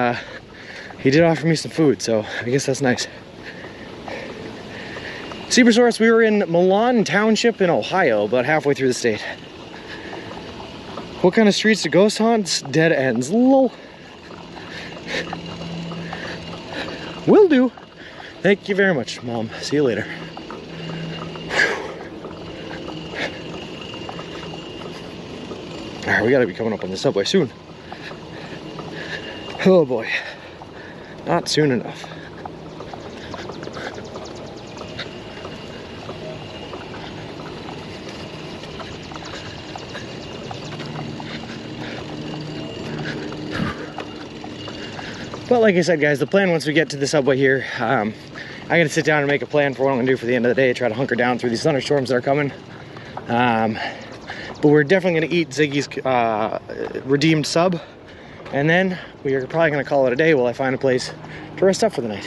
he did offer me some food, so I guess that's nice. Zebrasaurus, we were in Milan Township in Ohio, about halfway through the state. What kind of streets do ghost haunts? Dead ends. Lol. Will do. Thank you very much, Mom. See you later. Alright, we gotta be coming up on the subway soon. Oh boy. Not soon enough. But like I said, guys, the plan once we get to the subway here, I gotta sit down and make a plan for what I'm gonna do for the end of the day, try to hunker down through these thunderstorms that are coming. But we're definitely gonna eat Ziggy's redeemed sub, and then we are probably gonna call it a day while I find a place to rest up for the night,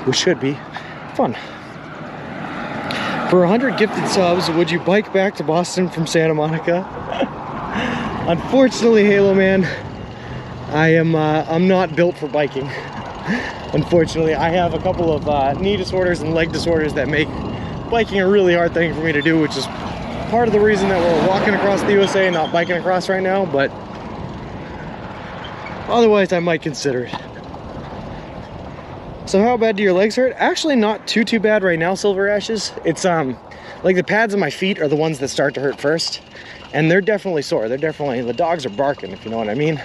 which should be fun. For 100 gifted subs, would you bike back to Boston from Santa Monica? Unfortunately, Halo Man, I'm not built for biking. Unfortunately, I have a couple of knee disorders and leg disorders that make biking a really hard thing for me to do, which is part of the reason that we're walking across the USA and not biking across right now, but otherwise I might consider it. So how bad do your legs hurt? Actually not too bad right now, Silver Ashes. It's like the pads on my feet are the ones that start to hurt first, and they're definitely sore. They're definitely, the dogs are barking, if you know what I mean.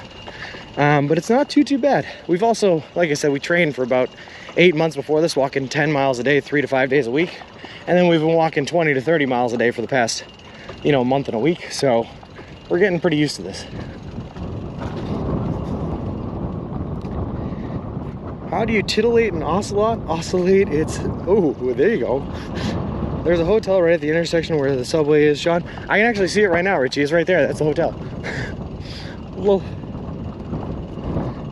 But it's not too bad. We've also, like I said, we trained for about 8 months before this, walking 10 miles a day, 3 to 5 days a week. And then we've been walking 20 to 30 miles a day for the past, month and a week. So we're getting pretty used to this. How do you titillate an ocelot? Oscillate, it's, oh, there you go. There's a hotel right at the intersection where the subway is, Sean. I can actually see it right now, Richie. It's right there. That's the hotel. Well,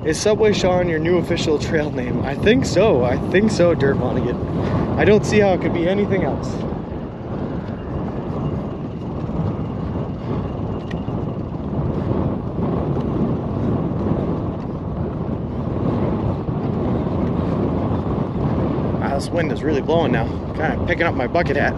is Subway Sean your new official trail name? I think so. I think so, Dirt Vonnegut. I don't see how it could be anything else. Wow, this wind is really blowing now. Kind of picking up my bucket hat.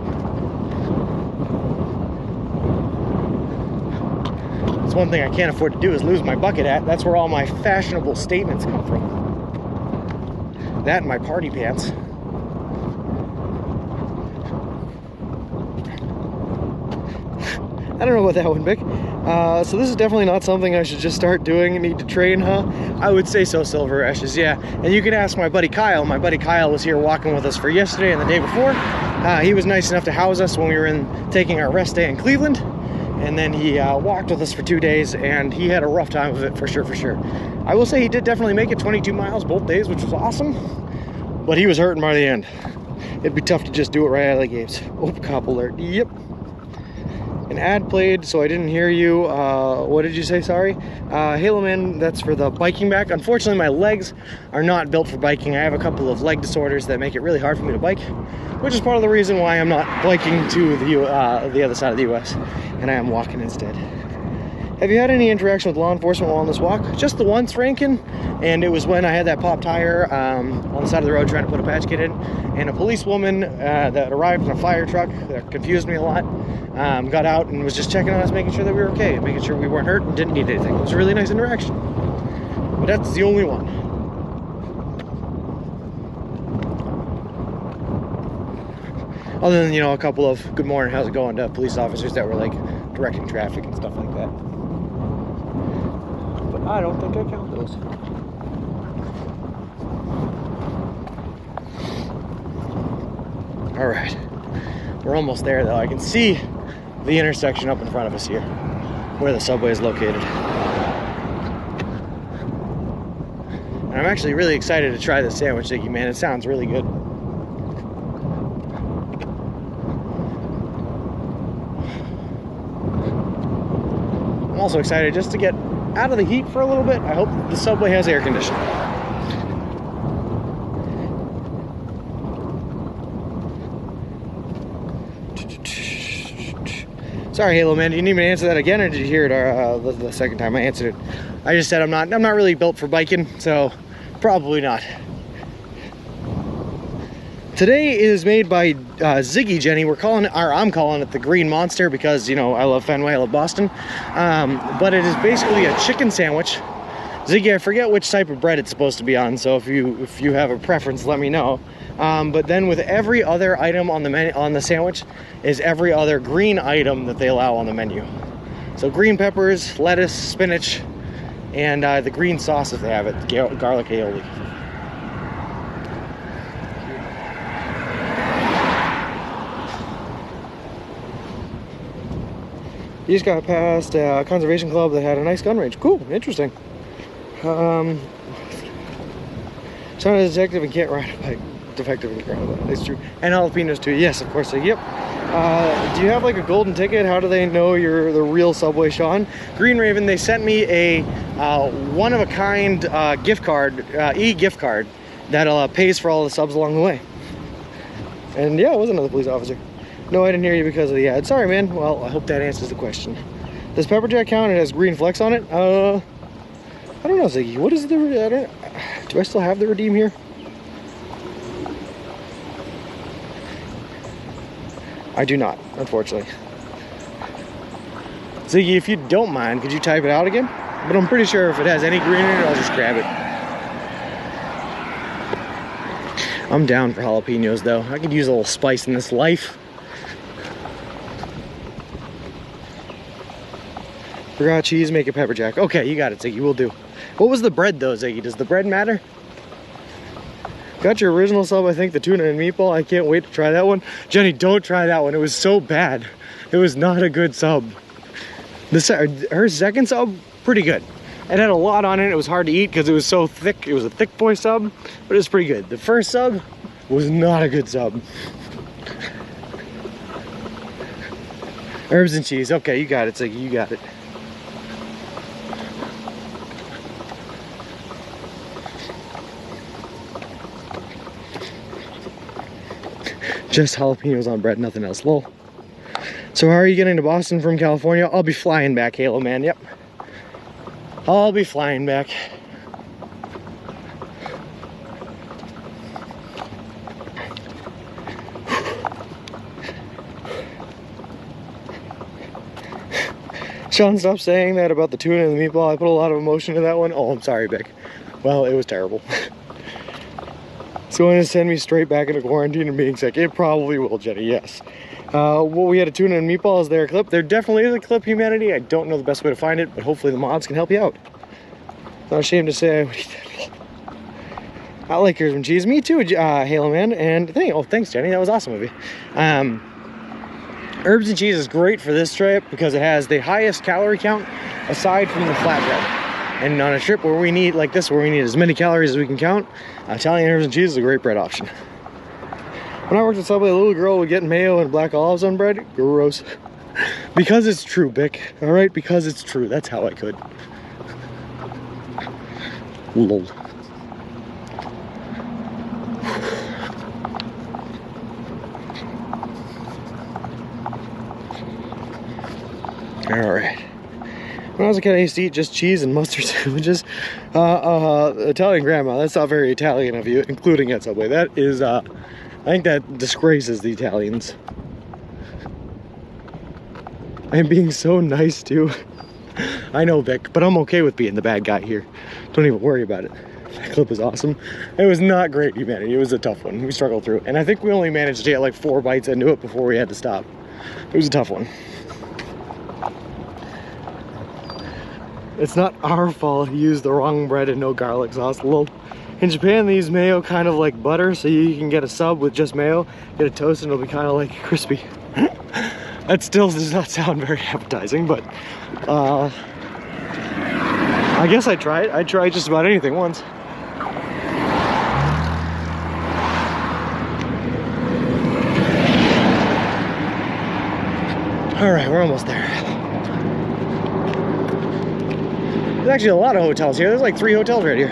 That's one thing I can't afford to do is lose my bucket hat. That's where all my fashionable statements come from. That and my party pants. I don't know about that one, Vic. So this is definitely not something I should just start doing. I need to train, huh? I would say so, Silver Ashes, yeah. And you can ask my buddy Kyle. My buddy Kyle was here walking with us for yesterday and the day before. He was nice enough to house us when we were taking our rest day in Cleveland. And then he walked with us for 2 days, and he had a rough time of it for sure, for sure. I will say he did definitely make it 22 miles both days, which was awesome. But he was hurting by the end. It'd be tough to just do it right out of the gates. Oh, cop alert. Yep. An ad played, so I didn't hear you. What did you say? Sorry. Halo Man, that's for the biking back. Unfortunately, my legs are not built for biking. I have a couple of leg disorders that make it really hard for me to bike, which is part of the reason why I'm not biking to the other side of the U.S. and I am walking instead. Have you had any interaction with law enforcement while on this walk? Just the once, Rankin, and it was when I had that pop tire on the side of the road trying to put a patch kit in, and a policewoman that arrived in a fire truck that confused me a lot got out and was just checking on us, making sure that we were okay, making sure we weren't hurt and didn't need anything. It was a really nice interaction, but that's the only one. Other than, you know, a couple of good morning, how's it going to police officers that were like directing traffic and stuff like that. But I don't think I count those. All right, we're almost there though. I can see the intersection up in front of us here, where the subway is located. And I'm actually really excited to try this sandwich, Ziggy, man. It sounds really good. I'm also excited just to get out of the heat for a little bit. I hope the subway has air conditioning. Sorry, Halo Man, do you need me to answer that again, or did you hear it the second time I answered it? I just said I'm not really built for biking, so probably not. Today is made by Ziggy Jenny. I'm calling it the Green Monster because, you know, I love Fenway, I love Boston. But it is basically a chicken sandwich. Ziggy, I forget which type of bread it's supposed to be on, so if you have a preference, let me know. But then with every other item on the menu, on the sandwich is every other green item that they allow on the menu. So green peppers, lettuce, spinach, and the green sauce if they have it, garlic aioli. You just got past a conservation club that had a nice gun range. Cool, interesting. Son of a detective and can't ride a bike. Defective in the ground. That's true. And jalapenos too. Yes, of course. Yep. Do you have like a golden ticket? How do they know you're the real Subway Sean? Green Raven, they sent me a one-of-a-kind gift card, e-gift card that pays for all the subs along the way. And yeah, it was another police officer. No, I didn't hear you because of the ad. Sorry, man. Well, I hope that answers the question. Does Pepper Jack count? It has green flecks on it. I don't know, Ziggy. What is the? Do I still have the redeem here? I do not, unfortunately. Ziggy, if you don't mind, could you type it out again? But I'm pretty sure if it has any green in it, I'll just grab it. I'm down for jalapenos, though. I could use a little spice in this life. Forgot cheese, make it pepper jack. Okay, you got it, Ziggy, we'll do. What was the bread, though, Ziggy? Does the bread matter? Got your original sub, I think, the tuna and meatball. I can't wait to try that one. Jenny, don't try that one. It was so bad. It was not a good sub. Her second sub, pretty good. It had a lot on it. It was hard to eat because it was so thick. It was a thick boy sub, but it was pretty good. The first sub was not a good sub. Herbs and cheese. Okay, you got it, Ziggy. You got it. Just jalapenos on bread, nothing else. Lol. So how are you getting to Boston from California? I'll be flying back, Halo Man. Yep. I'll be flying back. Sean, stop saying that about the tuna and the meatball. I put a lot of emotion into that one. Oh, I'm sorry, Vic. Well, it was terrible. It's going to send me straight back into quarantine and being sick. It probably will, Jenny, yes. Well, we had a tuna and meatball. Is there a clip? There definitely is a clip, humanity. I don't know the best way to find it, but hopefully the mods can help you out. Not ashamed to say I would eat that. I like herbs and cheese. Me too, Halo Man. And thanks, Jenny. That was awesome of you. Herbs and cheese is great for this trip because it has the highest calorie count aside from the flatbread. And on a trip where we need, like this, where we need as many calories as we can count, Italian herbs and cheese is a great bread option. When I worked at Subway, a little girl would get mayo and black olives on bread. Gross. Because it's true, Bick. All right, because it's true. That's how I could. Lol. All right. When I was a kid, I used to eat just cheese and mustard sandwiches. Italian grandma, that's not very Italian of you, including at Subway. That is, I think that disgraces the Italians. I'm being so nice too. I know, Vic, but I'm okay with being the bad guy here. Don't even worry about it. That clip is awesome. It was not great, humanity. It was a tough one. We struggled through it. And I think we only managed to get like 4 bites into it before we had to stop. It was a tough one. It's not our fault he used the wrong bread and no garlic sauce. Lol. In Japan, they use mayo kind of like butter, so you can get a sub with just mayo, get it toasted, and it'll be kind of like crispy. That still does not sound very appetizing, but I guess I'd try it. I'd try just about anything once. All right, we're almost there. There's actually a lot of hotels here. There's like 3 hotels right here.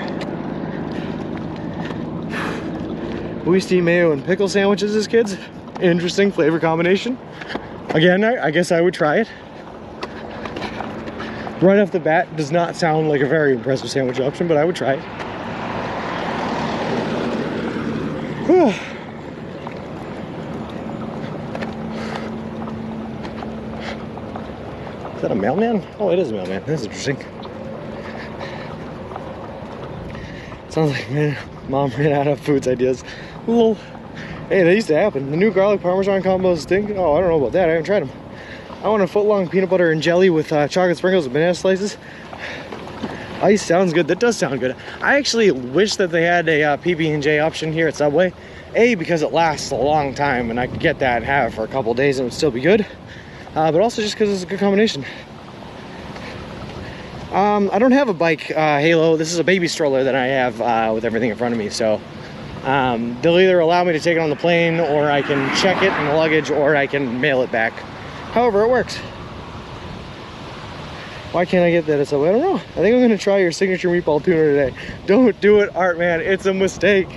We used to eat mayo and pickle sandwiches as kids. Interesting flavor combination. Again, I guess I would try it. Right off the bat, does not sound like a very impressive sandwich option, but I would try it. Whew. Is that a mailman? Oh, it is a mailman. That's interesting. Sounds like, man, Mom ran out of foods ideas. Lol. Hey, that used to happen. The new garlic parmesan combos stink. Oh, I don't know about that. I haven't tried them. I want a foot-long peanut butter and jelly with chocolate sprinkles and banana slices. Ice sounds good. That does sound good. I actually wish that they had a PB&J option here at Subway. A, because it lasts a long time, and I could get that and have it for a couple days and it would still be good. But also just because it's a good combination. I don't have a bike, Halo. This is a baby stroller that I have with everything in front of me, so they'll either allow me to take it on the plane, or I can check it in the luggage, or I can mail it back. However it works. Why can't I get that at Subway? I don't know. I think I'm going to try your signature meatball tuna today. Don't do it, Art Man. It's a mistake.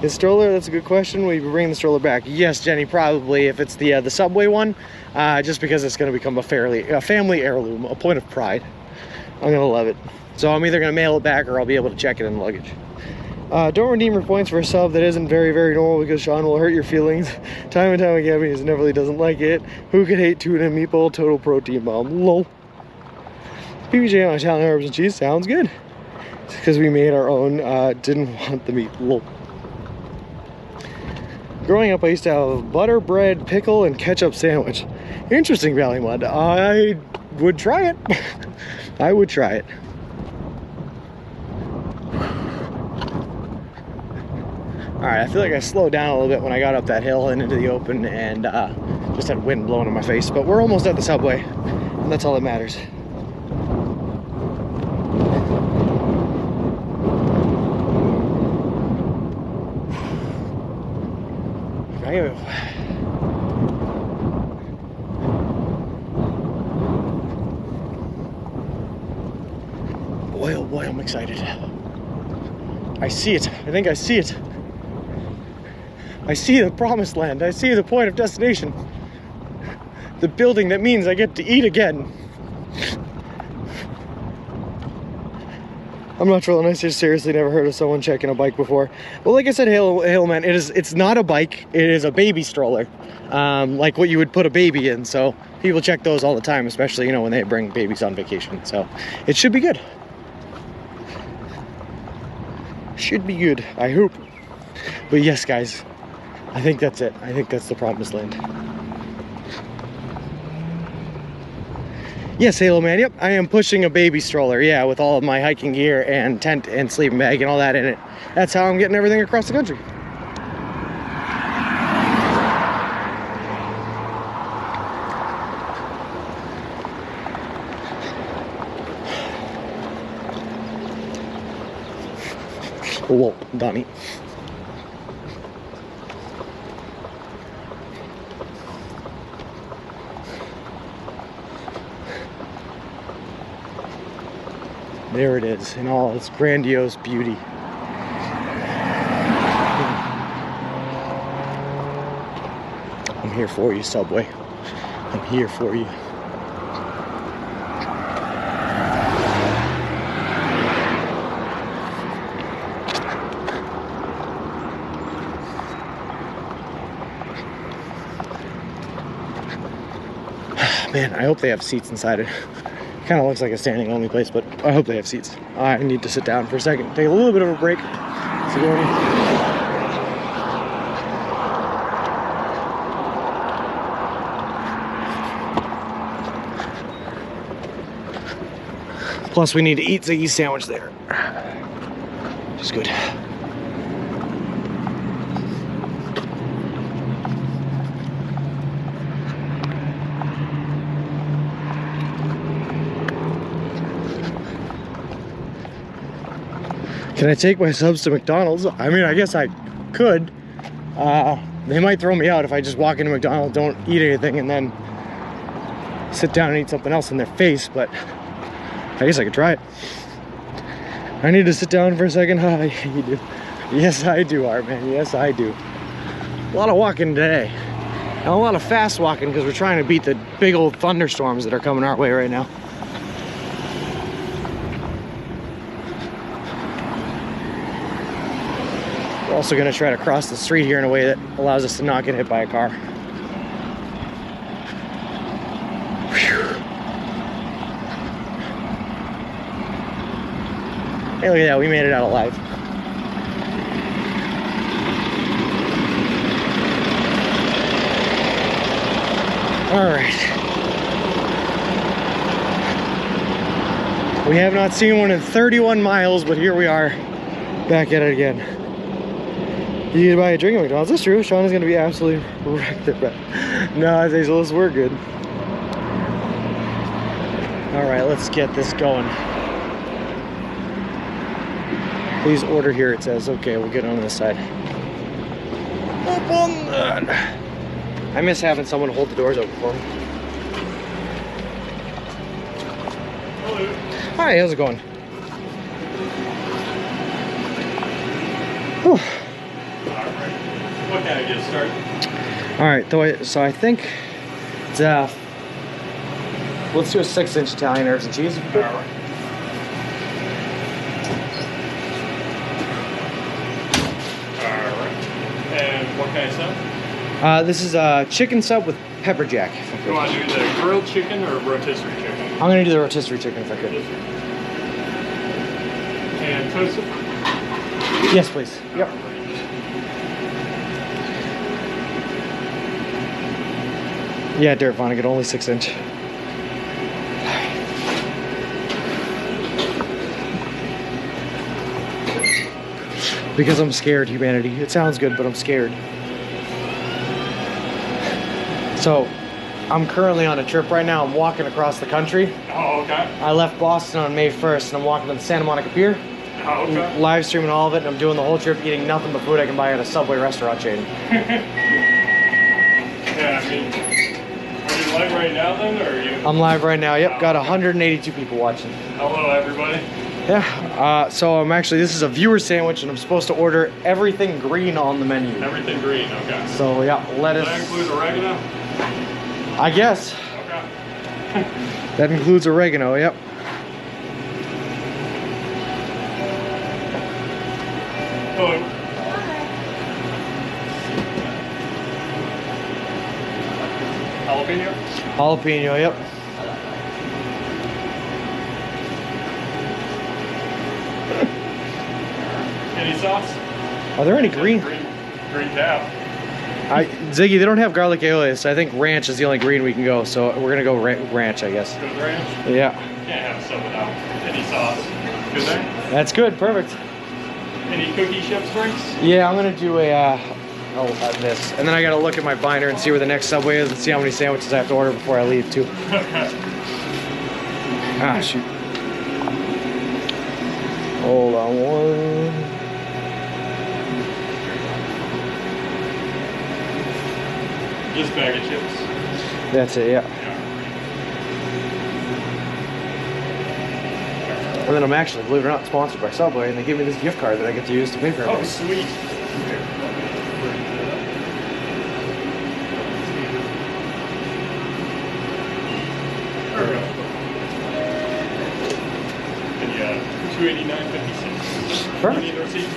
Is stroller? That's a good question. Will you be bringing the stroller back? Yes, Jenny, probably. If it's the Subway one, just because it's going to become a family heirloom, a point of pride. I'm going to love it. So I'm either going to mail it back, or I'll be able to check it in the luggage. Don't redeem your points for a sub that isn't very, very normal, because Sean will hurt your feelings time and time again because he never really doesn't like it. Who could hate tuna and meatball? Total protein bomb. Lol. PBJ on Italian herbs and cheese sounds good. It's because we made our own. Didn't want the meat. Lol. Growing up, I used to have butter, bread, pickle, and ketchup sandwich. Interesting, Valley Mud. I would try it. I would try it. Alright, I feel like I slowed down a little bit when I got up that hill and into the open, and just had wind blowing in my face. But we're almost at the Subway, and that's all that matters. excited. I see it. I think I see it. I see the promised land. I see the point of destination. The building that means I get to eat again. I'm not trolling. I seriously never heard of someone checking a bike before. Well, like I said, Halo Man, it's not a bike. It is a baby stroller, like what you would put a baby in. So people check those all the time, especially, you know, when they bring babies on vacation. So it should be good. Should be good, I hope. But yes, guys, I think that's it. I think that's the promised land. Yes, Halo Man, yep, I am pushing a baby stroller, yeah, with all of my hiking gear and tent and sleeping bag and all that in it. That's how I'm getting everything across the country. Whoa, Donnie. There it is in all its grandiose beauty. I'm here for you, Subway. I'm here for you. Man, I hope they have seats inside it. Kind of looks like a standing only place, but I hope they have seats. I need to sit down for a second, take a little bit of a break. Plus, we need to eat Ziggy's sandwich there, which is good. Can I take my subs to McDonald's? I mean, I guess I could. They might throw me out if I just walk into McDonald's, don't eat anything, and then sit down and eat something else in their face, but I guess I could try it. I need to sit down for a second. Hi, you do. Yes, I do, Art Man. Yes, I do. A lot of walking today. And a lot of fast walking because we're trying to beat the big old thunderstorms that are coming our way right now. We're also going to try to cross the street here in a way that allows us to not get hit by a car. Whew. Hey, look at that, we made it out alive. All right. We have not seen one in 31 miles, but here we are, back at it again. You need to buy a drink at McDonald's. That's true. Sean is going to be absolutely wrecked there, but no, I think those were good. All right, let's get this going. Please order here, it says. Okay, we'll get on this side. Up on that. I miss having someone hold the doors open for me. Hello. Hi, how's it going? Whew. What can I get started? All right, so I think it's let's do a 6-inch Italian herbs and cheese. All right. All right. And what kind of sub? This is a chicken sub with pepper jack. You want to do the grilled chicken or rotisserie chicken? I'm gonna do the rotisserie chicken if I could. And toasted? Yes, please. Yep. Yeah, Dirt Vonnegut, only 6-inch. Because I'm scared, humanity. It sounds good, but I'm scared. So, I'm currently on a trip right now. I'm walking across the country. Oh, okay. I left Boston on May 1st, and I'm walking to the Santa Monica Pier. Oh, okay. Live streaming all of it, and I'm doing the whole trip eating nothing but food I can buy at a Subway restaurant chain. Yeah, I mean, are you live right now then, or are you? I'm live right now. Yep, got 182 people watching. Hello, everybody. Yeah, so I'm actually, this is a viewer sandwich and I'm supposed to order everything green on the menu. Everything green, okay. So yeah, lettuce. Does that include oregano? I guess. Okay. That includes oregano, yep. Hello. Jalapeno? Jalapeno, yep. Any sauce? Are there any green? Green tab. Ziggy, they don't have garlic aioli, so I think ranch is the only green we can go. So we're gonna go ranch, I guess. Good ranch? Yeah. Can't have stuff without any sauce. Good there? That's good, perfect. Any cookie chip drinks? Yeah, I'm gonna do a this, and then I gotta look at my binder and see where the next Subway is and see how many sandwiches I have to order before I leave too. Ah, shoot. Hold on one. Just bag of chips. That's it, yeah. And then I'm actually, believe it or not, sponsored by Subway, and they give me this gift card that I get to use to pay for everything. Oh, sweet. There we go. And yeah, $289.56. Perfect. You need a receipt?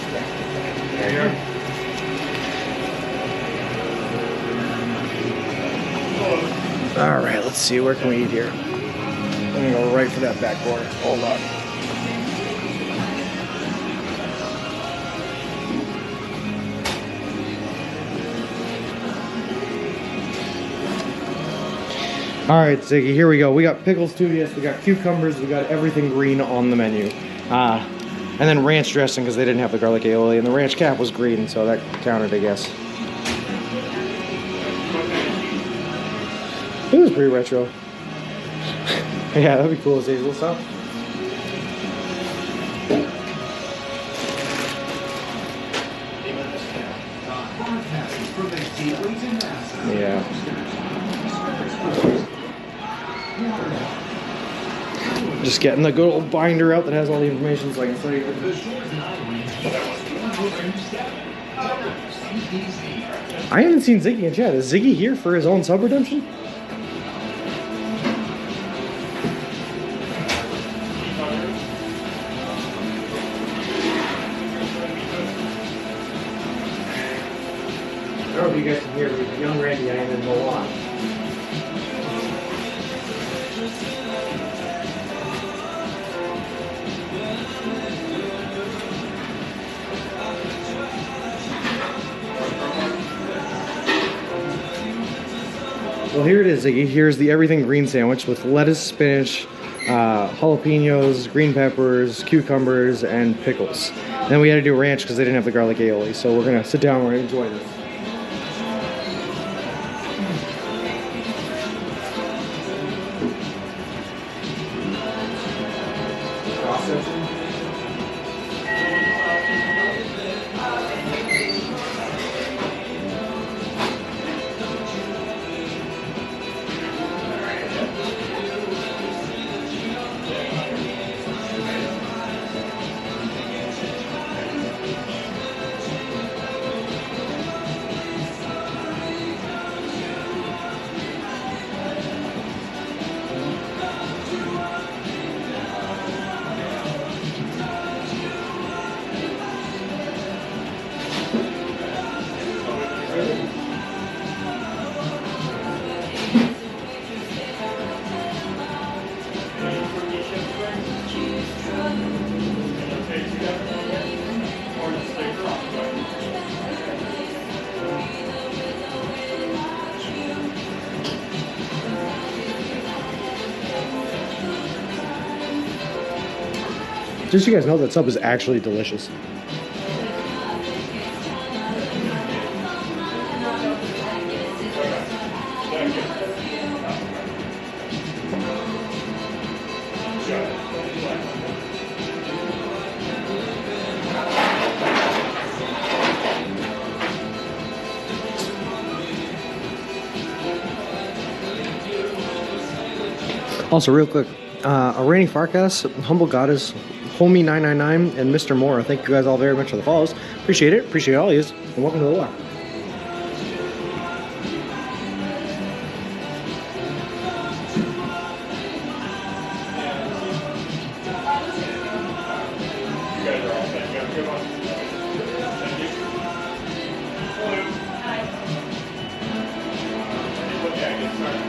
There you are. All right, let's see, where can we eat here? I'm gonna go right for that back corner. Hold on. All right, Ziggy, here we go. We got pickles too, yes, we got cucumbers, we got everything green on the menu. And then ranch dressing because they didn't have the garlic aioli, and the ranch cap was green, so that counted, I guess. It was pretty retro. Yeah, that'd be cool, Ziggy, little stuff. Yeah. Just getting the good old binder out that has all the information so I can tell you. I haven't seen Ziggy in chat. Is Ziggy here for his own sub redemption? I don't know if you guys can hear me. Young Randy, I am in Milan. Well, here it is, Ziggy. Here's the everything green sandwich with lettuce, spinach, jalapenos, green peppers, cucumbers, and pickles. And then we had to do ranch because they didn't have the garlic aioli. So we're gonna sit down and we're gonna enjoy this. Just so you guys know, that sub is actually delicious. Also, real quick, a rainy forecast, humble goddess, Homie999, and Mr. Moore. Thank you guys all very much for the follows. Appreciate it. Appreciate all of you. And welcome to the walk. You guys are all set. You have a good one. Thank you. Hello. Hi. What day I get started?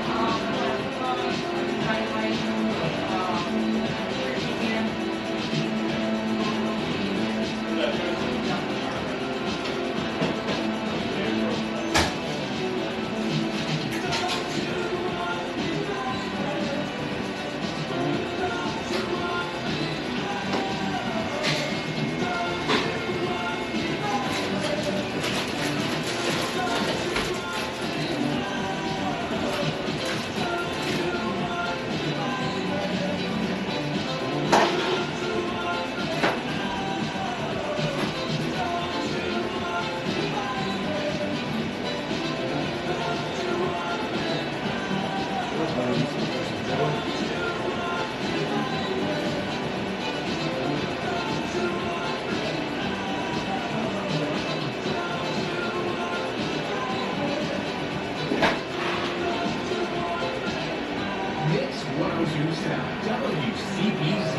Mix 1027 WCBZ.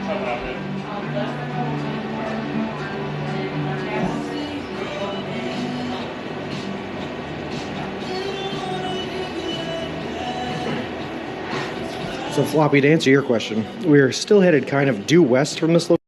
I love it. So Floppy, to answer your question, we're still headed kind of due west from this location.